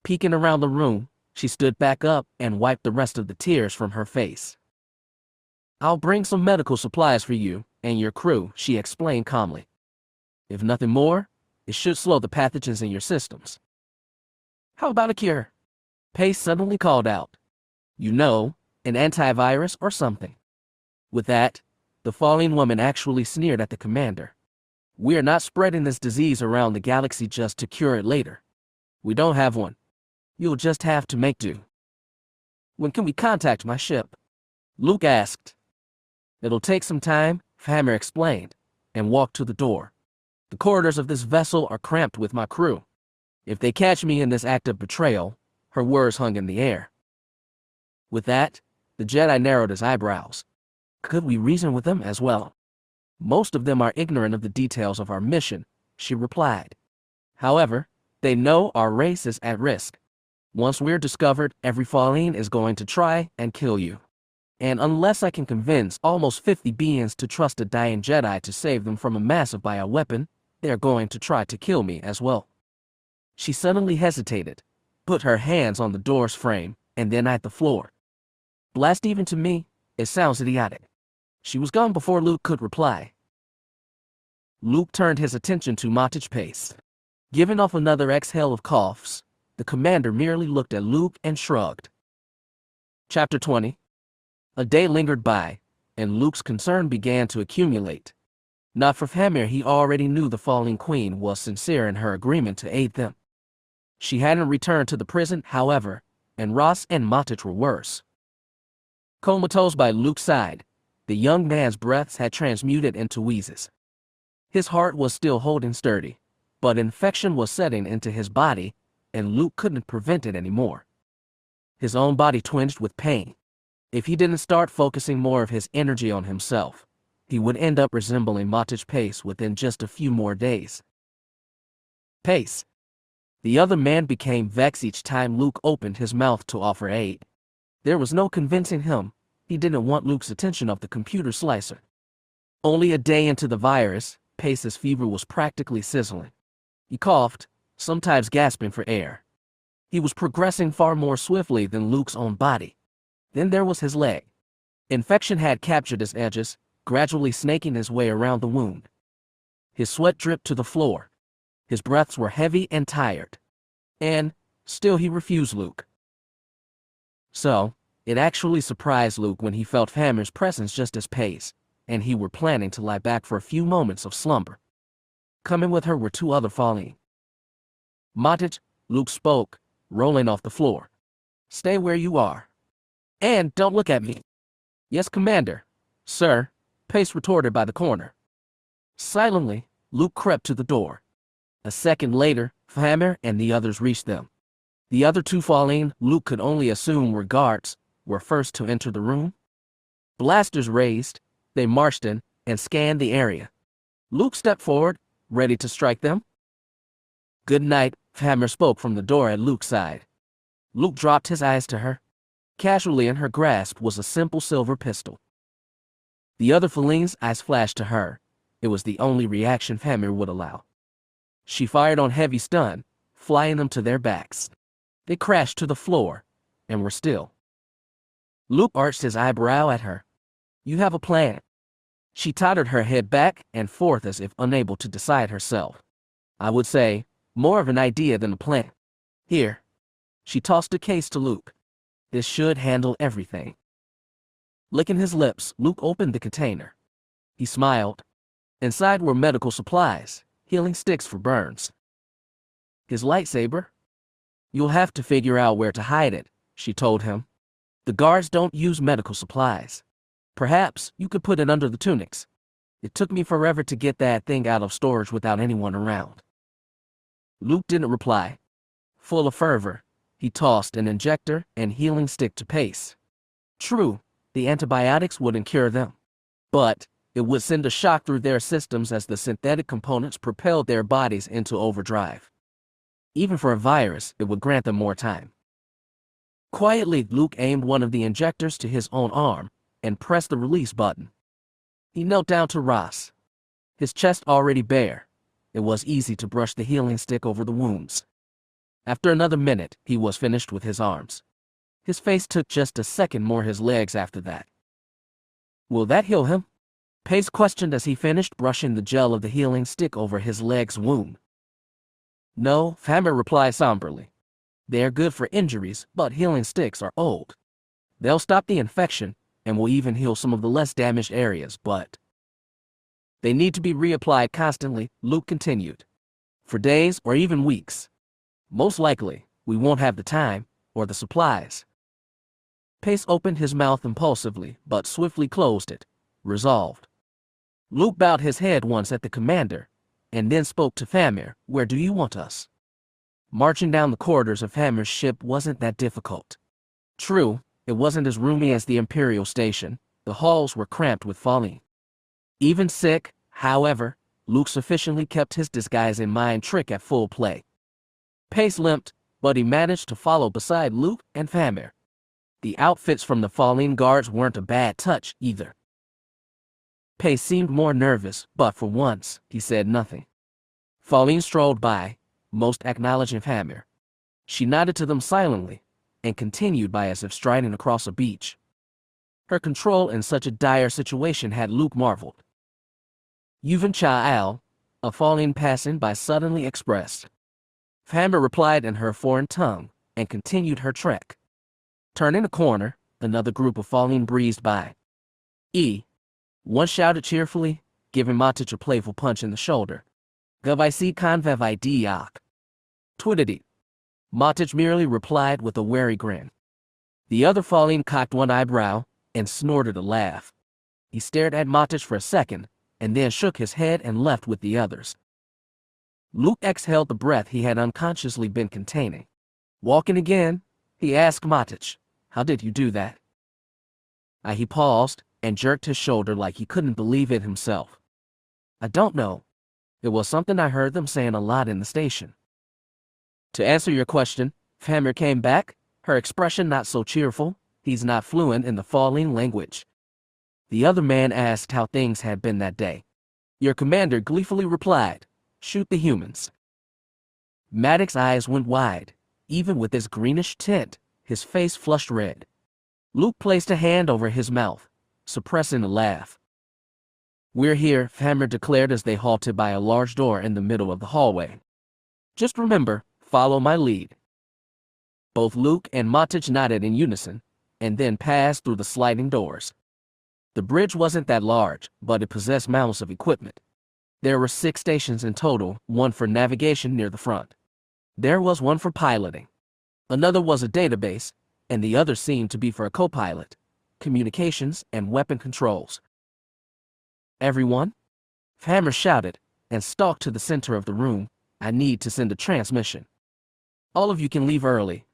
Peeking around the room, she stood back up and wiped the rest of the tears from her face. "I'll bring some medical supplies for you and your crew," she explained calmly. "If nothing more, it should slow the pathogens in your systems." "How about a cure?" Pace suddenly called out. "You know, an antivirus or something." With that, the falling woman actually sneered at the commander. "We are not spreading this disease around the galaxy just to cure it later. We don't have one. You'll just have to make do." "When can we contact my ship?" Luke asked. "It'll take some time," Famir explained, and walked to the door. "The corridors of this vessel are cramped with my crew. If they catch me in this act of betrayal," her words hung in the air. With that, the Jedi narrowed his eyebrows. "Could we reason with them as well?" "Most of them are ignorant of the details of our mission," she replied. "However, they know our race is at risk. Once we're discovered, every fallen is going to try and kill you. And unless I can convince almost 50 beings to trust a dying Jedi to save them from a massive bioweapon, they're going to try to kill me as well." She suddenly hesitated, put her hands on the door's frame, and then at the floor. Blast even to me, it sounds idiotic. She was gone before Luke could reply. Luke turned his attention to Montage Pace. Giving off another exhale of coughs, the commander merely looked at Luke and shrugged. Chapter 20. A day lingered by, and Luke's concern began to accumulate. Not for Famir, he already knew the falling queen was sincere in her agreement to aid them. She hadn't returned to the prison, however, and Ross and Montage were worse. Comatose by Luke's side, the young man's breaths had transmuted into wheezes. His heart was still holding sturdy, but infection was setting into his body, and Luke couldn't prevent it anymore. His own body twinged with pain. If he didn't start focusing more of his energy on himself, he would end up resembling Montage Pace within just a few more days. Pace. The other man became vexed each time Luke opened his mouth to offer aid. There was no convincing him. He didn't want Luke's attention off the computer slicer. Only a day into the virus, Pace's fever was practically sizzling. He coughed, sometimes gasping for air. He was progressing far more swiftly than Luke's own body. Then there was his leg. Infection had captured his edges, gradually snaking his way around the wound. His sweat dripped to the floor. His breaths were heavy and tired. And, still he refused Luke. So, it actually surprised Luke when he felt Famir's presence just as Pace, and he were planning to lie back for a few moments of slumber. Coming with her were two other Falling. Montage, Luke spoke, rolling off the floor. Stay where you are. And don't look at me. Yes, Commander. Sir, Pace retorted by the corner. Silently, Luke crept to the door. A second later, Famir and the others reached them. The other two Falling, Luke could only assume were guards, were first to enter the room. Blasters raised, they marched in and scanned the area. Luke stepped forward, ready to strike them. Good night, Famir spoke from the door at Luke's side. Luke dropped his eyes to her. Casually in her grasp was a simple silver pistol. The other Falling's eyes flashed to her. It was the only reaction Famir would allow. She fired on heavy stun, flying them to their backs. They crashed to the floor, and were still. Luke arched his eyebrow at her. You have a plan. She tottered her head back and forth as if unable to decide herself. I would say, more of an idea than a plan. Here. She tossed a case to Luke. This should handle everything. Licking his lips, Luke opened the container. He smiled. Inside were medical supplies, healing sticks for burns. His lightsaber? You'll have to figure out where to hide it, she told him. The guards don't use medical supplies. Perhaps you could put it under the tunics. It took me forever to get that thing out of storage without anyone around. Luke didn't reply. Full of fervor, he tossed an injector and healing stick to Pace. True, the antibiotics wouldn't cure them. But it would send a shock through their systems as the synthetic components propelled their bodies into overdrive. Even for a virus, it would grant them more time. Quietly, Luke aimed one of the injectors to his own arm and pressed the release button. He knelt down to Ross. His chest already bare, it was easy to brush the healing stick over the wounds. After another minute, he was finished with his arms. His face took just a second more, his legs after that. Will that heal him? Pace questioned as he finished brushing the gel of the healing stick over his leg's wound. No, Famir replied somberly. They're good for injuries, but healing sticks are old. They'll stop the infection, and will even heal some of the less damaged areas, but they need to be reapplied constantly, Luke continued. For days or even weeks. Most likely, we won't have the time, or the supplies. Pace opened his mouth impulsively, but swiftly closed it, resolved. Luke bowed his head once at the commander, and then spoke to Famir. Where do you want us? Marching down the corridors of Famir's ship wasn't that difficult. True, it wasn't as roomy as the Imperial station. The halls were cramped with Falling. Even sick, however, Luke sufficiently kept his disguising mind trick at full play. Pace limped, but he managed to follow beside Luke and Famir. The outfits from the Falling guards weren't a bad touch either. Pace seemed more nervous, but for once, he said nothing. Falling strolled by, most acknowledging Famir. She nodded to them silently, and continued by as if striding across a beach. Her control in such a dire situation had Luke marveled. Yuvin Cha-al, a falling passing by suddenly expressed. Famber replied in her foreign tongue, and continued her trek. Turning a corner, another group of falling breezed by. One shouted cheerfully, giving Matic a playful punch in the shoulder. Gavaisi convevi diak. Twiddity. Matic merely replied with a wary grin. The other falling cocked one eyebrow, and snorted a laugh. He stared at Matic for a second, and then shook his head and left with the others. Luke exhaled the breath he had unconsciously been containing. Walking again, he asked Matic, "How did you do that?" He paused, and jerked his shoulder like he couldn't believe it himself. "I don't know. It was something I heard them saying a lot in the station." To answer your question, Famber came back, her expression not so cheerful. He's not fluent in the falling language. The other man asked how things had been that day. Your commander gleefully replied, "Shoot the humans." Maddox's eyes went wide. Even with his greenish tint, his face flushed red. Luke placed a hand over his mouth, suppressing a laugh. "We're here," Famber declared as they halted by a large door in the middle of the hallway. "Just remember, follow my lead." Both Luke and Matic nodded in unison, and then passed through the sliding doors. The bridge wasn't that large, but it possessed mounds of equipment. There were 6 stations in total, one for navigation near the front. There was one for piloting. Another was a database, and the other seemed to be for a co-pilot, communications, and weapon controls. "Everyone?" Famber shouted, and stalked to the center of the room. "I need to send a transmission. All of you can leave early.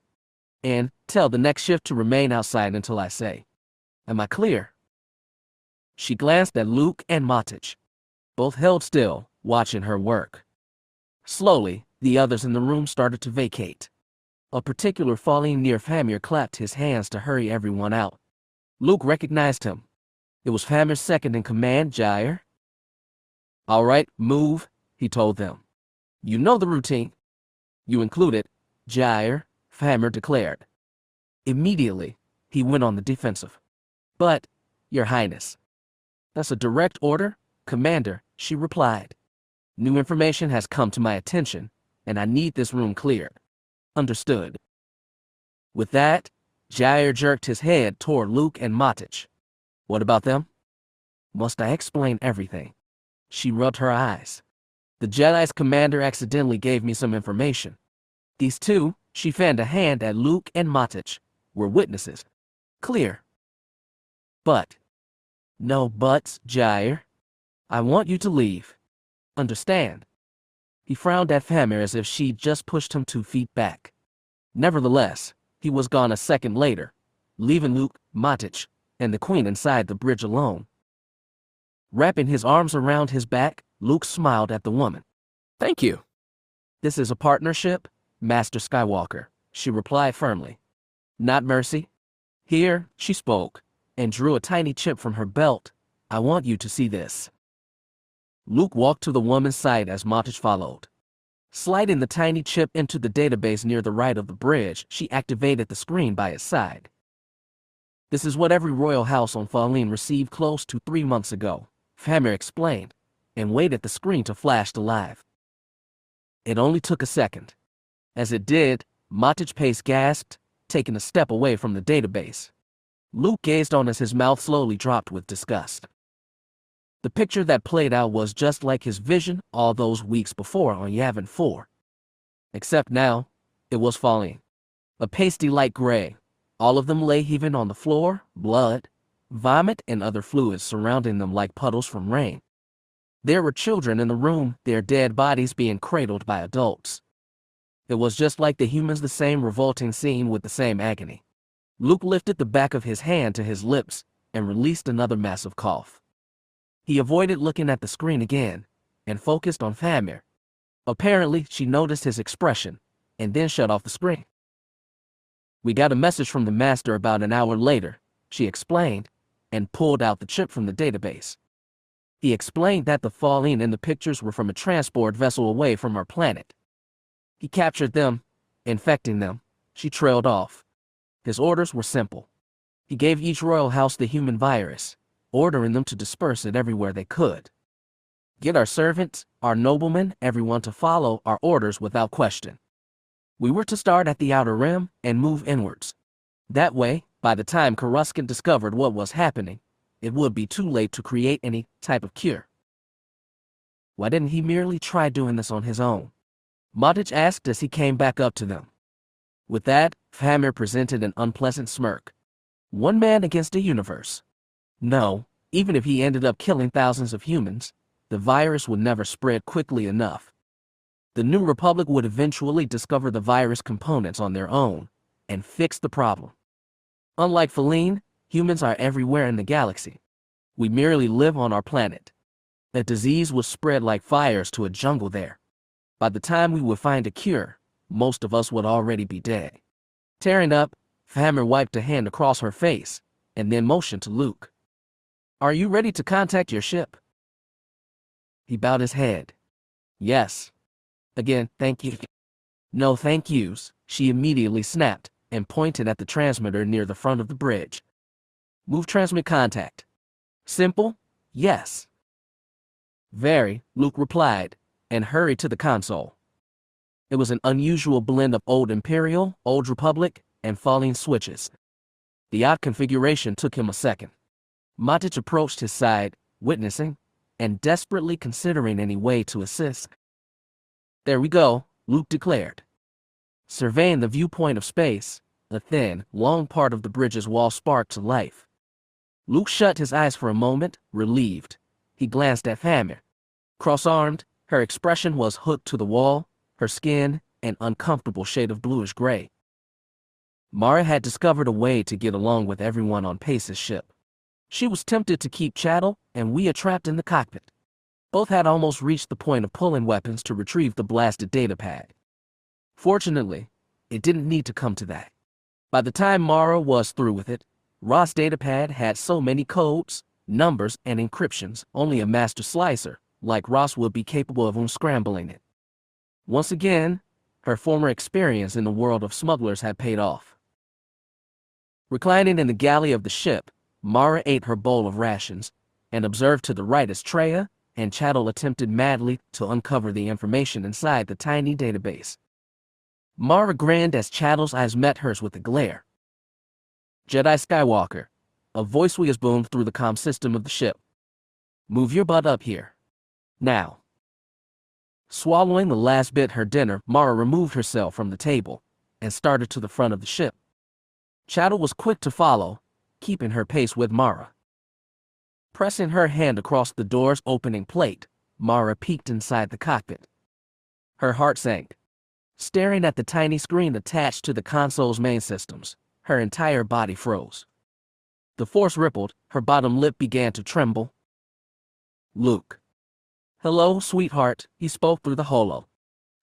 And tell the next shift to remain outside until I say. Am I clear?" She glanced at Luke and Matic. Both held still, watching her work. Slowly, the others in the room started to vacate. A particular falling near Famber clapped his hands to hurry everyone out. Luke recognized him. It was Famber's second-in-command, Jair. "All right, move," he told them. "You know the routine." "You included, Jair," Famber declared. Immediately, he went on the defensive. "But, Your Highness." "That's a direct order, Commander," she replied. "New information has come to my attention, and I need this room cleared." "Understood." With that, Jair jerked his head toward Luke and Matic. "What about them?" "Must I explain everything?" She rubbed her eyes. "The Jedi's commander accidentally gave me some information. These two," she fanned a hand at Luke and Matic, "were witnesses. Clear." "But." "No buts, Jair. I want you to leave. Understand?" He frowned at Famber as if she'd just pushed him 2 feet back. Nevertheless, he was gone a second later, leaving Luke, Matic, and the Queen inside the bridge alone. Wrapping his arms around his back, Luke smiled at the woman. "Thank you." "This is a partnership, Master Skywalker," she replied firmly. "Not mercy." "Here," she spoke, and drew a tiny chip from her belt. "I want you to see this." Luke walked to the woman's side as Matic followed. Sliding the tiny chip into the database near the right of the bridge, she activated the screen by its side. "This is what every royal house on Falleen received close to 3 months ago," Famber explained, and waited the screen to flash to live. It only took a second. As it did, Matic Pace gasped, taking a step away from the database. Luke gazed on as his mouth slowly dropped with disgust. The picture that played out was just like his vision all those weeks before on Yavin 4. Except now, it was falling. A pasty light gray. All of them lay heaving on the floor, blood, vomit, and other fluids surrounding them like puddles from rain. There were children in the room, their dead bodies being cradled by adults. It was just like the humans, the same revolting scene with the same agony. Luke lifted the back of his hand to his lips and released another massive cough. He avoided looking at the screen again and focused on Famber. Apparently, she noticed his expression and then shut off the screen. "We got a message from the master about an hour later," she explained, and pulled out the chip from the database. He explained that the Falleen in the pictures were from a transport vessel away from our planet. He captured them, infecting them. She trailed off. His orders were simple. He gave each royal house the human virus, ordering them to disperse it everywhere they could. Get our servants, our noblemen, everyone to follow our orders without question. We were to start at the outer rim and move inwards. That way, by the time Coruscant discovered what was happening, it would be too late to create any type of cure. Why didn't he merely try doing this on his own? Mara asked as he came back up to them. With that, Famir presented an unpleasant smirk. One man against a universe. No, even if he ended up killing thousands of humans, the virus would never spread quickly enough. The New Republic would eventually discover the virus components on their own and fix the problem. Unlike Feline, humans are everywhere in the galaxy. We merely live on our planet. The disease would spread like fires to a jungle there. By the time we would find a cure, most of us would already be dead. Tearing up, Famir wiped a hand across her face and then motioned to Luke. Are you ready to contact your ship? He bowed his head. Yes. Again, thank you. No thank yous, she immediately snapped and pointed at the transmitter near the front of the bridge. Move transmit contact. Simple? Yes. Very, Luke replied, and hurried to the console. It was an unusual blend of old Imperial, Old Republic, and falling switches. The odd configuration took him a second. Matic approached his side, witnessing, and desperately considering any way to assist. There we go, Luke declared. Surveying the viewpoint of space, a thin, long part of the bridge's wall sparked to life. Luke shut his eyes for a moment, relieved. He glanced at Famir. Cross-armed, her expression was hooked to the wall, her skin an uncomfortable shade of bluish gray. Mara had discovered a way to get along with everyone on Pace's ship. She was tempted to keep Chattel and Wea trapped in the cockpit. Both had almost reached the point of pulling weapons to retrieve the blasted datapad. Fortunately, it didn't need to come to that. By the time Mara was through with it, Ross' datapad had so many codes, numbers, and encryptions, only a master slicer, like Ross, would be capable of unscrambling it. Once again, her former experience in the world of smugglers had paid off. Reclining in the galley of the ship, Mara ate her bowl of rations and observed to the right as Treya and Chattel attempted madly to uncover the information inside the tiny database. Mara grinned as Chattel's eyes met hers with a glare. Jedi Skywalker, a voice was boomed through the comm system of the ship. Move your butt up here. Now. Swallowing the last bit her dinner, Mara removed herself from the table and started to the front of the ship. Chattel was quick to follow, keeping her pace with Mara. Pressing her hand across the door's opening plate, Mara peeked inside the cockpit. Her heart sank. Staring at the tiny screen attached to the console's main systems, her entire body froze. The force rippled, her bottom lip began to tremble. Luke. Hello, sweetheart, he spoke through the holo.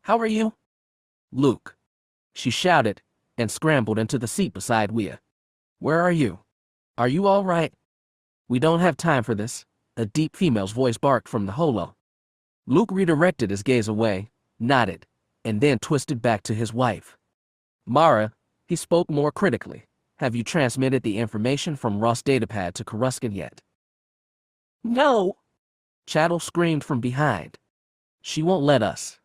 How are you? Luke. She shouted and scrambled into the seat beside Wea. Where are you? Are you all right? We don't have time for this, a deep female's voice barked from the holo. Luke redirected his gaze away, nodded, and then twisted back to his wife. Mara, he spoke more critically, have you transmitted the information from Ross' datapad to Coruscant yet? No! Chattel screamed from behind. She won't let us.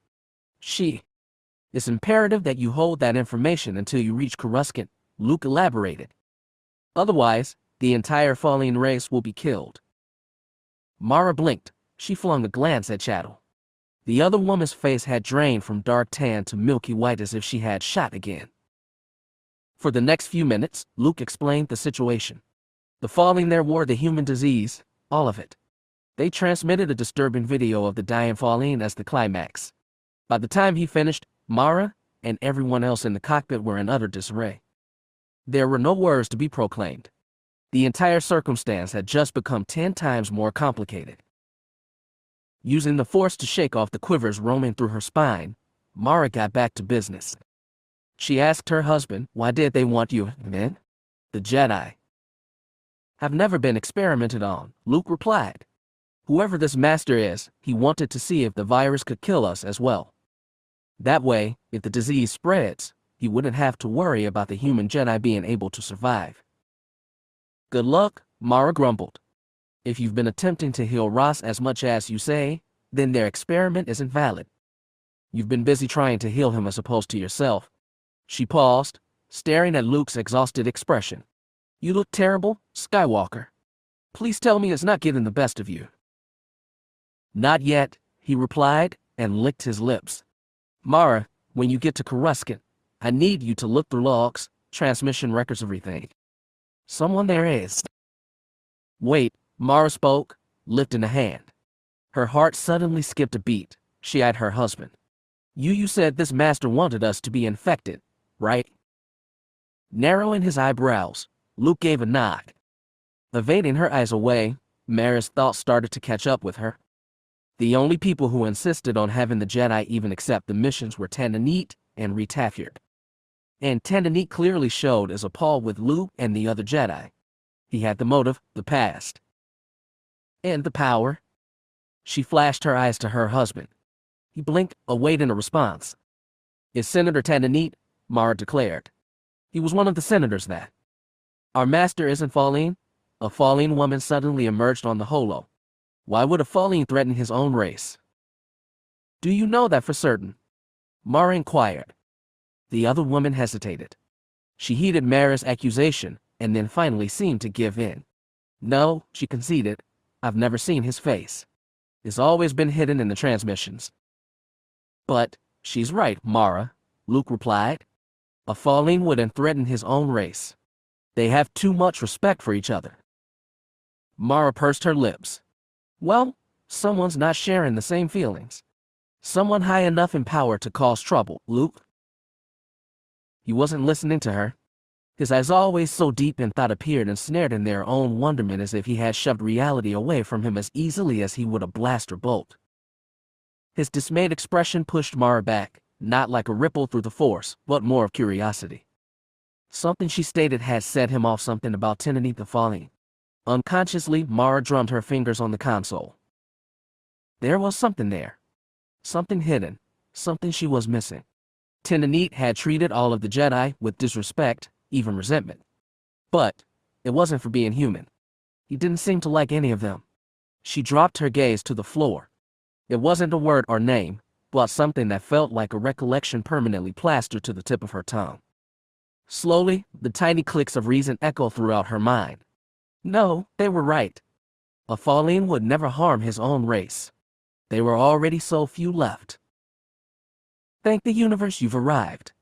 It's imperative that you hold that information until you reach Coruscant, Luke elaborated. Otherwise, the entire Fallen race will be killed. Mara blinked. She flung a glance at Chattel. The other woman's face had drained from dark tan to milky white as if she had shot again. For the next few minutes, Luke explained the situation. The Fallen there wore the human disease, all of it. They transmitted a disturbing video of the dying Fallen as the climax. By the time he finished, Mara and everyone else in the cockpit were in utter disarray. There were no words to be proclaimed. The entire circumstance had just become 10 times more complicated. Using the force to shake off the quivers roaming through her spine, Mara got back to business. She asked her husband, why did they want you, men? The Jedi have never been experimented on, Luke replied. Whoever this master is, he wanted to see if the virus could kill us as well. That way, if the disease spreads, he wouldn't have to worry about the human Jedi being able to survive. Good luck, Mara grumbled. If you've been attempting to heal Ross as much as you say, then their experiment isn't valid. You've been busy trying to heal him as opposed to yourself. She paused, staring at Luke's exhausted expression. You look terrible, Skywalker. Please tell me it's not getting the best of you. Not yet, he replied, and licked his lips. Mara, when you get to Coruscant, I need you to look through logs, transmission records, everything. Someone there is. Wait, Mara spoke, lifting a hand. Her heart suddenly skipped a beat. She eyed her husband. You said this master wanted us to be infected, right? Narrowing his eyebrows, Luke gave a nod. Evading her eyes away, Mara's thoughts started to catch up with her. The only people who insisted on having the Jedi even accept the missions were Tananit and Retaffiard. And Tananit clearly showed as appalled with Luke and the other Jedi. He had the motive, the past. And the power. She flashed her eyes to her husband. He blinked, awaiting a response. It's Senator Tananit, Mara declared. He was one of the senators that. Our master isn't Falleen? A Falleen woman suddenly emerged on the holo. Why would a Falleen threaten his own race? Do you know that for certain? Mara inquired. The other woman hesitated. She heeded Mara's accusation, and then finally seemed to give in. No, she conceded. I've never seen his face. It's always been hidden in the transmissions. But, she's right, Mara, Luke replied. A Falleen wouldn't threaten his own race. They have too much respect for each other. Mara pursed her lips. Well, someone's not sharing the same feelings. Someone high enough in power to cause trouble, Luke. He wasn't listening to her. His eyes, always so deep in thought, appeared ensnared in their own wonderment, as if he had shoved reality away from him as easily as he would a blaster bolt. His dismayed expression pushed Mara back, not like a ripple through the Force, but more of curiosity. Something she stated had set him off, something about Tananit the Falleen. Unconsciously, Mara drummed her fingers on the console. There was something there. Something hidden. Something she was missing. Tananit had treated all of the Jedi with disrespect, even resentment. But it wasn't for being human. He didn't seem to like any of them. She dropped her gaze to the floor. It wasn't a word or name, but something that felt like a recollection permanently plastered to the tip of her tongue. Slowly, the tiny clicks of reason echoed throughout her mind. No, they were right. A Falleen would never harm his own race. There were already so few left. Thank the universe you've arrived.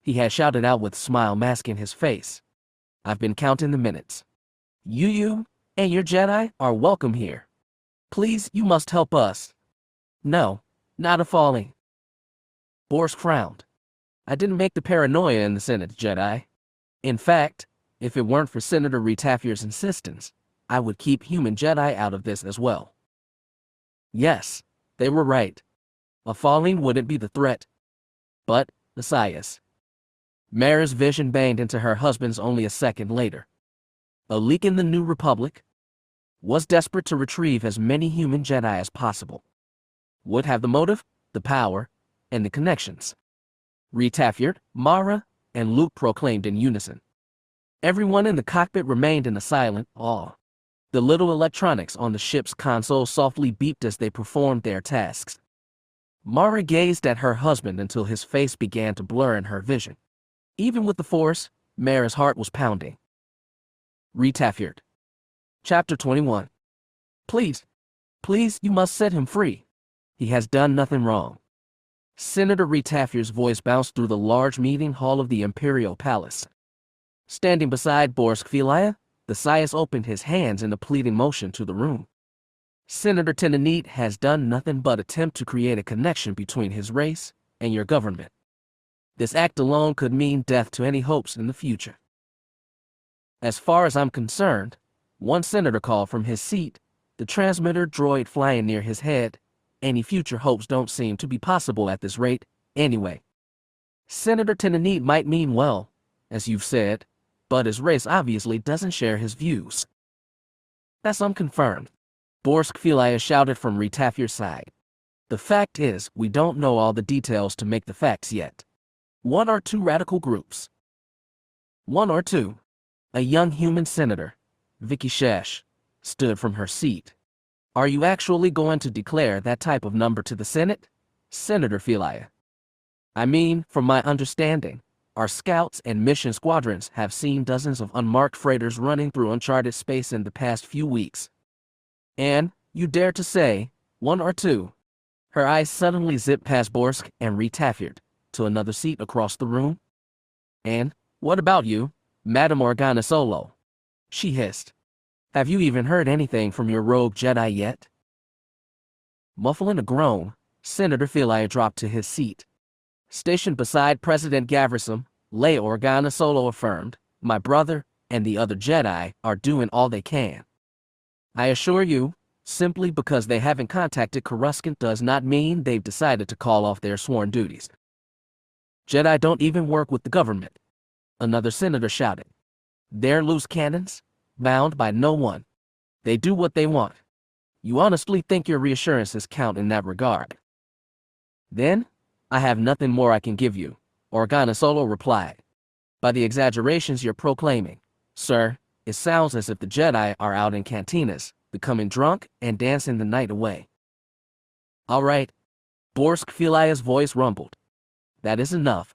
He had shouted out with a smile masking his face. I've been counting the minutes. You and your Jedi are welcome here. Please, you must help us. No, not a Falleen. Borsk frowned. I didn't make the paranoia in the Senate, Jedi. In fact, if it weren't for Senator Retaffiard's insistence, I would keep human Jedi out of this as well. Yes, they were right. A Falleen wouldn't be the threat. But, the Sias. Mara's vision banged into her husband's only a second later. A leak in the New Republic was desperate to retrieve as many human Jedi as possible. Would have the motive, the power, and the connections. Retaffiard, Mara, and Luke proclaimed in unison. Everyone in the cockpit remained in a silent awe. The little electronics on the ship's console softly beeped as they performed their tasks. Mara gazed at her husband until his face began to blur in her vision. Even with the Force, Mara's heart was pounding. Retaffiard. Chapter 21. Please, you must set him free. He has done nothing wrong. Senator Retaffiard's voice bounced through the large meeting hall of the Imperial Palace. Standing beside Borsk Filaya, the Sias opened his hands in a pleading motion to the room. Senator Tananit has done nothing but attempt to create a connection between his race and your government. This act alone could mean death to any hopes in the future. As far as I'm concerned, one senator called from his seat, the transmitter droid flying near his head. Any future hopes don't seem to be possible at this rate, anyway. Senator Tananit might mean well, as you've said, but his race obviously doesn't share his views. That's unconfirmed. Borsk Filaya shouted from Retaffiard's side. The fact is, we don't know all the details to make the facts yet. One or two radical groups. One or two. A young human senator, Vicky Shesh, stood from her seat. Are you actually going to declare that type of number to the Senate, Senator Leia? I mean, from my understanding, our scouts and mission squadrons have seen dozens of unmarked freighters running through uncharted space in the past few weeks. And, you dare to say, one or two? Her eyes suddenly zipped past Borsk and Retaffiard to another seat across the room. And, what about you, Madame Organa Solo? She hissed. Have you even heard anything from your rogue Jedi yet? Muffling a groan, Senator Leia dropped to his seat. Stationed beside President Gavrisum, Leia Organa Solo affirmed, my brother and the other Jedi are doing all they can. I assure you, simply because they haven't contacted Coruscant does not mean they've decided to call off their sworn duties. Jedi don't even work with the government, another senator shouted. They're loose cannons, bound by no one. They do what they want. You honestly think your reassurances count in that regard? Then, I have nothing more I can give you, Organa Solo replied. By the exaggerations you're proclaiming, sir, it sounds as if the Jedi are out in cantinas, becoming drunk and dancing the night away. All right, Borsk Leia's voice rumbled. That is enough.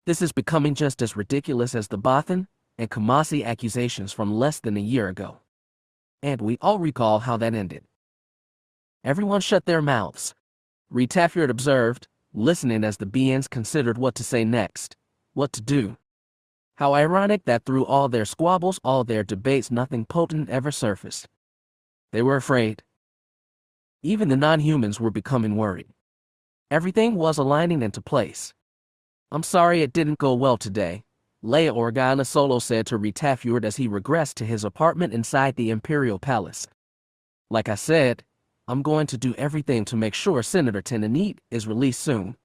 This is becoming just as ridiculous as the Bothan and Kamasi accusations from less than a year ago. And we all recall how that ended. Everyone shut their mouths. Retaffiard observed, listening as the beings considered what to say next, what to do. How ironic that through all their squabbles, all their debates, nothing potent ever surfaced. They were afraid. Even the non-humans were becoming worried. Everything was aligning into place. I'm sorry it didn't go well today, Leia Organa Solo said to Retaffiard as he regressed to his apartment inside the Imperial Palace. Like I said, I'm going to do everything to make sure Senator Tenenit is released soon.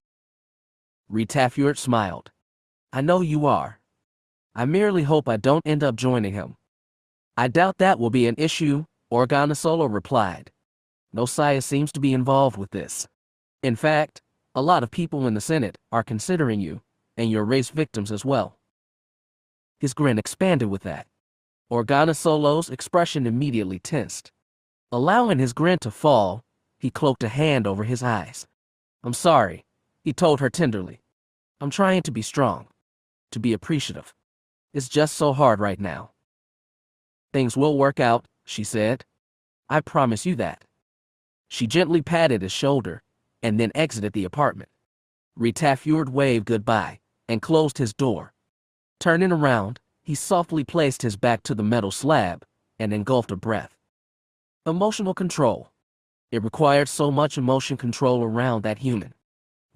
Retaffiard smiled. I know you are. I merely hope I don't end up joining him. I doubt that will be an issue, Organa Solo replied. No Saya seems to be involved with this. In fact, a lot of people in the Senate are considering you, and your race victims as well. His grin expanded with that. Organa Solo's expression immediately tensed. Allowing his grin to fall, he cloaked a hand over his eyes. I'm sorry, he told her tenderly. I'm trying to be strong, to be appreciative. It's just so hard right now. Things will work out, she said. I promise you that. She gently patted his shoulder, and then exited the apartment. Retaffiard waved goodbye, and closed his door. Turning around, he softly placed his back to the metal slab, and engulfed a breath. Emotional control. It required so much emotion control around that human.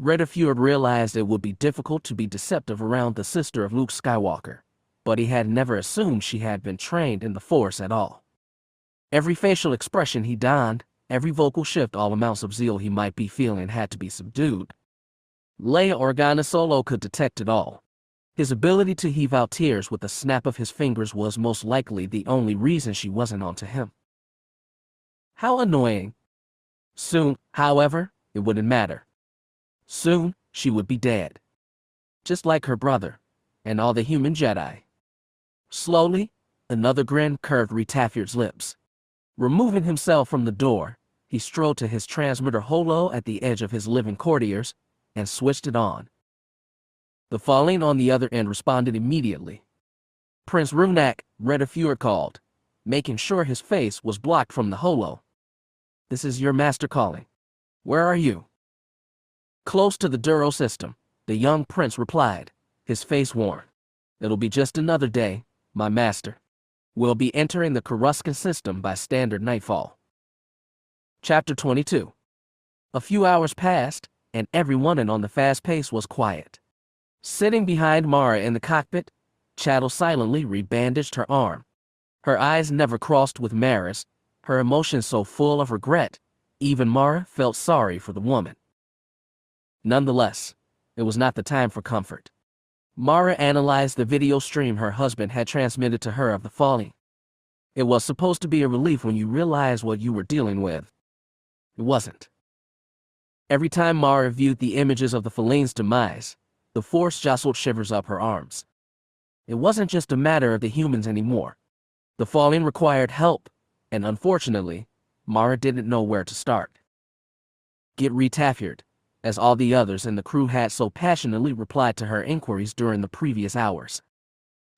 Retaffiard realized it would be difficult to be deceptive around the sister of Luke Skywalker, but he had never assumed she had been trained in the Force at all. Every facial expression he donned, every vocal shift, all amounts of zeal he might be feeling had to be subdued. Leia Organa Solo could detect it all. His ability to heave out tears with a snap of his fingers was most likely the only reason she wasn't onto him. How annoying. Soon, however, it wouldn't matter. Soon, she would be dead. Just like her brother, and all the human Jedi. Slowly, another grin curved Retaffiard's lips. Removing himself from the door, he strode to his transmitter holo at the edge of his living courtiers, and switched it on. The falling on the other end responded immediately. Prince Runak, Retaffiard called, making sure his face was blocked from the holo. This is your master calling. Where are you? Close to the Duro system, the young prince replied, his face worn. It'll be just another day, my master. We'll be entering the Coruscant system by standard nightfall. Chapter 22. A few hours passed, and everyone on the fast pace was quiet. Sitting behind Mara in the cockpit, Chattel silently rebandaged her arm. Her eyes never crossed with Mara's, her emotions so full of regret, even Mara felt sorry for the woman. Nonetheless, it was not the time for comfort. Mara analyzed the video stream her husband had transmitted to her of the falling. It was supposed to be a relief when you realized what you were dealing with. It wasn't. Every time Mara viewed the images of the Falene's demise, The force jostled shivers up her arms. It wasn't just a matter of the humans anymore. The falling required help, and unfortunately, Mara didn't know where to start. Get retaffered, as all the others in the crew had so passionately replied to her inquiries during the previous hours.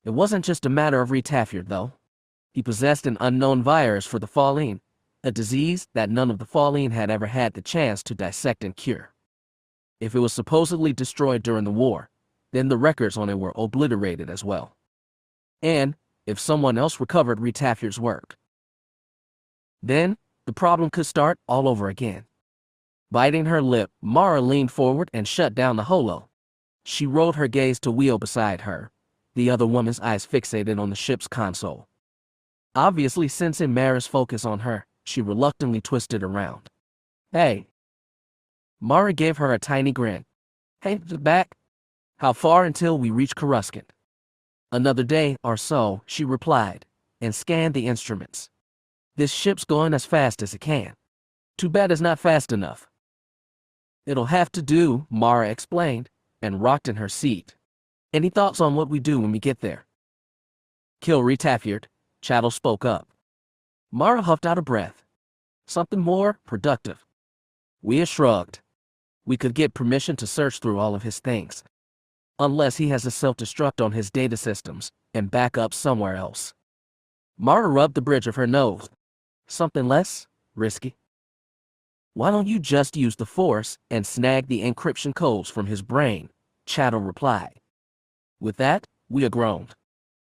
It wasn't just a matter of retaffered, though. He possessed an unknown virus for the falling, a disease that none of the falling had ever had the chance to dissect and cure. If it was supposedly destroyed during the war, then the records on it were obliterated as well. And if someone else recovered retaffered's work, then the problem could start all over again. Biting her lip, Mara leaned forward and shut down the holo. She rolled her gaze to Wheel beside her, the other woman's eyes fixated on the ship's console. Obviously sensing Mara's focus on her, she reluctantly twisted around. Hey. Mara gave her a tiny grin. Hey, back. How far until we reach Coruscant? Another day or so, she replied, and scanned the instruments. This ship's going as fast as it can. Too bad it's not fast enough. It'll have to do, Mara explained, and rocked in her seat. Any thoughts on what we do when we get there? Kill retaffered, Chattel spoke up. Mara huffed out a breath. Something more productive. Wea shrugged. We could get permission to search through all of his things. Unless he has a self-destruct on his data systems and back up somewhere else. Mara rubbed the bridge of her nose. Something less risky. Why don't you just use the Force and snag the encryption codes from his brain? Chattel replied. With that, Wea groaned.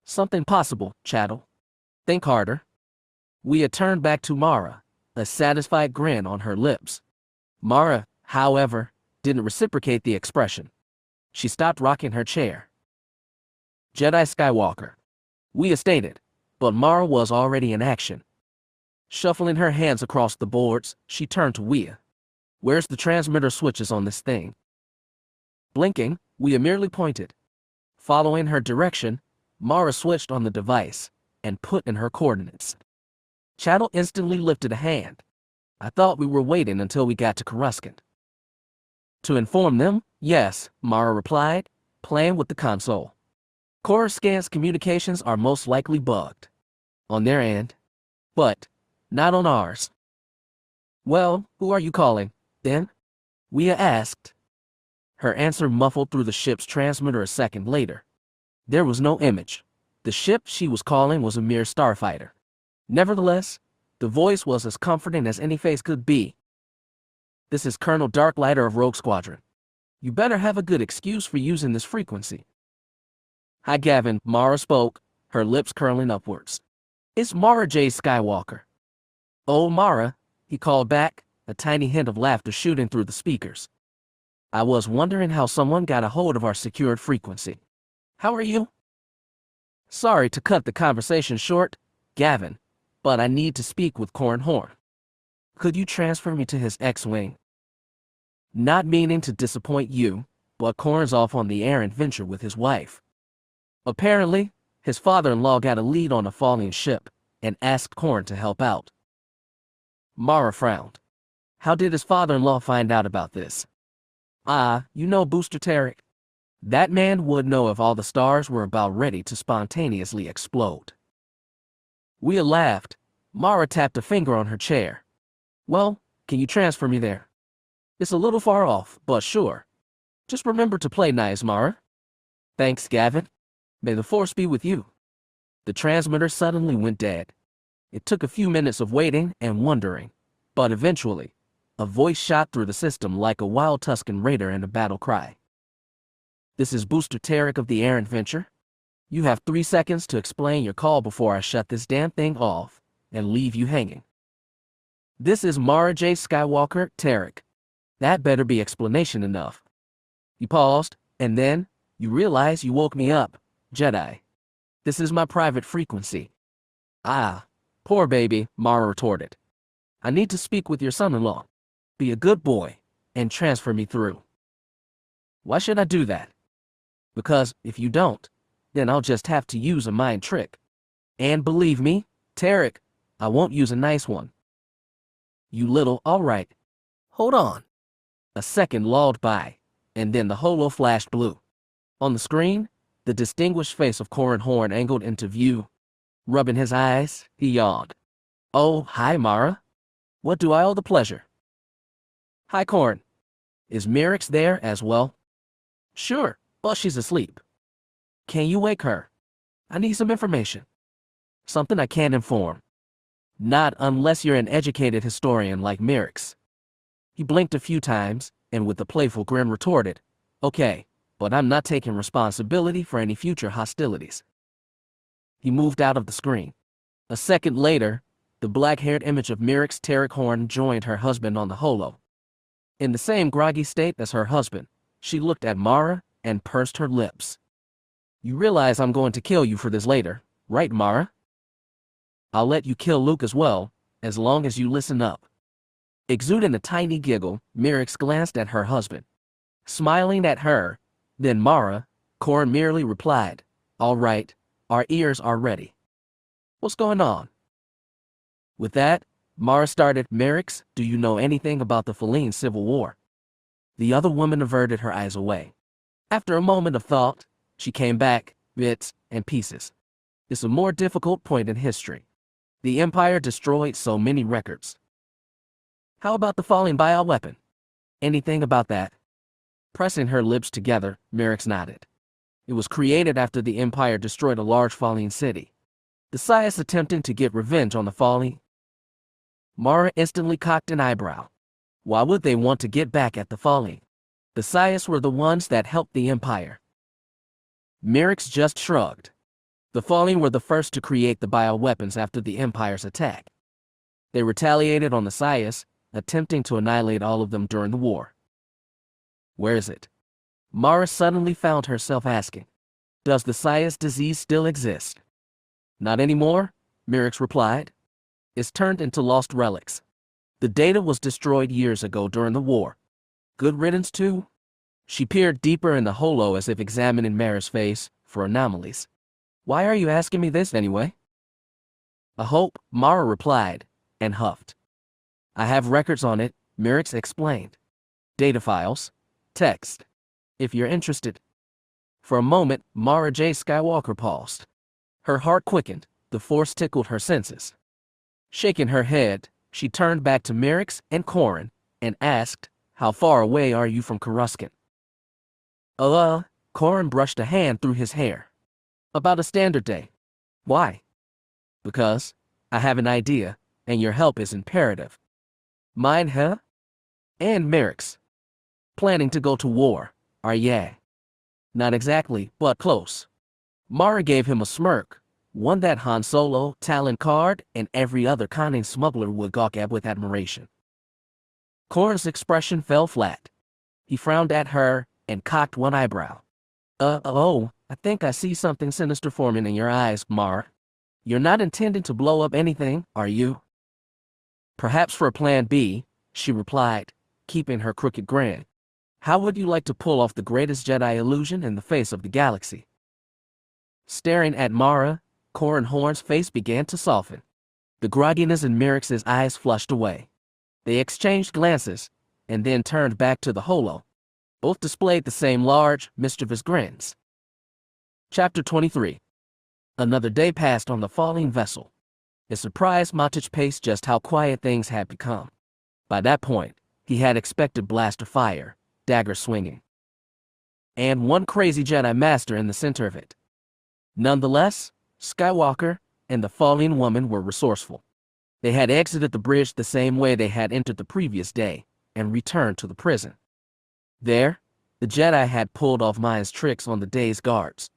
Something possible, Chattel. Think harder. Wea turned back to Mara, a satisfied grin on her lips. Mara, however, didn't reciprocate the expression. She stopped rocking her chair. Jedi Skywalker. Wea stated, but Mara was already in action. Shuffling her hands across the boards, she turned to Wea. Where's the transmitter switches on this thing? Blinking, Wea merely pointed. Following her direction, Mara switched on the device and put in her coordinates. Chattel instantly lifted a hand. I thought we were waiting until we got to Coruscant. To inform them, yes, Mara replied, playing with the console. Coruscant's communications are most likely bugged. On their end. But not on ours. Well, who are you calling, then? Wea asked. Her answer muffled through the ship's transmitter a second later. There was no image. The ship she was calling was a mere starfighter. Nevertheless, the voice was as comforting as any face could be. This is Colonel Darklighter of Rogue Squadron. You better have a good excuse for using this frequency. Hi, Gavin, Mara spoke, her lips curling upwards. It's Mara Jade Skywalker. Oh, Mara, he called back, a tiny hint of laughter shooting through the speakers. I was wondering how someone got a hold of our secured frequency. How are you? Sorry to cut the conversation short, Gavin, but I need to speak with Corran Horn. Could you transfer me to his X-Wing? Not meaning to disappoint you, but Corran's off on the errand venture with his wife. Apparently, his father-in-law got a lead on a falling ship and asked Corran to help out. Mara frowned. How did his father-in-law find out about this? You know Booster Tarek. That man would know if all the stars were about ready to spontaneously explode. Wea laughed. Mara tapped a finger on her chair. Well, can you transfer me there? It's a little far off, but sure. Just remember to play nice, Mara. Thanks, Gavin. May the Force be with you. The transmitter suddenly went dead. It took a few minutes of waiting and wondering, but eventually, a voice shot through the system like a wild Tusken Raider in a battle cry. This is Booster Tarek of the Errant Venture. You have 3 seconds to explain your call before I shut this damn thing off and leave you hanging. This is Mara Jade Skywalker, Tarek. That better be explanation enough. You paused, and then, you realize you woke me up, Jedi. This is my private frequency. Poor baby, Mara retorted. I need to speak with your son-in-law. Be a good boy, and transfer me through. Why should I do that? Because if you don't, then I'll just have to use a mind trick. And believe me, Tarek, I won't use a nice one. You little, all right. Hold on. A second lolled by, and then the holo flashed blue. On the screen, the distinguished face of Corran Horn angled into view. Rubbing his eyes, he yawned. Oh, hi, Mara. What do I owe the pleasure? Hi, Corran. Is Merrick's there as well? Sure, but she's asleep. Can you wake her? I need some information. Something I can't inform. Not unless you're an educated historian like Merrick's. He blinked a few times, and with a playful grin retorted, Okay, but I'm not taking responsibility for any future hostilities. He moved out of the screen. A second later, the black-haired image of Merrick's Tarek Horn joined her husband on the holo. In the same groggy state as her husband, she looked at Mara and pursed her lips. You realize I'm going to kill you for this later, right, Mara? I'll let you kill Luke as well, as long as you listen up. Exuding a tiny giggle, Merrick glanced at her husband. Smiling at her, then Mara, Corran merely replied, All right, our ears are ready. What's going on? With that, Mara started, Merrick's, do you know anything about the Feline Civil War? The other woman averted her eyes away. After a moment of thought, she came back, bits and pieces. It's a more difficult point in history. The Empire destroyed so many records. How about the falling bioweapon? Anything about that? Pressing her lips together, Merrick nodded. It was created after the Empire destroyed a large falling city. The Science attempting to get revenge on the falling. Mara instantly cocked an eyebrow. Why would they want to get back at the falling? The Science were the ones that helped the Empire. Merrick just shrugged. The falling were the first to create the bioweapons after the Empire's attack. They retaliated on the Science, attempting to annihilate all of them during the war. Where is it? Mara suddenly found herself asking. Does the Science disease still exist? Not anymore, Merrick replied. It's turned into lost relics. The data was destroyed years ago during the war. Good riddance too? She peered deeper in the holo as if examining Mara's face for anomalies. Why are you asking me this anyway? I hope, Mara replied, and huffed. I have records on it, Merrick explained. Data files, text. If you're interested. For a moment, Mara J. Skywalker paused. Her heart quickened, the force tickled her senses. Shaking her head, she turned back to Merrick and Corran and asked, How far away are you from Coruscant? Corran brushed a hand through his hair. About a standard day. Why? Because I have an idea, and your help is imperative. Mine, huh? And Merrick's. Planning to go to war, are ya? Not exactly, but close. Mara gave him a smirk, one that Han Solo, Talon Card, and every other cunning smuggler would gawk at with admiration. Corran's expression fell flat. He frowned at her and cocked one eyebrow. I think I see something sinister forming in your eyes, Mara. You're not intending to blow up anything, are you? Perhaps for a plan B, she replied, keeping her crooked grin. How would you like to pull off the greatest Jedi illusion in the face of the galaxy? Staring at Mara, Corran Horn's face began to soften. The grogginess in Merrick's eyes flushed away. They exchanged glances, and then turned back to the holo. Both displayed the same large, mischievous grins. Chapter 23. Another day passed on the falling vessel. It surprised Matich Pace just how quiet things had become. By that point, he had expected blaster fire, dagger swinging, and one crazy Jedi Master in the center of it. Nonetheless, Skywalker and the falling woman were resourceful. They had exited the bridge the same way they had entered the previous day, and returned to the prison. There, the Jedi had pulled off Maya's tricks on the day's guards.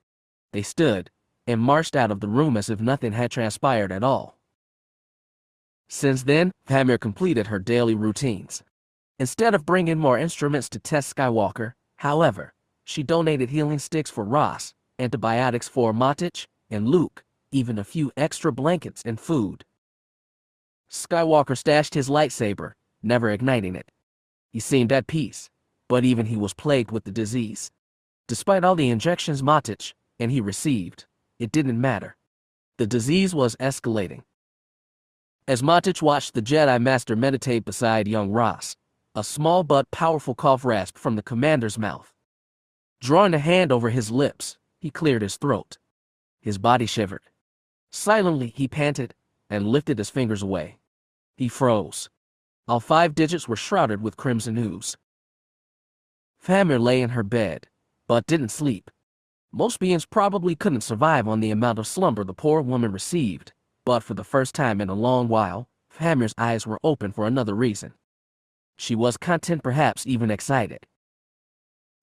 They stood and marched out of the room as if nothing had transpired at all. Since then, Pamir completed her daily routines. Instead of bringing more instruments to test Skywalker, however, she donated healing sticks for Ross, antibiotics for Matich and Luke, even a few extra blankets and food. Skywalker stashed his lightsaber, never igniting it. He seemed at peace, but even he was plagued with the disease. Despite all the injections Matich and he received, it didn't matter. The disease was escalating. As Matich watched the Jedi Master meditate beside young Ross, a small but powerful cough rasped from the commander's mouth. Drawing a hand over his lips, he cleared his throat. His body shivered. Silently, he panted and lifted his fingers away. He froze. All 5 digits were shrouded with crimson ooze. Famir lay in her bed, but didn't sleep. Most beings probably couldn't survive on the amount of slumber the poor woman received, but for the first time in a long while, Famir's eyes were open for another reason. She was content, perhaps even excited.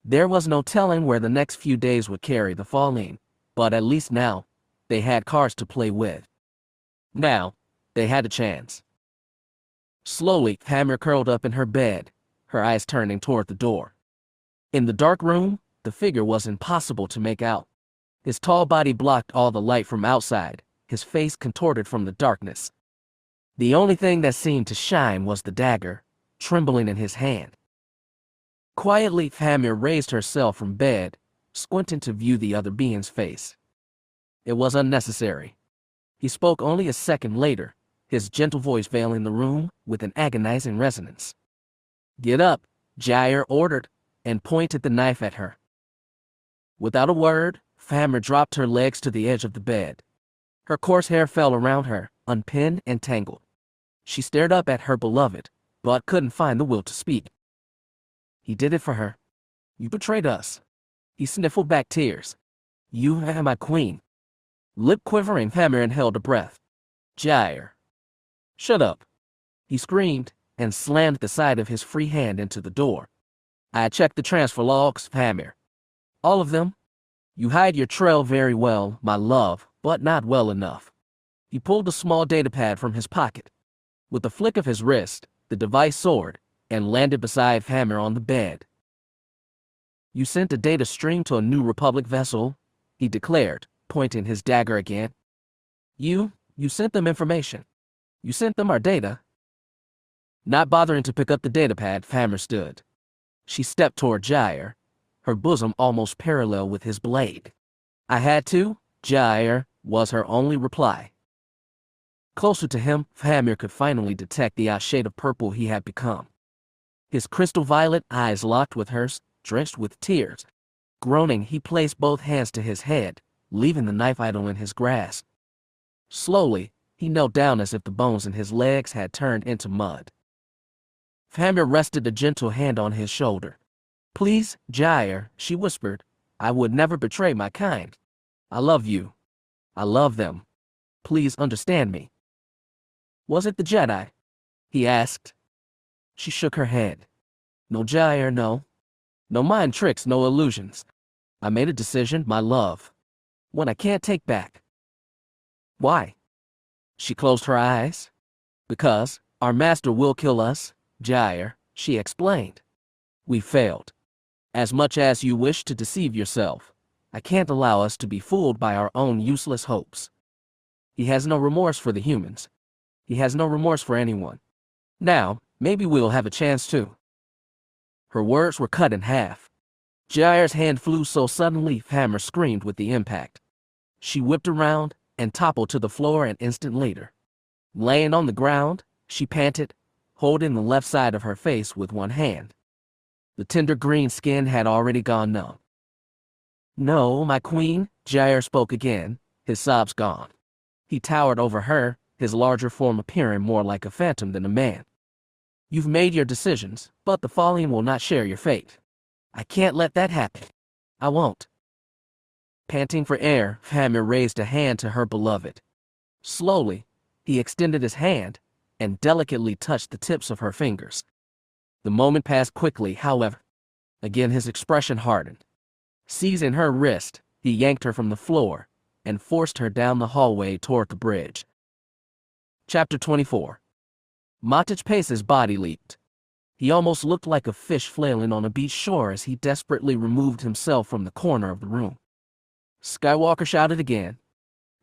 There was no telling where the next few days would carry the Fallen, but at least now, they had cards to play with. Now, they had a chance. Slowly, Famir curled up in her bed, her eyes turning toward the door. In the dark room, the figure was impossible to make out. His tall body blocked all the light from outside, his face contorted from the darkness. The only thing that seemed to shine was the dagger, trembling in his hand. Quietly, Famir raised herself from bed, squinting to view the other being's face. It was unnecessary. He spoke only a second later, his gentle voice veiling the room with an agonizing resonance. "Get up," Jair ordered, and pointed the knife at her. Without a word, Famir dropped her legs to the edge of the bed. Her coarse hair fell around her, unpinned and tangled. She stared up at her beloved, but couldn't find the will to speak. "He did it for her. You betrayed us." He sniffled back tears. "You are my queen." Lip quivering, Famir inhaled a breath. "Jair." "Shut up," he screamed, and slammed the side of his free hand into the door. "I checked the transfer logs, Famir. All of them. You hide your trail very well, my love, but not well enough." He pulled a small datapad from his pocket. With a flick of his wrist, the device soared and landed beside Famir on the bed. "You sent a data stream to a New Republic vessel," he declared, pointing his dagger again. You sent them information. You sent them our data." Not bothering to pick up the datapad, Famir stood. She stepped toward Jair, her bosom almost parallel with his blade. "I had to, Jair," was her only reply. Closer to him, Famir could finally detect the odd shade of purple he had become. His crystal violet eyes locked with hers, drenched with tears. Groaning, he placed both hands to his head, leaving the knife idle in his grasp. Slowly, he knelt down as if the bones in his legs had turned into mud. Famir rested a gentle hand on his shoulder. "Please, Jair," she whispered, "I would never betray my kind. I love you. I love them. Please understand me." "Was it the Jedi?" he asked. She shook her head. "No, Jair, no. No mind tricks, no illusions. I made a decision, my love. One I can't take back." "Why?" She closed her eyes. "Because our master will kill us, Jair," she explained. "We failed. As much as you wish to deceive yourself, I can't allow us to be fooled by our own useless hopes. He has no remorse for the humans. He has no remorse for anyone. Now, maybe we'll have a chance to." Her words were cut in half. Jair's hand flew so suddenly, Famir screamed with the impact. She whipped around and toppled to the floor an instant later. Laying on the ground, she panted, holding the left side of her face with one hand. The tender green skin had already gone numb. "No, my queen," Jair spoke again, his sobs gone. He towered over her, his larger form appearing more like a phantom than a man. "You've made your decisions, but the Fallen will not share your fate. I can't let that happen. I won't." Panting for air, Famir raised a hand to her beloved. Slowly, he extended his hand and delicately touched the tips of her fingers. The moment passed quickly, however. Again his expression hardened. Seizing her wrist, he yanked her from the floor and forced her down the hallway toward the bridge. Chapter 24. Matic Pace's body leaped. He almost looked like a fish flailing on a beach shore as he desperately removed himself from the corner of the room. Skywalker shouted again.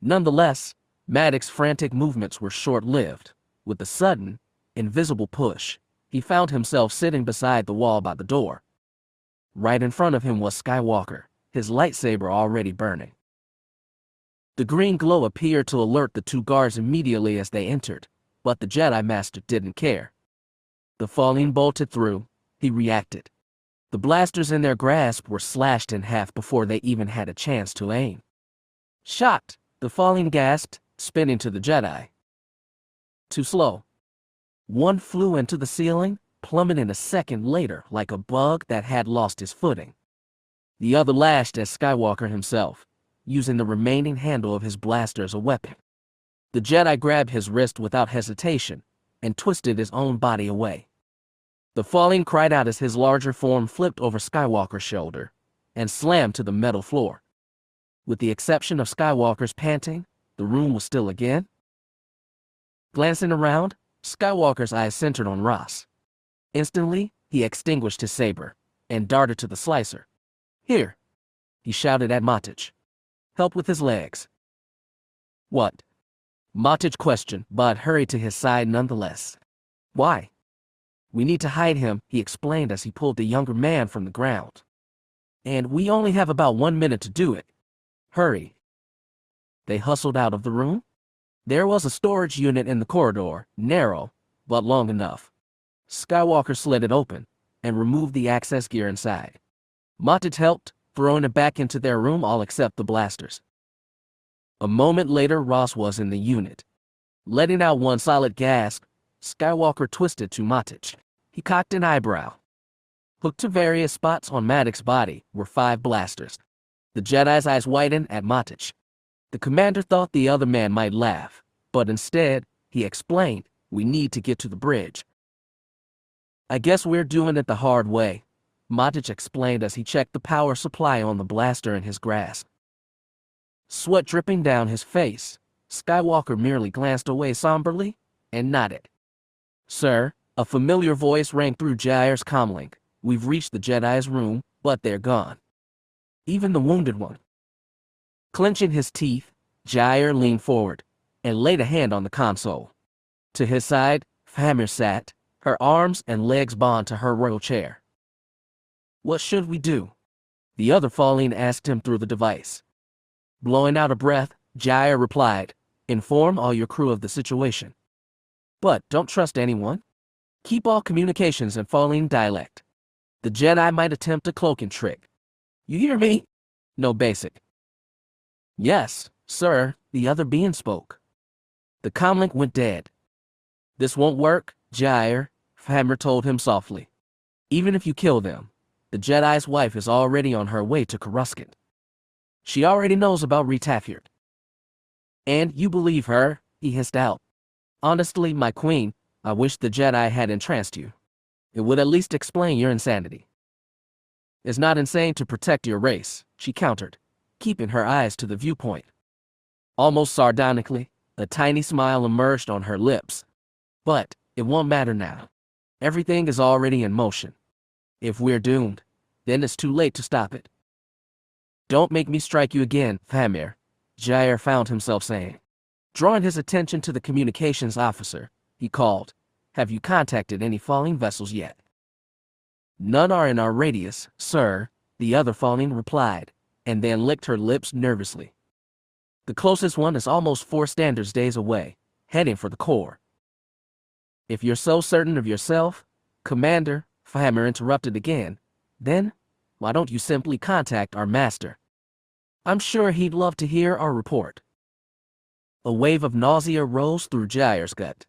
Nonetheless, Matic's frantic movements were short-lived. With a sudden, invisible push, he found himself sitting beside the wall by the door. Right in front of him was Skywalker, his lightsaber already burning. The green glow appeared to alert the two guards immediately as they entered, but the Jedi Master didn't care. The Fallen bolted through, he reacted. The blasters in their grasp were slashed in half before they even had a chance to aim. Shot, the falling gasped, spinning to the Jedi. Too slow. One flew into the ceiling, plummeting a second later like a bug that had lost his footing. The other lashed at Skywalker himself, using the remaining handle of his blaster as a weapon. The Jedi grabbed his wrist without hesitation and twisted his own body away. The falling cried out as his larger form flipped over Skywalker's shoulder and slammed to the metal floor. With the exception of Skywalker's panting, the room was still again. Glancing around, Skywalker's eyes centered on Ross. Instantly, he extinguished his saber and darted to the slicer. "Here," he shouted at Matich. "Help with his legs." "What?" Matich questioned, but hurried to his side nonetheless. "Why?" "We need to hide him," he explained as he pulled the younger man from the ground. "And we only have about 1 minute to do it. Hurry." They hustled out of the room. There was a storage unit in the corridor, narrow, but long enough. Skywalker slid it open and removed the access gear inside. Matich helped, throwing it back into their room all except the blasters. A moment later, Ross was in the unit. Letting out one solid gasp, Skywalker twisted to Matich. He cocked an eyebrow. Hooked to various spots on Maddox's body were 5 blasters. The Jedi's eyes widened at Matich. The commander thought the other man might laugh, but instead, he explained, "We need to get to the bridge." "I guess we're doing it the hard way," Matich explained as he checked the power supply on the blaster in his grasp. Sweat dripping down his face, Skywalker merely glanced away somberly and nodded. "Sir," a familiar voice rang through Jair's comlink. "We've reached the Jedi's room, but they're gone. Even the wounded one." Clenching his teeth, Jair leaned forward and laid a hand on the console. To his side, Famir sat, her arms and legs bound to her royal chair. "What should we do?" the other falling asked him through the device. Blowing out a breath, Jair replied, "Inform all your crew of the situation. But don't trust anyone. Keep all communications in falling dialect. The Jedi might attempt a cloaking trick. You hear me? No basic." "Yes, sir," the other being spoke. The comlink went dead. "This won't work, Jair," Famir told him softly. "Even if you kill them, the Jedi's wife is already on her way to Coruscant. She already knows about Retaffiard." "And you believe her?" he hissed out. "Honestly, my queen, I wish the Jedi had entranced you. It would at least explain your insanity." "It's not insane to protect your race," she countered, keeping her eyes to the viewpoint. Almost sardonically, a tiny smile emerged on her lips. "But it won't matter now. Everything is already in motion. If we're doomed, then it's too late to stop it." "Don't make me strike you again, Famir," Jair found himself saying. Drawing his attention to the communications officer, he called, "Have you contacted any falling vessels yet?" "None are in our radius, sir," the other falling replied, and then licked her lips nervously. "The closest one is almost 4 standards days away, heading for the core." "If you're so certain of yourself, Commander," Famir interrupted again, "then why don't you simply contact our master? I'm sure he'd love to hear our report." A wave of nausea rose through Jair's gut.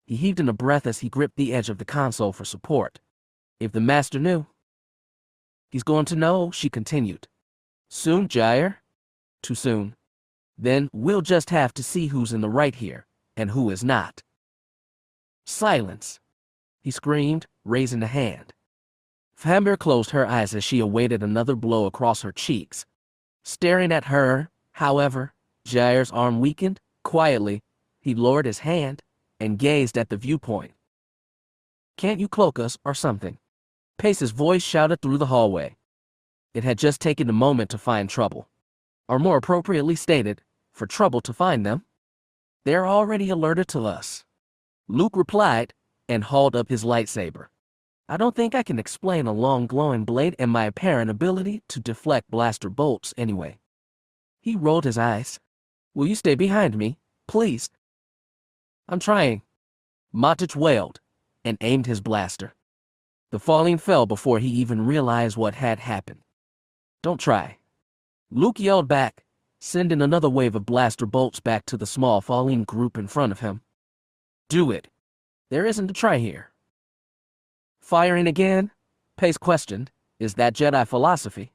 He heaved in a breath as he gripped the edge of the console for support. "If the master knew." "He's going to know," she continued. "Soon, Jair?" "Too soon. Then we'll just have to see who's in the right here, and who is not." "Silence!" he screamed, raising a hand. Famir closed her eyes as she awaited another blow across her cheeks. Staring at her, however, Jair's arm weakened. Quietly, he lowered his hand and gazed at the viewpoint. "Can't you cloak us or something?" Pace's voice shouted through the hallway. It had just taken a moment to find trouble. Or more appropriately stated, for trouble to find them. "They're already alerted to us," Luke replied, and hauled up his lightsaber. "I don't think I can explain a long glowing blade and my apparent ability to deflect blaster bolts anyway." He rolled his eyes. "Will you stay behind me, please?" "I'm trying," Matich wailed, and aimed his blaster. The falling fell before he even realized what had happened. "Don't try," Luke yelled back, sending another wave of blaster bolts back to the small falling group in front of him. "Do it. There isn't a try here." "Firing again?" Pace questioned. "Is that Jedi philosophy?"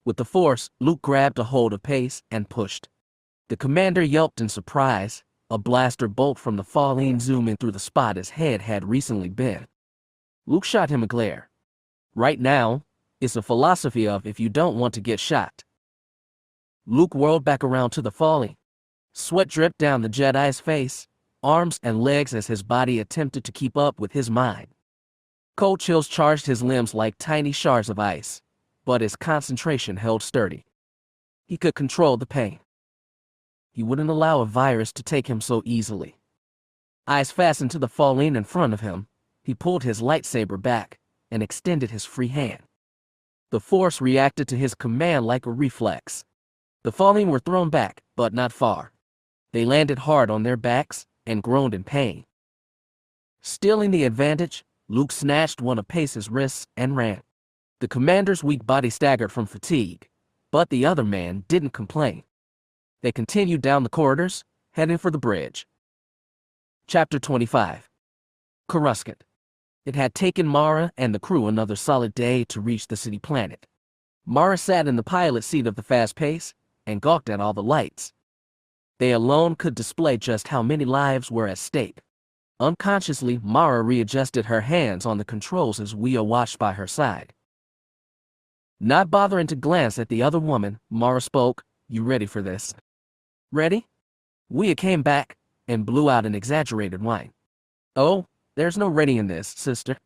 With the Force, Luke grabbed a hold of Pace and pushed. The commander yelped in surprise, a blaster bolt from the falling zooming through the spot his head had recently been. Luke shot him a glare. "Right now, it's a philosophy of if you don't want to get shot." Luke whirled back around to the falling. Sweat dripped down the Jedi's face, arms and legs as his body attempted to keep up with his mind. Cold chills charged his limbs like tiny shards of ice, but his concentration held sturdy. He could control the pain. He wouldn't allow a virus to take him so easily. Eyes fastened to the falling in front of him, he pulled his lightsaber back and extended his free hand. The Force reacted to his command like a reflex. The falling were thrown back, but not far. They landed hard on their backs and groaned in pain. Stealing the advantage, Luke snatched one of Pace's wrists and ran. The commander's weak body staggered from fatigue, but the other man didn't complain. They continued down the corridors, heading for the bridge. Chapter 25. Coruscant. It had taken Mara and the crew another solid day to reach the city planet. Mara sat in the pilot seat of the fast pace and gawked at all the lights. They alone could display just how many lives were at stake. Unconsciously, Mara readjusted her hands on the controls as Wea watched by her side. Not bothering to glance at the other woman, Mara spoke. "You ready for this?" "Ready?" Wea came back and blew out an exaggerated whine. "Oh, there's no ready in this, sister.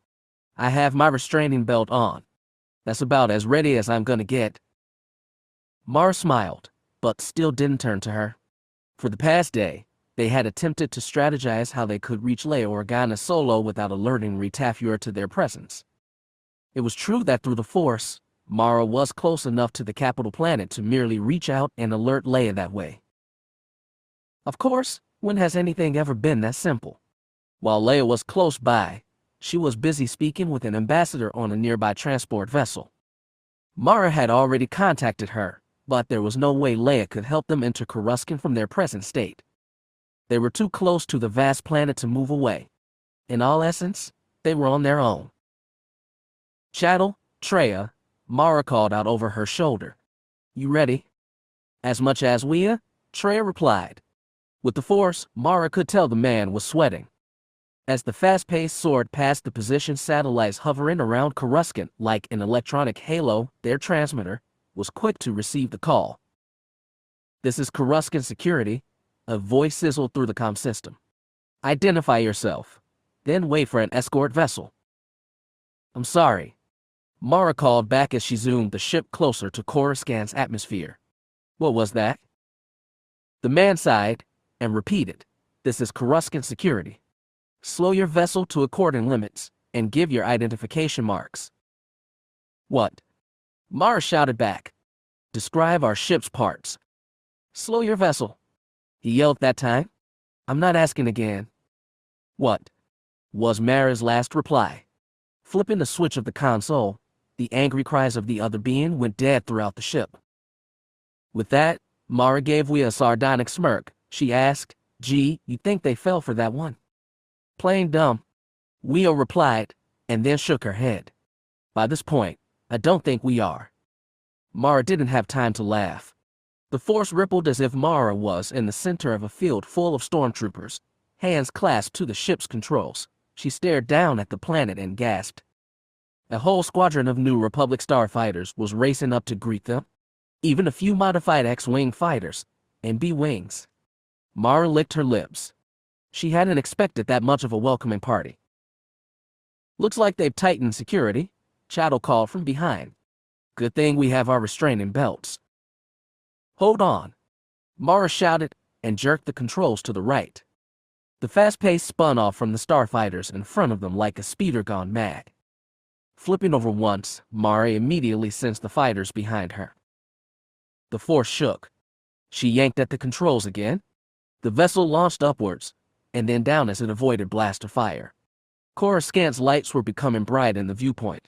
I have my restraining belt on. That's about as ready as I'm gonna get." Mara smiled, but still didn't turn to her. For the past day, they had attempted to strategize how they could reach Leia Organa Solo without alerting Retafura to their presence. It was true that through the Force, Mara was close enough to the capital planet to merely reach out and alert Leia that way. Of course, when has anything ever been that simple? While Leia was close by, she was busy speaking with an ambassador on a nearby transport vessel. Mara had already contacted her, but there was no way Leia could help them enter Coruscant from their present state. They were too close to the vast planet to move away. In all essence, they were on their own. "Chattel, Treya," Mara called out over her shoulder. "You ready?" "As much as Wea," Treya replied. With the Force, Mara could tell the man was sweating. As the fast-paced soared past the position satellites hovering around Coruscant like an electronic halo, their transmitter was quick to receive the call. "This is Coruscant Security," a voice sizzled through the comm system. "Identify yourself, then wait for an escort vessel." "I'm sorry," Mara called back as she zoomed the ship closer to Coruscant's atmosphere. "What was that?" The man sighed and repeated, "This is Coruscant Security. Slow your vessel to according limits and give your identification marks." "What?" Mara shouted back. "Describe our ship's parts." "Slow your vessel," he yelled that time. "I'm not asking again." "What?" was Mara's last reply. Flipping the switch of the console, the angry cries of the other being went dead throughout the ship. With that, Mara gave Wea a sardonic smirk. She asked, "Gee, you think they fell for that one?" "Plain dumb," Wea replied, and then shook her head. "By this point, I don't think we are." Mara didn't have time to laugh. The Force rippled as if Mara was in the center of a field full of stormtroopers, hands clasped to the ship's controls. She stared down at the planet and gasped. A whole squadron of New Republic starfighters was racing up to greet them. Even a few modified X-Wing fighters, and B-Wings. Mara licked her lips. She hadn't expected that much of a welcoming party. "Looks like they've tightened security," Chattel called from behind. "Good thing we have our restraining belts." "Hold on," Mara shouted and jerked the controls to the right. The fast pace spun off from the starfighters in front of them like a speeder gone mad. Flipping over once, Mara immediately sensed the fighters behind her. The Force shook. She yanked at the controls again. The vessel launched upwards, and then down as it avoided blaster fire. Coruscant's lights were becoming bright in the viewpoint.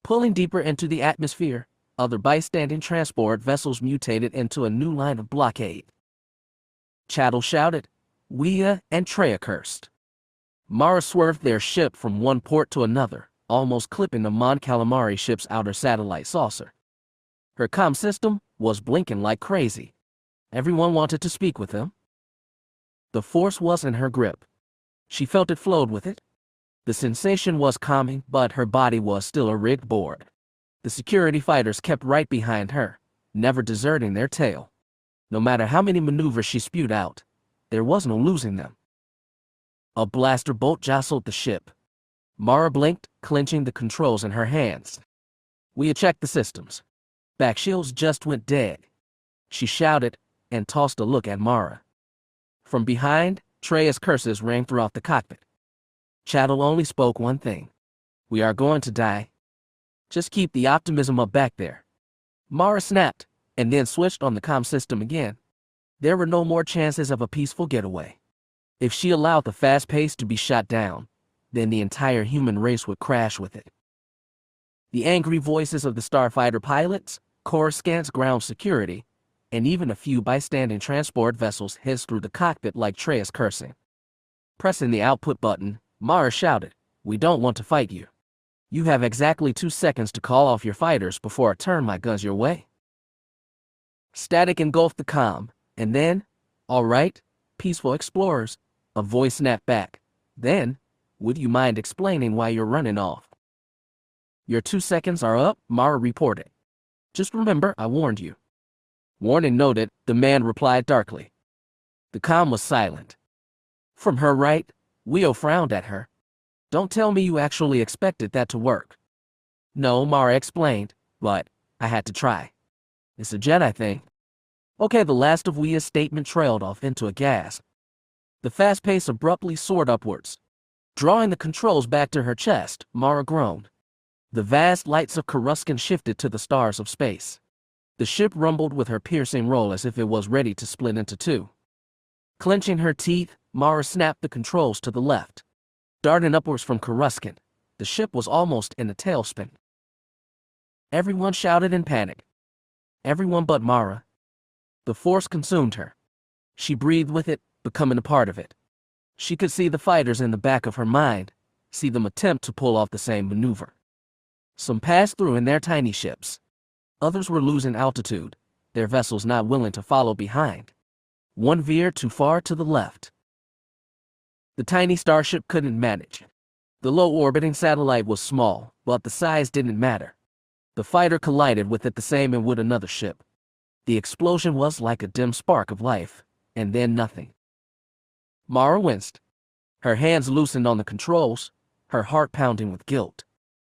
Pulling deeper into the atmosphere, other bystanding transport vessels mutated into a new line of blockade. Chattel shouted, "Leia and Treya cursed." Mara swerved their ship from one port to another, almost clipping the Mon Calamari ship's outer satellite saucer. Her comm system was blinking like crazy. Everyone wanted to speak with him. The Force was in her grip. She felt it flowed with it. The sensation was calming, but her body was still a rigged board. The security fighters kept right behind her, never deserting their tail. No matter how many maneuvers she spewed out, there was no losing them. A blaster bolt jostled the ship. Mara blinked, clenching the controls in her hands. "We had checked the systems. Back shields just went dead," she shouted, and tossed a look at Mara. From behind, Treya's curses rang throughout the cockpit. Chattel only spoke one thing. "We are going to die. Just keep the optimism up back there." Mara snapped, and then switched on the comm system again. There were no more chances of a peaceful getaway. If she allowed the fast pace to be shot down, then the entire human race would crash with it. The angry voices of the starfighter pilots, Coruscant's ground security, and even a few bystanding transport vessels hissed through the cockpit like Treya's cursing. Pressing the output button, Mara shouted, "We don't want to fight you. You have exactly 2 seconds to call off your fighters before I turn my guns your way." Static engulfed the comm, and then, "All right, peaceful explorers," a voice snapped back. Then, "Would you mind explaining why you're running off?" "Your 2 seconds are up," Mara reported. "Just remember, I warned you." "Warning noted," the man replied darkly. The comm was silent. From her right, Leo frowned at her. "Don't tell me you actually expected that to work." "No," Mara explained, "but I had to try. It's a Jedi thing." Okay, the last of Lea's statement trailed off into a gasp. The fast pace abruptly soared upwards. Drawing the controls back to her chest, Mara groaned. The vast lights of Coruscant shifted to the stars of space. The ship rumbled with her piercing roll as if it was ready to split into two. Clenching her teeth, Mara snapped the controls to the left. Darting upwards from Coruscant, the ship was almost in a tailspin. Everyone shouted in panic. Everyone but Mara. The Force consumed her. She breathed with it, becoming a part of it. She could see the fighters in the back of her mind, see them attempt to pull off the same maneuver. Some passed through in their tiny ships. Others were losing altitude, their vessels not willing to follow behind. One veered too far to the left. The tiny starship couldn't manage. The low-orbiting satellite was small, but the size didn't matter. The fighter collided with it the same as would another ship. The explosion was like a dim spark of life, and then nothing. Mara winced. Her hands loosened on the controls, her heart pounding with guilt.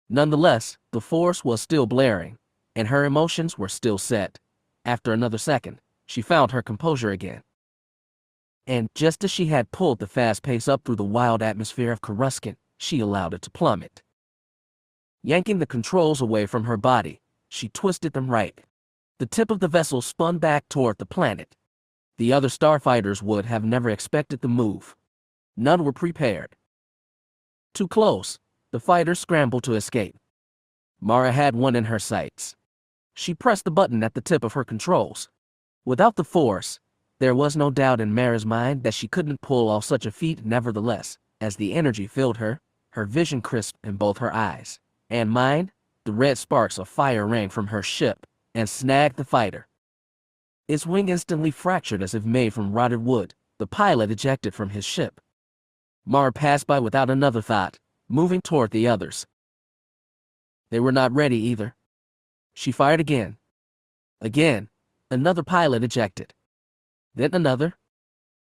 Nonetheless, the Force was still blaring, and her emotions were still set. After another second, she found her composure again. And just as she had pulled the fast pace up through the wild atmosphere of Coruscant, she allowed it to plummet. Yanking the controls away from her body, she twisted them right. The tip of the vessel spun back toward the planet. The other starfighters would have never expected the move. None were prepared. Too close, the fighters scrambled to escape. Mara had one in her sights. She pressed the button at the tip of her controls. Without the Force, there was no doubt in Mara's mind that she couldn't pull off such a feat. Nevertheless, as the energy filled her, her vision crisped in both her eyes and mind, the red sparks of fire rang from her ship and snagged the fighter. Its wing instantly fractured as if made from rotted wood. The pilot ejected from his ship. Mara passed by without another thought, moving toward the others. They were not ready either. She fired again. Again, another pilot ejected. Then another.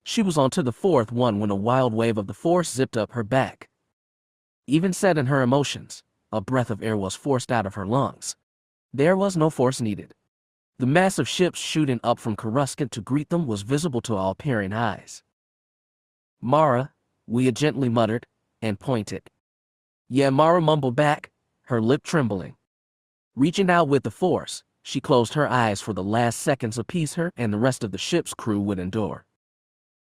She was on to the fourth one when a wild wave of the Force zipped up her back. Even set in her emotions, a breath of air was forced out of her lungs. There was no force needed. The mass of ships shooting up from Coruscant to greet them was visible to all peering eyes. "Mara," Leia gently muttered, and pointed. "Yeah," Mara mumbled back, her lip trembling. Reaching out with the Force, she closed her eyes for the last seconds of peace her and the rest of the ship's crew would endure.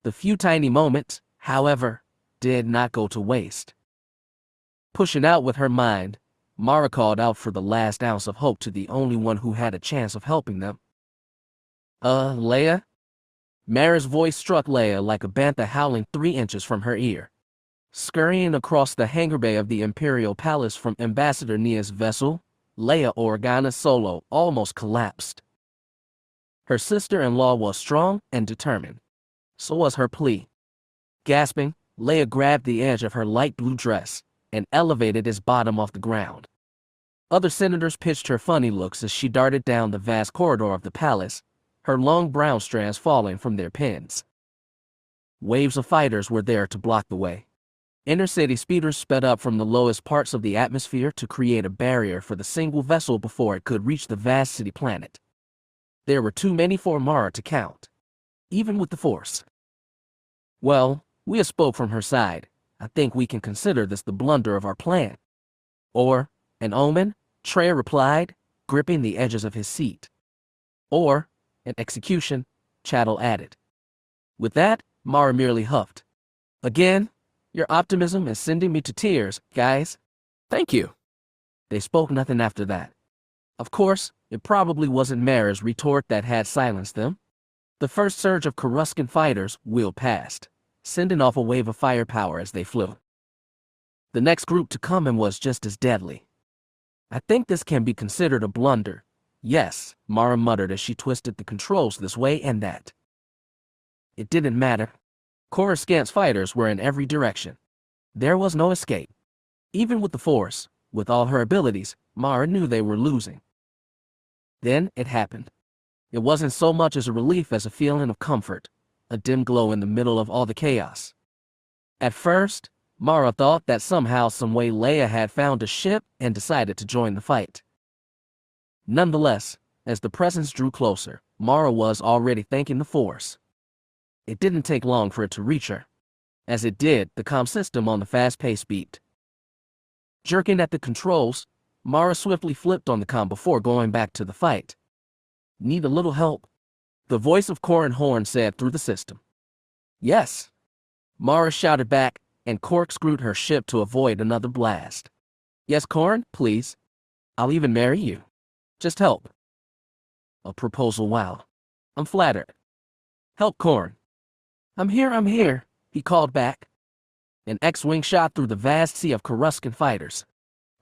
The few tiny moments, however, did not go to waste. Pushing out with her mind, Mara called out for the last ounce of hope to the only one who had a chance of helping them. Leia? Mara's voice struck Leia like a bantha howling 3 inches from her ear. Scurrying across the hangar bay of the Imperial Palace from Ambassador Nia's vessel, Leia Organa Solo almost collapsed. Her sister-in-law was strong and determined. So was her plea. Gasping, Leia grabbed the edge of her light blue dress and elevated its bottom off the ground. Other senators pitched her funny looks as she darted down the vast corridor of the palace, her long brown strands falling from their pins. Waves of fighters were there to block the way. Inner-city speeders sped up from the lowest parts of the atmosphere to create a barrier for the single vessel before it could reach the vast city planet. There were too many for Mara to count, even with the Force. Well, we spoke from her side. I think we can consider this the blunder of our plan. Or an omen, Trey replied, gripping the edges of his seat. Or an execution, Chattel added. With that, Mara merely huffed. Again, your optimism is sending me to tears, guys. Thank you. They spoke nothing after that. Of course, it probably wasn't Mara's retort that had silenced them. The first surge of Coruscant fighters wheeled past, sending off a wave of firepower as they flew. The next group to come in was just as deadly. I think this can be considered a blunder. Yes, Mara muttered as she twisted the controls this way and that. It didn't matter. Coruscant's fighters were in every direction. There was no escape. Even with the Force, with all her abilities, Mara knew they were losing. Then it happened. It wasn't so much as a relief as a feeling of comfort, a dim glow in the middle of all the chaos. At first, Mara thought that somehow, someway Leia had found a ship and decided to join the fight. Nonetheless, as the presence drew closer, Mara was already thanking the Force. It didn't take long for it to reach her. As it did, the comm system on the fast pace beeped. Jerking at the controls, Mara swiftly flipped on the comm before going back to the fight. Need a little help? The voice of Corran Horn said through the system. Yes. Mara shouted back and corkscrewed her ship to avoid another blast. Yes, Corran, please. I'll even marry you. Just help. A proposal, wow. I'm flattered. Help, Corran. I'm here, he called back. An X-wing shot through the vast sea of Coruscant fighters.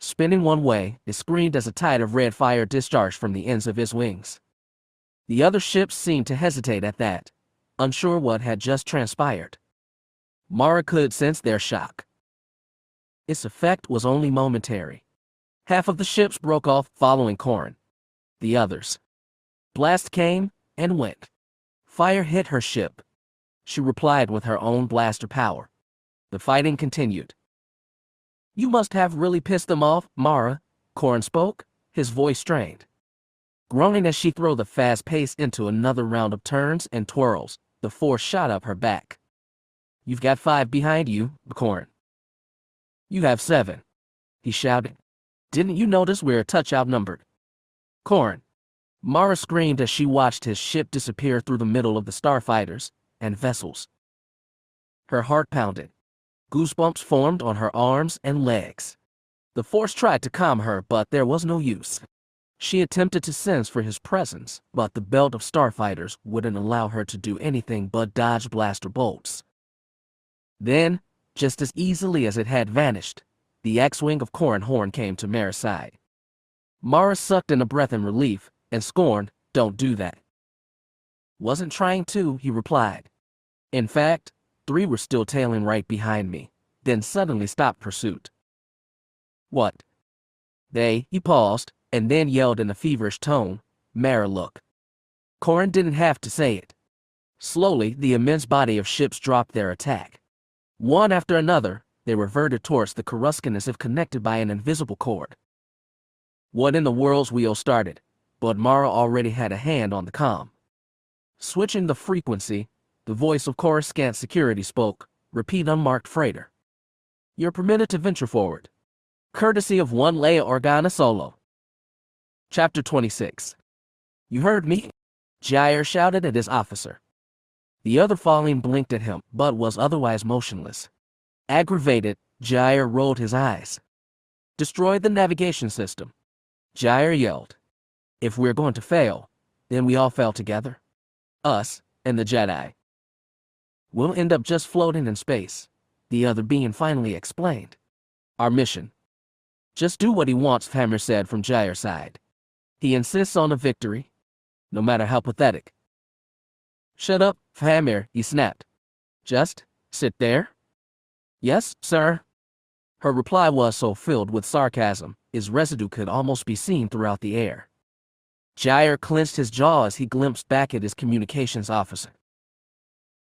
Spinning one way, it screamed as a tide of red fire discharged from the ends of its wings. The other ships seemed to hesitate at that, unsure what had just transpired. Mara could sense their shock. Its effect was only momentary. Half of the ships broke off following Corran. The others. Blast came and went. Fire hit her ship. She replied with her own blaster power. The fighting continued. You must have really pissed them off, Mara, Corran spoke, his voice strained. Groaning as she threw the fast pace into another round of turns and twirls, the Force shot up her back. You've got 5 behind you, Corran. You have 7, he shouted. Didn't you notice we're a touch outnumbered? Corran. Mara screamed as she watched his ship disappear through the middle of the starfighters and vessels. Her heart pounded. Goosebumps formed on her arms and legs. The Force tried to calm her, but there was no use. She attempted to sense for his presence, but the belt of starfighters wouldn't allow her to do anything but dodge blaster bolts. Then, just as easily as it had vanished, the X-wing of Corran Horn came to Mara's side. Mara sucked in a breath in relief and scorned, "Don't do that." "Wasn't trying to," he replied. In fact, 3 were still tailing right behind me, then suddenly stopped pursuit. What? He paused, and then yelled in a feverish tone, "Mara, look." Corran didn't have to say it. Slowly, the immense body of ships dropped their attack. One after another, they reverted towards the Coruscant as if connected by an invisible cord. What in the world's wheel started, but Mara already had a hand on the comm. Switching the frequency, the voice of Coruscant security spoke, "Repeat unmarked freighter. You're permitted to venture forward. Courtesy of one Leia Organa Solo." Chapter 26. You heard me? Jair shouted at his officer. The other falling blinked at him, but was otherwise motionless. Aggravated, Jair rolled his eyes. Destroy the navigation system, Jair yelled. If we're going to fail, then we all fail together. Us and the Jedi. We'll end up just floating in space, the other being finally explained. Our mission. Just do what he wants, Hammer said from Jair's side. He insists on a victory, no matter how pathetic. Shut up, Hammer, he snapped. Just sit there? Yes, sir. Her reply was so filled with sarcasm, its residue could almost be seen throughout the air. Jair clenched his jaw as he glimpsed back at his communications officer.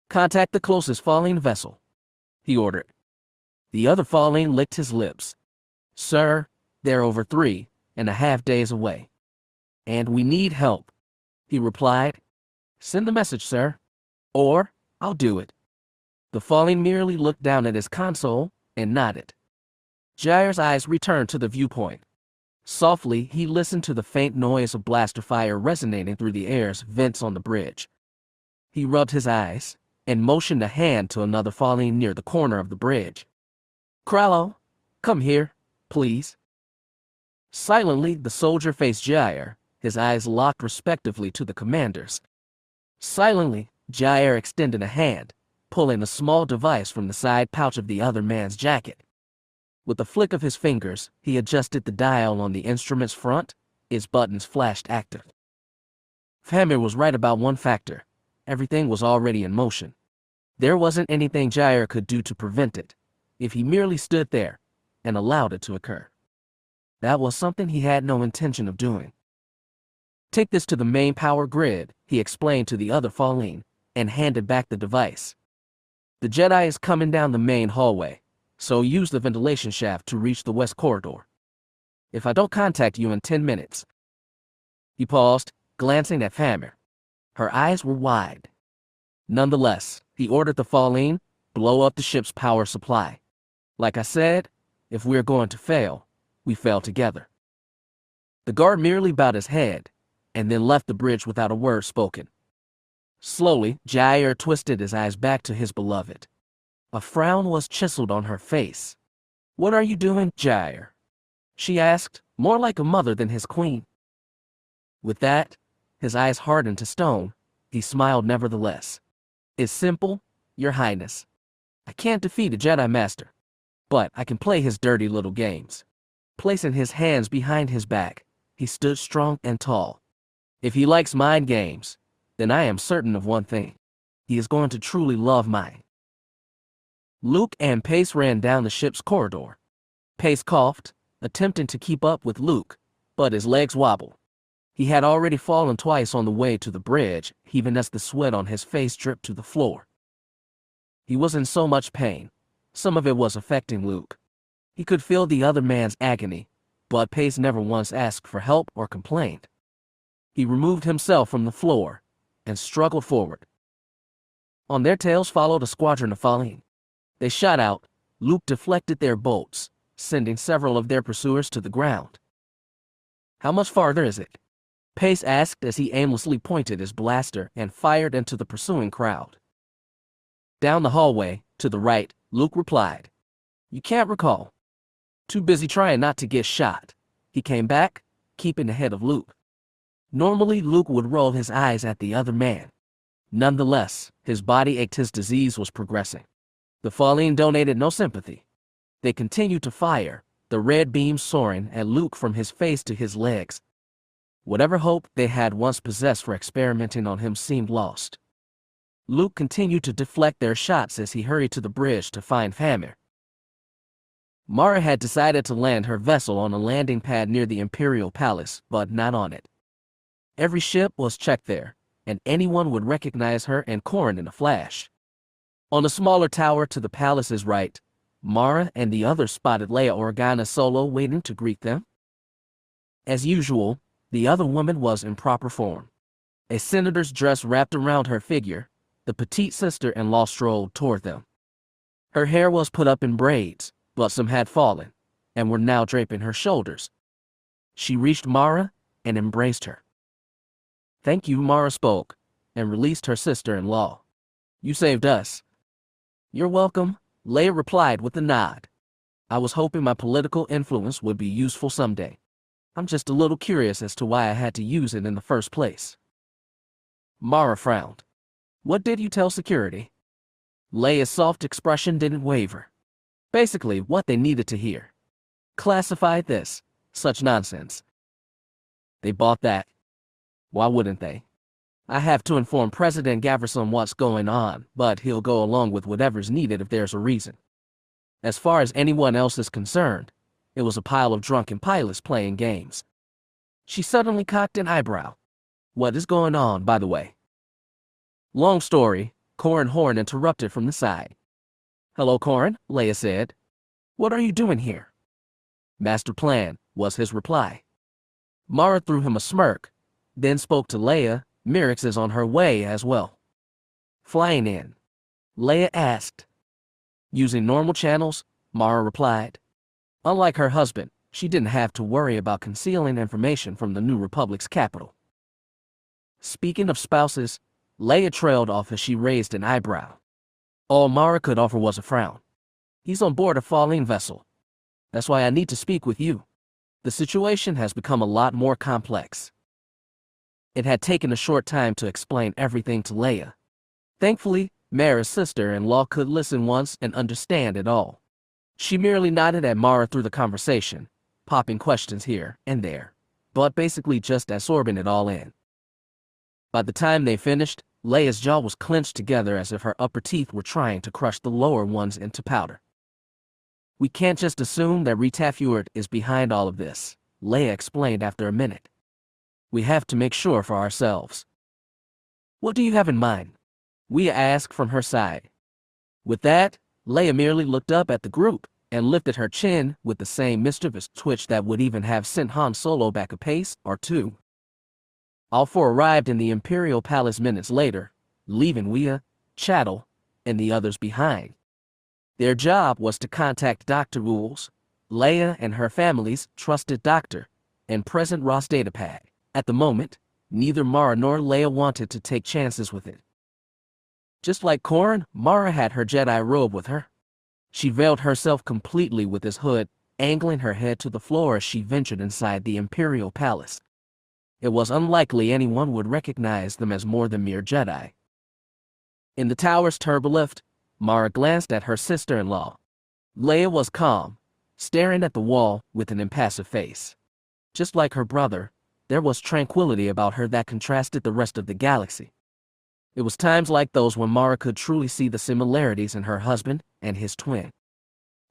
Contact the closest falling vessel, he ordered. The other falling licked his lips. Sir, they're over 3.5 days away. And we need help, he replied. Send the message, sir. Or, I'll do it. The falling merely looked down at his console and nodded. Jair's eyes returned to the viewpoint. Softly, he listened to the faint noise of blaster fire resonating through the air's vents on the bridge. He rubbed his eyes and motioned a hand to another falling near the corner of the bridge. Krallo, come here, please. Silently, the soldier faced Jair, his eyes locked respectively to the commander's. Silently, Jair extended a hand, pulling a small device from the side pouch of the other man's jacket. With a flick of his fingers, he adjusted the dial on the instrument's front. Its buttons flashed active. Hammer was right about one factor. Everything was already in motion. There wasn't anything Jair could do to prevent it, if he merely stood there and allowed it to occur. That was something he had no intention of doing. Take this to the main power grid, he explained to the other falling, and handed back the device. The Jedi is coming down the main hallway, so use the ventilation shaft to reach the west corridor. If I don't contact you in 10 minutes. He paused, glancing at Hammer. Her eyes were wide. Nonetheless, he ordered the falling, blow up the ship's power supply. Like I said, if we're going to fail, we fail together. The guard merely bowed his head, and then left the bridge without a word spoken. Slowly, Jair twisted his eyes back to his beloved. A frown was chiseled on her face. What are you doing, Jair? She asked, more like a mother than his queen. With that, his eyes hardened to stone. He smiled nevertheless. It's simple, Your Highness. I can't defeat a Jedi Master, but I can play his dirty little games. Placing his hands behind his back, he stood strong and tall. If he likes mind games, then I am certain of one thing. He is going to truly love mine. Luke and Pace ran down the ship's corridor. Pace coughed, attempting to keep up with Luke, but his legs wobbled. He had already fallen twice on the way to the bridge, even as the sweat on his face dripped to the floor. He was in so much pain. Some of it was affecting Luke. He could feel the other man's agony, but Pace never once asked for help or complained. He removed himself from the floor and struggled forward. On their tails followed a squadron of falling. They shot out. Luke deflected their bolts, sending several of their pursuers to the ground. How much farther is it? Pace asked as he aimlessly pointed his blaster and fired into the pursuing crowd. Down the hallway, to the right, Luke replied. You can't recall. Too busy trying not to get shot. He came back, keeping ahead of Luke. Normally, Luke would roll his eyes at the other man. Nonetheless, his body ached. His disease was progressing. The falling donated no sympathy. They continued to fire, the red beam soaring at Luke from his face to his legs. Whatever hope they had once possessed for experimenting on him seemed lost. Luke continued to deflect their shots as he hurried to the bridge to find Hammer. Mara had decided to land her vessel on a landing pad near the Imperial Palace, but not on it. Every ship was checked there, and anyone would recognize her and Corrin in a flash. On a smaller tower to the palace's right, Mara and the others spotted Leia Organa Solo waiting to greet them. As usual, the other woman was in proper form. A senator's dress wrapped around her figure, the petite sister-in-law strolled toward them. Her hair was put up in braids, but some had fallen, and were now draping her shoulders. She reached Mara and embraced her. Thank you, Mara spoke, and released her sister-in-law. You saved us. You're welcome, Leia replied with a nod. I was hoping my political influence would be useful someday. I'm just a little curious as to why I had to use it in the first place. Mara frowned. What did you tell security? Leia's soft expression didn't waver. Basically, what they needed to hear. Classified this. Such nonsense. They bought that. Why wouldn't they? I have to inform President Gaverson what's going on, but he'll go along with whatever's needed if there's a reason. As far as anyone else is concerned, it was a pile of drunken pilots playing games. She suddenly cocked an eyebrow. What is going on, by the way? Long story, Corran Horn interrupted from the side. Hello, Corran, Leia said. What are you doing here? Master plan, was his reply. Mara threw him a smirk, then spoke to Leia. Mirix is on her way as well. Flying in? Leia asked. Using normal channels, Mara replied. Unlike her husband, she didn't have to worry about concealing information from the New Republic's capital. Speaking of spouses, Leia trailed off as she raised an eyebrow. All Mara could offer was a frown. He's on board a falling vessel. That's why I need to speak with you. The situation has become a lot more complex. It had taken a short time to explain everything to Leia. Thankfully, Mara's sister-in-law could listen once and understand it all. She merely nodded at Mara through the conversation, popping questions here and there, but basically just absorbing it all in. By the time they finished, Leia's jaw was clenched together as if her upper teeth were trying to crush the lower ones into powder. We can't just assume that Retafuert is behind all of this, Leia explained after a minute. We have to make sure for ourselves. What do you have in mind? We asked from her side. With that, Leia merely looked up at the group and lifted her chin with the same mischievous twitch that would even have sent Han Solo back a pace or two. All four arrived in the Imperial Palace minutes later, leaving Wea, Chattel, and the others behind. Their job was to contact Dr. Rules, Leia and her family's trusted doctor, and present Ross datapad. At the moment, neither Mara nor Leia wanted to take chances with it. Just like Corran, Mara had her Jedi robe with her. She veiled herself completely with this hood, angling her head to the floor as she ventured inside the Imperial Palace. It was unlikely anyone would recognize them as more than mere Jedi. In the tower's turbolift, Mara glanced at her sister-in-law. Leia was calm, staring at the wall with an impassive face. Just like her brother, there was tranquility about her that contrasted the rest of the galaxy. It was times like those when Mara could truly see the similarities in her husband and his twin.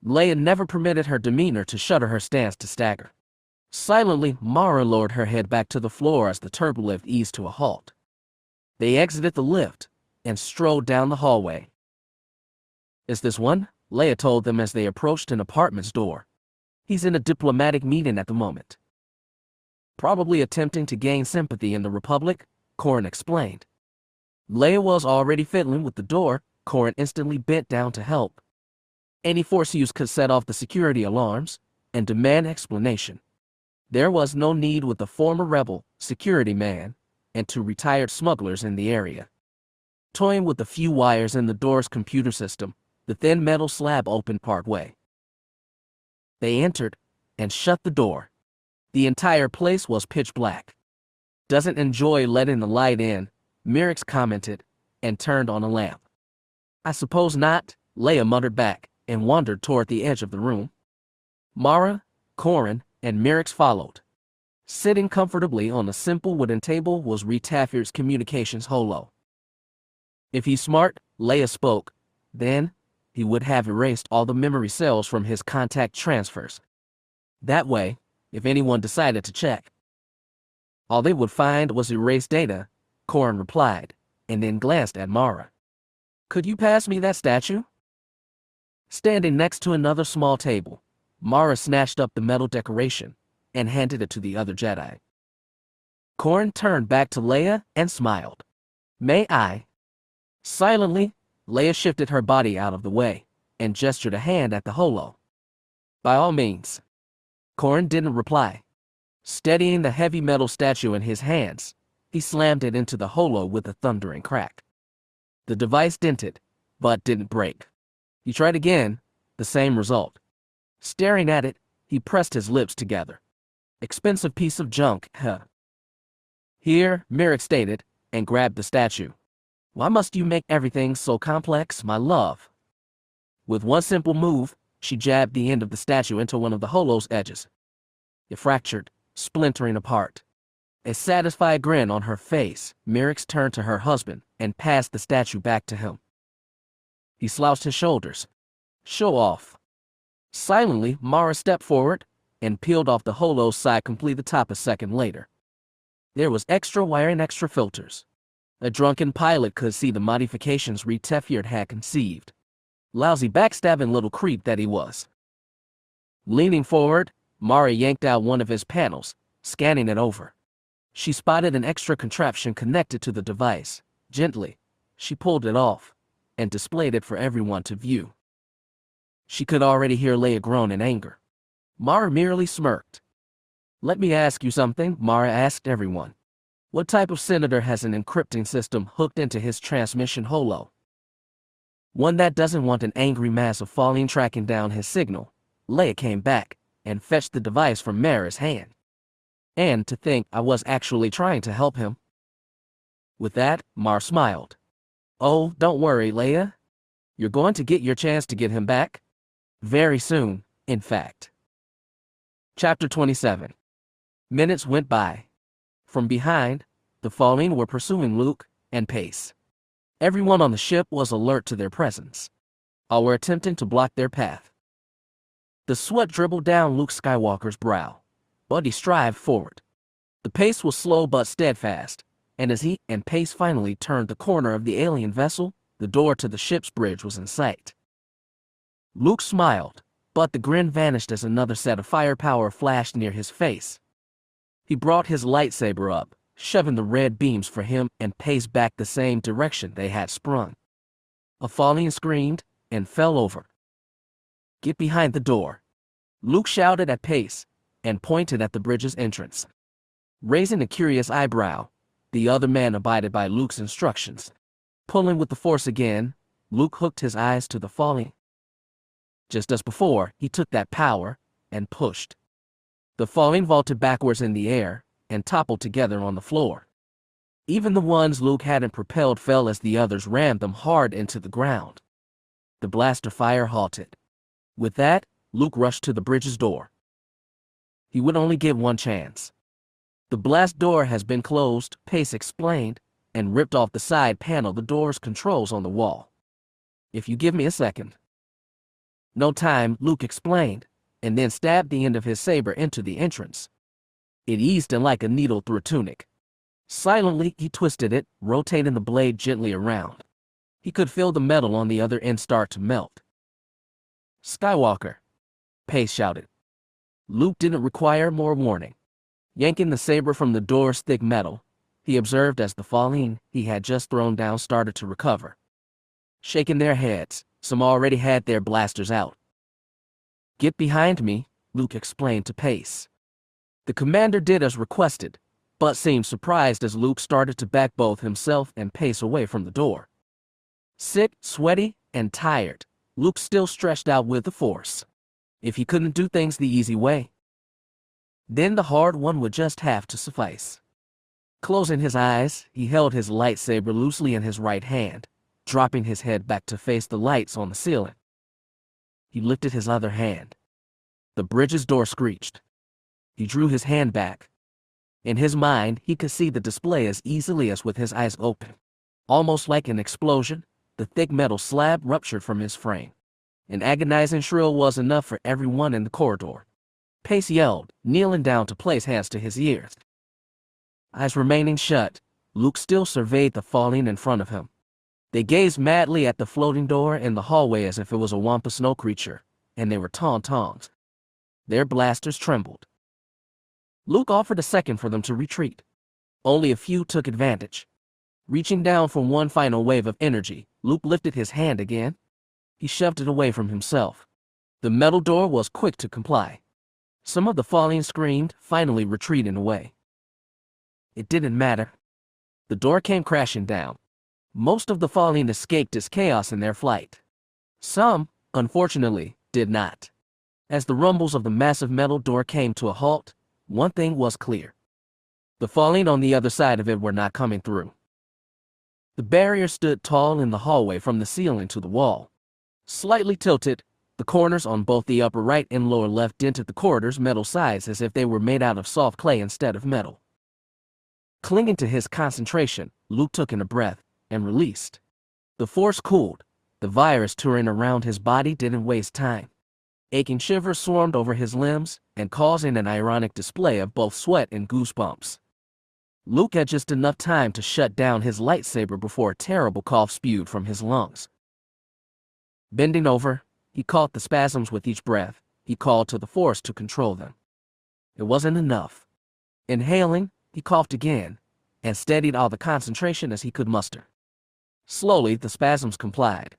Leia never permitted her demeanor to shudder her stance to stagger. Silently, Mara lowered her head back to the floor as the turbolift eased to a halt. They exited the lift and strolled down the hallway. Is this one? Leia told them as they approached an apartment's door. He's in a diplomatic meeting at the moment. Probably attempting to gain sympathy in the Republic, Corran explained. Leia was already fiddling with the door. Corran instantly bent down to help. Any force use could set off the security alarms and demand explanation. There was no need with the former rebel, security man, and two retired smugglers in the area. Toying with the few wires in the door's computer system, the thin metal slab opened partway. They entered and shut the door. The entire place was pitch black. Doesn't enjoy letting the light in, Mirix commented, and turned on a lamp. I suppose not, Leia muttered back, and wandered toward the edge of the room. Mara, Corran, and Mirix followed. Sitting comfortably on a simple wooden table was Retafier's communications holo. If he's smart, Leia spoke, then he would have erased all the memory cells from his contact transfers. That way, if anyone decided to check, all they would find was erased data, Corran replied, and then glanced at Mara. Could you pass me that statue? Standing next to another small table, Mara snatched up the metal decoration and handed it to the other Jedi. Corran turned back to Leia and smiled. May I? Silently, Leia shifted her body out of the way and gestured a hand at the holo. By all means. Corran didn't reply. Steadying the heavy metal statue in his hands, he slammed it into the holo with a thundering crack. The device dented, but didn't break. He tried again, the same result. Staring at it, he pressed his lips together. Expensive piece of junk, huh? Here, Merrick stated, and grabbed the statue. Why must you make everything so complex, my love? With one simple move, she jabbed the end of the statue into one of the holo's edges. It fractured, splintering apart. A satisfied grin on her face, Merrick turned to her husband and passed the statue back to him. He slouched his shoulders. Show off. Silently, Mara stepped forward and peeled off the holo's side complete the top a second later. There was extra wire and extra filters. A drunken pilot could see the modifications Reed Teffiard had conceived. Lousy backstabbing little creep that he was. Leaning forward, Mara yanked out one of his panels, scanning it over. She spotted an extra contraption connected to the device. Gently, she pulled it off and displayed it for everyone to view. She could already hear Leia groan in anger. Mara merely smirked. Let me ask you something, Mara asked everyone. What type of senator has an encrypting system hooked into his transmission holo? One that doesn't want an angry mass of falling tracking down his signal. Leia came back and fetched the device from Mara's hand. And to think I was actually trying to help him. With that, Mara smiled. Oh, don't worry, Leia. You're going to get your chance to get him back. Very soon, in fact. Chapter 27. Minutes went by. From behind, the Fallen were pursuing Luke and Pace. Everyone on the ship was alert to their presence. All were attempting to block their path. The sweat dribbled down Luke Skywalker's brow, but he strived forward. The pace was slow but steadfast, and as he and Pace finally turned the corner of the alien vessel, the door to the ship's bridge was in sight. Luke smiled, but the grin vanished as another set of firepower flashed near his face. He brought his lightsaber up, shoving the red beams for him and Pace back the same direction they had sprung. A Fallen screamed and fell over. Get behind the door. Luke shouted at Pace and pointed at the bridge's entrance. Raising a curious eyebrow, the other man abided by Luke's instructions. Pulling with the force again, Luke hooked his eyes to the Fallen. Just as before, he took that power and pushed. The Fallen vaulted backwards in the air and toppled together on the floor. Even the ones Luke hadn't propelled fell as the others rammed them hard into the ground. The blaster fire halted. With that, Luke rushed to the bridge's door. He would only get one chance. The blast door has been closed, Pace explained, and ripped off the side panel the door's controls on the wall. If you give me a second. No time, Luke explained, and then stabbed the end of his saber into the entrance. It eased him like a needle through a tunic. Silently, he twisted it, rotating the blade gently around. He could feel the metal on the other end start to melt. Skywalker, Pace shouted. Luke didn't require more warning. Yanking the saber from the door's thick metal, he observed as the Fallen he had just thrown down started to recover. Shaking their heads, some already had their blasters out. Get behind me, Luke explained to Pace. The commander did as requested, but seemed surprised as Luke started to back both himself and Pace away from the door. Sick, sweaty, and tired, Luke still stretched out with the Force. If he couldn't do things the easy way, then the hard one would just have to suffice. Closing his eyes, he held his lightsaber loosely in his right hand, dropping his head back to face the lights on the ceiling. He lifted his other hand. The bridge's door screeched. He drew his hand back. In his mind, he could see the display as easily as with his eyes open. Almost like an explosion, the thick metal slab ruptured from his frame. An agonizing shrill was enough for everyone in the corridor. Pace yelled, kneeling down to place hands to his ears. Eyes remaining shut, Luke still surveyed the Fallen in front of him. They gazed madly at the floating door in the hallway as if it was a wampa snow creature, and they were tauntauns. Their blasters trembled. Luke offered a second for them to retreat. Only a few took advantage. Reaching down for one final wave of energy, Luke lifted his hand again. He shoved it away from himself. The metal door was quick to comply. Some of the Fallen screamed, finally retreating away. It didn't matter. The door came crashing down. Most of the Fallen escaped its chaos in their flight. Some, unfortunately, did not. As the rumbles of the massive metal door came to a halt, one thing was clear. The falling on the other side of it were not coming through. The barrier stood tall in the hallway from the ceiling to the wall. Slightly tilted, the corners on both the upper right and lower left dented the corridor's metal sides as if they were made out of soft clay instead of metal. Clinging to his concentration, Luke took in a breath and released. The force cooled. The virus touring around his body didn't waste time. Aching shivers swarmed over his limbs and causing an ironic display of both sweat and goosebumps. Luke had just enough time to shut down his lightsaber before a terrible cough spewed from his lungs. Bending over, he caught the spasms with each breath. He called to the force to control them. It wasn't enough. Inhaling, he coughed again and steadied all the concentration as he could muster. Slowly, the spasms complied.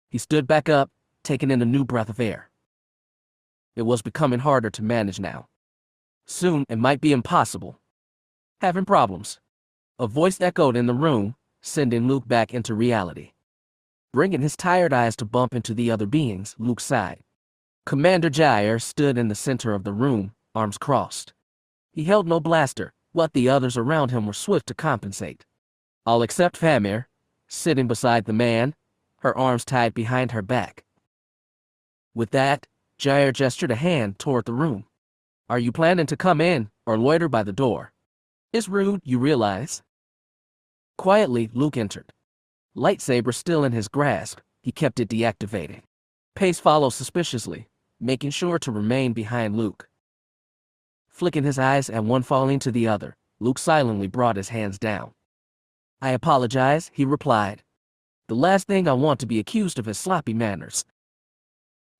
He stood back up, taking in a new breath of air. It was becoming harder to manage now. Soon, it might be impossible. Having problems. A voice echoed in the room, sending Luke back into reality. Bringing his tired eyes to bump into the other beings, Luke sighed. Commander Jair stood in the center of the room, arms crossed. He held no blaster, but the others around him were swift to compensate. All except Famir, sitting beside the man, her arms tied behind her back. With that, Jair gestured a hand toward the room. Are you planning to come in or loiter by the door? It's rude, you realize. Quietly, Luke entered. Lightsaber still in his grasp, he kept it deactivated. Pace followed suspiciously, making sure to remain behind Luke. Flicking his eyes at one falling to the other, Luke silently brought his hands down. I apologize, he replied. The last thing I want to be accused of is sloppy manners.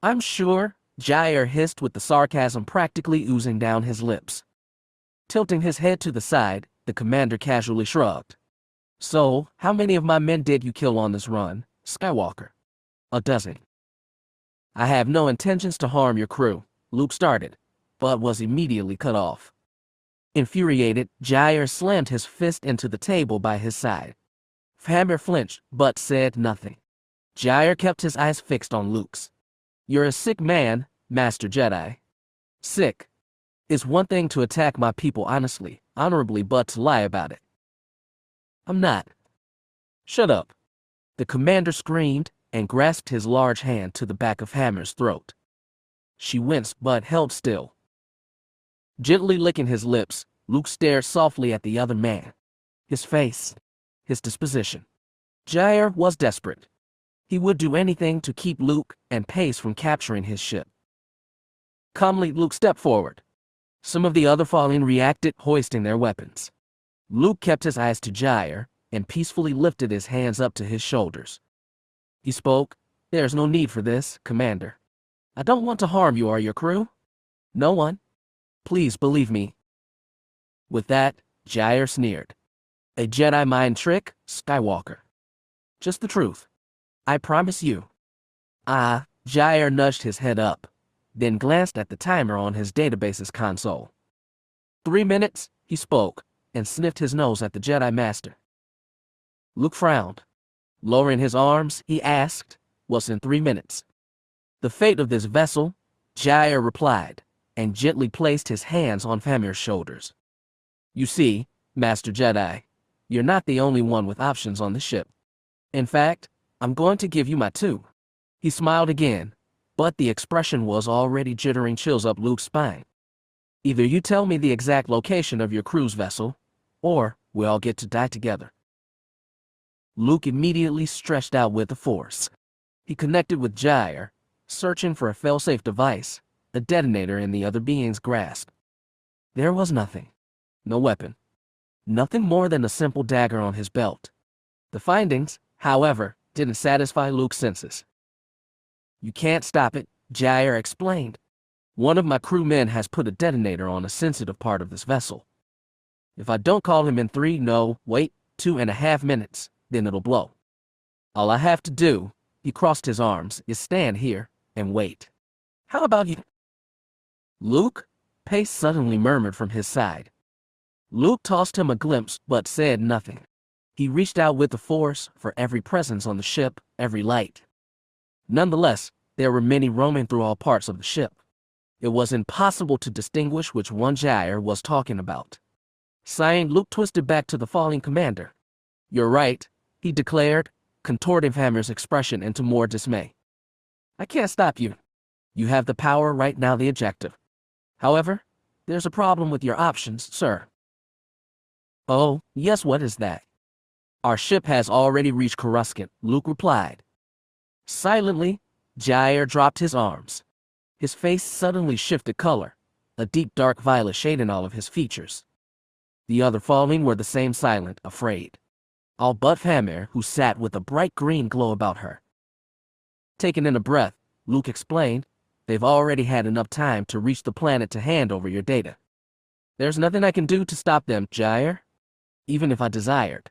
I'm sure, Jair hissed with the sarcasm practically oozing down his lips. Tilting his head to the side, the commander casually shrugged. So, how many of my men did you kill on this run, Skywalker? A dozen. I have no intentions to harm your crew, Luke started, but was immediately cut off. Infuriated, Jair slammed his fist into the table by his side. Famir flinched, but said nothing. Jair kept his eyes fixed on Luke's. You're a sick man, Master Jedi. Sick. It's one thing to attack my people honestly, honorably, but to lie about it. I'm not. Shut up. The commander screamed and grasped his large hand to the back of Hamir's throat. She winced but held still. Gently licking his lips, Luke stared softly at the other man. His face, his disposition. Jair was desperate. He would do anything to keep Luke and Pace from capturing his ship. Calmly, Luke stepped forward. Some of the other fallen reacted, hoisting their weapons. Luke kept his eyes to Jair and peacefully lifted his hands up to his shoulders. He spoke, There's no need for this, Commander. I don't want to harm you or your crew. No one. Please believe me. With that, Jair sneered. A Jedi mind trick, Skywalker. Just the truth. I promise you. Jair nudged his head up, then glanced at the timer on his database's console. 3 minutes, he spoke, and sniffed his nose at the Jedi Master. Luke frowned. Lowering his arms, he asked, What's in 3 minutes? The fate of this vessel, Jair replied, and gently placed his hands on Famir's shoulders. You see, Master Jedi, you're not the only one with options on the ship. In fact, I'm going to give you my 2. He smiled again, but the expression was already jittering chills up Luke's spine. Either you tell me the exact location of your cruise vessel, or we all get to die together. Luke immediately stretched out with the Force. He connected with Jair, searching for a fail-safe device, a detonator in the other being's grasp. There was nothing. No weapon. Nothing more than a simple dagger on his belt. The findings, however, didn't satisfy Luke's senses. You can't stop it, Jair explained. One of my crewmen has put a detonator on a sensitive part of this vessel. If I don't call him in 2.5 minutes, then it'll blow. All I have to do, he crossed his arms, is stand here and wait. How about you? Luke? Pace suddenly murmured from his side. Luke tossed him a glimpse but said nothing. He reached out with the Force for every presence on the ship, every light. Nonetheless, there were many roaming through all parts of the ship. It was impossible to distinguish which one Jair was talking about. Sighing, Luke twisted back to the falling commander. "You're right," he declared, contorting Hammer's expression into more dismay. "I can't stop you. You have the power right now, the objective. However, there's a problem with your options, sir." "Oh, yes, what is that?" "Our ship has already reached Coruscant," Luke replied. Silently, Jair dropped his arms. His face suddenly shifted color, a deep dark violet shade in all of his features. The other falling were the same, silent, afraid. All but Hammer, who sat with a bright green glow about her. Taking in a breath, Luke explained, "They've already had enough time to reach the planet to hand over your data. There's nothing I can do to stop them, Jair, even if I desired."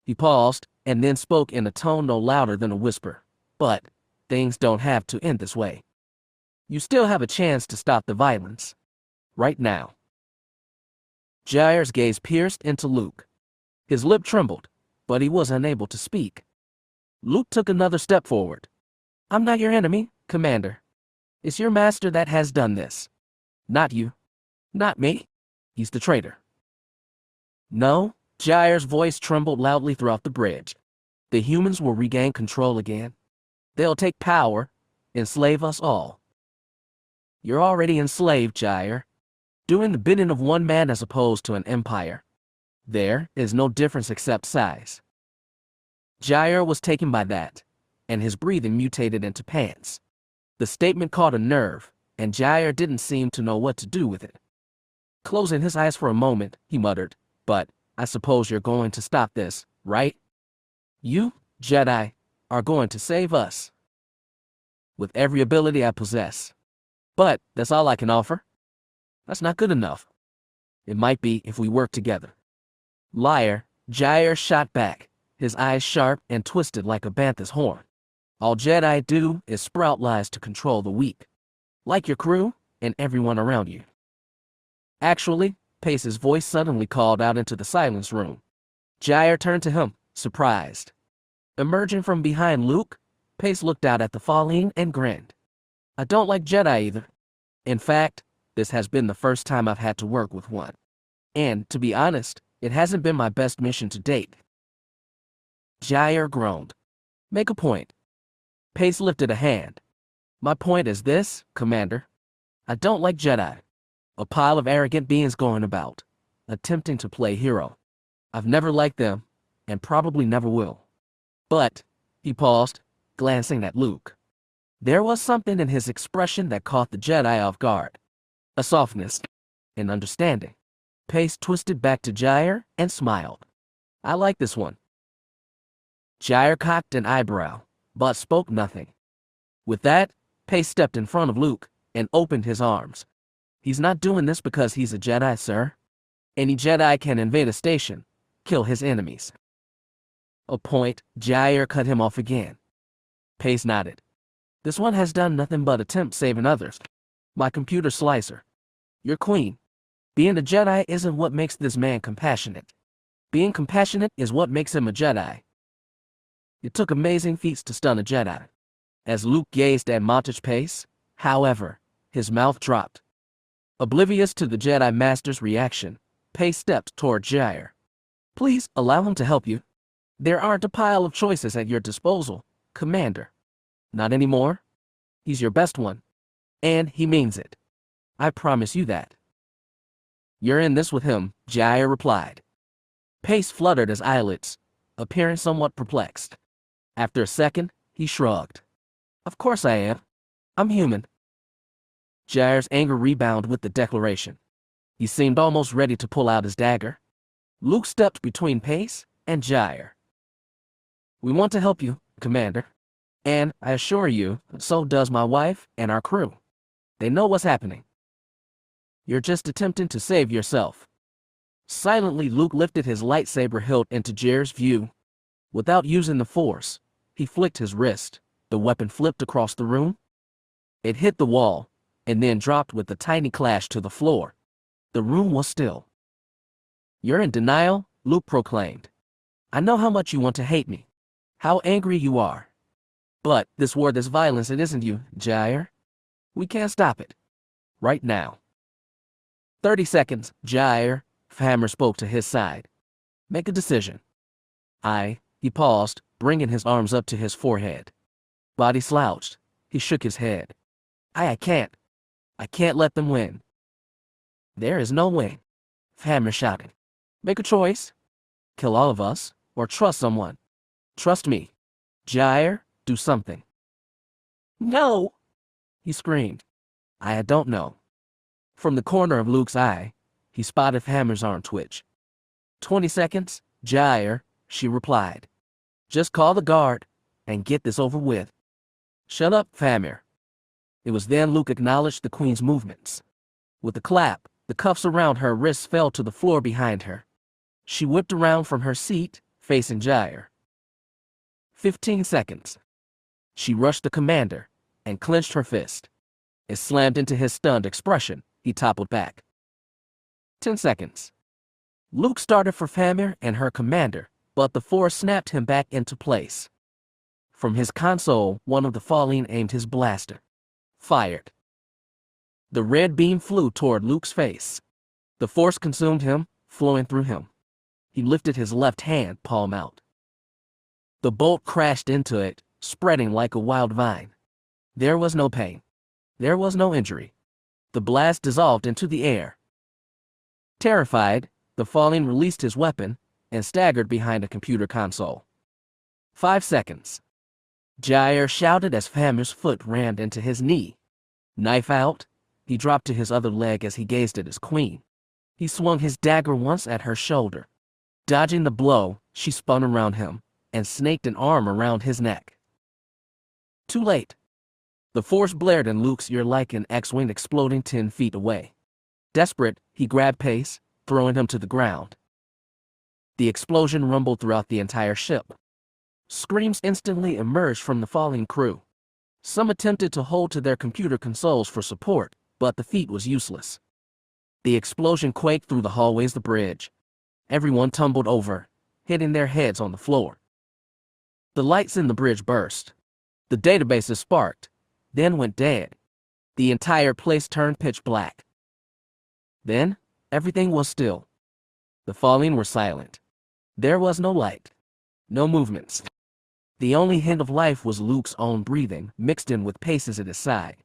He paused, and then spoke in a tone no louder than a whisper. "But things don't have to end this way. You still have a chance to stop the violence. Right now." Jair's gaze pierced into Luke. His lip trembled, but he was unable to speak. Luke took another step forward. "I'm not your enemy, Commander. It's your master that has done this. Not you. Not me. He's the traitor." "No," Jair's voice trembled loudly throughout the bridge. "The humans will regain control again. They'll take power, enslave us all." "You're already enslaved, Jair. Doing the bidding of one man as opposed to an empire. There is no difference except size." Jair was taken by that, and his breathing mutated into pants. The statement caught a nerve, and Jair didn't seem to know what to do with it. Closing his eyes for a moment, he muttered, "But I suppose you're going to stop this, right? You, Jedi, are going to save us." "With every ability I possess. But that's all I can offer. That's not good enough. It might be if we work together." "Liar," Jair shot back, his eyes sharp and twisted like a bantha's horn. "All Jedi do is sprout lies to control the weak, like your crew and everyone around you." "Actually," Pace's voice suddenly called out into the silence room. Jair turned to him, surprised. Emerging from behind Luke, Pace looked out at the falling and grinned. "I don't like Jedi either. In fact, this has been the first time I've had to work with one. And, to be honest, it hasn't been my best mission to date." Jair groaned. "Make a point." Pace lifted a hand. "My point is this, Commander. I don't like Jedi. A pile of arrogant beings going about, attempting to play hero. I've never liked them, and probably never will." "But," he paused, glancing at Luke. There was something in his expression that caught the Jedi off guard. A softness, an understanding. Pace twisted back to Jair and smiled. "I like this one." Jair cocked an eyebrow, but spoke nothing. With that, Pace stepped in front of Luke and opened his arms. "He's not doing this because he's a Jedi, sir. Any Jedi can invade a station, kill his enemies." "A point," Jair cut him off again. Pace nodded. "This one has done nothing but attempt saving others. My computer slicer. Your queen. Being a Jedi isn't what makes this man compassionate. Being compassionate is what makes him a Jedi." It took amazing feats to stun a Jedi. As Luke gazed at Montage Pace, however, his mouth dropped. Oblivious to the Jedi Master's reaction, Pace stepped toward Jair. "Please allow him to help you. There aren't a pile of choices at your disposal, Commander. Not anymore. He's your best one. And he means it. I promise you that." "You're in this with him," Jair replied. Pace fluttered his eyelids, appearing somewhat perplexed. After a second, he shrugged. "Of course I am. I'm human." Jair's anger rebounded with the declaration. He seemed almost ready to pull out his dagger. Luke stepped between Pace and Jair. "We want to help you, Commander. And, I assure you, so does my wife and our crew. They know what's happening. You're just attempting to save yourself." Silently, Luke lifted his lightsaber hilt into Jair's view. Without using the Force, he flicked his wrist. The weapon flipped across the room. It hit the wall, and then dropped with a tiny clash to the floor. The room was still. "You're in denial," Luke proclaimed. "I know how much you want to hate me, how angry you are. But this war, this violence, it isn't you, Jair. We can't stop it. Right now. 30 seconds, Jair, Hammer spoke to his side. Make a decision. He paused, bringing his arms up to his forehead. Body slouched. He shook his head. I can't. I can't let them win. There is no way. Hammer shouted. Make a choice. Kill all of us, or trust someone. Trust me. Jair, do something. No! He screamed. I don't know. From the corner of Luke's eye, he spotted Hammer's arm twitch. 20 seconds, Jair, she replied. Just call the guard, and get this over with. Shut up, Hammer. It was then Luke acknowledged the Queen's movements. With a clap, the cuffs around her wrists fell to the floor behind her. She whipped around from her seat, facing Jair. 15 seconds. She rushed the commander, and clenched her fist. It slammed into his stunned expression. He toppled back. 10 seconds. Luke started for Hammer and her commander, but the force snapped him back into place. From his console, one of the Fallen aimed his blaster. Fired. The red beam flew toward Luke's face. The force consumed him, flowing through him. He lifted his left hand, palm out. The bolt crashed into it, spreading like a wild vine. There was no pain. There was no injury. The blast dissolved into the air. Terrified, the Fallen released his weapon and staggered behind a computer console. 5 seconds. Jair shouted as Hammer's foot rammed into his knee. Knife out, he dropped to his other leg as he gazed at his queen. He swung his dagger once at her shoulder. Dodging the blow, she spun around him and snaked an arm around his neck. Too late. The force blared in Luke's ear like an X-wing exploding 10 feet away. Desperate, he grabbed pace, throwing him to the ground. The explosion rumbled throughout the entire ship. Screams instantly emerged from the falling crew. Some attempted to hold to their computer consoles for support, but the feat was useless. The explosion quaked through the hallways of the bridge. Everyone tumbled over, hitting their heads on the floor. The lights in the bridge burst. The databases sparked, then went dead. The entire place turned pitch black. Then, everything was still. The Fallen were silent. There was no light. No movements. The only hint of life was Luke's own breathing, mixed in with paces at his side.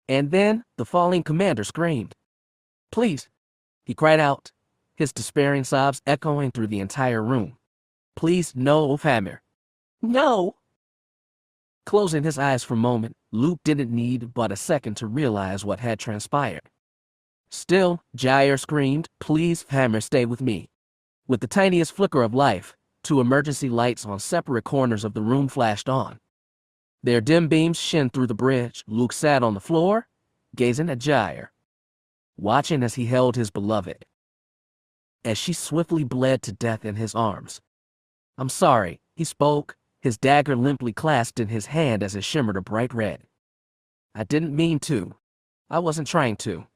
And then, the Fallen commander screamed. Please, he cried out, his despairing sobs echoing through the entire room. Please, no, Hammer. No! Closing his eyes for a moment, Luke didn't need but a second to realize what had transpired. Still, Jair screamed, please, Hammer, stay with me. With the tiniest flicker of life, 2 emergency lights on separate corners of the room flashed on. Their dim beams shone through the bridge. Luke sat on the floor, gazing at Jair, watching as he held his beloved, as she swiftly bled to death in his arms. I'm sorry, he spoke, his dagger limply clasped in his hand as it shimmered a bright red. I didn't mean to. I wasn't trying to.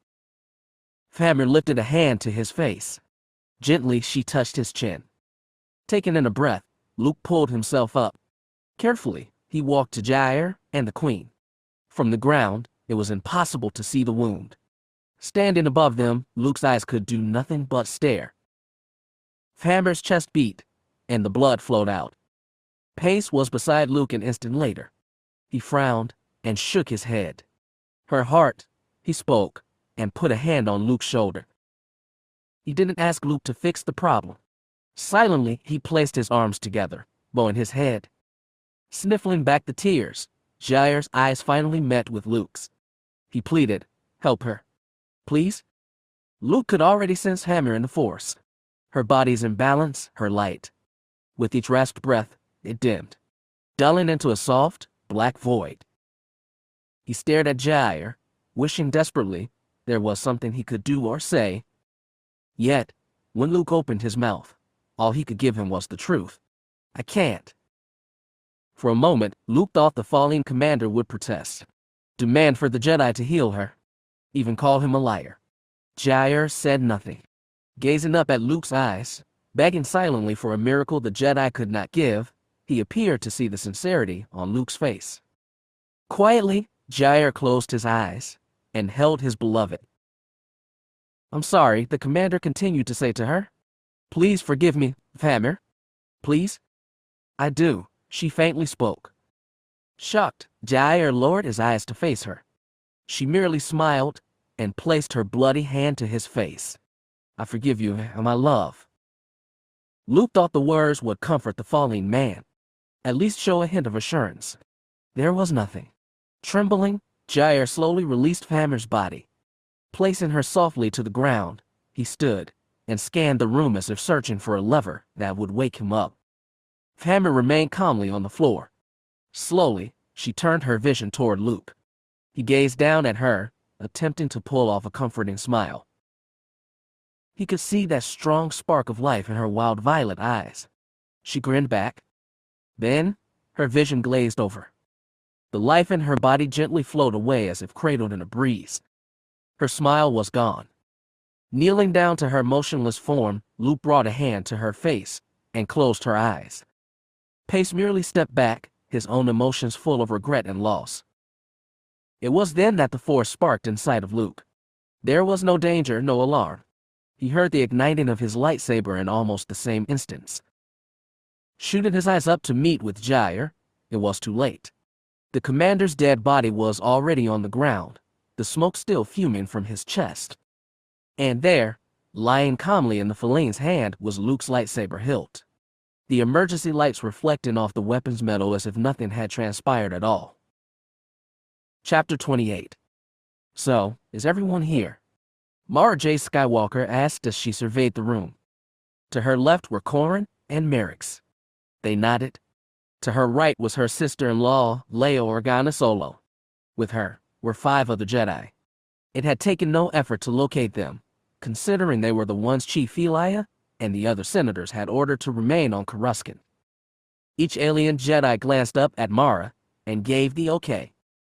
Hammer lifted a hand to his face. Gently, she touched his chin. Taking in a breath, Luke pulled himself up. Carefully, he walked to Jair and the Queen. From the ground, it was impossible to see the wound. Standing above them, Luke's eyes could do nothing but stare. Hammer's chest beat, and the blood flowed out. Pace was beside Luke an instant later. He frowned and shook his head. Her heart, he spoke, and put a hand on Luke's shoulder. He didn't ask Luke to fix the problem. Silently, he placed his arms together, bowing his head. Sniffling back the tears, Jair's eyes finally met with Luke's. He pleaded, help her. Please? Luke could already sense Hammer in the force. Her body's imbalance, her light. With each rasped breath, it dimmed, dulling into a soft, black void. He stared at Jair, wishing desperately there was something he could do or say. Yet, when Luke opened his mouth, all he could give him was the truth. I can't. For a moment, Luke thought the fallen commander would protest, demand for the Jedi to heal her, even call him a liar. Jair said nothing, gazing up at Luke's eyes, begging silently for a miracle the Jedi could not give. He appeared to see the sincerity on Luke's face. Quietly, Jair closed his eyes, and held his beloved. "I'm sorry," the commander continued to say to her. "Please forgive me, Famir. Please?" "I do," she faintly spoke. Shocked, Jair lowered his eyes to face her. She merely smiled and placed her bloody hand to his face. "I forgive you, my love." Luke thought the words would comfort the falling man, at least show a hint of assurance. There was nothing. Trembling, Jair slowly released Famir's body. Placing her softly to the ground, he stood and scanned the room as if searching for a lever that would wake him up. Famir remained calmly on the floor. Slowly, she turned her vision toward Luke. He gazed down at her, attempting to pull off a comforting smile. He could see that strong spark of life in her wild violet eyes. She grinned back. Then, her vision glazed over. The life in her body gently flowed away as if cradled in a breeze. Her smile was gone. Kneeling down to her motionless form, Luke brought a hand to her face and closed her eyes. Pace merely stepped back, his own emotions full of regret and loss. It was then that the force sparked inside of Luke. There was no danger, no alarm. He heard the igniting of his lightsaber in almost the same instance. Shooting his eyes up to meet with Jair, it was too late. The commander's dead body was already on the ground, the smoke still fuming from his chest. And there, lying calmly in the Falane's hand, was Luke's lightsaber hilt. The emergency lights reflecting off the weapon's metal as if nothing had transpired at all. Chapter 28. "So, is everyone here?" Mara Jade Skywalker asked as she surveyed the room. To her left were Corran and Merrix. They nodded. To her right was her sister-in-law, Leia Organa Solo. With her were 5 other Jedi. It had taken no effort to locate them, considering they were the ones Chief Leia and the other senators had ordered to remain on Coruscant. Each alien Jedi glanced up at Mara and gave the okay.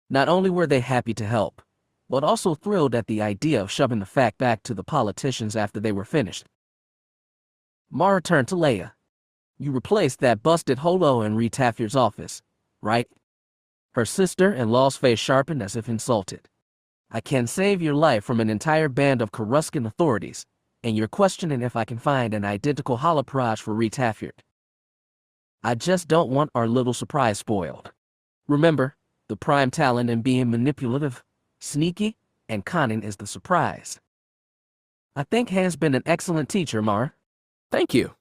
Not only were they happy to help, but also thrilled at the idea of shoving the fact back to the politicians after they were finished. Mara turned to Leia. "You replaced that busted holo in Retafier's office, right?" Her sister-in-law's face sharpened as if insulted. "I can save your life from an entire band of Coruscant authorities, and you're questioning if I can find an identical holoproj for Retafier. I just don't want our little surprise spoiled. Remember, the prime talent in being manipulative, sneaky, and cunning is the surprise." "I think Han's been an excellent teacher, Mara." "Thank you."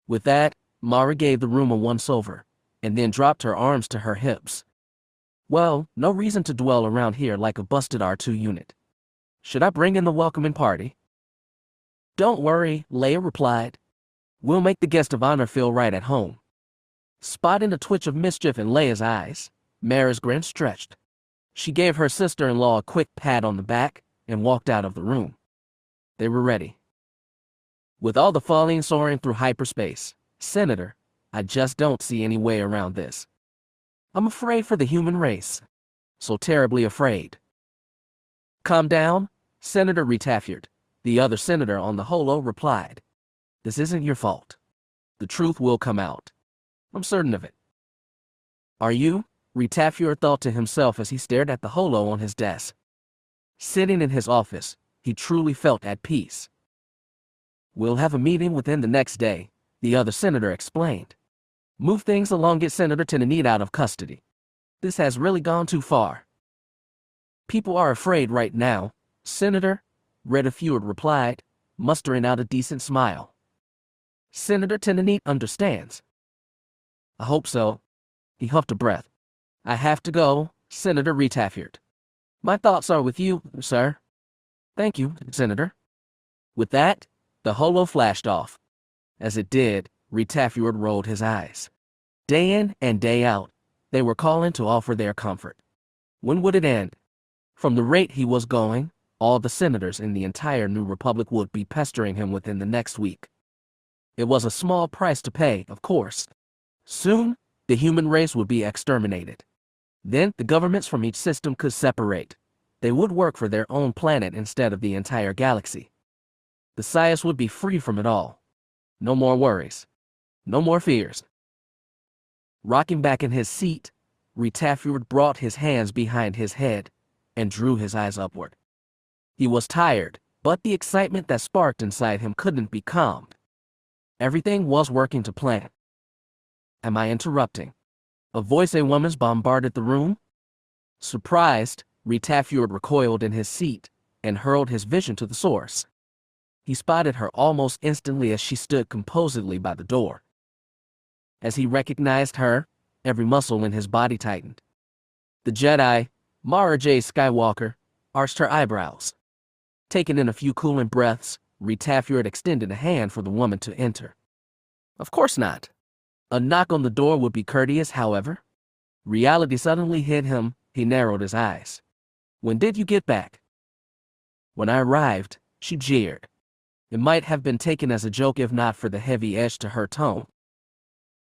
With that, Mara gave the room a once-over, and then dropped her arms to her hips. "Well, no reason to dwell around here like a busted R2 unit. Should I bring in the welcoming party?" "Don't worry," Leia replied. "We'll make the guest of honor feel right at home." Spotting a twitch of mischief in Leia's eyes, Mara's grin stretched. She gave her sister-in-law a quick pat on the back and walked out of the room. They were ready. "With all the falling soaring through hyperspace, Senator, I just don't see any way around this. I'm afraid for the human race. So terribly afraid." "Calm down, Senator Retafier," the other senator on the holo replied. "This isn't your fault. The truth will come out. I'm certain of it." "Are you?" Retafier thought to himself as he stared at the holo on his desk. Sitting in his office, he truly felt at peace. "We'll have a meeting within the next day," the other senator explained. "Move things along, get Senator Tenenit out of custody. This has really gone too far." "People are afraid right now, Senator," Retafier replied, mustering out a decent smile. "Senator Tenenit understands." "I hope so." He huffed a breath. "I have to go, Senator Retafier. My thoughts are with you, sir." "Thank you, Senator." With that, the holo flashed off. As it did, Retafier rolled his eyes. Day in and day out, they were calling to offer their comfort. When would it end? From the rate he was going, all the senators in the entire New Republic would be pestering him within the next week. It was a small price to pay, of course. Soon, the human race would be exterminated. Then the governments from each system could separate. They would work for their own planet instead of the entire galaxy. The Sias would be free from it all. No more worries. No more fears. Rocking back in his seat, Retafier brought his hands behind his head and drew his eyes upward. He was tired, but the excitement that sparked inside him couldn't be calmed. Everything was working to plan. Am I interrupting? A voice a woman's bombarded the room. Surprised, Retafjord recoiled in his seat and hurled his vision to the source. He spotted her almost instantly as she stood composedly by the door. As he recognized her, every muscle in his body tightened. The Jedi, Mara Jade Skywalker, arched her eyebrows. Taking in a few cooling breaths, Retafjord extended a hand for the woman to enter. Of course not. A knock on the door would be courteous, however. Reality suddenly hit him. He narrowed his eyes. When did you get back? When I arrived, she jeered. It might have been taken as a joke if not for the heavy edge to her tone.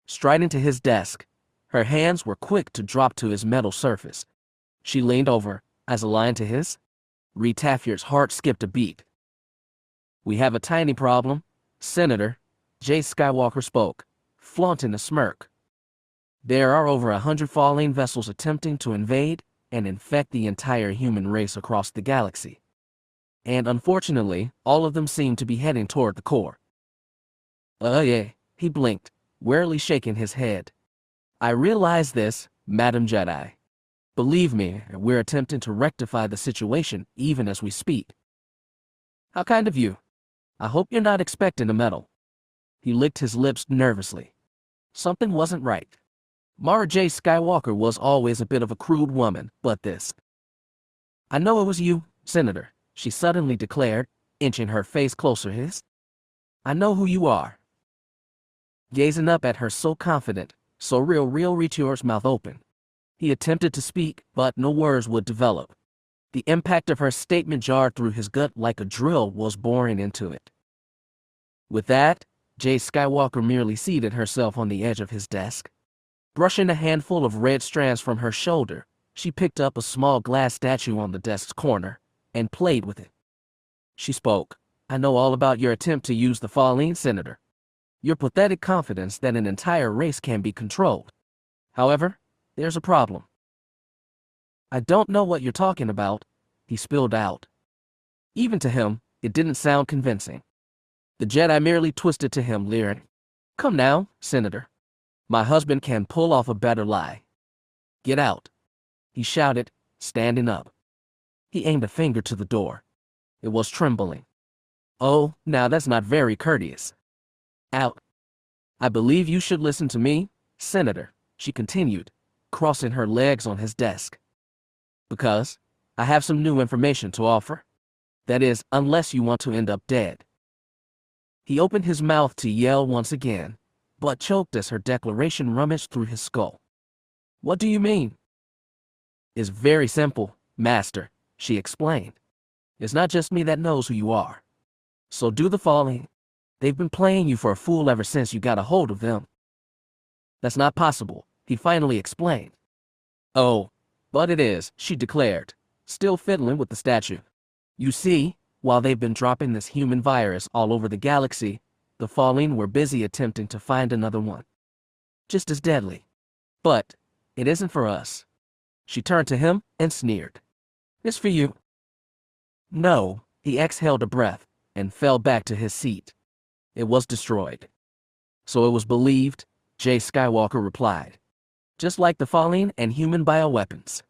Striding to his desk, her hands were quick to drop to his metal surface. She leaned over, eyes aligned to his. Retafjord's heart skipped a beat. We have a tiny problem, Senator, Jay Skywalker spoke, flaunting a smirk. There are over 100 falling vessels attempting to invade and infect the entire human race across the galaxy. And unfortunately, all of them seem to be heading toward the core. Yeah, he blinked, warily shaking his head. I realize this, Madam Jedi. Believe me, we're attempting to rectify the situation even as we speak. How kind of you. I hope you're not expecting a medal. He licked his lips nervously. Something wasn't right. Mara J. Skywalker was always a bit of a crude woman, but this. I know it was you, Senator, she suddenly declared, inching her face closer to his. I know who you are. Gazing up at her so confident, so real Reachor's mouth open. He attempted to speak, but no words would develop. The impact of her statement jarred through his gut like a drill was boring into it. With that, Jay Skywalker merely seated herself on the edge of his desk. Brushing a handful of red strands from her shoulder, she picked up a small glass statue on the desk's corner and played with it. She spoke. I know all about your attempt to use the Fallen Senator. Your pathetic confidence that an entire race can be controlled. However, there's a problem. I don't know what you're talking about, he spilled out. Even to him, it didn't sound convincing. The Jedi merely twisted to him, leering. Come now, Senator. My husband can pull off a better lie. Get out, he shouted, standing up. He aimed a finger to the door. It was trembling. Oh, now that's not very courteous. Out. I believe you should listen to me, Senator, she continued, crossing her legs on his desk. Because I have some new information to offer. That is, unless you want to end up dead. He opened his mouth to yell once again, but choked as her declaration rummaged through his skull. What do you mean? It's very simple, Master, she explained. It's not just me that knows who you are. So do the following. They've been playing you for a fool ever since you got a hold of them. That's not possible, he finally explained. Oh, but it is, she declared, still fiddling with the statue. You see, while they've been dropping this human virus all over the galaxy, the Fallen were busy attempting to find another one. Just as deadly. But it isn't for us. She turned to him and sneered. It's for you. No, he exhaled a breath and fell back to his seat. It was destroyed. So it was believed, Jay Skywalker replied. Just like the Fallen and human bioweapons.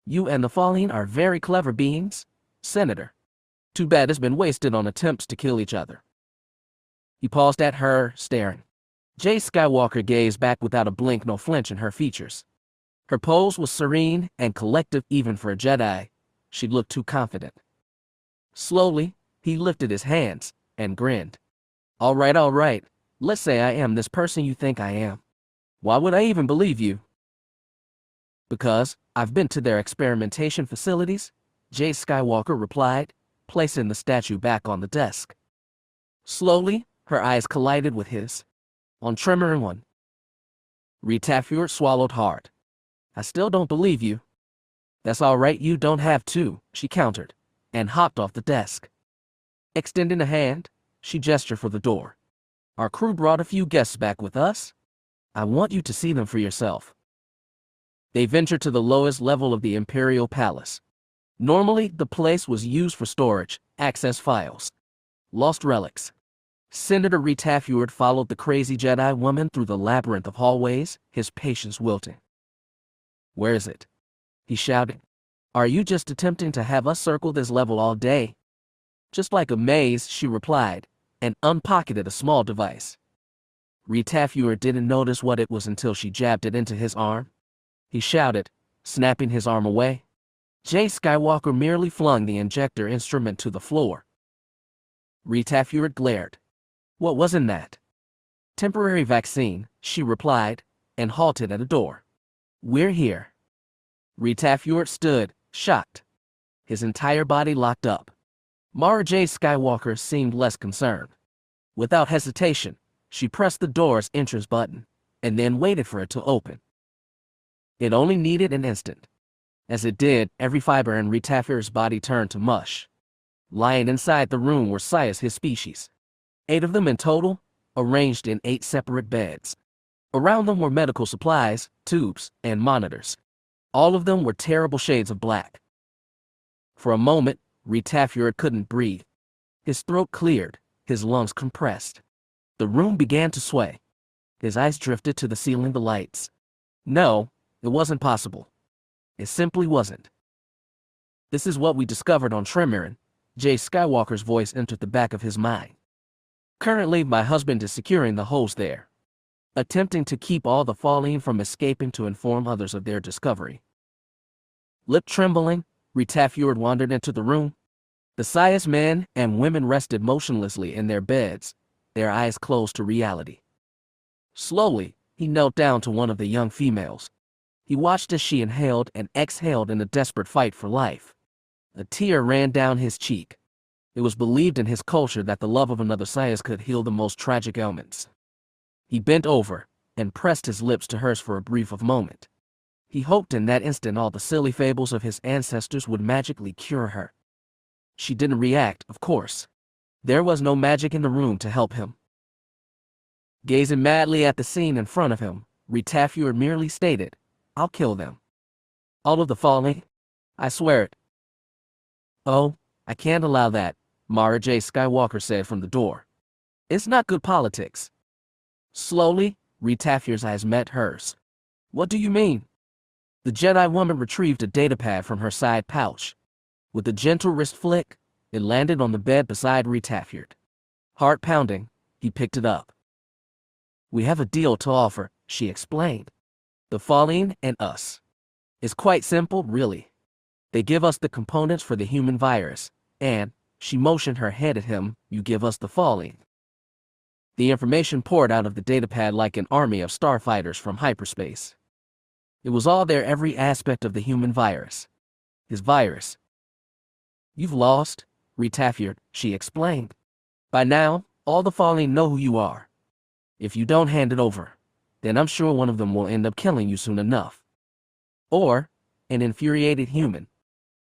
You and the Fallen are very clever beings, Senator. Too bad it's been wasted on attempts to kill each other. He paused at her, staring. Jay Skywalker gazed back without a blink nor flinch in her features. Her pose was serene and collective even for a Jedi. She looked too confident. Slowly, he lifted his hands and grinned. All right. Let's say I am this person you think I am. Why would I even believe you? Because I've been to their experimentation facilities, Jay Skywalker replied, placing the statue back on the desk. Slowly, her eyes collided with his. On tremor one. Retafjord swallowed hard. I still don't believe you. That's all right, you don't have to, she countered, and hopped off the desk. Extending a hand, she gestured for the door. Our crew brought a few guests back with us. I want you to see them for yourself. They ventured to the lowest level of the Imperial Palace. Normally, the place was used for storage, access files, lost relics. Senator Retaffuard followed the crazy Jedi woman through the labyrinth of hallways, his patience wilting. "Where is it?" he shouted. "Are you just attempting to have us circle this level all day?" "Just like a maze," she replied, and unpocketed a small device. Retaffuard didn't notice what it was until she jabbed it into his arm. He shouted, snapping his arm away. Jay Skywalker merely flung the injector instrument to the floor. Retaffuard glared. "What was in that?" "Temporary vaccine," she replied, and halted at a door. "We're here." Retaffuard stood, shocked. His entire body locked up. Mara Jade Skywalker seemed less concerned. Without hesitation, she pressed the door's entrance button, and then waited for it to open. It only needed an instant. As it did, every fiber in Retaffuard's body turned to mush. Lying inside the room were Sias, his species. 8 of them in total, arranged in 8 separate beds. Around them were medical supplies, tubes, and monitors. All of them were terrible shades of black. For a moment, Retaffuard couldn't breathe. His throat cleared, his lungs compressed. The room began to sway. His eyes drifted to the ceiling, the lights. No, it wasn't possible. It simply wasn't. "This is what we discovered on Tremerin." Jay Skywalker's voice entered the back of his mind. "Currently, my husband is securing the host there, attempting to keep all the fallen from escaping to inform others of their discovery." Lip trembling, Retaffuard wandered into the room. The Sias men and women rested motionlessly in their beds, their eyes closed to reality. Slowly, he knelt down to one of the young females. He watched as she inhaled and exhaled in a desperate fight for life. A tear ran down his cheek. It was believed in his culture that the love of another Sias could heal the most tragic ailments. He bent over and pressed his lips to hers for a brief moment. He hoped in that instant all the silly fables of his ancestors would magically cure her. She didn't react, of course. There was no magic in the room to help him. Gazing madly at the scene in front of him, Retaffuard merely stated, "I'll kill them. All of the fallen. I swear it." "Oh, I can't allow that," Mara Jade Skywalker said from the door. "It's not good politics." Slowly, Retaffuard's eyes met hers. "What do you mean?" The Jedi woman retrieved a datapad from her side pouch. With a gentle wrist flick, it landed on the bed beside Retaffuard. Heart pounding, he picked it up. "We have a deal to offer," she explained. "The fallen and us. It's quite simple, really. They give us the components for the human virus, and," she motioned her head at him, "you give us the fallen." The information poured out of the datapad like an army of starfighters from hyperspace. It was all there, every aspect of the human virus. His virus. "You've lost, Retaffuard," she explained. "By now, all the fallen know who you are. If you don't hand it over, then I'm sure one of them will end up killing you soon enough. Or an infuriated human.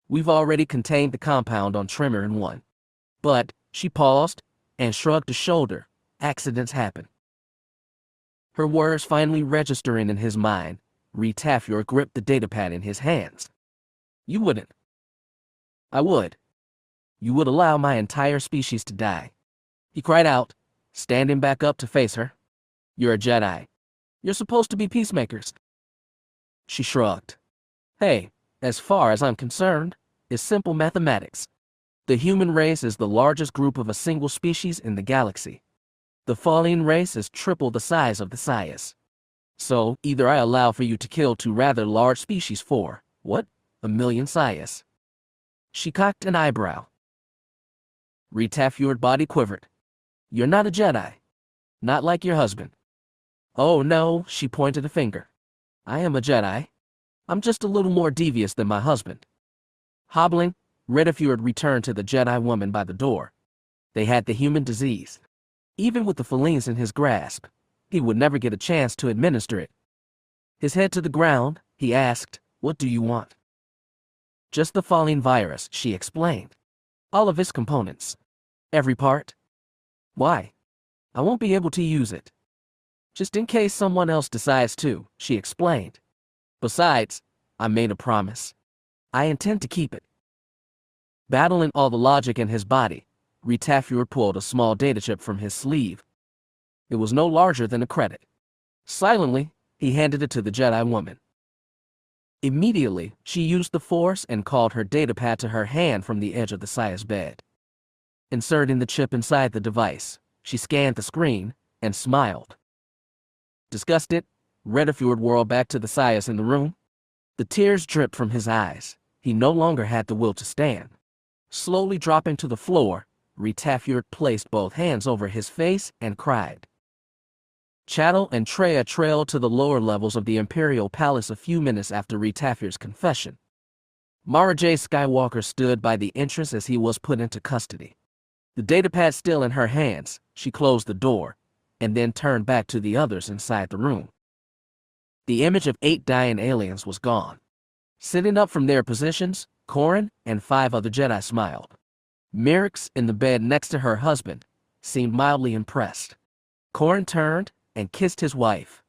We've already contained the compound on Tremerin 1. But," she paused and shrugged a shoulder, "accidents happen." Her words finally registering in his mind, Retaffuard gripped the datapad in his hands. "You wouldn't." "I would. You would allow my entire species to die," he cried out, standing back up to face her. "You're a Jedi. You're supposed to be peacemakers." She shrugged. "Hey, as far as I'm concerned, it's simple mathematics. The human race is the largest group of a single species in the galaxy. The fallen race is triple the size of the Sias. So, either I allow for you to kill 2 rather large species for, what, 1,000,000 Sias." She cocked an eyebrow. Retaffuard's body quivered. "You're not a Jedi. Not like your husband." "Oh no," she pointed a finger. "I am a Jedi. I'm just a little more devious than my husband." Hobbling, Retaffuard returned to the Jedi woman by the door. They had the human disease. Even with the Felines in his grasp, he would never get a chance to administer it. His head to the ground, he asked, "What do you want?" "Just the fallen virus," she explained. "All of its components. Every part." "Why?" "I won't be able to use it." "Just in case someone else decides to," she explained. "Besides, I made a promise. I intend to keep it." Battling all the logic in his body, Retafur pulled a small data chip from his sleeve. It was no larger than a credit. Silently, he handed it to the Jedi woman. Immediately, she used the Force and called her datapad to her hand from the edge of the Sia's bed. Inserting the chip inside the device, she scanned the screen and smiled. Disgusted, Retafur whirled back to the Sias in the room. The tears dripped from his eyes. He no longer had the will to stand. Slowly dropping to the floor, Retafur placed both hands over his face and cried. Chattel and Treya trailed to the lower levels of the Imperial Palace a few minutes after Retafur's confession. Mara Jade Skywalker stood by the entrance as he was put into custody. The datapad still in her hands, she closed the door, and then turned back to the others inside the room. The image of 8 dying aliens was gone. Sitting up from their positions, Corran and 5 other Jedi smiled. Merrix, in the bed next to her husband, seemed mildly impressed. Corran turned and kissed his wife.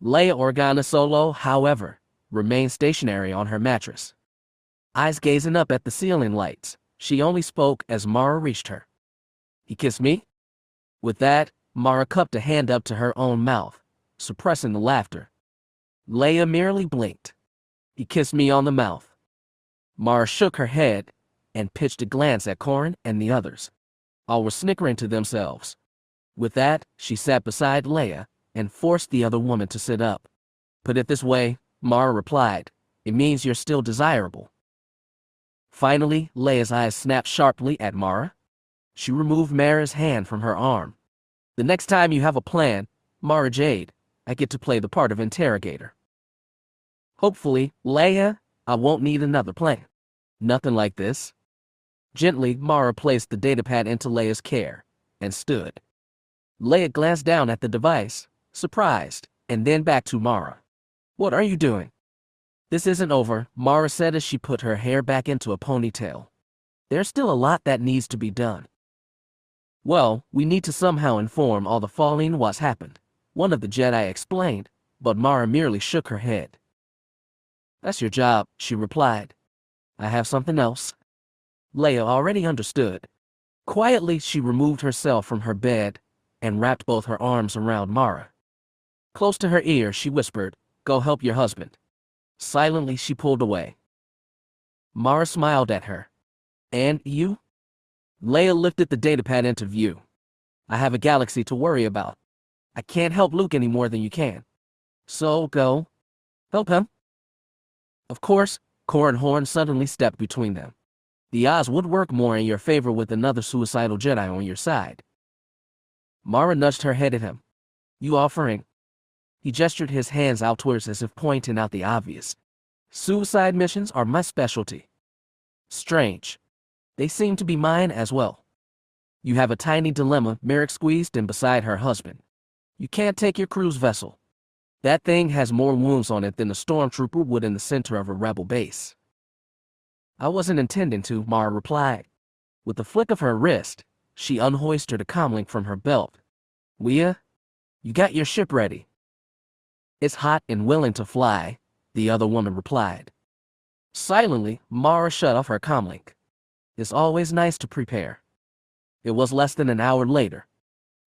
Leia Organa Solo, however, remained stationary on her mattress. Eyes gazing up at the ceiling lights, she only spoke as Mara reached her. "He kissed me?" With that, Mara cupped a hand up to her own mouth, suppressing the laughter. Leia merely blinked. "He kissed me on the mouth." Mara shook her head and pitched a glance at Corran and the others. All were snickering to themselves. With that, she sat beside Leia and forced the other woman to sit up. "Put it this way," Mara replied, "it means you're still desirable." Finally, Leia's eyes snapped sharply at Mara. She removed Mara's hand from her arm. "The next time you have a plan, Mara Jade, I get to play the part of interrogator." "Hopefully, Leia, I won't need another plan." "Nothing like this." Gently, Mara placed the datapad into Leia's care and stood. Leia glanced down at the device, surprised, and then back to Mara. "What are you doing?" "This isn't over," Mara said as she put her hair back into a ponytail. "There's still a lot that needs to be done." "Well, we need to somehow inform all the Fallen what's happened," one of the Jedi explained, but Mara merely shook her head. "That's your job," she replied. "I have something else." Leia already understood. Quietly, she removed herself from her bed and wrapped both her arms around Mara. Close to her ear, she whispered, "Go help your husband." Silently, she pulled away. Mara smiled at her. "And you?" Leia lifted the datapad into view. "I have a galaxy to worry about. I can't help Luke any more than you can. So go. Help him." Of course, Corran Horn suddenly stepped between them. The odds would work more in your favor with another suicidal Jedi on your side. Mara nudged her head at him. "You offering?" He gestured his hands outwards as if pointing out the obvious. "Suicide missions are my specialty." "Strange. They seem to be mine as well." "You have a tiny dilemma," Merrick squeezed in beside her husband. "You can't take your cruise vessel. That thing has more wounds on it than a stormtrooper would in the center of a rebel base." "I wasn't intending to," Mara replied. With a flick of her wrist, she unhoisted a comlink from her belt. "Leia, you got your ship ready." "It's hot and willing to fly," the other woman replied. Silently, Mara shut off her comlink. It's always nice to prepare. It was less than an hour later.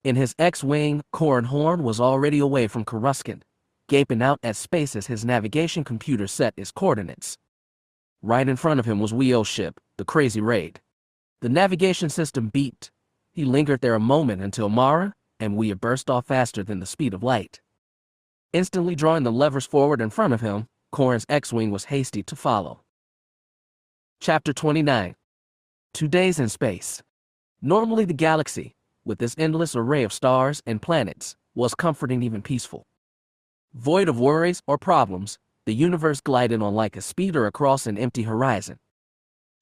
In his X-Wing, Corran Horn was already away from Coruscant, gaping out at space as his navigation computer set its coordinates. Right in front of him was Weo's ship, the Crazy Raid. The navigation system beeped. He lingered there a moment until Mara and Wea burst off faster than the speed of light. Instantly drawing the levers forward in front of him, Corran's X-Wing was hasty to follow. Chapter 29. 2 days in space. Normally the galaxy, with its endless array of stars and planets, was comforting, even peaceful. Void of worries or problems, the universe glided on like a speeder across an empty horizon.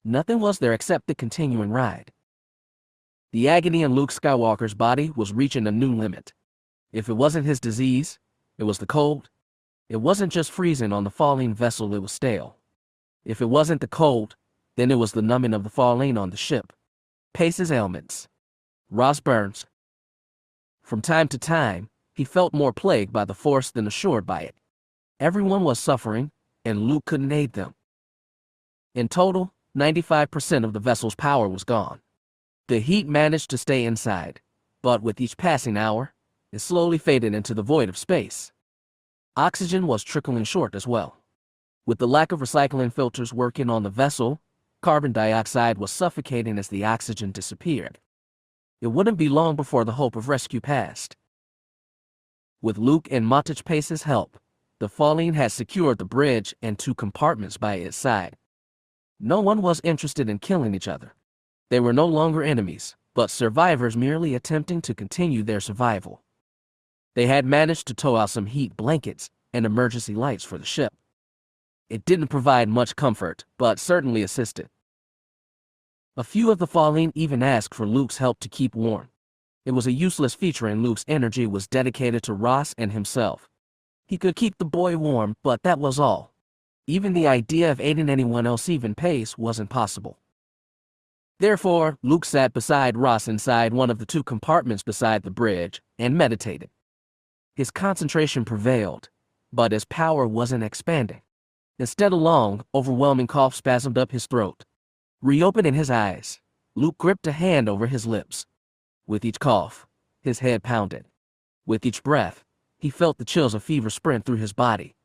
Nothing was there except the continuing ride. The agony in Luke Skywalker's body was reaching a new limit. If it wasn't his disease, it was the cold. It wasn't just freezing on the falling vessel, it was stale. If it wasn't the cold, then it was the numbing of the falling on the ship. Pace's ailments. Ross burns. From time to time, he felt more plagued by the Force than assured by it. Everyone was suffering, and Luke couldn't aid them. In total, 95% of the vessel's power was gone. The heat managed to stay inside, but with each passing hour, it slowly faded into the void of space. Oxygen was trickling short as well. With the lack of recycling filters working on the vessel, carbon dioxide was suffocating as the oxygen disappeared. It wouldn't be long before the hope of rescue passed. With Luke and Matic Pace's help, the Fallen had secured the bridge and 2 compartments by its side. No one was interested in killing each other. They were no longer enemies, but survivors merely attempting to continue their survival. They had managed to tow out some heat blankets and emergency lights for the ship. It didn't provide much comfort, but certainly assisted. A few of the Fallen even asked for Luke's help to keep warm. It was a useless feature, and Luke's energy was dedicated to Ross and himself. He could keep the boy warm, but that was all. Even the idea of aiding anyone else, even Pace, wasn't possible. Therefore, Luke sat beside Ross inside one of the 2 compartments beside the bridge and meditated. His concentration prevailed, but his power wasn't expanding. Instead, a long, overwhelming cough spasmed up his throat. Reopening his eyes, Luke gripped a hand over his lips. With each cough, his head pounded. With each breath, he felt the chills of fever sprint through his body.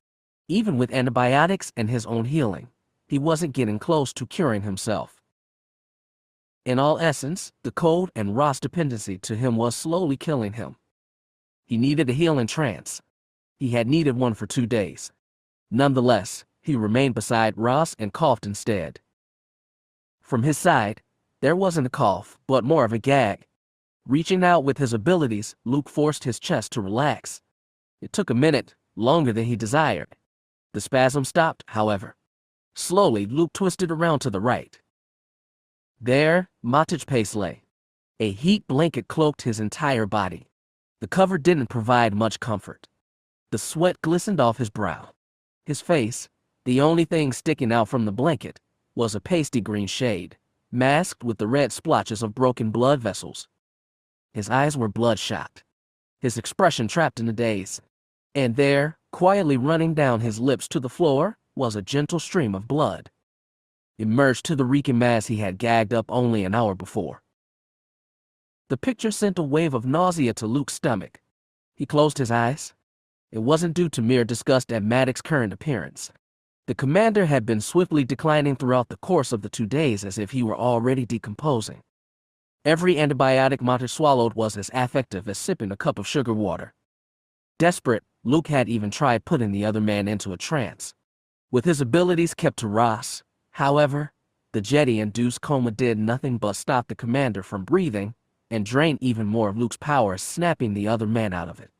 Even with antibiotics and his own healing, he wasn't getting close to curing himself. In all essence, the cold and Ross dependency to him was slowly killing him. He needed a healing trance. He had needed one for 2 days. Nonetheless, he remained beside Ross and coughed instead. From his side, there wasn't a cough, but more of a gag. Reaching out with his abilities, Luke forced his chest to relax. It took a minute, longer than he desired. The spasm stopped, however. Slowly, Luke twisted around to the right. There, Matic Pace lay. A heat blanket cloaked his entire body. The cover didn't provide much comfort. The sweat glistened off his brow. His face, the only thing sticking out from the blanket, was a pasty green shade, masked with the red splotches of broken blood vessels. His eyes were bloodshot, his expression trapped in a daze. And there, quietly running down his lips to the floor, was a gentle stream of blood. It merged to the reeking mass he had gagged up only an hour before. The picture sent a wave of nausea to Luke's stomach. He closed his eyes. It wasn't due to mere disgust at Maddox's current appearance. The commander had been swiftly declining throughout the course of the 2 days, as if he were already decomposing. Every antibiotic Matic swallowed was as effective as sipping a cup of sugar water. Desperate, Luke had even tried putting the other man into a trance. With his abilities kept to Ross, however, the Jedi-induced coma did nothing but stop the commander from breathing and drain even more of Luke's power, snapping the other man out of it.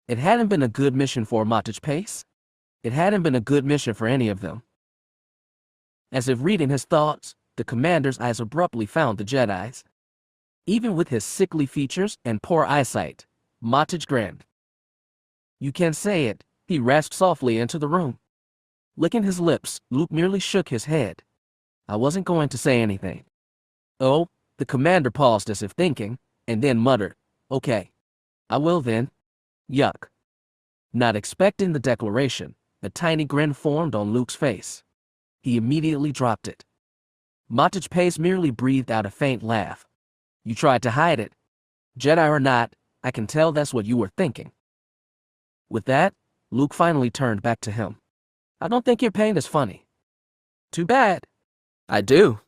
It hadn't been a good mission for Matic Pace. It hadn't been a good mission for any of them. As if reading his thoughts, the commander's eyes abruptly found the Jedi's. Even with his sickly features and poor eyesight, Matic grinned. "You can say it," he rasped softly into the room. Licking his lips, Luke merely shook his head. "I wasn't going to say anything." "Oh," the commander paused as if thinking, and then muttered, "Okay. I will then." Yuck. Not expecting the declaration, a tiny grin formed on Luke's face. He immediately dropped it. Matic Pace merely breathed out a faint laugh. "You tried to hide it. Jedi or not, I can tell that's what you were thinking." With that, Luke finally turned back to him. "I don't think your pain is funny." "Too bad." "I do."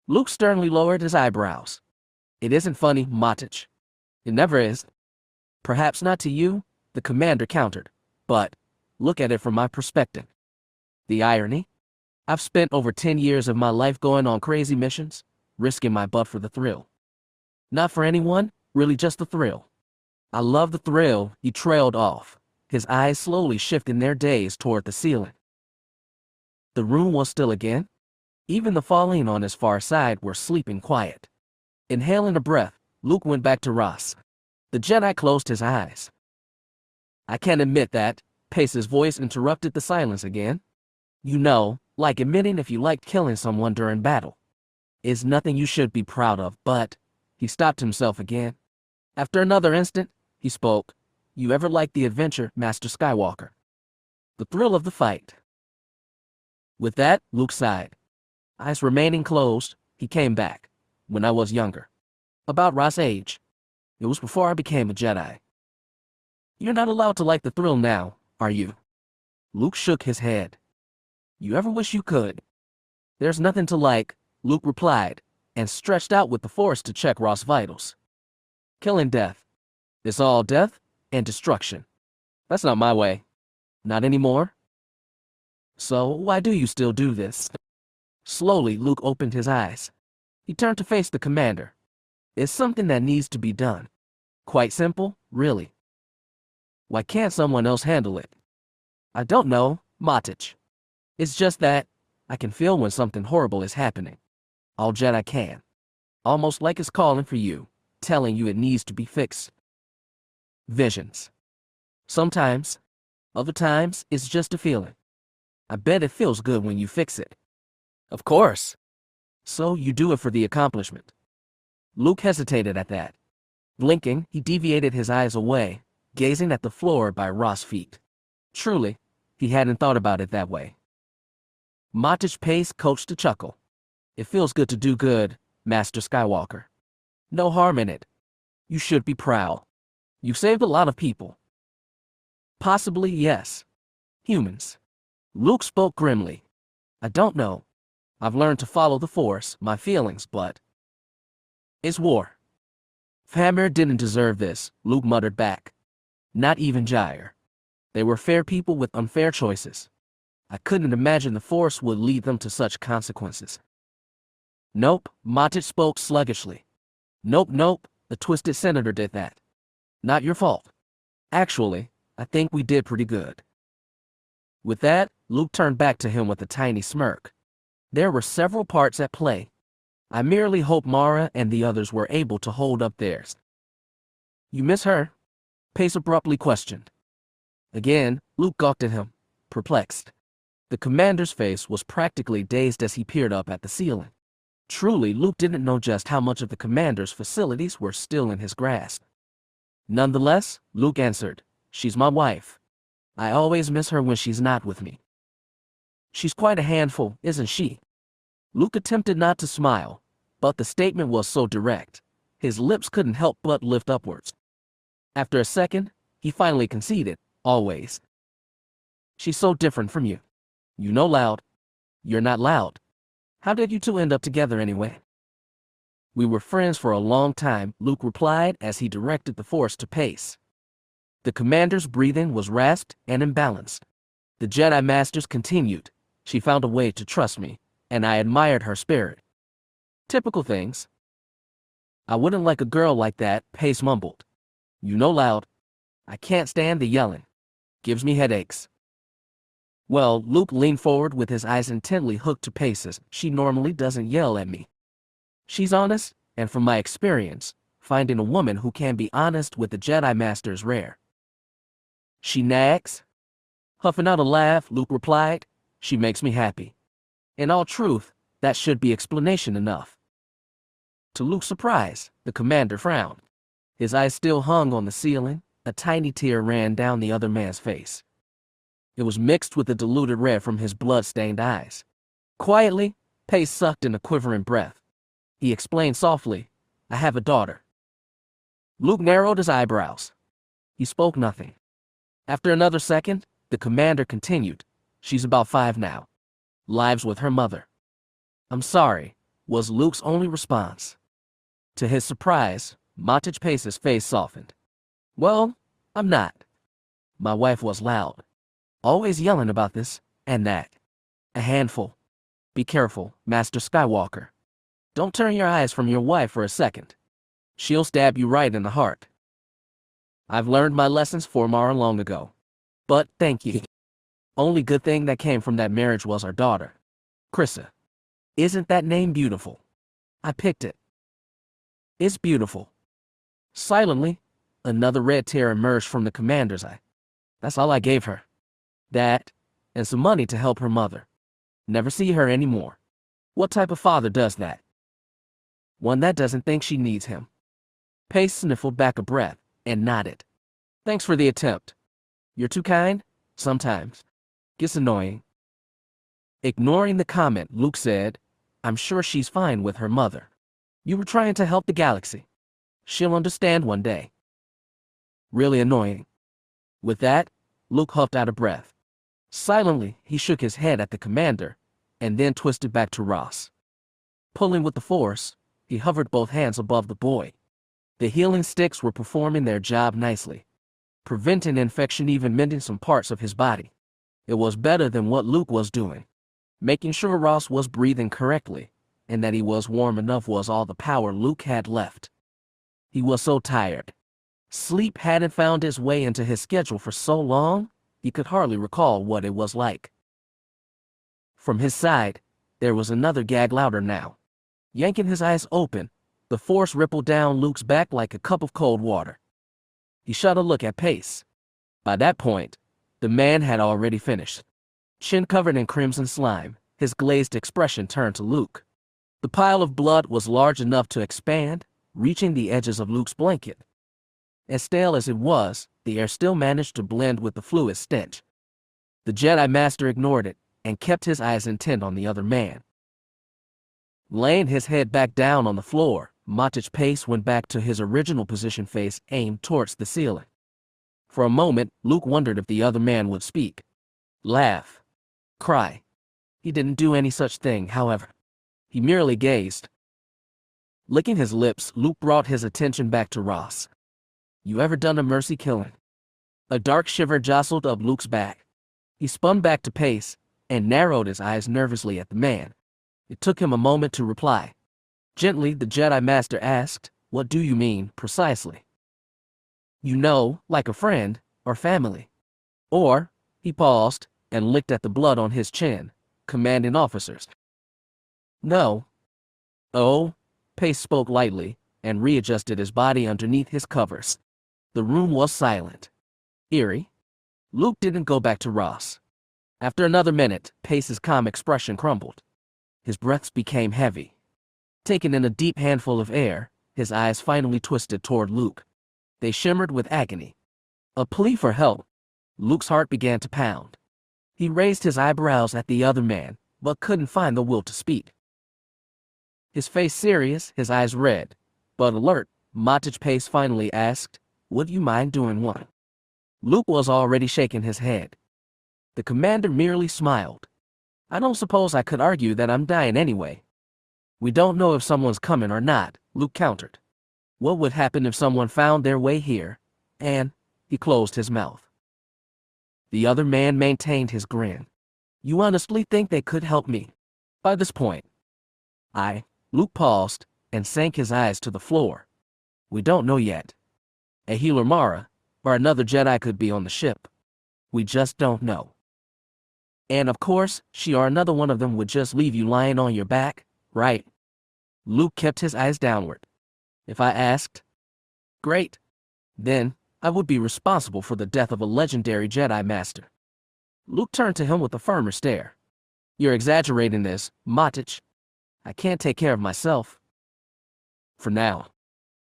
Luke sternly lowered his eyebrows. "It isn't funny, Matic. It never is." "Perhaps not to you," the commander countered, "but look at it from my perspective. The irony? I've spent over 10 years of my life going on crazy missions, risking my butt for the thrill. Not for anyone, really just the thrill. I love the thrill." He trailed off, his eyes slowly shifting their gaze toward the ceiling. The room was still again. Even the Fallen on his far side were sleeping quiet. Inhaling a breath, Luke went back to Ross. The Jedi closed his eyes. "I can't admit that," Pace's voice interrupted the silence again. "You know, like admitting if you liked killing someone during battle. It's nothing you should be proud of, but..." He stopped himself again. After another instant, he spoke. "You ever liked the adventure, Master Skywalker? The thrill of the fight?" With that, Luke sighed. Eyes remaining closed, he came back. When I was younger. About Ross' age. It was before I became a Jedi. You're not allowed to like the thrill now, are you? Luke shook his head. You ever wish you could? There's nothing to like, Luke replied, and stretched out with the Force to check Ross' vitals. Killing death. It's all death and destruction. That's not my way. Not anymore. So why do you still do this? Slowly, Luke opened his eyes. He turned to face the commander. It's something that needs to be done. Quite simple, really. Why can't someone else handle it? I don't know, Matich. It's just that I can feel when something horrible is happening. All Jedi can. Almost like it's calling for you, telling you it needs to be fixed. Visions. Sometimes. Other times, it's just a feeling. I bet it feels good when you fix it. Of course. So you do it for the accomplishment. Luke hesitated at that. Blinking, he deviated his eyes away, gazing at the floor by Ross' feet. Truly, he hadn't thought about it that way. Matich Pace coached a chuckle. It feels good to do good, Master Skywalker. No harm in it. You should be proud. You've saved a lot of people. Possibly, yes. Humans. Luke spoke grimly. I don't know. I've learned to follow the Force, my feelings, but... It's war. Famir didn't deserve this, Luke muttered back. Not even Jair. They were fair people with unfair choices. I couldn't imagine the Force would lead them to such consequences. Nope, Matich spoke sluggishly. Nope, the twisted senator did that. Not your fault. Actually, I think we did pretty good. With that, Luke turned back to him with a tiny smirk. There were several parts at play. I merely hope Mara and the others were able to hold up theirs. You miss her? Pace abruptly questioned. Again, Luke gawked at him, perplexed. The commander's face was practically dazed as he peered up at the ceiling. Truly, Luke didn't know just how much of the commander's facilities were still in his grasp. Nonetheless, Luke answered, she's my wife. I always miss her when she's not with me. She's quite a handful, isn't she? Luke attempted not to smile, but the statement was so direct, his lips couldn't help but lift upwards. After a second, he finally conceded, always. She's so different from you. You know loud. You're not loud. How did you two end up together anyway? We were friends for a long time, Luke replied as he directed the Force to Pace. The commander's breathing was rasped and imbalanced. The Jedi Masters continued. She found a way to trust me, and I admired her spirit. Typical things. I wouldn't like a girl like that, Pace mumbled. You know loud. I can't stand the yelling. Gives me headaches. Well, Luke leaned forward with his eyes intently hooked to Pace's. She normally doesn't yell at me. She's honest, and from my experience, finding a woman who can be honest with the Jedi Master is rare. She nags? Huffing out a laugh, Luke replied. She makes me happy. In all truth, that should be explanation enough. To Luke's surprise, the commander frowned. His eyes still hung on the ceiling. A tiny tear ran down the other man's face. It was mixed with the diluted red from his blood-stained eyes. Quietly, Pace sucked in a quivering breath. He explained softly, I have a daughter. Luke narrowed his eyebrows. He spoke nothing. After another second, the commander continued, she's about 5 now. Lives with her mother. I'm sorry, was Luke's only response. To his surprise, Matich Pace's face softened. Well, I'm not. My wife was loud. Always yelling about this and that. A handful. Be careful, Master Skywalker. Don't turn your eyes from your wife for a second. She'll stab you right in the heart. I've learned my lessons for Mara long ago. But thank you. Only good thing that came from that marriage was our daughter. Krissa. Isn't that name beautiful? I picked it. It's beautiful. Silently, another red tear emerged from the commander's eye. That's all I gave her. That, and some money to help her mother. Never see her anymore. What type of father does that? One that doesn't think she needs him. Pace sniffled back a breath and nodded. Thanks for the attempt. You're too kind, sometimes. Gets annoying. Ignoring the comment, Luke said, I'm sure she's fine with her mother. You were trying to help the galaxy. She'll understand one day. Really annoying. With that, Luke huffed out of breath. Silently, he shook his head at the commander, and then twisted back to Ross. Pulling with the force, he hovered both hands above the boy. The healing sticks were performing their job nicely, preventing infection, even mending some parts of his body. It was better than what Luke was doing. Making sure Ross was breathing correctly, and that he was warm enough was all the power Luke had left. He was so tired. Sleep hadn't found its way into his schedule for so long, he could hardly recall what it was like. From his side, there was another gag louder now. Yanking his eyes open, the force rippled down Luke's back like a cup of cold water. He shot a look at Pace. By that point, the man had already finished. Chin covered in crimson slime, his glazed expression turned to Luke. The pile of blood was large enough to expand, reaching the edges of Luke's blanket. As stale as it was, the air still managed to blend with the fluid stench. The Jedi Master ignored it and kept his eyes intent on the other man. Laying his head back down on the floor, Kyp Pace went back to his original position, face aimed towards the ceiling. For a moment, Luke wondered if the other man would speak, laugh, cry. He didn't do any such thing, however. He merely gazed. Licking his lips, Luke brought his attention back to Ross. You ever done a mercy killing? A dark shiver jostled up Luke's back. He spun back to Pace and narrowed his eyes nervously at the man. It took him a moment to reply. Gently, the Jedi Master asked, "What do you mean, precisely?" You know, like a friend or family. Or, he paused and licked at the blood on his chin, commanding officers. No. Oh, Pace spoke lightly and readjusted his body underneath his covers. The room was silent. Eerie. Luke didn't go back to Ross. After another minute, Pace's calm expression crumbled. His breaths became heavy. Taking in a deep handful of air, his eyes finally twisted toward Luke. They shimmered with agony. A plea for help. Luke's heart began to pound. He raised his eyebrows at the other man, but couldn't find the will to speak. His face serious, his eyes red, but alert, Kyp Pace finally asked, "Would you mind doing one?" Luke was already shaking his head. The commander merely smiled. "I don't suppose I could argue that I'm dying anyway." "We don't know if someone's coming or not," Luke countered. "What would happen if someone found their way here?" And he closed his mouth. The other man maintained his grin. "You honestly think they could help me?" By this point, Luke paused and sank his eyes to the floor. "We don't know yet. A healer Mara, or another Jedi could be on the ship. We just don't know. And of course, she or another one of them would just leave you lying on your back, right?" Luke kept his eyes downward. "If I asked? Great. Then, I would be responsible for the death of a legendary Jedi Master." Luke turned to him with a firmer stare. "You're exaggerating this, Kyp. I can't take care of myself. For now.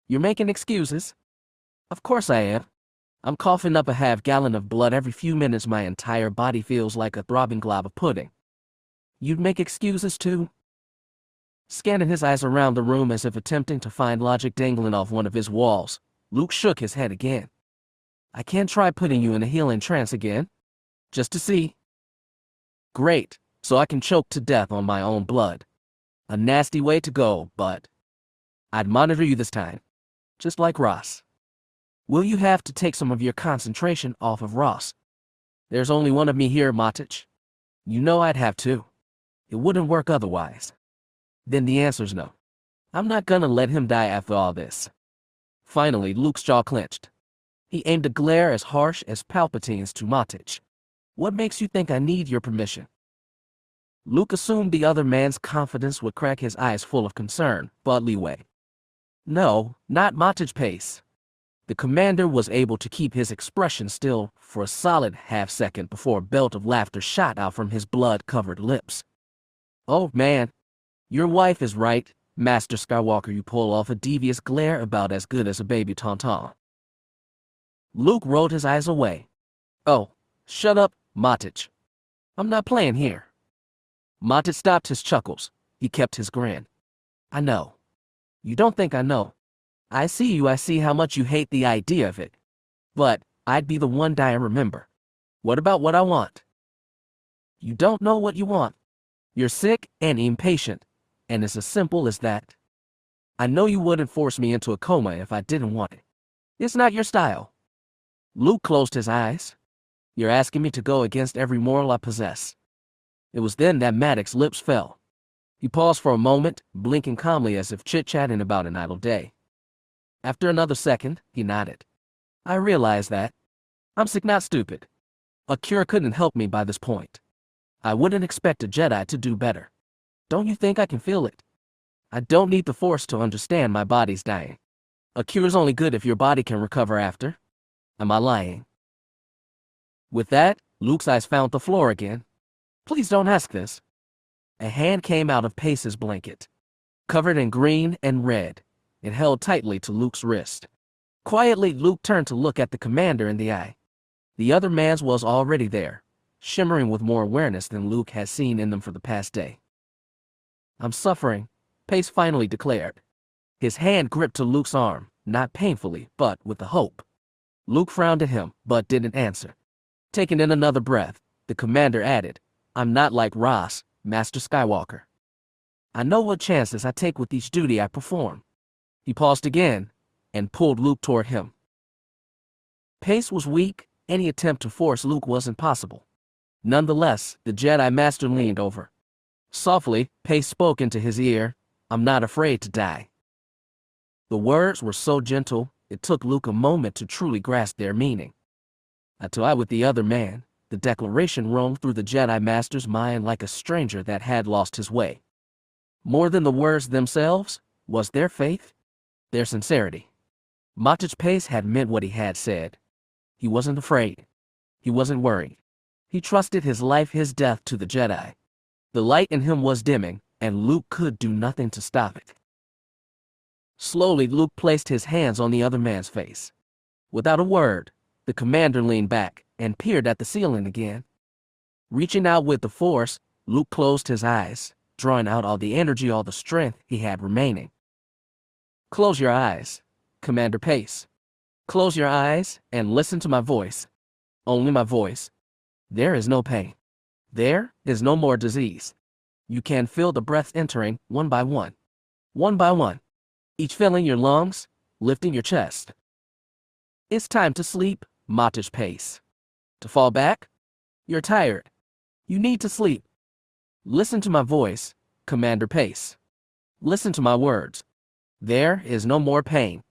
You're making excuses." "Of course I am. I'm coughing up a half-gallon of blood every few minutes. My entire body feels like a throbbing glob of pudding. You'd make excuses too?" Scanning his eyes around the room as if attempting to find logic dangling off one of his walls, Luke shook his head again. "I can't try putting you in a healing trance again. Just to see." "Great, so I can choke to death on my own blood. A nasty way to go, but I'd monitor you this time. Just like Ross." "Will you have to take some of your concentration off of Ross?" "There's only one of me here, Kyp. You know I'd have to. It wouldn't work otherwise." "Then the answer's no. I'm not gonna let him die after all this." Finally, Luke's jaw clenched. He aimed a glare as harsh as Palpatine's to Kyp. "What makes you think I need your permission?" Luke assumed the other man's confidence would crack his eyes full of concern, but leeway. "No, not Kyp Pace." The commander was able to keep his expression still for a solid half-second before a belt of laughter shot out from his blood-covered lips. "Oh, man. Your wife is right, Master Skywalker. You pull off a devious glare about as good as a baby tauntaun." Luke rolled his eyes away. "Oh, shut up, Kyp. I'm not playing here." Kyp stopped his chuckles, He kept his grin. I know. You don't think I know. I see you. I see how much you hate the idea of it. But I'd be the one dying, remember. What about what I want? You don't know what you want. You're sick and impatient, and it's as simple as that. I know you wouldn't force me into a coma if I didn't want it. It's not your style. Luke closed his eyes. You're asking me to go against every moral I possess. It was then that Maddox's lips fell. He paused for a moment, blinking calmly as if chit-chatting about an idle day. After another second, he nodded. I realize that. I'm sick, not stupid. A cure couldn't help me by this point. I wouldn't expect a Jedi to do better. Don't you think I can feel it? I don't need the Force to understand my body's dying. A cure's only good if your body can recover after. Am I lying? With that, Luke's eyes found the floor again. Please don't ask this. A hand came out of Pace's blanket. Covered in green and red, it held tightly to Luke's wrist. Quietly, Luke turned to look at the commander in the eye. The other man's was already there, shimmering with more awareness than Luke had seen in them for the past day. I'm suffering, Pace finally declared. His hand gripped to Luke's arm, not painfully, but with a hope. Luke frowned at him, but didn't answer. Taking in another breath, the commander added, I'm not like Ross, Master Skywalker. I know what chances I take with each duty I perform. He paused again, and pulled Luke toward him. Pace was weak. Any attempt to force Luke wasn't possible. Nonetheless, the Jedi Master leaned over. Softly, Pace spoke into his ear, I'm not afraid to die. The words were so gentle, it took Luke a moment to truly grasp their meaning. Until I with the other man, the declaration roamed through the Jedi Master's mind like a stranger that had lost his way. More than the words themselves, was their faith, their sincerity. Mattich Pace had meant what he had said. He wasn't afraid. He wasn't worried. He trusted his life, his death to the Jedi. The light in him was dimming, and Luke could do nothing to stop it. Slowly, Luke placed his hands on the other man's face. Without a word, the commander leaned back and peered at the ceiling again. Reaching out with the Force, Luke closed his eyes, drawing out all the energy, all the strength he had remaining. Close your eyes, Commander Pace. Close your eyes and listen to my voice. Only my voice. There is no pain. There is no more disease. You can feel the breaths entering one by one. One by one. Each filling your lungs, lifting your chest. It's time to sleep, Mattich Pace. To fall back? You're tired. You need to sleep. Listen to my voice, Commander Pace. Listen to my words. There is no more pain.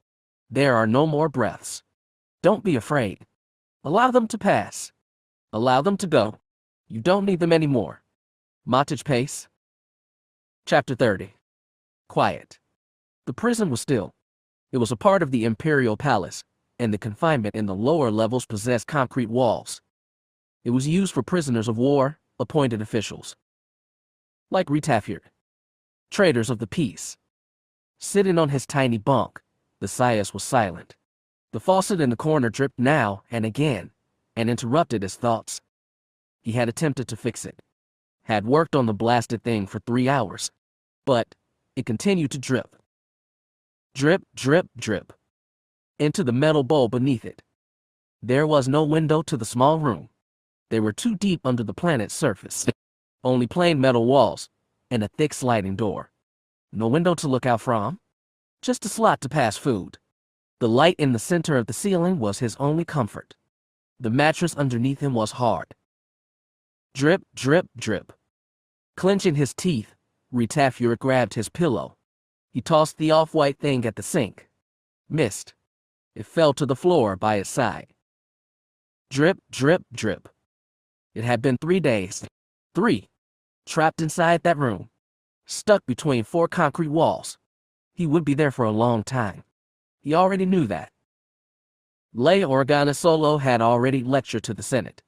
There are no more breaths. Don't be afraid. Allow them to pass. Allow them to go. You don't need them anymore. Mattich Pace. Chapter 30. Quiet. The prison was still. It was a part of the Imperial Palace, and the confinement in the lower levels possessed concrete walls. It was used for prisoners of war, appointed officials. Like Retaffier. Traitors of the peace. Sitting on his tiny bunk, the Sias was silent. The faucet in the corner dripped now and again, and interrupted his thoughts. He had attempted to fix it. Had worked on the blasted thing for 3 hours. But it continued to drip. Drip, drip, drip. Into the metal bowl beneath it. There was no window to the small room. They were too deep under the planet's surface. Only plain metal walls, and a thick sliding door. No window to look out from. Just a slot to pass food. The light in the center of the ceiling was his only comfort. The mattress underneath him was hard. Drip, drip, drip. Clenching his teeth, Retaffier grabbed his pillow. He tossed the off-white thing at the sink. Missed. It fell to the floor by his side. Drip, drip, drip. It had been 3 days. 3. Trapped inside that room. Stuck between 4 concrete walls. He would be there for a long time. He already knew that. Leia Organa Solo had already lectured to the Senate.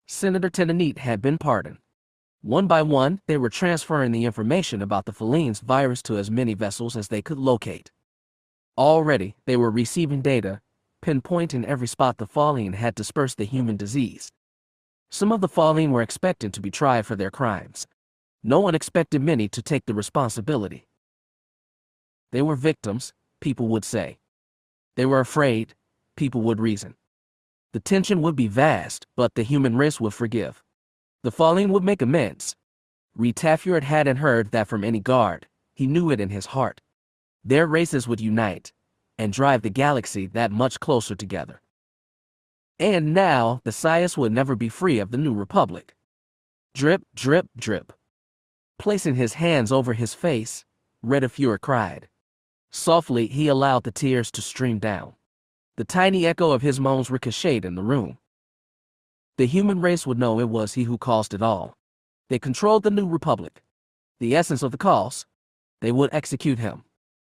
Senator Tenanite had been pardoned. One by one, they were transferring the information about the Felene's virus to as many vessels as they could locate. Already, they were receiving data, pinpointing every spot the Feline had dispersed the human disease. Some of the Feline were expected to be tried for their crimes. No one expected many to take the responsibility. They were victims, people would say. They were afraid, people would reason. The tension would be vast, but the human race would forgive. The fallen would make amends. Retafurd hadn't heard that from any guard, he knew it in his heart. Their races would unite, and drive the galaxy that much closer together. And now, the Sias would never be free of the New Republic. Drip, drip, drip. Placing his hands over his face, Retafurd cried. Softly, he allowed the tears to stream down. The tiny echo of his moans ricocheted in the room. The human race would know it was he who caused it all. They controlled the New Republic. The essence of the cause. They would execute him.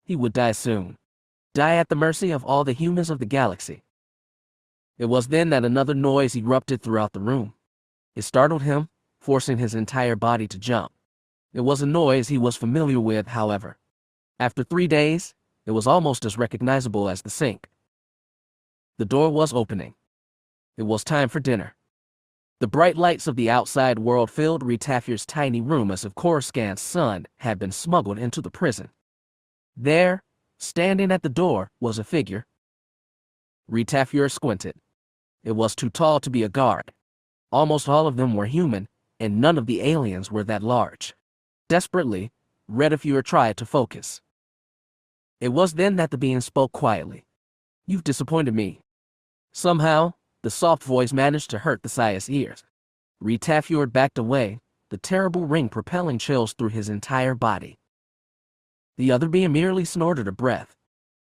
He would die soon. Die at the mercy of all the humans of the galaxy. It was then that another noise erupted throughout the room. It startled him, forcing his entire body to jump. It was a noise he was familiar with, however. After 3 days, it was almost as recognizable as the sink. The door was opening. It was time for dinner. The bright lights of the outside world filled Retafur's tiny room as if Coruscant's son had been smuggled into the prison. There, standing at the door, was a figure. Retafur squinted. It was too tall to be a guard. Almost all of them were human, and none of the aliens were that large. Desperately, Retafur tried to focus. It was then that the being spoke quietly. You've disappointed me. Somehow, the soft voice managed to hurt the Sias' ears. Retafur backed away, the terrible ring propelling chills through his entire body. The other being merely snorted a breath.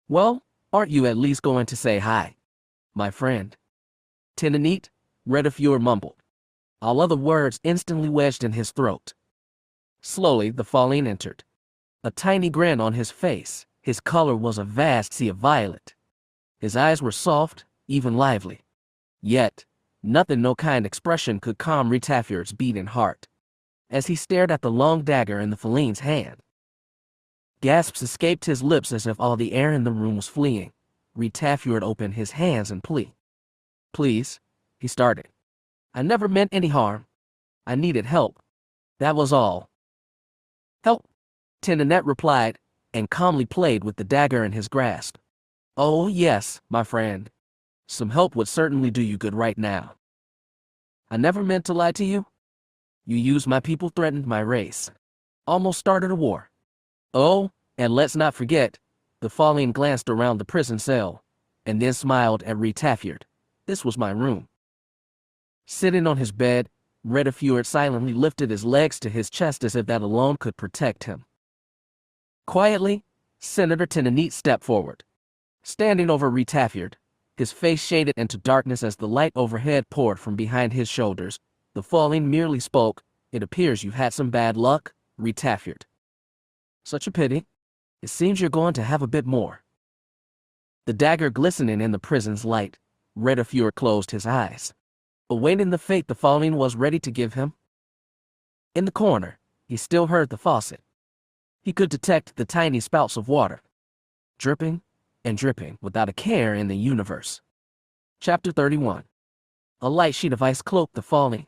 Well, aren't you at least going to say hi, my friend? Tenanite, Retafur mumbled. All other words instantly wedged in his throat. Slowly, the falling entered. A tiny grin on his face, his color was a vast sea of violet. His eyes were soft, even lively. Yet, nothing no kind expression could calm Retafur's beating heart. As he stared at the long dagger in the Falene's hand. Gasps escaped his lips as if all the air in the room was fleeing. Retafurd opened his hands in plea. Please, he started. I never meant any harm. I needed help. That was all. Help, Tenanite replied, and calmly played with the dagger in his grasp. Oh yes, my friend. Some help would certainly do you good right now. I never meant to lie to you. You used my people, threatened my race. Almost started a war. Oh, and let's not forget, the fallen glanced around the prison cell, and then smiled at Retafurd. This was my room. Sitting on his bed, Retafurd silently lifted his legs to his chest as if that alone could protect him. Quietly, Senator Tenanite stepped forward. Standing over Retafurd, his face shaded into darkness as the light overhead poured from behind his shoulders, the fallen merely spoke, It appears you've had some bad luck, Retafurd. Such a pity. It seems you're going to have a bit more. The dagger glistening in the prison's light, Retafurd closed his eyes, awaiting the fate the fallen was ready to give him. In the corner, he still heard the faucet. He could detect the tiny spouts of water, dripping and dripping without a care in the universe. Chapter 31. A light sheet of ice cloaked the fallen.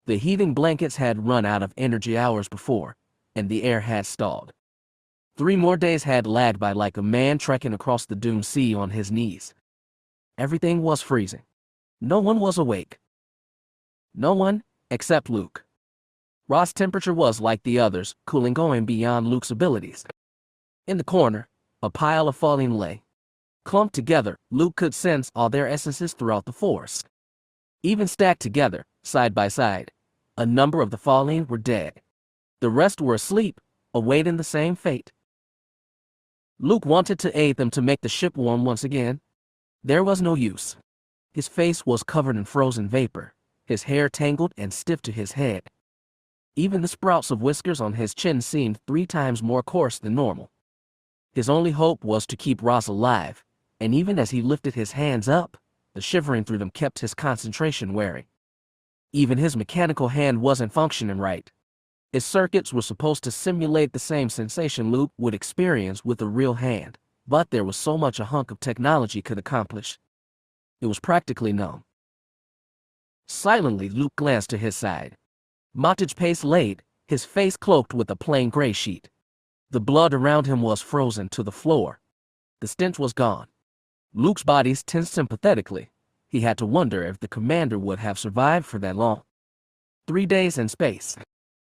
The heating blankets had run out of energy hours before, and the air had stalled. 3 more days had lagged by like a man trekking across the doomed sea on his knees. Everything was freezing. No one was awake. No one, except Luke. Raw's temperature was like the others, cooling going beyond Luke's abilities. In the corner, a pile of falling lay. Clumped together, Luke could sense all their essences throughout the forest. Even stacked together, side by side, a number of the fallen were dead. The rest were asleep, awaiting the same fate. Luke wanted to aid them to make the ship warm once again. There was no use. His face was covered in frozen vapor, his hair tangled and stiff to his head. Even the sprouts of whiskers on his chin seemed 3 times more coarse than normal. His only hope was to keep Ross alive, and even as he lifted his hands up, the shivering through them kept his concentration wary. Even his mechanical hand wasn't functioning right. His circuits were supposed to simulate the same sensation Luke would experience with a real hand, but there was so much a hunk of technology could accomplish. It was practically numb. Silently, Luke glanced to his side. Montage pace laid, his face cloaked with a plain gray sheet. The blood around him was frozen to the floor. The stench was gone. Luke's body tensed sympathetically. He had to wonder if the commander would have survived for that long. 3 days in space,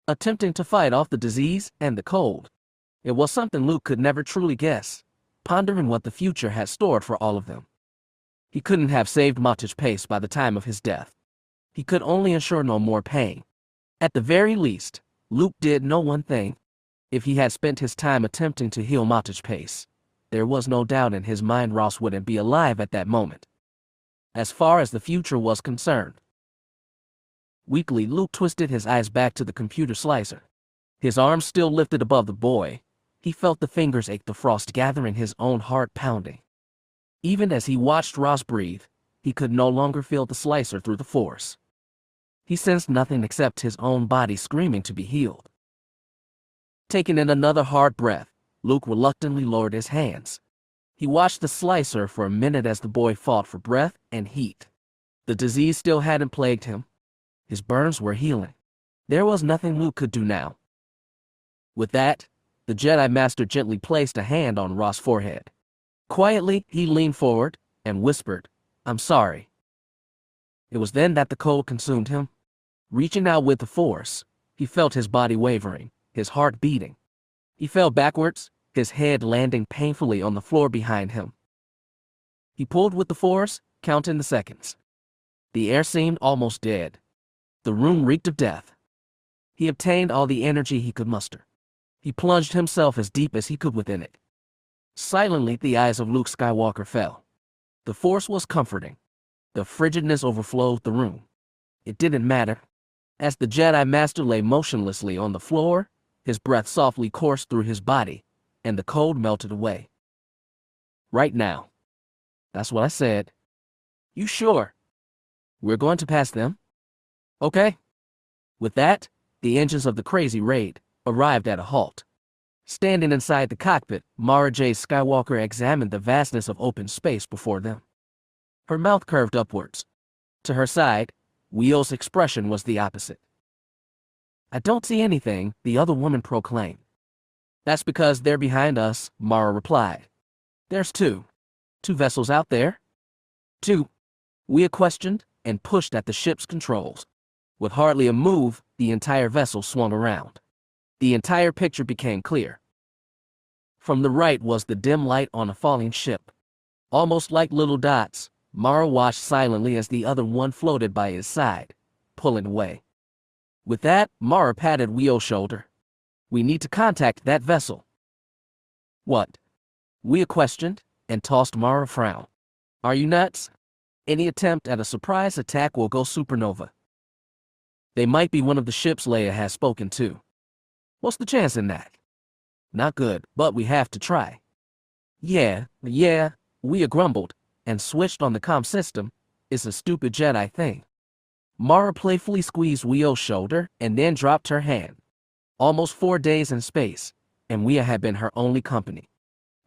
attempting to fight off the disease and the cold. It was something Luke could never truly guess, pondering what the future had stored for all of them. He couldn't have saved Montage Pace by the time of his death. He could only ensure no more pain. At the very least, Luke did know one thing. If he had spent his time attempting to heal Montage Pace, there was no doubt in his mind Ross wouldn't be alive at that moment. As far as the future was concerned. Weakly, Luke twisted his eyes back to the computer slicer. His arms still lifted above the boy. He felt the fingers ache, the frost gathering, his own heart pounding. Even as he watched Ross breathe, he could no longer feel the slicer through the force. He sensed nothing except his own body screaming to be healed. Taking in another hard breath, Luke reluctantly lowered his hands. He watched the slicer for a minute as the boy fought for breath and heat. The disease still hadn't plagued him. His burns were healing. There was nothing Luke could do now. With that, the Jedi Master gently placed a hand on Ross' forehead. Quietly, he leaned forward and whispered, "I'm sorry." It was then that the cold consumed him. Reaching out with the force, he felt his body wavering, his heart beating. He fell backwards, his head landing painfully on the floor behind him. He pulled with the force, counting the seconds. The air seemed almost dead. The room reeked of death. He obtained all the energy he could muster. He plunged himself as deep as he could within it. Silently, the eyes of Luke Skywalker fell. The force was comforting. The frigidness overflowed the room. It didn't matter. As the Jedi Master lay motionlessly on the floor, his breath softly coursed through his body, and the cold melted away. "Right now." "That's what I said." "You sure?" "We're going to pass them." "Okay." With that, the engines of the crazy raid arrived at a halt. Standing inside the cockpit, Mara Jade Skywalker examined the vastness of open space before them. Her mouth curved upwards. To her side, Wheel's expression was the opposite. "I don't see anything," the other woman proclaimed. "That's because they're behind us," Mara replied. "There's two vessels out there." "Two?" Wheel questioned and pushed at the ship's controls. With hardly a move, the entire vessel swung around. The entire picture became clear. From the right was the dim light on a falling ship. Almost like little dots, Mara watched silently as the other one floated by his side, pulling away. With that, Mara patted Wheel's shoulder. "We need to contact that vessel." "What?" Wheel questioned, and tossed Mara a frown. "Are you nuts? Any attempt at a surprise attack will go supernova. They might be one of the ships Leia has spoken to. What's the chance in that?" "Not good, but we have to try." Yeah, Wheel grumbled, and switched on the comm system. "It's a stupid Jedi thing." Mara playfully squeezed Wheel's shoulder and then dropped her hand. Almost 4 days in space, and Wheel had been her only company.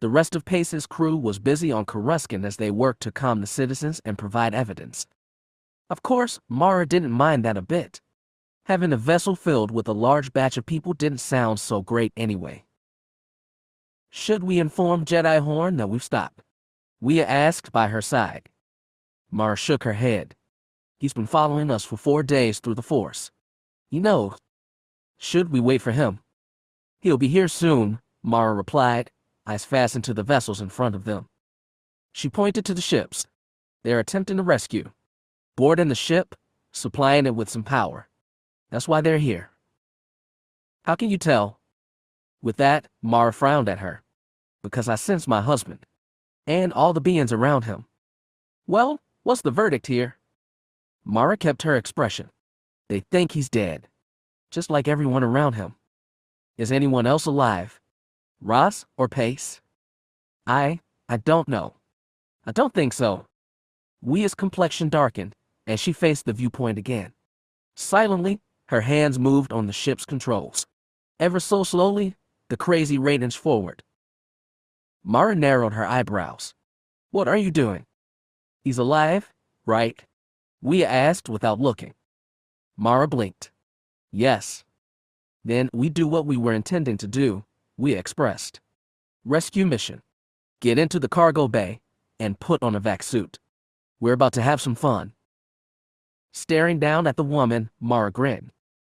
The rest of Pace's crew was busy on Coruscant as they worked to calm the citizens and provide evidence. Of course, Mara didn't mind that a bit. Having a vessel filled with a large batch of people didn't sound so great anyway. "Should we inform Jedi Horn that we've stopped?" Wheel asked by her side. Mara shook her head. "He's been following us for 4 days through the Force. He knows." "Should we wait for him?" "He'll be here soon," Mara replied, eyes fastened to the vessels in front of them. She pointed to the ships. "They're attempting to rescue. Boarding the ship, supplying it with some power. That's why they're here." "How can you tell?" With that, Mara frowned at her. "Because I sense my husband. And all the beings around him." "Well, what's the verdict here?" Mara kept her expression. "They think he's dead. Just like everyone around him." "Is anyone else alive? Ross or Pace?" I don't know. I don't think so." Wia's complexion darkened, and she faced the viewpoint again. Silently, her hands moved on the ship's controls. Ever so slowly, the crazy raid inched forward. Mara narrowed her eyebrows. "What are you doing?" "He's alive, right?" Wia asked without looking. Mara blinked. "Yes." Then we do what we were intending to do, we expressed. Rescue mission. Get into the cargo bay and put on a vac suit. We're about to have some fun. Staring down at the woman, Mara grinned.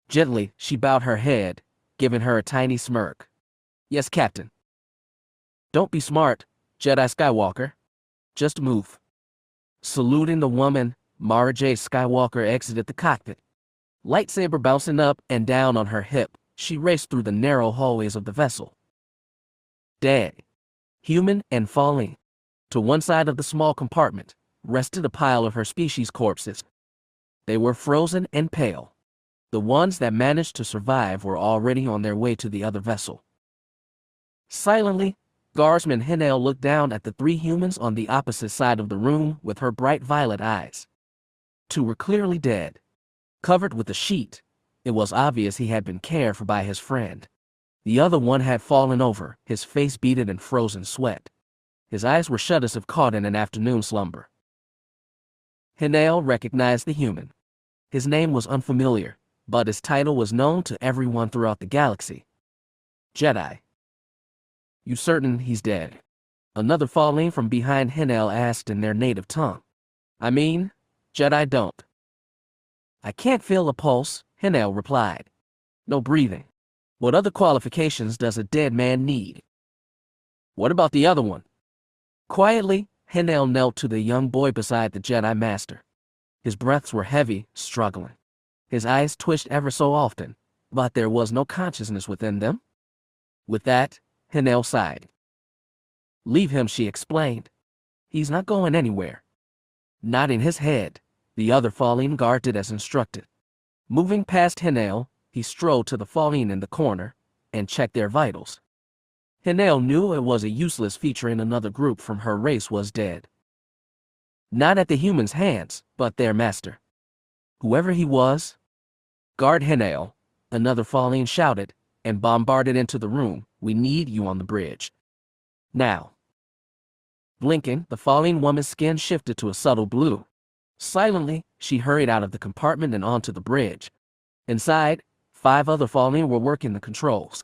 Gently, she bowed her head, giving her a tiny smirk. Yes, Captain. Don't be smart, Jedi Skywalker. Just move. Saluting the woman, Mara Jade Skywalker exited the cockpit. Lightsaber bouncing up and down on her hip, she raced through the narrow hallways of the vessel. Dead, human and falling. To one side of the small compartment rested a pile of her species' corpses. They were frozen and pale. The ones that managed to survive were already on their way to the other vessel. Silently, Guardsman Hinel looked down at the 3 humans on the opposite side of the room with her bright violet eyes. 2 were clearly dead. Covered with a sheet, it was obvious he had been cared for by his friend. The other one had fallen over, his face beaded in frozen sweat. His eyes were shut as if caught in an afternoon slumber. Hinel recognized the human. His name was unfamiliar, but his title was known to everyone throughout the galaxy. Jedi. You certain he's dead? Another falling from behind Hinel asked in their native tongue. I mean, Jedi don't. I can't feel a pulse, Hinel replied. No breathing. What other qualifications does a dead man need? What about the other one? Quietly, Hinel knelt to the young boy beside the Jedi Master. His breaths were heavy, struggling. His eyes twitched ever so often, but there was no consciousness within them. With that, Hinel sighed. Leave him, she explained. He's not going anywhere. Nodding his head, the other fallen guard did as instructed. Moving past Hinel, he strode to the fallen in the corner and checked their vitals. Hinel knew it was a useless feature in another group from her race was dead. Not at the humans' hands, but their master. Whoever he was. Guard Hinel, another fallen shouted, and bombarded into the room. We need you on the bridge. Now. Blinking, the fallen woman's skin shifted to a subtle blue. Silently, she hurried out of the compartment and onto the bridge. Inside, 5 other fallen were working the controls.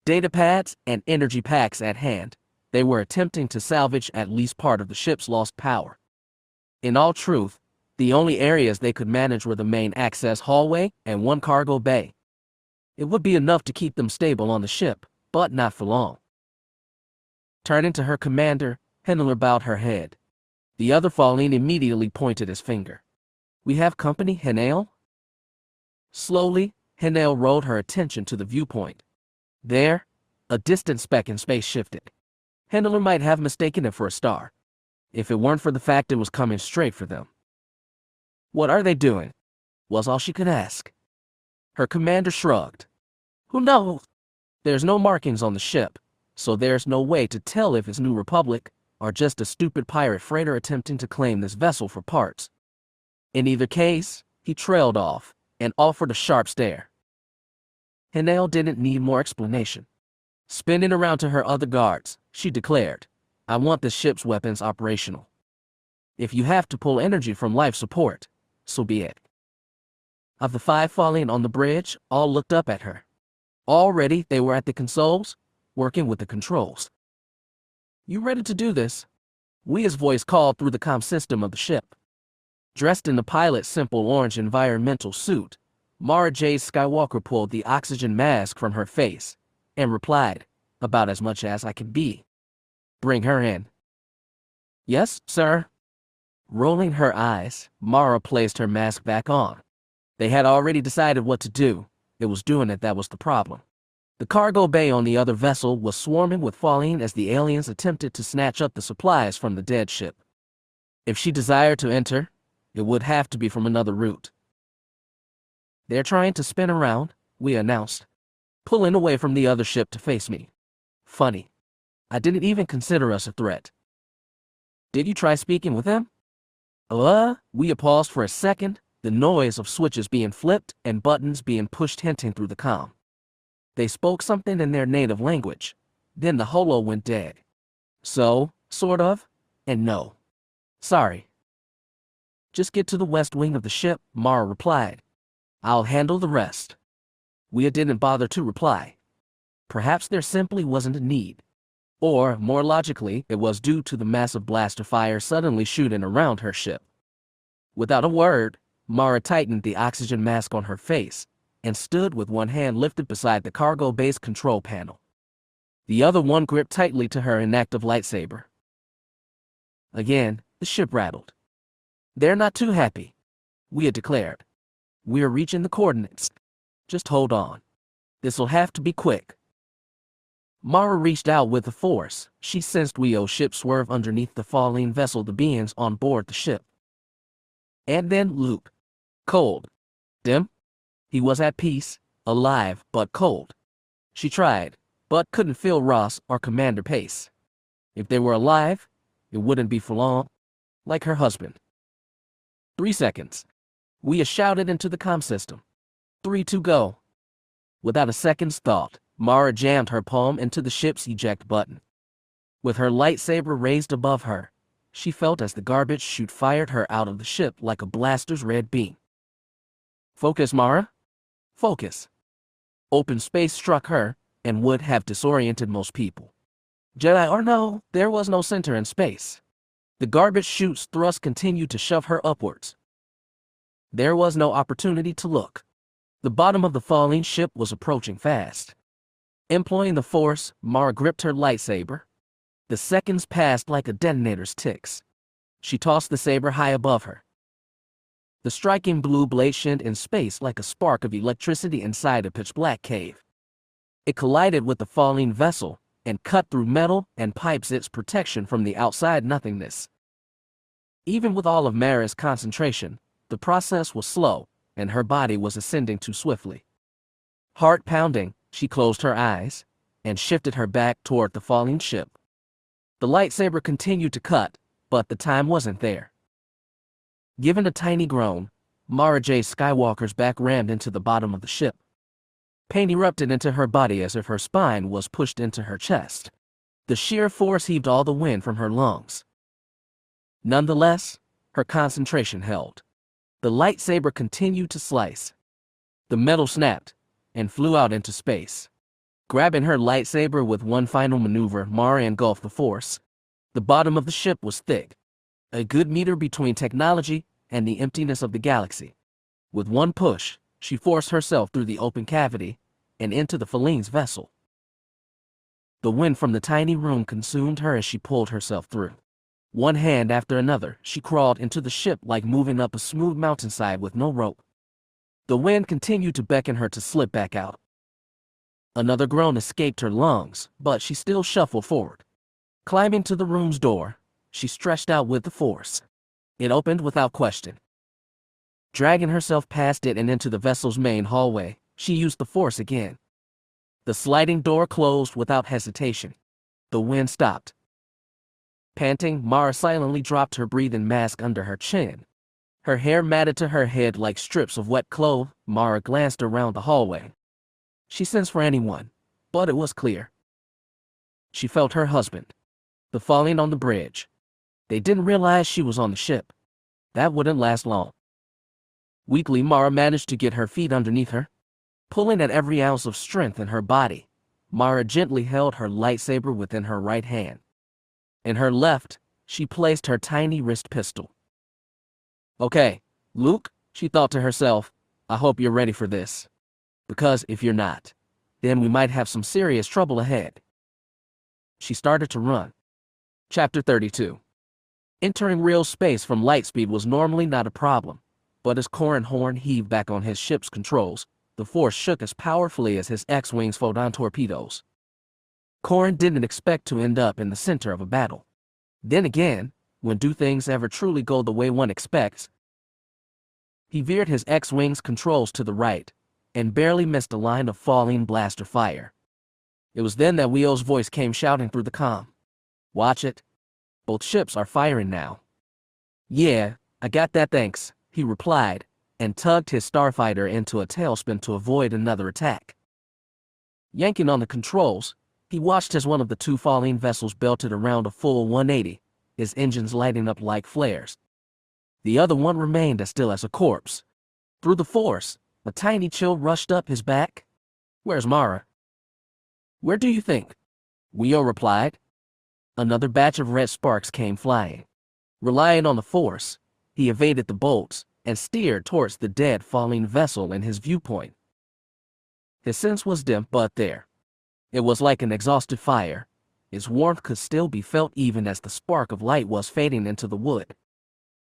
Data pads and energy packs at hand, they were attempting to salvage at least part of the ship's lost power. In all truth, the only areas they could manage were the main access hallway and 1 cargo bay. It would be enough to keep them stable on the ship, but not for long. Turning to her commander, Hinel bowed her head. The other fallen immediately pointed his finger. We have company, Hinel? Slowly, Hinel rolled her attention to the viewpoint. There, a distant speck in space shifted. Hinel might have mistaken it for a star, if it weren't for the fact it was coming straight for them. What are they doing? Was all she could ask. Her commander shrugged. Who knows? There's no markings on the ship, so there's no way to tell if it's New Republic or just a stupid pirate freighter attempting to claim this vessel for parts. In either case, he trailed off and offered a sharp stare. Hinel didn't need more explanation. Spinning around to her other guards, she declared, I want the ship's weapons operational. If you have to pull energy from life support, so be it. Of the 5 falling on the bridge, all looked up at her. Already, they were at the consoles, working with the controls. You ready to do this? Wia's voice called through the comm system of the ship. Dressed in the pilot's simple orange environmental suit, Mara Jade Skywalker pulled the oxygen mask from her face and replied, about as much as I can be. Bring her in. Yes, sir. Rolling her eyes, Mara placed her mask back on. They had already decided what to do. It was doing it that was the problem. The cargo bay on the other vessel was swarming with fallen as the aliens attempted to snatch up the supplies from the dead ship. If she desired to enter, it would have to be from another route. They're trying to spin around, we announced, pulling away from the other ship to face me. Funny. I didn't even consider us a threat. Did you try speaking with them? We paused for a second, the noise of switches being flipped and buttons being pushed hinting through the comm. They spoke something in their native language. Then the holo went dead. So, sort of, and no. Sorry. Just get to the west wing of the ship, Mara replied. I'll handle the rest. Wea didn't bother to reply. Perhaps there simply wasn't a need. Or, more logically, it was due to the massive blaster fire suddenly shooting around her ship. Without a word, Mara tightened the oxygen mask on her face and stood with one hand lifted beside the cargo bay's control panel. The other one gripped tightly to her inactive lightsaber. Again, the ship rattled. "They're not too happy," Wea declared. "We're reaching the coordinates. Just hold on. This'll have to be quick." Mara reached out with the force. She sensed Wea's ship swerve underneath the falling vessel, the beings on board the ship. And then Luke. Cold. Dim. He was at peace, alive, but cold. She tried, but couldn't feel Ross or Commander Pace. If they were alive, it wouldn't be for long, like her husband. 3 seconds. Wea shouted into the comm system. 3 to go. Without a second's thought, Mara jammed her palm into the ship's eject button. With her lightsaber raised above her, she felt as the garbage chute fired her out of the ship like a blaster's red beam. "Focus, Mara. Focus." Open space struck her and would have disoriented most people. Jedi or no, there was no center in space. The garbage chute's thrust continued to shove her upwards. There was no opportunity to look. The bottom of the falling ship was approaching fast. Employing the force, Mara gripped her lightsaber. The seconds passed like a detonator's ticks. She tossed the saber high above her. The striking blue blade shined in space like a spark of electricity inside a pitch-black cave. It collided with the falling vessel and cut through metal and pipes its protection from the outside nothingness. Even with all of Mara's concentration, the process was slow, and her body was ascending too swiftly. Heart pounding, she closed her eyes and shifted her back toward the falling ship. The lightsaber continued to cut, but the time wasn't there. Given a tiny groan, Mara Jade Skywalker's back rammed into the bottom of the ship. Pain erupted into her body as if her spine was pushed into her chest. The sheer force heaved all the wind from her lungs. Nonetheless, her concentration held. The lightsaber continued to slice. The metal snapped and flew out into space. Grabbing her lightsaber with one final maneuver, Mara engulfed the force. The bottom of the ship was thick, a good meter between technology and the emptiness of the galaxy. With one push, she forced herself through the open cavity and into the Falene's vessel. The wind from the tiny room consumed her as she pulled herself through. One hand after another, she crawled into the ship like moving up a smooth mountainside with no rope. The wind continued to beckon her to slip back out. Another groan escaped her lungs, but she still shuffled forward. Climbing to the room's door, she stretched out with the force. It opened without question. Dragging herself past it and into the vessel's main hallway, she used the force again. The sliding door closed without hesitation. The wind stopped. Panting, Mara silently dropped her breathing mask under her chin. Her hair matted to her head like strips of wet cloth. Mara glanced around the hallway. She sensed for anyone, but it was clear. She felt her husband, the falling on the bridge. They didn't realize she was on the ship. That wouldn't last long. Weakly, Mara managed to get her feet underneath her. Pulling at every ounce of strength in her body, Mara gently held her lightsaber within her right hand. In her left, she placed her tiny wrist pistol. "Okay, Luke," she thought to herself, "I hope you're ready for this. Because if you're not, then we might have some serious trouble ahead." She started to run. Chapter 32. Entering real space from lightspeed was normally not a problem, but as Corran Horn heaved back on his ship's controls, the force shook as powerfully as his X-Wings photon torpedoes. Corran didn't expect to end up in the center of a battle. Then again, when do things ever truly go the way one expects? He veered his X-Wings controls to the right, and barely missed a line of falling blaster fire. It was then that Weo's voice came shouting through the comm. "Watch it. Both ships are firing now." "Yeah, I got that, thanks," he replied, and tugged his starfighter into a tailspin to avoid another attack. Yanking on the controls, he watched as one of the two falling vessels belted around a full 180, his engines lighting up like flares. The other one remained as still as a corpse. Through the force, a tiny chill rushed up his back. Where's Mara? Where do you think? Weo replied. Another batch of red sparks came flying. Relying on the force, he evaded the bolts and steered towards the dead falling vessel in his viewpoint. His sense was dim, but there. It was like an exhausted fire. Its warmth could still be felt even as the spark of light was fading into the wood.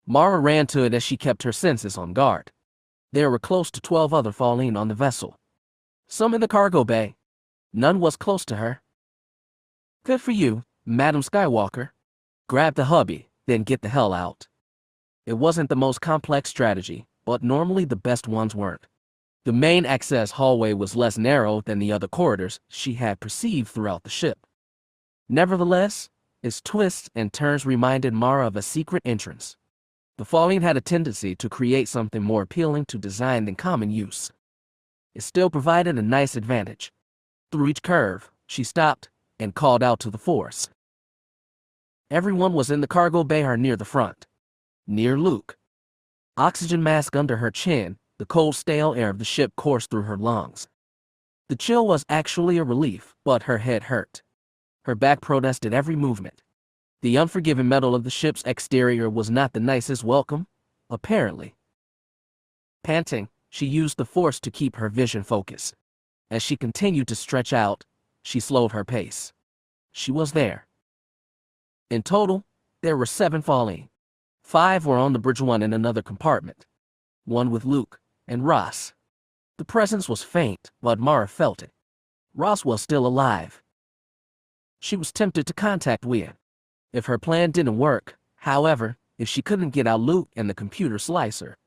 Mara ran to it as she kept her senses on guard. There were close to 12 other falling on the vessel. Some in the cargo bay. None was close to her. Good for you, Madam Skywalker. Grab the hubby, then get the hell out. It wasn't the most complex strategy, but normally the best ones weren't. The main access hallway was less narrow than the other corridors she had perceived throughout the ship. Nevertheless, its twists and turns reminded Mara of a secret entrance. The falling had a tendency to create something more appealing to design than common use. It still provided a nice advantage. Through each curve, she stopped and called out to the force. Everyone was in the cargo bay or near the front. Near Luke. Oxygen mask under her chin, the cold stale air of the ship coursed through her lungs. The chill was actually a relief, but her head hurt. Her back protested every movement. The unforgiving metal of the ship's exterior was not the nicest welcome, apparently. Panting, she used the force to keep her vision focused. As she continued to stretch out, she slowed her pace. She was there. In total, there were 7 falling. 5 were on the bridge, 1 in another compartment. 1 with Luke and Ross. The presence was faint, but Mara felt it. Ross was still alive. She was tempted to contact Wea. If her plan didn't work, however, if she couldn't get out Luke and the computer slicer,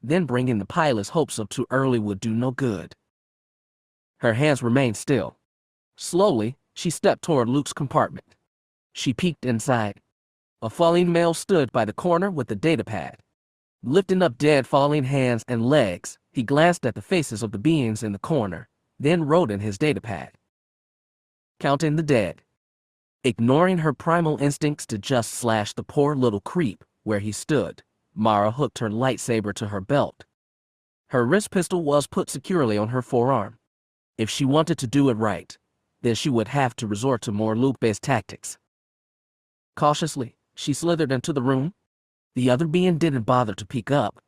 then bringing the pilot's hopes up too early would do no good. Her hands remained still. Slowly, she stepped toward Luke's compartment. She peeked inside. A falling male stood by the corner with the datapad. Lifting up dead falling hands and legs, he glanced at the faces of the beings in the corner, then wrote in his datapad. Counting the dead. Ignoring her primal instincts to just slash the poor little creep where he stood, Mara hooked her lightsaber to her belt. Her wrist pistol was put securely on her forearm. If she wanted to do it right, then she would have to resort to more Luke-based tactics. Cautiously, she slithered into the room. The other being didn't bother to peek up.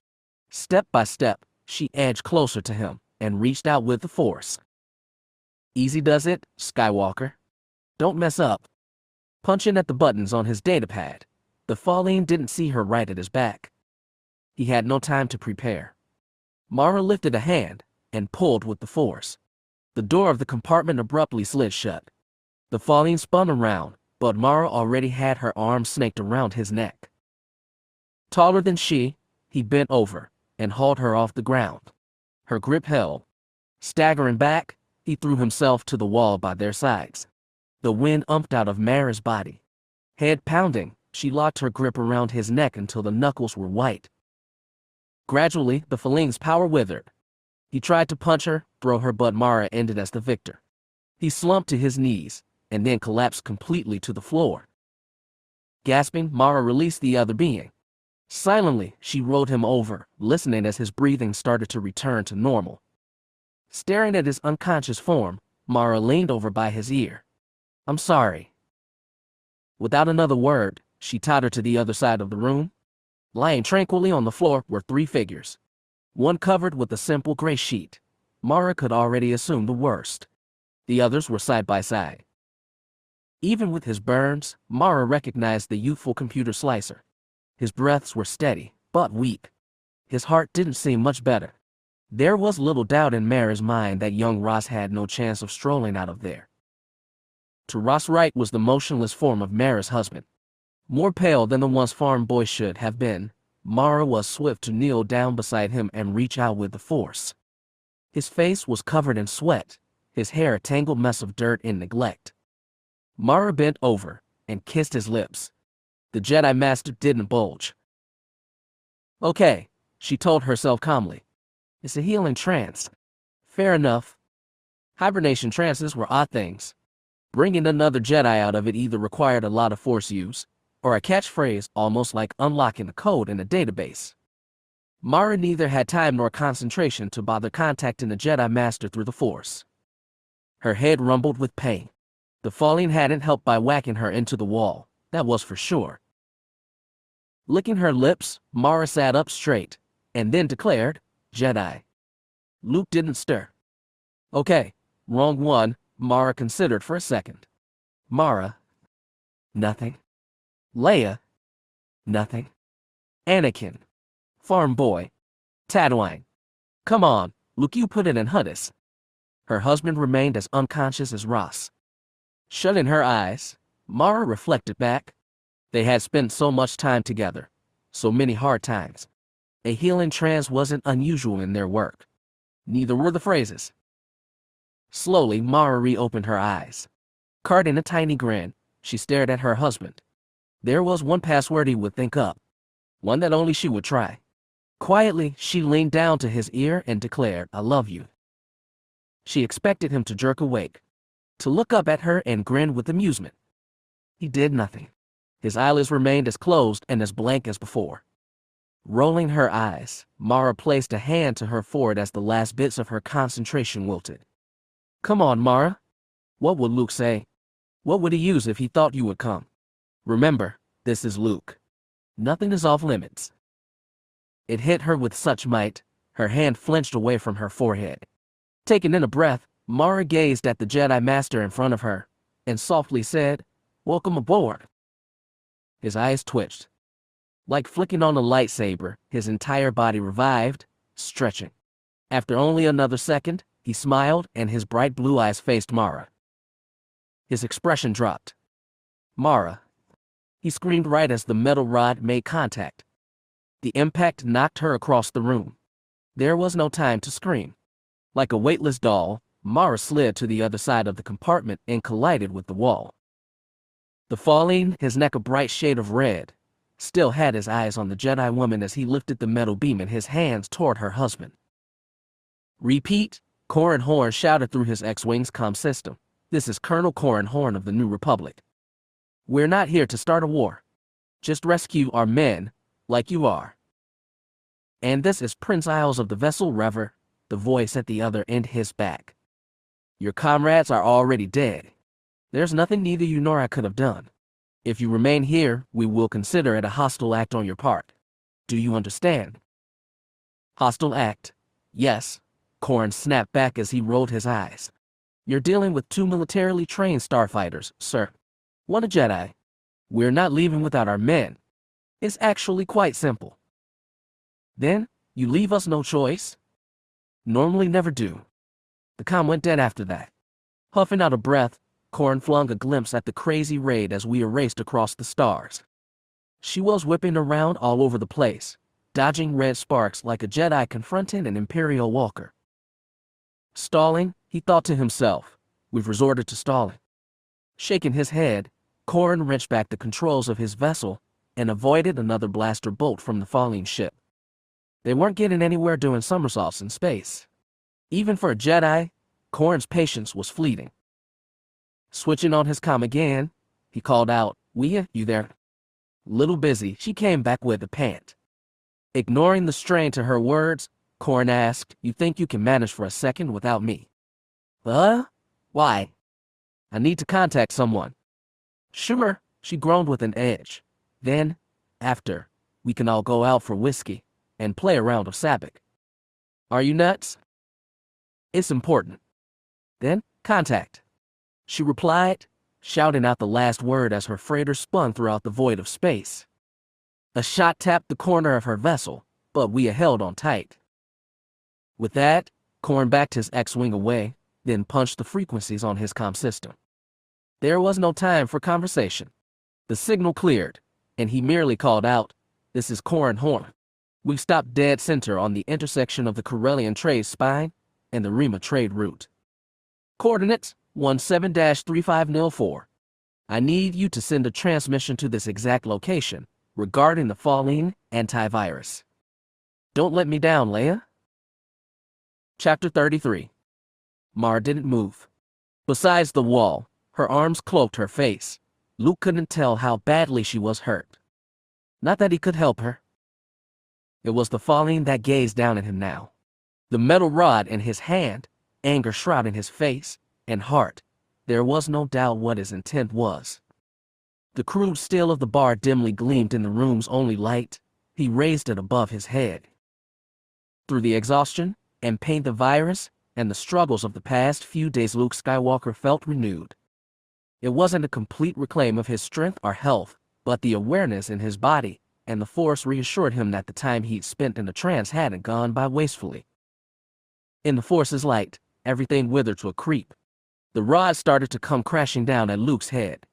Step by step, she edged closer to him and reached out with the force. Easy does it, Skywalker. Don't mess up. Punching at the buttons on his datapad, the falling didn't see her right at his back. He had no time to prepare. Mara lifted a hand and pulled with the force. The door of the compartment abruptly slid shut. The falling spun around, but Mara already had her arms snaked around his neck. Taller than she, he bent over and hauled her off the ground. Her grip held. Staggering back, he threw himself to the wall by their sides. The wind umped out of Mara's body. Head pounding, she locked her grip around his neck until the knuckles were white. Gradually, the Faling's power withered. He tried to punch her, throw her, but Mara ended as the victor. He slumped to his knees and then collapsed completely to the floor. Gasping, Mara released the other being. Silently, she rolled him over, listening as his breathing started to return to normal. Staring at his unconscious form, Mara leaned over by his ear. I'm sorry. Without another word, she tottered to the other side of the room. Lying tranquilly on the floor were 3 figures. One covered with a simple gray sheet. Mara could already assume the worst. The others were side by side. Even with his burns, Mara recognized the youthful computer slicer. His breaths were steady, but weak. His heart didn't seem much better. There was little doubt in Mara's mind that young Ross had no chance of strolling out of there. To Ross' right was the motionless form of Mara's husband. More pale than the once farm boy should have been, Mara was swift to kneel down beside him and reach out with the force. His face was covered in sweat, his hair a tangled mess of dirt and neglect. Mara bent over and kissed his lips. The Jedi Master didn't bulge. Okay, she told herself calmly. It's a healing trance. Fair enough. Hibernation trances were odd things. Bringing another Jedi out of it either required a lot of force use, or a catchphrase almost like unlocking a code in a database. Mara neither had time nor concentration to bother contacting the Jedi Master through the force. Her head rumbled with pain. The falling hadn't helped by whacking her into the wall, that was for sure. Licking her lips, Mara sat up straight, and then declared, "Jedi." Luke didn't stir. "Okay, wrong one," Mara considered for a second. "Mara?" "Nothing." "Leia?" "Nothing." "Anakin?" "Farm boy." "Tatooine." "Come on, Luke, you put it in Huddis." Her husband remained as unconscious as Ross. Shutting her eyes, Mara reflected back. They had spent so much time together, so many hard times. A healing trance wasn't unusual in their work. Neither were the phrases. Slowly, Mara reopened her eyes. Caught in a tiny grin, she stared at her husband. There was one password he would think up, one that only she would try. Quietly, she leaned down to his ear and declared, "I love you." She expected him to jerk awake, to look up at her and grin with amusement. He did nothing. His eyelids remained as closed and as blank as before. Rolling her eyes, Mara placed a hand to her forehead as the last bits of her concentration wilted. "Come on, Mara. What would Luke say? What would he use if he thought you would come? Remember, this is Luke. Nothing is off limits." It hit her with such might, her hand flinched away from her forehead. Taking in a breath, Mara gazed at the Jedi Master in front of her, and softly said, "Welcome aboard." His eyes twitched. Like flicking on a lightsaber, his entire body revived, stretching. After only another second, he smiled and his bright blue eyes faced Mara. His expression dropped. "Mara." He screamed right as the metal rod made contact. The impact knocked her across the room. There was no time to scream. Like a weightless doll, Mara slid to the other side of the compartment and collided with the wall. The falling, his neck a bright shade of red, still had his eyes on the Jedi woman as he lifted the metal beam in his hands toward her husband. "Repeat," Corran Horn shouted through his X-Wing's comm system. "This is Colonel Corran Horn of the New Republic. We're not here to start a war. Just rescue our men, like you are." "And this is Prince Isles of the vessel Rever," the voice at the other end hissed back. "Your comrades are already dead. There's nothing neither you nor I could have done. If you remain here, we will consider it a hostile act on your part. Do you understand?" "Hostile act? Yes," Corran snapped back as he rolled his eyes. "You're dealing with two militarily trained starfighters, sir. One a Jedi. We're not leaving without our men. It's actually quite simple." "Then, you leave us no choice?" "Normally never do." The comm went dead after that. Huffing out a breath, Corran flung a glimpse at the crazy raid as we erased across the stars. She was whipping around all over the place, dodging red sparks like a Jedi confronting an Imperial walker. Stalling, he thought to himself. We've resorted to stalling. Shaking his head, Corran wrenched back the controls of his vessel and avoided another blaster bolt from the falling ship. They weren't getting anywhere doing somersaults in space. Even for a Jedi, Corran's patience was fleeting. Switching on his comm again, he called out, "Leia, you there?" "Little busy," she came back with a pant. Ignoring the strain to her words, Corran asked, "You think you can manage for a second without me?" Why?" "I need to contact someone." "Sure," she groaned with an edge. "Then, after, we can all go out for whiskey and play a round of Sabak." "Are you nuts?" "It's important." "Then, contact," she replied, shouting out the last word as her freighter spun throughout the void of space. A shot tapped the corner of her vessel, but we held on tight. With that, Corran backed his X-Wing away, then punched the frequencies on his comm system. There was no time for conversation. The signal cleared, and he merely called out, "This is Corran Horn. We've stopped dead center on the intersection of the Corellian trade spine and the Rima trade route. Coordinates 17-3504. I need you to send a transmission to this exact location regarding the falling antivirus. Don't let me down, Leia." Chapter 33. Mara didn't move. Besides the wall, her arms cloaked her face. Luke couldn't tell how badly she was hurt. Not that he could help her. It was the falling that gazed down at him now. The metal rod in his hand, anger shrouding his face, and heart. There was no doubt what his intent was. The crude steel of the bar dimly gleamed in the room's only light. He raised it above his head. Through the exhaustion and pain, the virus, and the struggles of the past few days, Luke Skywalker felt renewed. It wasn't a complete reclaim of his strength or health, but the awareness in his body and the Force reassured him that the time he'd spent in the trance hadn't gone by wastefully. In the Force's light, everything withered to a creep. The rod started to come crashing down at Luke's head.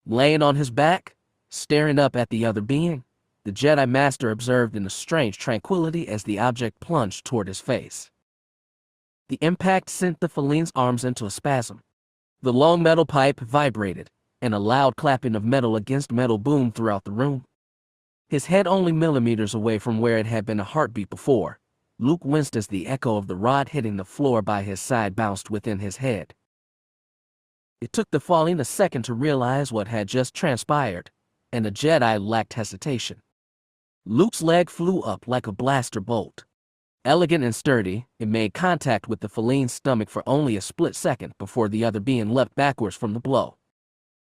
Laying on his back, staring up at the other being, the Jedi Master observed in a strange tranquility as the object plunged toward his face. The impact sent the Feline's arms into a spasm. The long metal pipe vibrated, and a loud clapping of metal against metal boomed throughout the room. His head only millimeters away from where it had been a heartbeat before, Luke winced as the echo of the rod hitting the floor by his side bounced within his head. It took the Fallen a second to realize what had just transpired, and the Jedi lacked hesitation. Luke's leg flew up like a blaster bolt. Elegant and sturdy, it made contact with the Feline's stomach for only a split second before the other being leapt backwards from the blow.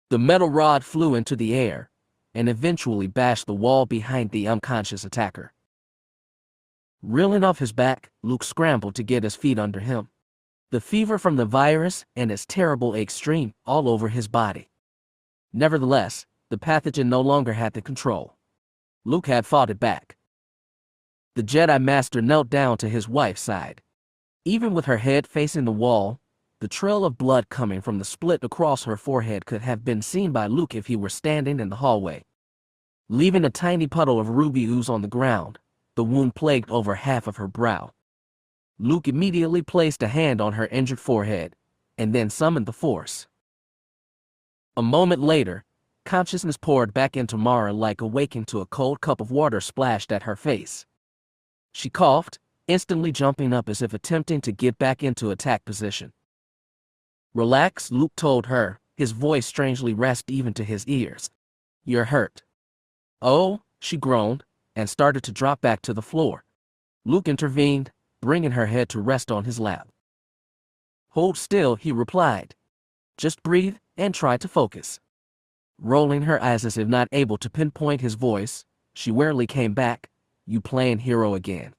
The metal rod flew into the air, and eventually bashed the wall behind the unconscious attacker. Reeling off his back, Luke scrambled to get his feet under him. The fever from the virus and its terrible ache streamed all over his body. Nevertheless, the pathogen no longer had the control. Luke had fought it back. The Jedi Master knelt down to his wife's side. Even with her head facing the wall, the trail of blood coming from the split across her forehead could have been seen by Luke if he were standing in the hallway. Leaving a tiny puddle of ruby ooze on the ground, the wound plagued over half of her brow. Luke immediately placed a hand on her injured forehead, and then summoned the Force. A moment later, consciousness poured back into Mara like a waking to a cold cup of water splashed at her face. She coughed, instantly jumping up as if attempting to get back into attack position. "Relax," Luke told her, his voice strangely raspy even to his ears. "You're hurt." "Oh," she groaned, and started to drop back to the floor. Luke intervened, bringing her head to rest on his lap. "Hold still," he replied. "Just breathe and try to focus." Rolling her eyes as if not able to pinpoint his voice, she wearily came back. "You playing hero again?"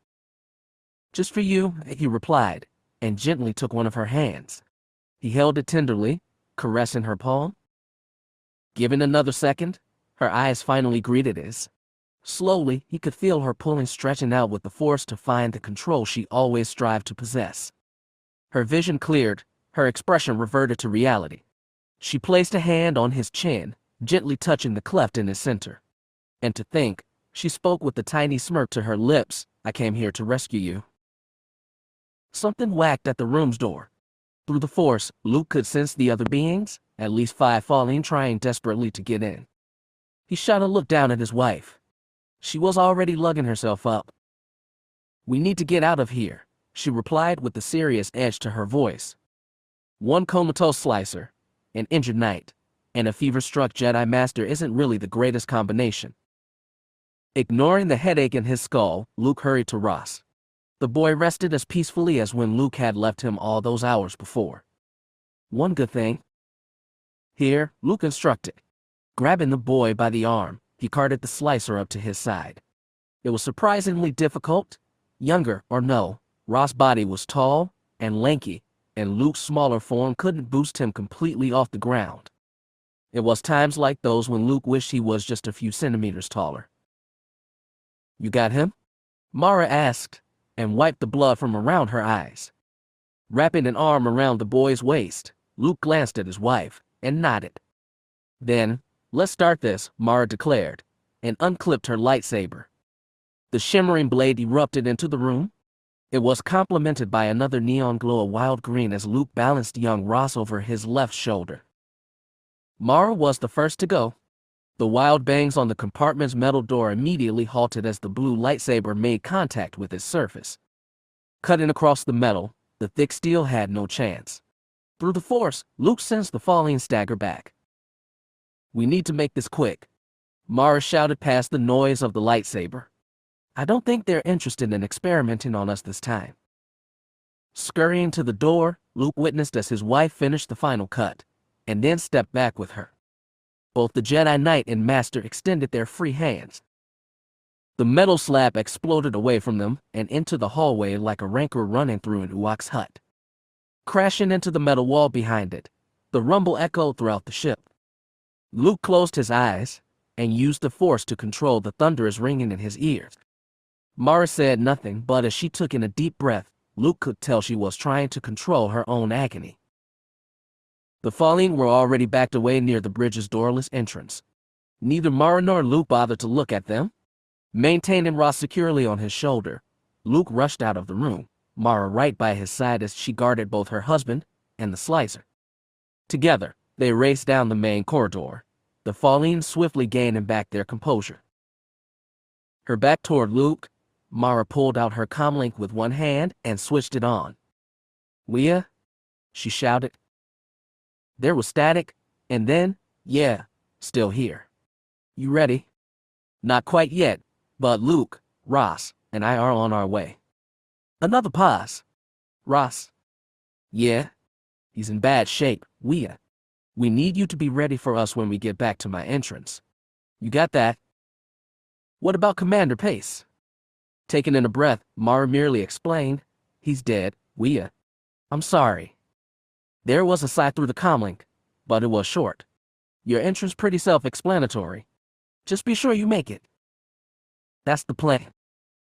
"Just for you," he replied, and gently took one of her hands. He held it tenderly, caressing her palm. Given another second, her eyes finally greeted his. Slowly, he could feel her pulling, stretching out with the Force to find the control she always strived to possess. Her vision cleared, her expression reverted to reality. She placed a hand on his chin, gently touching the cleft in his center. And to think, she spoke with a tiny smirk to her lips, "I came here to rescue you." Something whacked at the room's door. Through the Force, Luke could sense the other beings, at least 5 falling, trying desperately to get in. He shot a look down at his wife. She was already lugging herself up. "We need to get out of here," she replied with a serious edge to her voice. One comatose slicer, an injured knight, and a fever-struck Jedi Master isn't really the greatest combination. Ignoring the headache in his skull, Luke hurried to Ross. The boy rested as peacefully as when Luke had left him all those hours before. "One good thing." "Here," Luke instructed. Grabbing the boy by the arm, he carted the slicer up to his side. It was surprisingly difficult. Younger or no, Ross' body was tall and lanky, and Luke's smaller form couldn't boost him completely off the ground. It was times like those when Luke wished he was just a few centimeters taller. "You got him?" Mara asked, and wiped the blood from around her eyes. Wrapping an arm around the boy's waist, Luke glanced at his wife and nodded. "Then, let's start this," Mara declared, and unclipped her lightsaber. The shimmering blade erupted into the room. It was complemented by another neon glow of wild green as Luke balanced young Ross over his left shoulder. Mara was the first to go. The wild bangs on the compartment's metal door immediately halted as the blue lightsaber made contact with its surface. Cutting across the metal, the thick steel had no chance. Through the Force, Luke sensed the falling stagger back. "We need to make this quick," Mara shouted past the noise of the lightsaber. "I don't think they're interested in experimenting on us this time." Scurrying to the door, Luke witnessed as his wife finished the final cut, and then stepped back with her. Both the Jedi Knight and Master extended their free hands. The metal slab exploded away from them and into the hallway like a rancor running through an Uwak's hut. Crashing into the metal wall behind it, the rumble echoed throughout the ship. Luke closed his eyes and used the Force to control the thunderous ringing in his ears. Mara said nothing, but as she took in a deep breath, Luke could tell she was trying to control her own agony. The fallen were already backed away near the bridge's doorless entrance. Neither Mara nor Luke bothered to look at them. Maintaining Ross securely on his shoulder, Luke rushed out of the room, Mara right by his side as she guarded both her husband and the slicer. Together, they raced down the main corridor, the fallen swiftly gaining back their composure. Her back toward Luke, Mara pulled out her comlink with one hand and switched it on. "Leia?" she shouted. There was static, and then, "Yeah, still here. You ready?" "Not quite yet, but Luke, Ross, and I are on our way." Another pause. "Ross?" "Yeah? He's in bad shape, Leia. We need you to be ready for us when we get back to my entrance. You got that?" "What about Commander Pace?" Taking in a breath, Mara merely explained, "He's dead, Leia. I'm sorry." There was a sigh through the comlink, but it was short. "Your entrance pretty self-explanatory. Just be sure you make it." "That's the plan."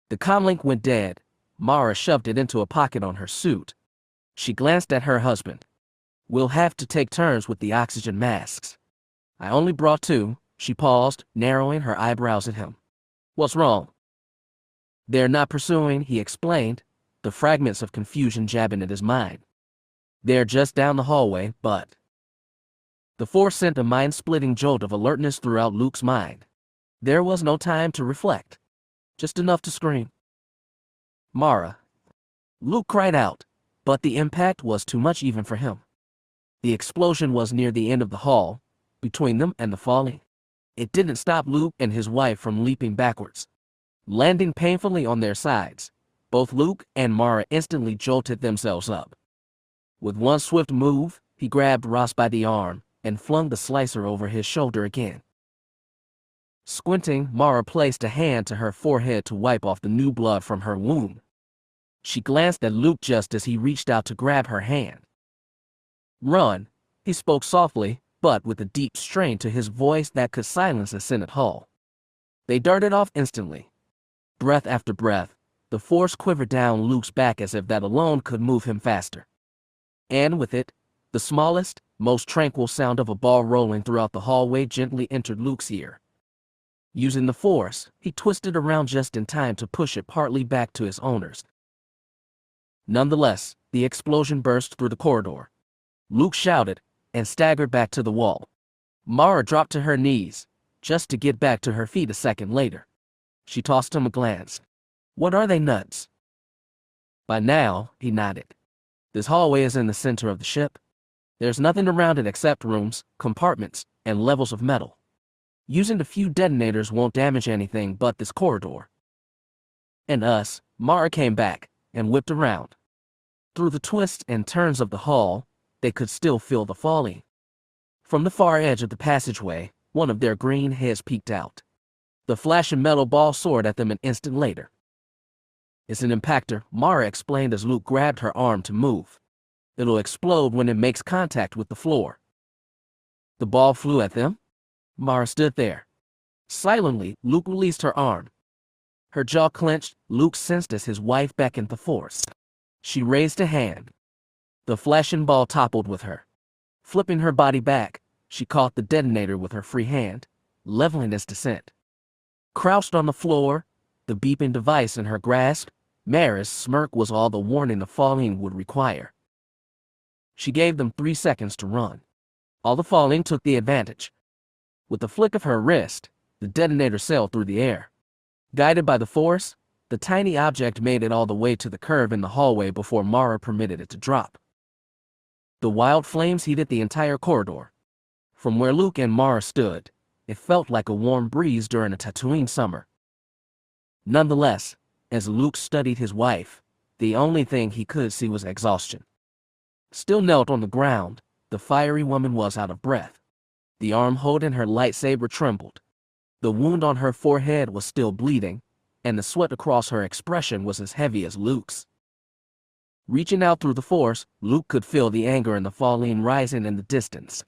The comlink went dead. Mara shoved it into a pocket on her suit. She glanced at her husband. "We'll have to take turns with the oxygen masks. I only brought 2. She paused, narrowing her eyebrows at him. "What's wrong?" "They're not pursuing," he explained, the fragments of confusion jabbing at his mind. "They're just down the hallway, but..." The Force sent a mind-splitting jolt of alertness throughout Luke's mind. There was no time to reflect. Just enough to scream. "Mara!" Luke cried out, but the impact was too much even for him. The explosion was near the end of the hall, between them and the falling. It didn't stop Luke and his wife from leaping backwards. Landing painfully on their sides, both Luke and Mara instantly jolted themselves up. With one swift move, he grabbed Ross by the arm and flung the slicer over his shoulder again. Squinting, Mara placed a hand to her forehead to wipe off the new blood from her wound. She glanced at Luke just as he reached out to grab her hand. "Run," he spoke softly, but with a deep strain to his voice that could silence a Senate hall. They darted off instantly. Breath after breath, the Force quivered down Luke's back as if that alone could move him faster. And with it, the smallest, most tranquil sound of a ball rolling throughout the hallway gently entered Luke's ear. Using the Force, he twisted around just in time to push it partly back to its owners. Nonetheless, the explosion burst through the corridor. Luke shouted and staggered back to the wall. Mara dropped to her knees, just to get back to her feet a second later. She tossed him a glance. "What are they, nuts?" By now, he nodded. "This hallway is in the center of the ship. There's nothing around it except rooms, compartments, and levels of metal. Using a few detonators won't damage anything but this corridor." And us, Mara came back and whipped around. Through the twists and turns of the hall, they could still feel the falling. From the far edge of the passageway, one of their green heads peeked out. The flashing metal ball soared at them an instant later. "It's an impactor," Mara explained as Luke grabbed her arm to move. "It'll explode when it makes contact with the floor." The ball flew at them. Mara stood there. Silently, Luke released her arm. Her jaw clenched. Luke sensed as his wife beckoned the Force. She raised a hand. The flashing ball toppled with her. Flipping her body back, she caught the detonator with her free hand, leveling its descent. Crouched on the floor, the beeping device in her grasp, Mara's smirk was all the warning the falling would require. She gave them 3 seconds to run. All the falling took the advantage. With the flick of her wrist, the detonator sailed through the air. Guided by the Force, the tiny object made it all the way to the curve in the hallway before Mara permitted it to drop. The wild flames heated the entire corridor. From where Luke and Mara stood, it felt like a warm breeze during a Tatooine summer. Nonetheless, as Luke studied his wife, the only thing he could see was exhaustion. Still knelt on the ground, the fiery woman was out of breath. The arm holding her lightsaber trembled. The wound on her forehead was still bleeding, and the sweat across her expression was as heavy as Luke's. Reaching out through the Force, Luke could feel the anger and the falling rising in the distance.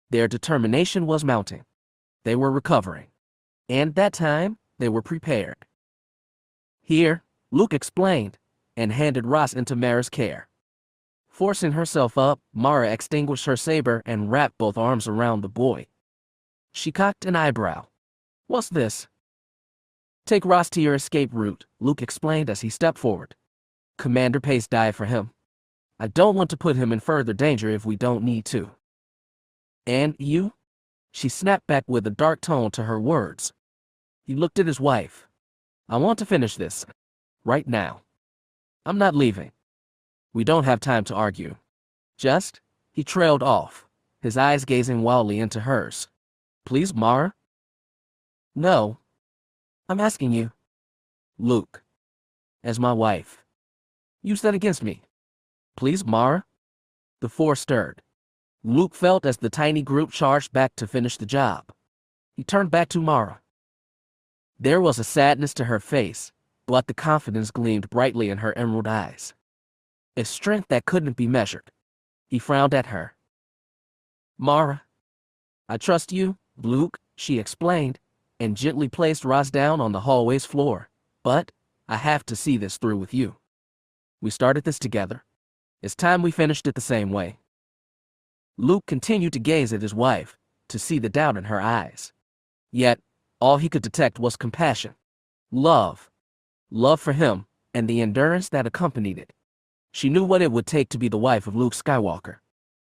Their determination was mounting. They were recovering. And that time, they were prepared. Here, Luke explained, and handed Ross into Mara's care. Forcing herself up, Mara extinguished her saber and wrapped both arms around the boy. She cocked an eyebrow. "What's this?" "Take Ross to your escape route," Luke explained as he stepped forward. "Commander Pace died for him. I don't want to put him in further danger if we don't need to." "And you?" She snapped back with a dark tone to her words. He looked at his wife. "I want to finish this. Right now. I'm not leaving. We don't have time to argue. Just," he trailed off, his eyes gazing wildly into hers. "Please, Mara?" "No. I'm asking you." "Luke. As my wife. Use that against me. Please, Mara?" The Force stirred. Luke felt as the tiny group charged back to finish the job. He turned back to Mara. There was a sadness to her face, but the confidence gleamed brightly in her emerald eyes. A strength that couldn't be measured. He frowned at her. "Mara, I trust you, Luke," she explained, and gently placed Ross down on the hallway's floor. "But I have to see this through with you. We started this together. It's time we finished it the same way." Luke continued to gaze at his wife, to see the doubt in her eyes. Yet, all he could detect was compassion. Love. Love for him, and the endurance that accompanied it. She knew what it would take to be the wife of Luke Skywalker.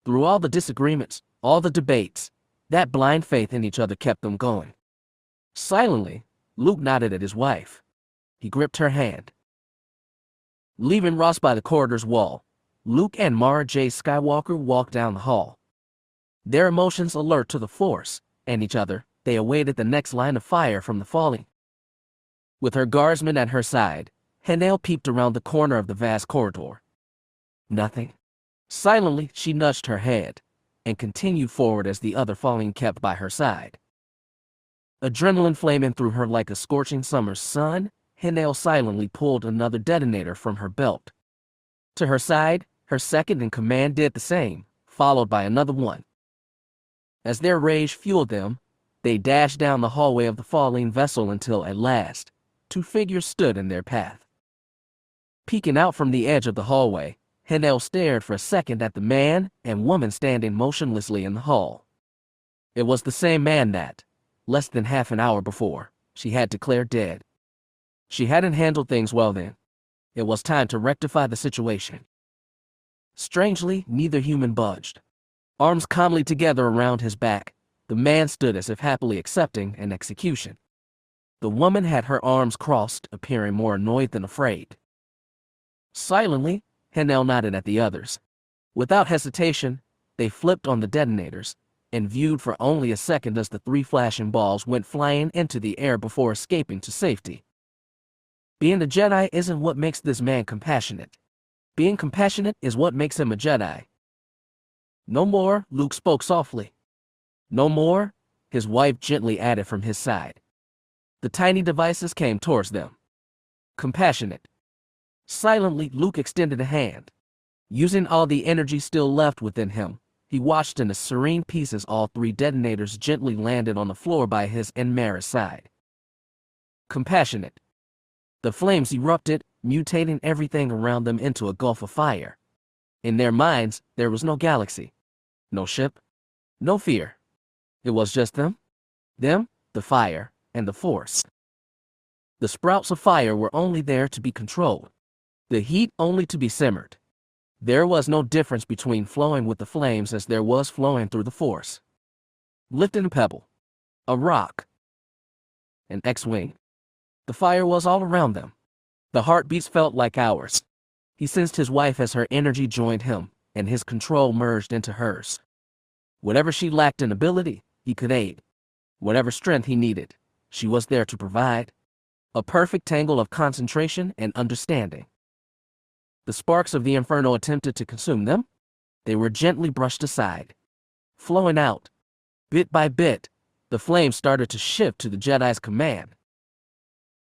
Through all the disagreements, all the debates, that blind faith in each other kept them going. Silently, Luke nodded at his wife. He gripped her hand. Leaving Ross by the corridor's wall, Luke and Mara Jade Skywalker walked down the hall. Their emotions alert to the Force and each other, they awaited the next line of fire from the falling. With her guardsmen at her side, Hanel peeped around the corner of the vast corridor. Nothing. Silently, she nudged her head and continued forward as the other falling kept by her side. Adrenaline flaming through her like a scorching summer's sun, Hanel silently pulled another detonator from her belt. To her side, her second in command did the same, followed by another one. As their rage fueled them, they dashed down the hallway of the falling vessel until, at last, two figures stood in their path. Peeking out from the edge of the hallway, Hanel stared for a second at the man and woman standing motionlessly in the hall. It was the same man that, less than half an hour before, she had declared dead. She hadn't handled things well then. It was time to rectify the situation. Strangely, neither human budged. Arms calmly together around his back, the man stood as if happily accepting an execution. The woman had her arms crossed, appearing more annoyed than afraid. Silently, Hanel nodded at the others. Without hesitation, they flipped on the detonators, and viewed for only a second as the three flashing balls went flying into the air before escaping to safety. Being a Jedi isn't what makes this man compassionate. Being compassionate is what makes him a Jedi. "No more," Luke spoke softly. "No more," his wife gently added from his side. The tiny devices came towards them. Compassionate. Silently, Luke extended a hand. Using all the energy still left within him, he watched in a serene peace as all three detonators gently landed on the floor by his and Mara's side. Compassionate. The flames erupted, mutating everything around them into a gulf of fire. In their minds, there was no galaxy, no ship, no fear. It was just them, the fire, and the Force. The sprouts of fire were only there to be controlled, the heat only to be simmered. There was no difference between flowing with the flames as there was flowing through the Force. Lifting a pebble, a rock, an X-wing. The fire was all around them. The heartbeats felt like hours. He sensed his wife as her energy joined him, and his control merged into hers. Whatever she lacked in ability, he could aid. Whatever strength he needed, she was there to provide. A perfect tangle of concentration and understanding. The sparks of the inferno attempted to consume them, They were gently brushed aside, flowing out. Bit by bit, the flames started to shift to the Jedi's command.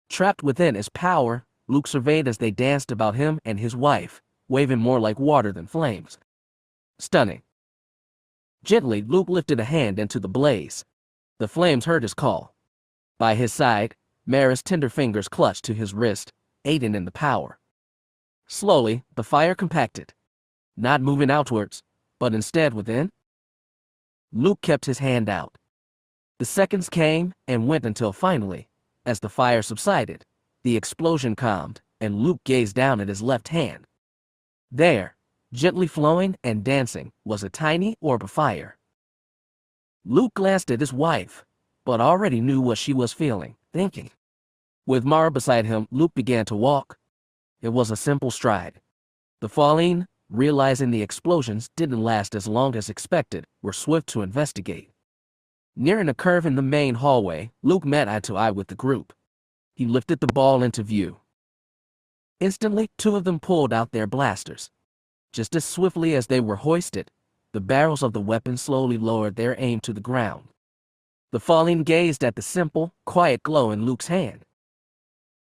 Trapped within his power, Luke surveyed as they danced about him and his wife, waving more like water than flames. Stunning. Gently, Luke lifted a hand into the blaze. The flames heard his call. By his side, Mara's tender fingers clutched to his wrist, aiding in the power. Slowly, the fire compacted, not moving outwards, but instead within. Luke kept his hand out. The seconds came and went until finally, as the fire subsided, the explosion calmed, and Luke gazed down at his left hand. There, gently flowing and dancing, was a tiny orb of fire. Luke glanced at his wife, but already knew what she was feeling, thinking. With Mara beside him, Luke began to walk. It was a simple stride. The Fallen, realizing the explosions didn't last as long as expected, were swift to investigate. Nearing a curve in the main hallway, Luke met eye to eye with the group. He lifted the ball into view. Instantly, two of them pulled out their blasters. Just as swiftly as they were hoisted, the barrels of the weapons slowly lowered their aim to the ground. The Fallen gazed at the simple, quiet glow in Luke's hand.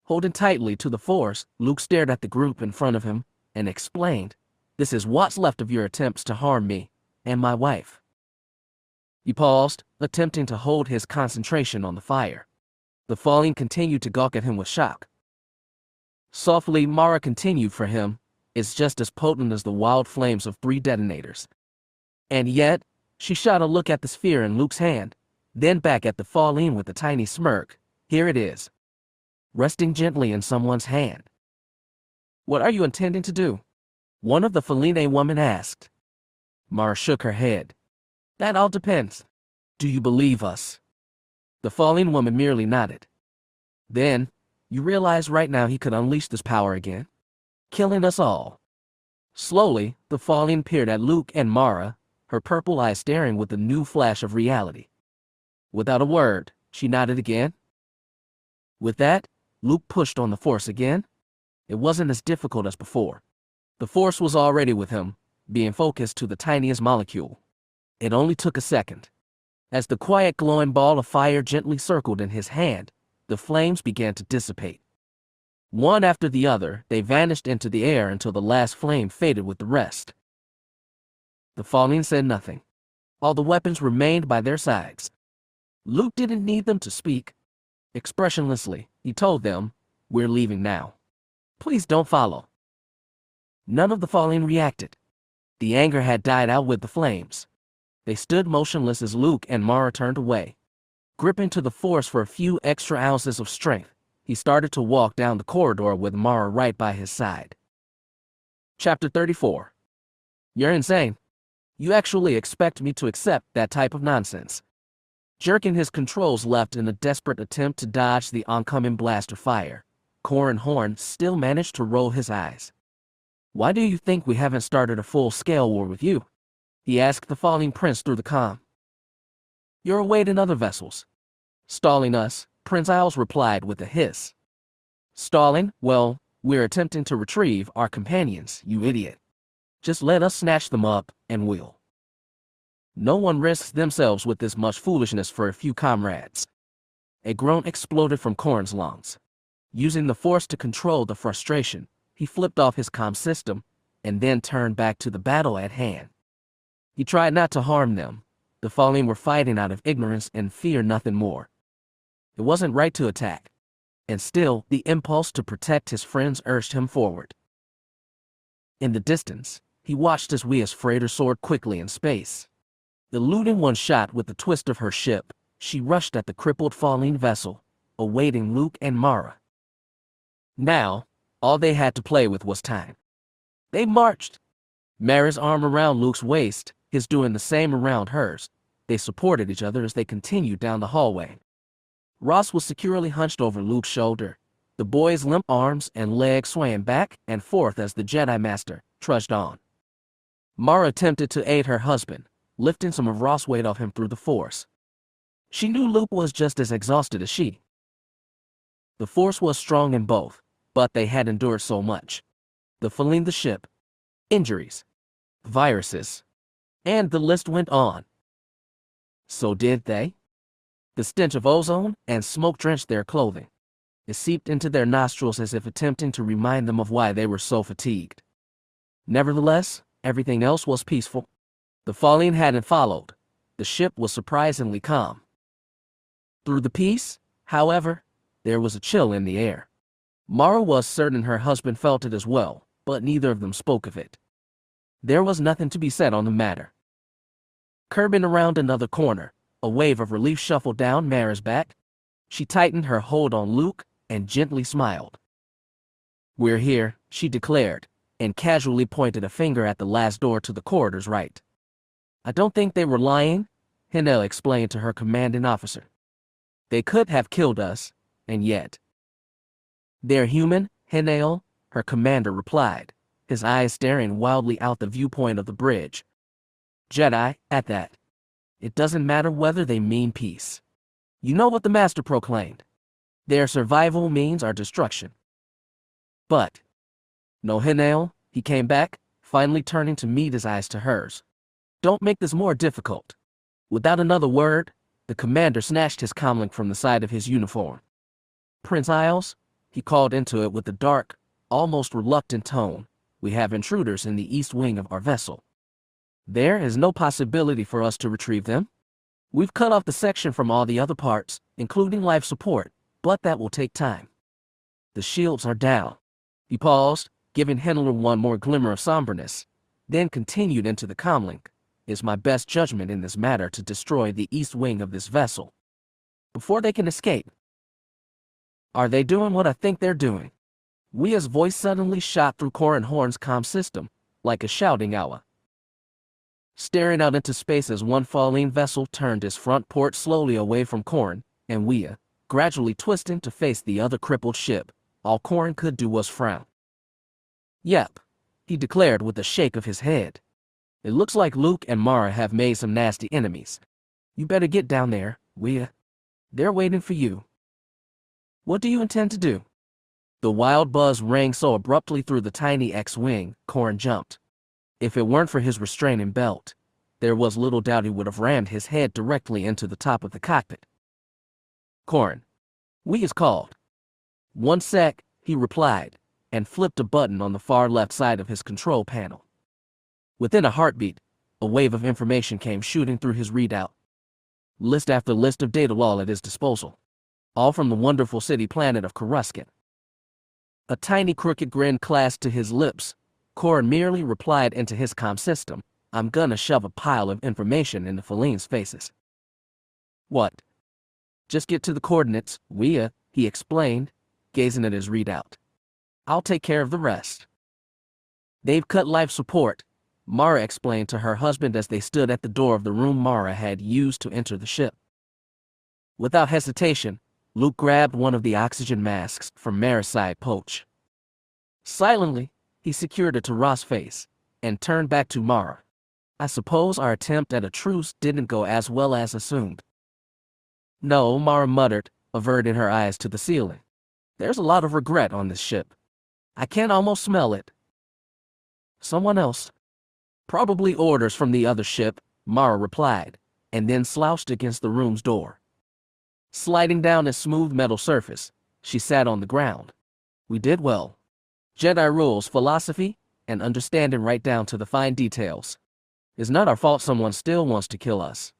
Holding tightly to the Force, Luke stared at the group in front of him and explained, "This is what's left of your attempts to harm me and my wife." He paused, attempting to hold his concentration on the fire. The Fallen continued to gawk at him with shock. Softly, Mara continued for him, "It's just as potent as the wild flames of 3 detonators." And yet, she shot a look at the sphere in Luke's hand, then back at the Fallen with a tiny smirk. "Here it is, resting gently in someone's hand." "What are you intending to do?" one of the Feline women asked. Mara shook her head. "That all depends. Do you believe us?" The Fallen woman merely nodded. "Then, you realize right now he could unleash this power again, killing us all." Slowly, the Fallen peered at Luke and Mara, her purple eyes staring with a new flash of reality. Without a word, she nodded again. With that, Luke pushed on the Force again. It wasn't as difficult as before. The Force was already with him, being focused to the tiniest molecule. It only took a second. As the quiet glowing ball of fire gently circled in his hand, the flames began to dissipate. One after the other, they vanished into the air until the last flame faded with the rest. The Fallen said nothing. All the weapons remained by their sides. Luke didn't need them to speak. Expressionlessly, he told them, "We're leaving now. Please don't follow." None of the Fallen reacted. The anger had died out with the flames. They stood motionless as Luke and Mara turned away. Gripping to the Force for a few extra ounces of strength, he started to walk down the corridor with Mara right by his side. Chapter 34. "You're insane. You actually expect me to accept that type of nonsense?" Jerking his controls left in a desperate attempt to dodge the oncoming blaster fire, Corran Horn still managed to roll his eyes. "Why do you think we haven't started a full-scale war with you?" he asked the Falling Prince through the comm. "You're awaiting other vessels. Stalling us," Prince Isles replied with a hiss. "Stalling? Well, we're attempting to retrieve our companions, you idiot. Just let us snatch them up, and we'll." No one risks themselves with this much foolishness for a few comrades. A groan exploded from Corran's lungs. Using the Force to control the frustration, he flipped off his comm system, and then turned back to the battle at hand. He tried not to harm them. The Fallen were fighting out of ignorance and fear, nothing more. It wasn't right to attack. And still, the impulse to protect his friends urged him forward. In the distance, he watched as Wia's freighter soared quickly in space. Eluding one shot with the twist of her ship, she rushed at the crippled Fallen vessel, awaiting Luke and Mara. Now, all they had to play with was time. They marched. Mara's arm around Luke's waist, his doing the same around hers. They supported each other as they continued down the hallway. Ross was securely hunched over Luke's shoulder. The boy's limp arms and legs swaying back and forth as the Jedi Master trudged on. Mara attempted to aid her husband, lifting some of Ross' weight off him through the Force. She knew Luke was just as exhausted as she. The Force was strong in both, but they had endured so much. The Fallen, the ship, injuries, viruses. And the list went on. So did they? The stench of ozone and smoke drenched their clothing. It seeped into their nostrils as if attempting to remind them of why they were so fatigued. Nevertheless, everything else was peaceful. The falling hadn't followed. The ship was surprisingly calm. Through the peace, however, there was a chill in the air. Mara was certain her husband felt it as well, but neither of them spoke of it. There was nothing to be said on the matter. Curving around another corner, a wave of relief shuffled down Mara's back. She tightened her hold on Luke and gently smiled. "We're here," she declared, and casually pointed a finger at the last door to the corridor's right. "I don't think they were lying," Hennel explained to her commanding officer. "They could have killed us, and yet." "They're human, Hennel," her commander replied, his eyes staring wildly out the viewpoint of the bridge. "Jedi, at that. It doesn't matter whether they mean peace. You know what the Master proclaimed. Their survival means our destruction." "But." "No, Hennel," he came back, finally turning to meet his eyes to hers. "Don't make this more difficult." Without another word, the commander snatched his comlink from the side of his uniform. "Prince Isles," he called into it with a dark, almost reluctant tone, "we have intruders in the east wing of our vessel. There is no possibility for us to retrieve them. We've cut off the section from all the other parts, including life support, but that will take time. The shields are down." He paused, giving Henler one more glimmer of somberness, then continued into the comlink. "It's my best judgment in this matter to destroy the east wing of this vessel before they can escape." "Are they doing what I think they're doing?" Wia's voice suddenly shot through Corran Horn's comm system, like a shouting owl. Staring out into space as one falling vessel turned its front port slowly away from Corran, and Wia, gradually twisting to face the other crippled ship, all Corran could do was frown. "Yep," he declared with a shake of his head. "It looks like Luke and Mara have made some nasty enemies. You better get down there, Wia. They're waiting for you." "What do you intend to do?" The wild buzz rang so abruptly through the tiny X-wing, Corran jumped. If it weren't for his restraining belt, there was little doubt he would have rammed his head directly into the top of the cockpit. "Corran, Wia's called." "1 sec," he replied, and flipped a button on the far left side of his control panel. Within a heartbeat, a wave of information came shooting through his readout. List after list of data all at his disposal, all from the wonderful city planet of Coruscant. A tiny crooked grin clasped to his lips. Corran merely replied into his comm system, "I'm gonna shove a pile of information into Falene's faces." "What?" "Just get to the coordinates, Wia," he explained, gazing at his readout. "I'll take care of the rest." "They've cut life support," Mara explained to her husband as they stood at the door of the room Mara had used to enter the ship. Without hesitation, Luke grabbed one of the oxygen masks from Mara's side pouch. Silently, he secured it to Ross' face and turned back to Mara. "I suppose our attempt at a truce didn't go as well as assumed." "No," Mara muttered, averting her eyes to the ceiling. "There's a lot of regret on this ship. I can almost smell it." "Someone else." "Probably orders from the other ship," Mara replied, and then slouched against the room's door. Sliding down its smooth metal surface, she sat on the ground. "We did well. Jedi rules, philosophy, and understanding right down to the fine details. It's not our fault someone still wants to kill us."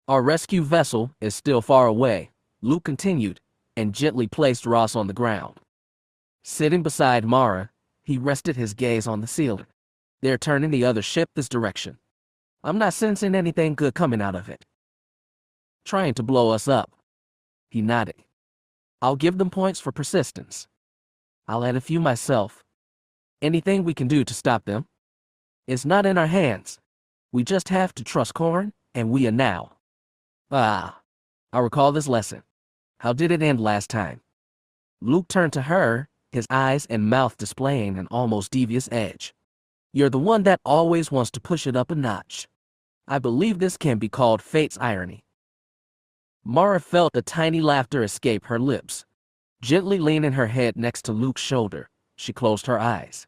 "Our rescue vessel is still far away," Luke continued, and gently placed Ross on the ground. Sitting beside Mara, he rested his gaze on the ceiling. "They're turning the other ship this direction. I'm not sensing anything good coming out of it. Trying to blow us up." He nodded. "I'll give them points for persistence. I'll add a few myself. Anything we can do to stop them? It's not in our hands. We just have to trust Corran, and we are now." "Ah, I recall this lesson. How did it end last time?" Luke turned to her, his eyes and mouth displaying an almost devious edge. "You're the one that always wants to push it up a notch. I believe this can be called fate's irony." Mara felt a tiny laughter escape her lips. Gently leaning her head next to Luke's shoulder, she closed her eyes.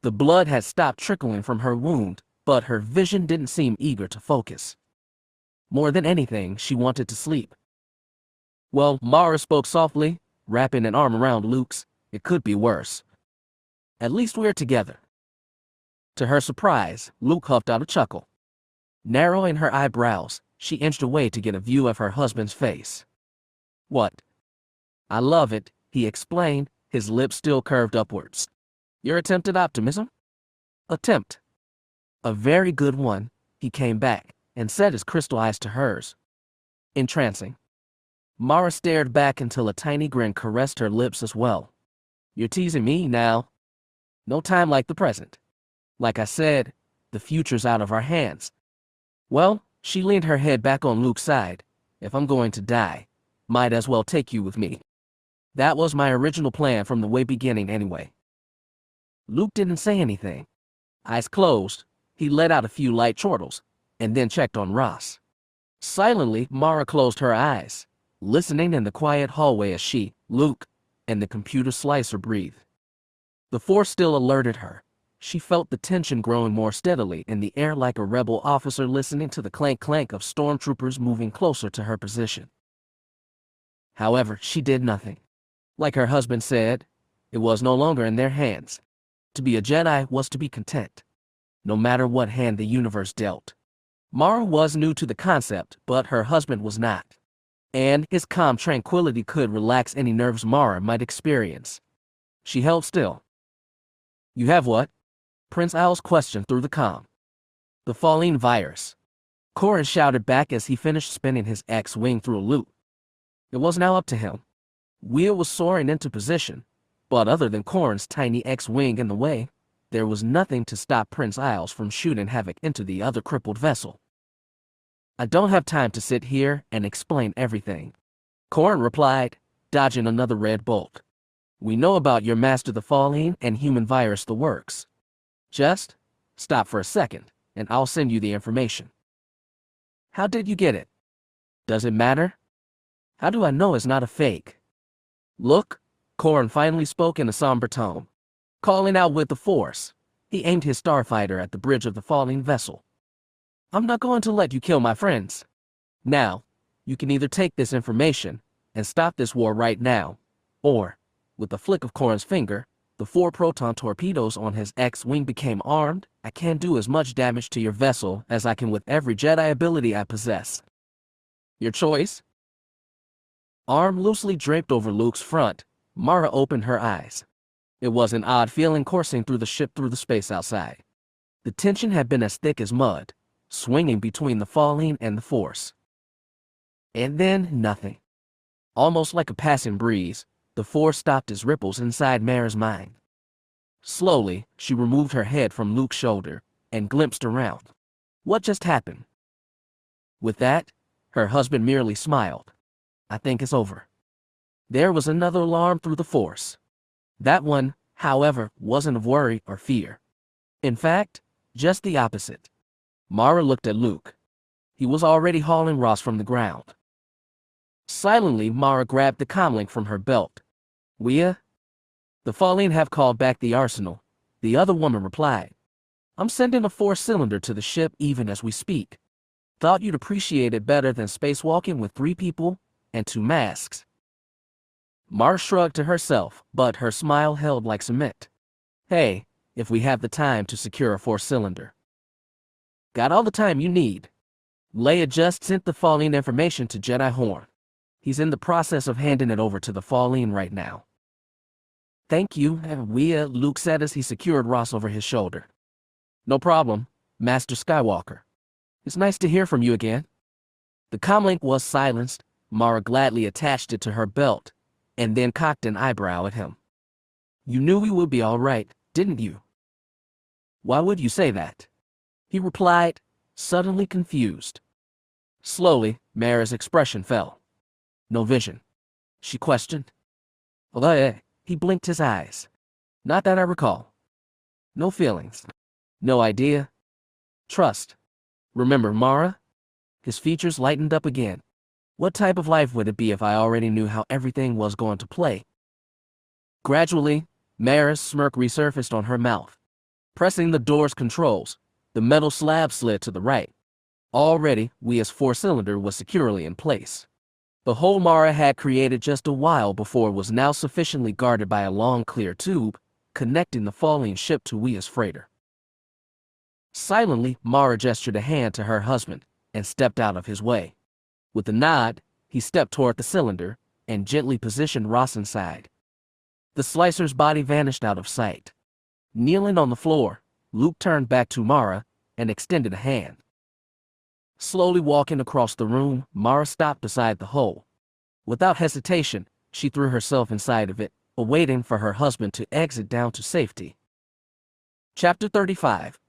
The blood had stopped trickling from her wound, but her vision didn't seem eager to focus. More than anything, she wanted to sleep. Well, Mara spoke softly, wrapping an arm around Luke's. It could be worse. At least we're together. To her surprise, Luke huffed out a chuckle. Narrowing her eyebrows, she inched away to get a view of her husband's face. What? I love it, he explained, his lips still curved upwards. Your attempt at optimism? Attempt. A very good one, he came back, and set his crystal eyes to hers. Entrancing. Mara stared back until a tiny grin caressed her lips as well. You're teasing me now. No time like the present. Like I said, the future's out of our hands. Well, she leaned her head back on Luke's side. If I'm going to die, might as well take you with me. That was my original plan from the way beginning anyway. Luke didn't say anything. Eyes closed, he let out a few light chortles, and then checked on Ross. Silently, Mara closed her eyes, listening in the quiet hallway as she, Luke, and the computer slicer breathed. The force still alerted her. She felt the tension growing more steadily in the air like a rebel officer listening to the clank-clank of stormtroopers moving closer to her position. However, she did nothing. Like her husband said, it was no longer in their hands. To be a Jedi was to be content, no matter what hand the universe dealt. Mara was new to the concept, but her husband was not. And his calm tranquility could relax any nerves Mara might experience. She held still. You have what? Prince Owl's questioned through the comm. The falling virus. Corran shouted back as he finished spinning his X-wing through a loop. It was now up to him. Wheel was soaring into position, but other than Corran's tiny X-wing in the way, there was nothing to stop Prince Owls from shooting havoc into the other crippled vessel. I don't have time to sit here and explain everything, Corran replied, dodging another red bolt. We know about your master the falling and human virus the works. Just stop for a second, and I'll send you the information. How did you get it? Does it matter? How do I know it's not a fake? Look, Corran finally spoke in a somber tone. Calling out with the force, he aimed his starfighter at the bridge of the falling vessel. I'm not going to let you kill my friends. Now, you can either take this information and stop this war right now, or, with a flick of Corran's finger, the 4 proton torpedoes on his X-wing became armed. I can't do as much damage to your vessel as I can with every Jedi ability I possess. Your choice? Arm loosely draped over Luke's front, Mara opened her eyes. It was an odd feeling coursing through the ship through the space outside. The tension had been as thick as mud, swinging between the falling and the force. And then nothing. Almost like a passing breeze, the force stopped as ripples inside Mara's mind. Slowly, she removed her head from Luke's shoulder and glimpsed around. What just happened? With that, her husband merely smiled. I think it's over. There was another alarm through the force. That one, however, wasn't of worry or fear. In fact, just the opposite. Mara looked at Luke. He was already hauling Ross from the ground. Silently, Mara grabbed the comlink from her belt. The falling have called back the arsenal, the other woman replied. I'm sending a 4-cylinder to the ship even as we speak. Thought you'd appreciate it better than spacewalking with 3 people and 2 masks. Mara shrugged to herself, but her smile held like cement. Hey, if we have the time to secure a 4-cylinder. Got all the time you need. Leia just sent the falling information to Jedi Horn. He's in the process of handing it over to the falling right now. Thank you, Luke said as he secured Ross over his shoulder. No problem, Master Skywalker. It's nice to hear from you again. The comlink was silenced. Mara gladly attached it to her belt, and then cocked an eyebrow at him. You knew we would be all right, didn't you? Why would you say that? He replied, suddenly confused. Slowly, Mara's expression fell. No vision? She questioned. He blinked his eyes. Not that I recall. No feelings. No idea. Trust. Remember Mara? His features lightened up again. What type of life would it be if I already knew how everything was going to play? Gradually, Mara's smirk resurfaced on her mouth. Pressing the door's controls, the metal slab slid to the right. Already, Wei's four-cylinder was securely in place. The hole Mara had created just a while before was now sufficiently guarded by a long clear tube, connecting the falling ship to Wei's freighter. Silently, Mara gestured a hand to her husband and stepped out of his way. With a nod, he stepped toward the cylinder and gently positioned Ross inside. The slicer's body vanished out of sight. Kneeling on the floor, Luke turned back to Mara and extended a hand. Slowly walking across the room, Mara stopped beside the hole. Without hesitation, she threw herself inside of it, awaiting for her husband to exit down to safety. Chapter 35.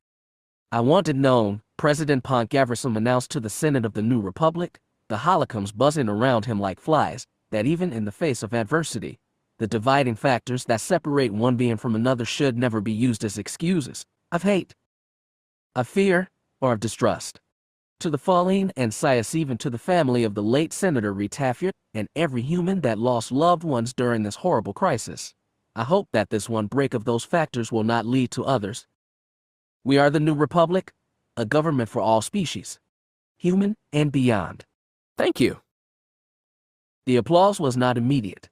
I wanted known, President Pont Gaversom announced to the Senate of the New Republic, the holocoms buzzing around him like flies, that even in the face of adversity, the dividing factors that separate one being from another should never be used as excuses of hate, of fear, or of distrust. To the fallen and sighs, even to the family of the late Senator Retafiat and every human that lost loved ones during this horrible crisis, I hope that this one break of those factors will not lead to others. We are the New Republic, a government for all species, human and beyond. Thank you. The applause was not immediate.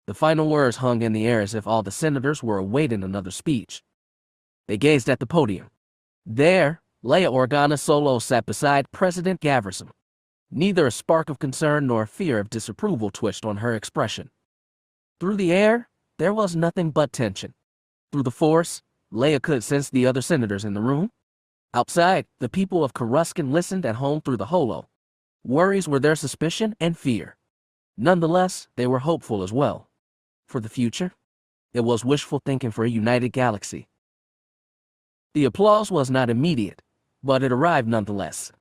The final words hung in the air as if all the senators were awaiting another speech. They gazed at the podium. There, Leia Organa Solo sat beside President Gaversom. Neither a spark of concern nor fear of disapproval twitched on her expression. Through the air, there was nothing but tension. Through the force, Leia could sense the other senators in the room. Outside, the people of Coruscant listened at home through the holo. Worries were their suspicion and fear. Nonetheless, they were hopeful as well. For the future, it was wishful thinking for a united galaxy. The applause was not immediate, but it arrived nonetheless.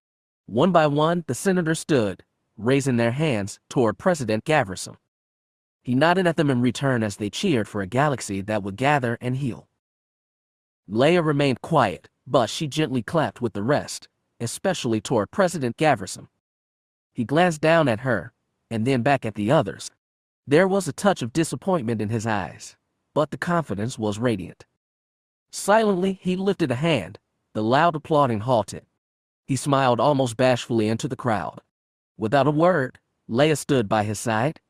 One by one, the senators stood, raising their hands toward President Gaversom. He nodded at them in return as they cheered for a galaxy that would gather and heal. Leia remained quiet, but she gently clapped with the rest, especially toward President Gaversom. He glanced down at her, and then back at the others. There was a touch of disappointment in his eyes, but the confidence was radiant. Silently, he lifted a hand. The loud applauding halted. He smiled almost bashfully into the crowd. Without a word, Leia stood by his side.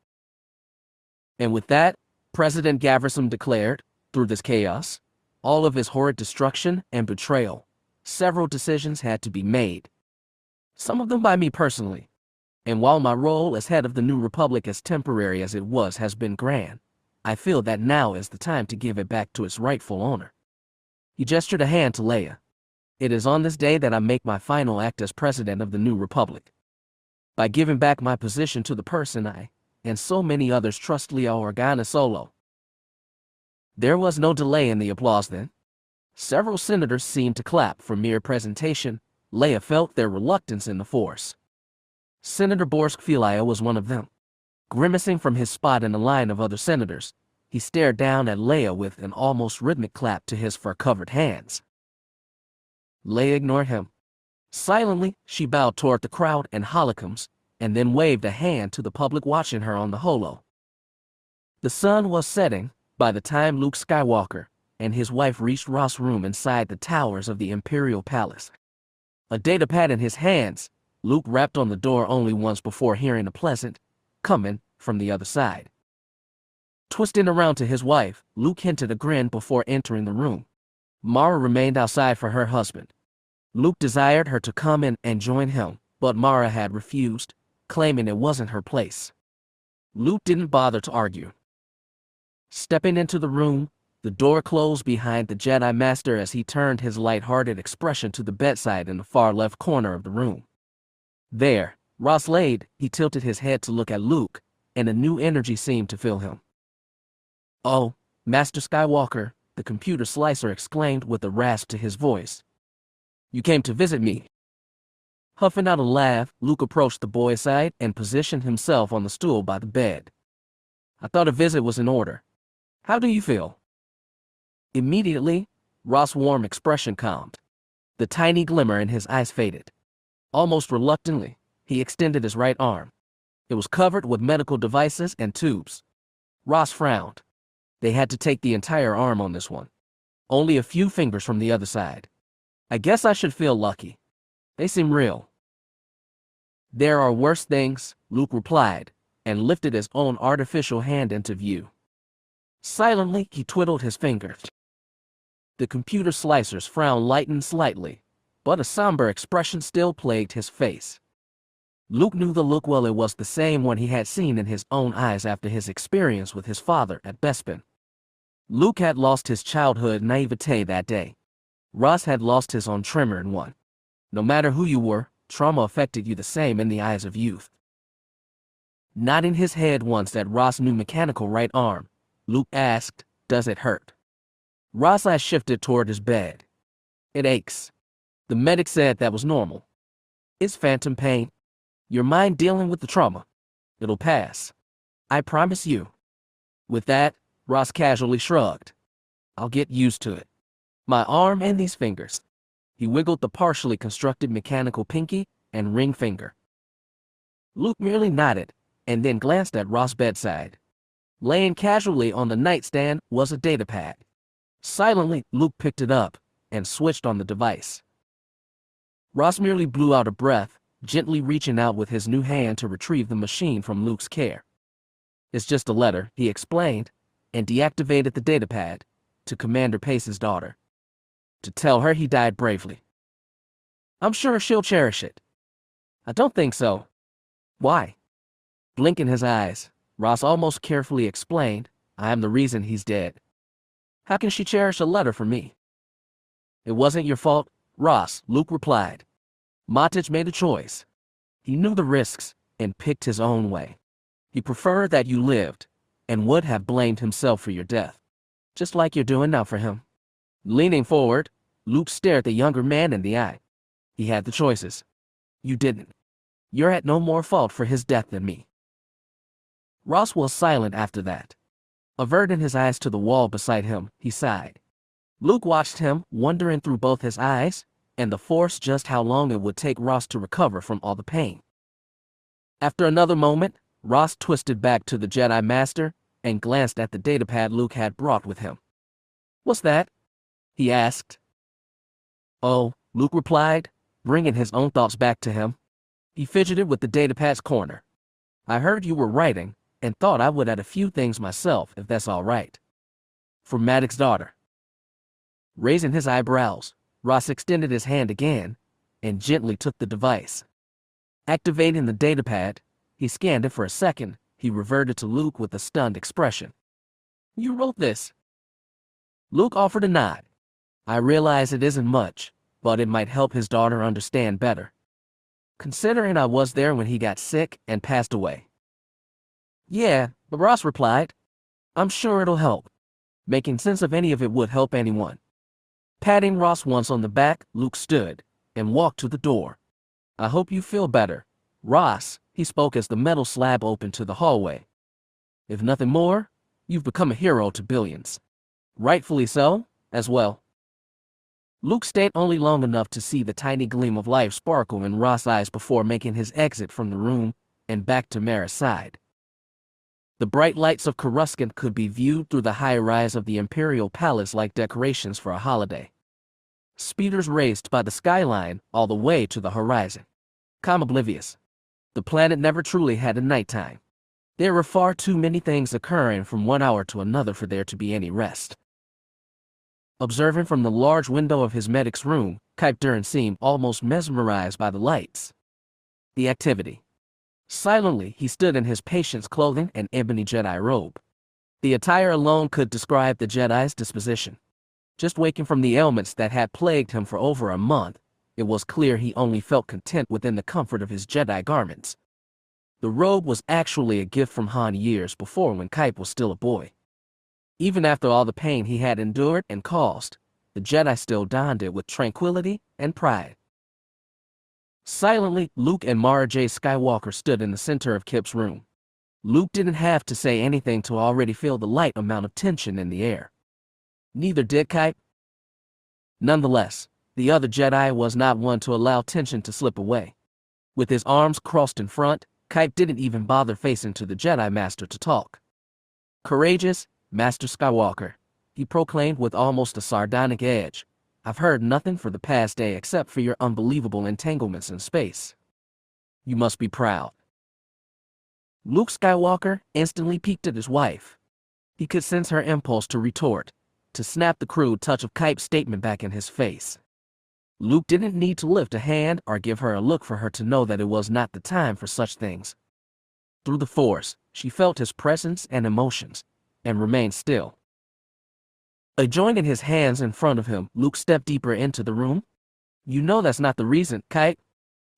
And with that, President Gaversom declared, through this chaos, all of his horrid destruction and betrayal, several decisions had to be made. Some of them by me personally. And while my role as head of the New Republic, as temporary as it was, has been grand, I feel that now is the time to give it back to its rightful owner. He gestured a hand to Leia. It is on this day that I make my final act as President of the New Republic. By giving back my position to the person I, and so many others, trust, Leia Organa Solo. There was no delay in the applause then. Several senators seemed to clap for mere presentation. Leia felt their reluctance in the force. Senator Borsk Filia was one of them. Grimacing from his spot in the line of other senators, he stared down at Leia with an almost rhythmic clap to his fur-covered hands. Leia ignored him. Silently, she bowed toward the crowd and holocoms, and then waved a hand to the public watching her on the holo. The sun was setting by the time Luke Skywalker and his wife reached Ross' room inside the towers of the Imperial Palace. A datapad in his hands, Luke rapped on the door only once before hearing a pleasant "coming" from the other side. Twisting around to his wife, Luke hinted a grin before entering the room. Mara remained outside for her husband. Luke desired her to come in and join him, but Mara had refused, claiming it wasn't her place. Luke didn't bother to argue. Stepping into the room, the door closed behind the Jedi Master as he turned his light-hearted expression to the bedside in the far left corner of the room. There, Ross laid. He tilted his head to look at Luke, and a new energy seemed to fill him. "Oh, Master Skywalker," the computer slicer exclaimed with a rasp to his voice. "You came to visit me." Huffing out a laugh, Luke approached the boy's side and positioned himself on the stool by the bed. "I thought a visit was in order. How do you feel?" Immediately, Ross' warm expression calmed. The tiny glimmer in his eyes faded. Almost reluctantly, he extended his right arm. It was covered with medical devices and tubes. Ross frowned. They had to take the entire arm on this one. only a few fingers from the other side. I guess I should feel lucky. They seem real. There are worse things, Luke replied, and lifted his own artificial hand into view. Silently, he twiddled his fingers. The computer slicer's frown lightened slightly, but a somber expression still plagued his face. Luke knew the look well. It was the same one he had seen in his own eyes after his experience with his father at Bespin. Luke had lost his childhood naivete that day. Ross had lost his own tremor in one. No matter who you were, trauma affected you the same in the eyes of youth. Nodding his head once at Ross' new mechanical right arm, Luke asked, "Does it hurt?" Ross' eyes shifted toward his bed. "It aches." The medic said that was normal. "It's phantom pain. Your mind dealing with the trauma. It'll pass. I promise you." With that, Ross casually shrugged. "I'll get used to it. My arm and these fingers." He wiggled the partially constructed mechanical pinky and ring finger. Luke merely nodded, and then glanced at Ross' bedside. Laying casually on the nightstand was a datapad. Silently, Luke picked it up and switched on the device. Ross merely blew out a breath, gently reaching out with his new hand to retrieve the machine from Luke's care. "It's just a letter," he explained, and deactivated the datapad to Commander Pace's daughter. "To tell her he died bravely. I'm sure she'll cherish it." "I don't think so." "Why?" Blinking his eyes, Ross almost carefully explained, "I am the reason he's dead." "How can she cherish a letter from me?" "It wasn't your fault, Ross," Luke replied. "Matic made a choice. He knew the risks and picked his own way. He preferred that you lived and would have blamed himself for your death, just like you're doing now for him." Leaning forward, Luke stared the younger man in the eye. "He had the choices. You didn't. You're at no more fault for his death than me." Ross was silent after that. Averting his eyes to the wall beside him, he sighed. Luke watched him, wondering through both his eyes and the force just how long it would take Ross to recover from all the pain. After another moment, Ross twisted back to the Jedi Master and glanced at the datapad Luke had brought with him. "What's that?" he asked. "Oh," Luke replied, bringing his own thoughts back to him. He fidgeted with the datapad's corner. "I heard you were writing, and thought I would add a few things myself if that's all right." "For Maddox's daughter." Raising his eyebrows, Ross extended his hand again and gently took the device. Activating the datapad, he scanned it for a second. He reverted to Luke with a stunned expression. "You wrote this?" Luke offered a nod. "I realize it isn't much, but it might help his daughter understand better. Considering I was there when he got sick and passed away." "Yeah," Ross replied. "I'm sure it'll help. Making sense of any of it would help anyone." Patting Ross once on the back, Luke stood and walked to the door. "I hope you feel better, Ross," he spoke as the metal slab opened to the hallway. "If nothing more, you've become a hero to billions. Rightfully so, as well." Luke stayed only long enough to see the tiny gleam of life sparkle in Ross' eyes before making his exit from the room and back to Mara's side. The bright lights of Coruscant could be viewed through the high rise of the Imperial Palace like decorations for a holiday. Speeders raced by the skyline all the way to the horizon. Calm oblivious. The planet never truly had a nighttime. There were far too many things occurring from one hour to another for there to be any rest. Observing from the large window of his medic's room, Kyp Durron seemed almost mesmerized by the lights. The activity. Silently, he stood in his patient's clothing and ebony Jedi robe. The attire alone could describe the Jedi's disposition. Just waking from the ailments that had plagued him for over a month, it was clear he only felt content within the comfort of his Jedi garments. The robe was actually a gift from Han years before when Kyp was still a boy. Even after all the pain he had endured and caused, the Jedi still donned it with tranquility and pride. Silently, Luke and Mara Jade Skywalker stood in the center of Kyp's room. Luke didn't have to say anything to already feel the light amount of tension in the air. Neither did Kyp. Nonetheless, the other Jedi was not one to allow tension to slip away. With his arms crossed in front, Kyp didn't even bother facing to the Jedi Master to talk. "Courageous, Master Skywalker," he proclaimed with almost a sardonic edge. "I've heard nothing for the past day except for your unbelievable entanglements in space. You must be proud." Luke Skywalker instantly peeked at his wife. He could sense her impulse to retort, to snap the crude touch of Kyp's statement back in his face. Luke didn't need to lift a hand or give her a look for her to know that it was not the time for such things. Through the Force, she felt his presence and emotions, and remained still. Joining his hands in front of him, Luke stepped deeper into the room. "You know that's not the reason, Kyp.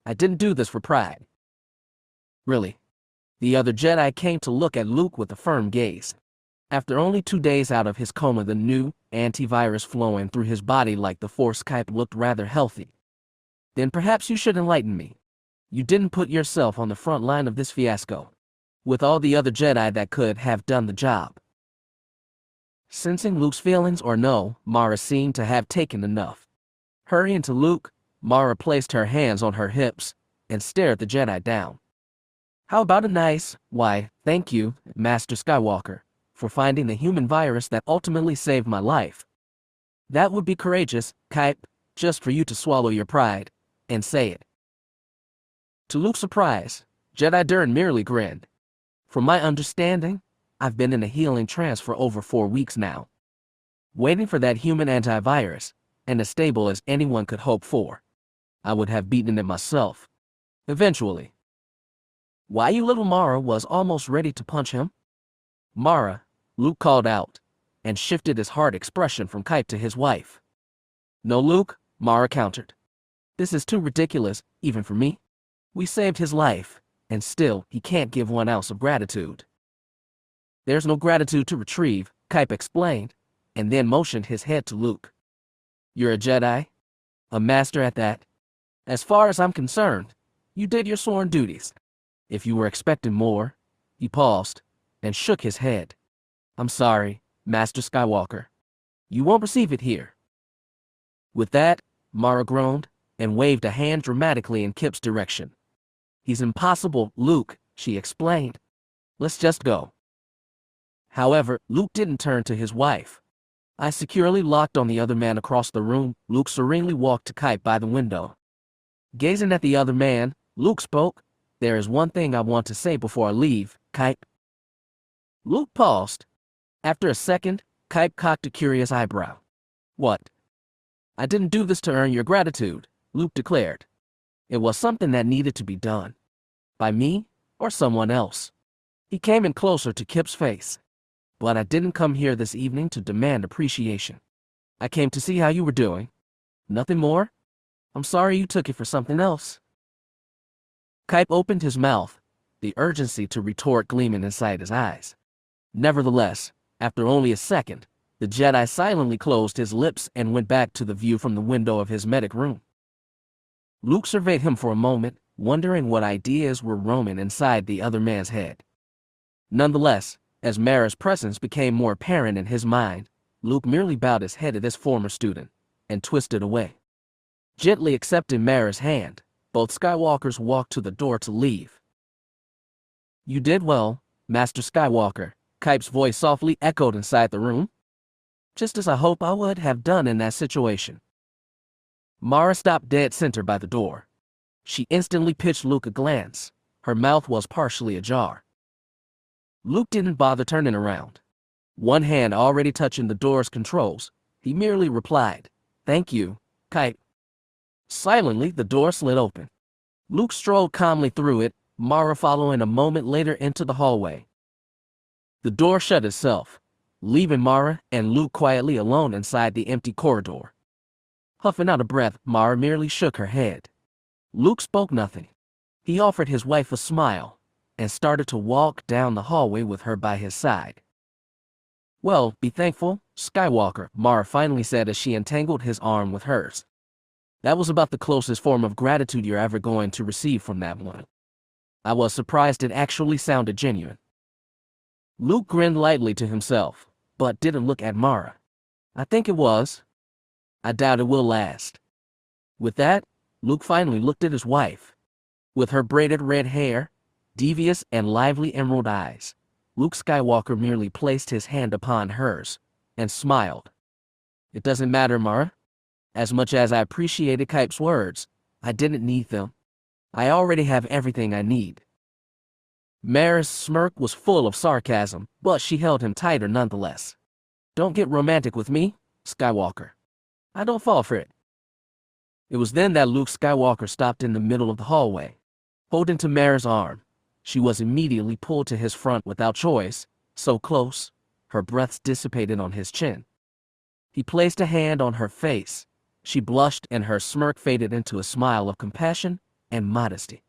I didn't do this for pride." "Really?" The other Jedi came to look at Luke with a firm gaze. After only 2 days out of his coma, the new antivirus flowing through his body like the Force, Kyp looked rather healthy. "Then perhaps you should enlighten me. You didn't put yourself on the front line of this fiasco, with all the other Jedi that could have done the job." Sensing Luke's feelings or no, Mara seemed to have taken enough. Hurrying to Luke, Mara placed her hands on her hips and stared the Jedi down. "How about a nice, why, thank you, Master Skywalker, for finding the human virus that ultimately saved my life. That would be courageous, Kyp, just for you to swallow your pride and say it." To Luke's surprise, Jedi Durron merely grinned. "From my understanding, I've been in a healing trance for over 4 weeks now, waiting for that human antivirus, and as stable as anyone could hope for. I would have beaten it myself. Eventually." "Why, you little..." Mara was almost ready to punch him. "Mara," Luke called out, and shifted his hard expression from Kyp to his wife. "No, Luke," Mara countered. "This is too ridiculous, even for me. We saved his life, and still he can't give 1 ounce of gratitude." "There's no gratitude to retrieve," Kyp explained, and then motioned his head to Luke. "You're a Jedi, a master at that. As far as I'm concerned, you did your sworn duties. If you were expecting more..." He paused and shook his head. "I'm sorry, Master Skywalker. You won't receive it here." With that, Mara groaned and waved a hand dramatically in Kyp's direction. "He's impossible, Luke," she explained. "Let's just go." However, Luke didn't turn to his wife. Eyes securely locked on the other man across the room, Luke serenely walked to Kyp by the window. Gazing at the other man, Luke spoke. "There is one thing I want to say before I leave, Kyp." Luke paused. After a second, Kyp cocked a curious eyebrow. "What?" "I didn't do this to earn your gratitude," Luke declared. "It was something that needed to be done. By me or someone else." He came in closer to Kyp's face. "But I didn't come here this evening to demand appreciation. I came to see how you were doing. Nothing more. I'm sorry you took it for something else." Kyp opened his mouth, the urgency to retort gleaming inside his eyes. Nevertheless, after only a second, the Jedi silently closed his lips and went back to the view from the window of his medic room. Luke surveyed him for a moment, wondering what ideas were roaming inside the other man's head. Nonetheless, as Mara's presence became more apparent in his mind, Luke merely bowed his head at his former student and twisted away. Gently accepting Mara's hand, both Skywalkers walked to the door to leave. "You did well, Master Skywalker," Kyp's voice softly echoed inside the room. "Just as I hope I would have done in that situation." Mara stopped dead center by the door. She instantly pitched Luke a glance. Her mouth was partially ajar. Luke didn't bother turning around. One hand already touching the door's controls, he merely replied, "Thank you, Kyp." Silently, the door slid open. Luke strolled calmly through it, Mara following a moment later into the hallway. The door shut itself, leaving Mara and Luke quietly alone inside the empty corridor. Huffing out a breath, Mara merely shook her head. Luke spoke nothing. He offered his wife a smile and started to walk down the hallway with her by his side. "Well, be thankful, Skywalker," Mara finally said as she entangled his arm with hers. "That was about the closest form of gratitude you're ever going to receive from that one." I was surprised it actually sounded genuine. Luke grinned lightly to himself, but didn't look at Mara. "I think it was. I doubt it will last." With that, Luke finally looked at his wife. With her braided red hair, devious and lively emerald eyes, Luke Skywalker merely placed his hand upon hers, and smiled. It doesn't matter, Mara. As much as I appreciated Kyp's words, I didn't need them. I already have everything I need. Mara's smirk was full of sarcasm, but she held him tighter nonetheless. Don't get romantic with me, Skywalker. I don't fall for it. It was then that Luke Skywalker stopped in the middle of the hallway. Holding to Mara's arm, she was immediately pulled to his front without choice, so close, her breaths dissipated on his chin. He placed a hand on her face. She blushed and her smirk faded into a smile of compassion and modesty.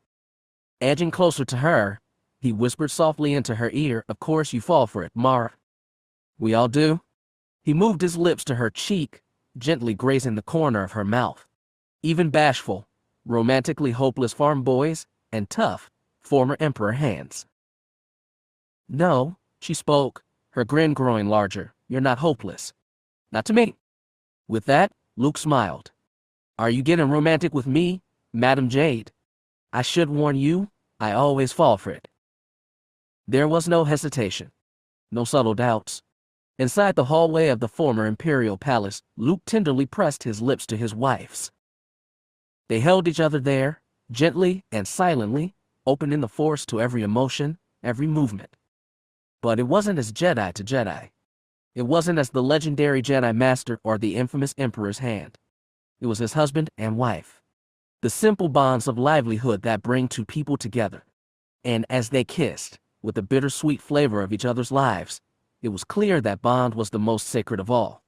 Edging closer to her, he whispered softly into her ear, "Of course you fall for it, Mara. We all do." He moved his lips to her cheek, gently grazing the corner of her mouth. Even bashful, romantically hopeless farm boys, and tough, former Emperor hands. "No," she spoke, her grin growing larger, "you're not hopeless. Not to me." With that, Luke smiled. "Are you getting romantic with me, Madam Jade? I should warn you, I always fall for it." There was no hesitation, no subtle doubts. Inside the hallway of the former Imperial Palace, Luke tenderly pressed his lips to his wife's. They held each other there, gently and silently, opening the Force to every emotion, every movement. But it wasn't as Jedi to Jedi. It wasn't as the legendary Jedi Master or the infamous Emperor's hand. It was as husband and wife. The simple bonds of livelihood that bring two people together. And as they kissed, with the bittersweet flavor of each other's lives, it was clear that bond was the most sacred of all.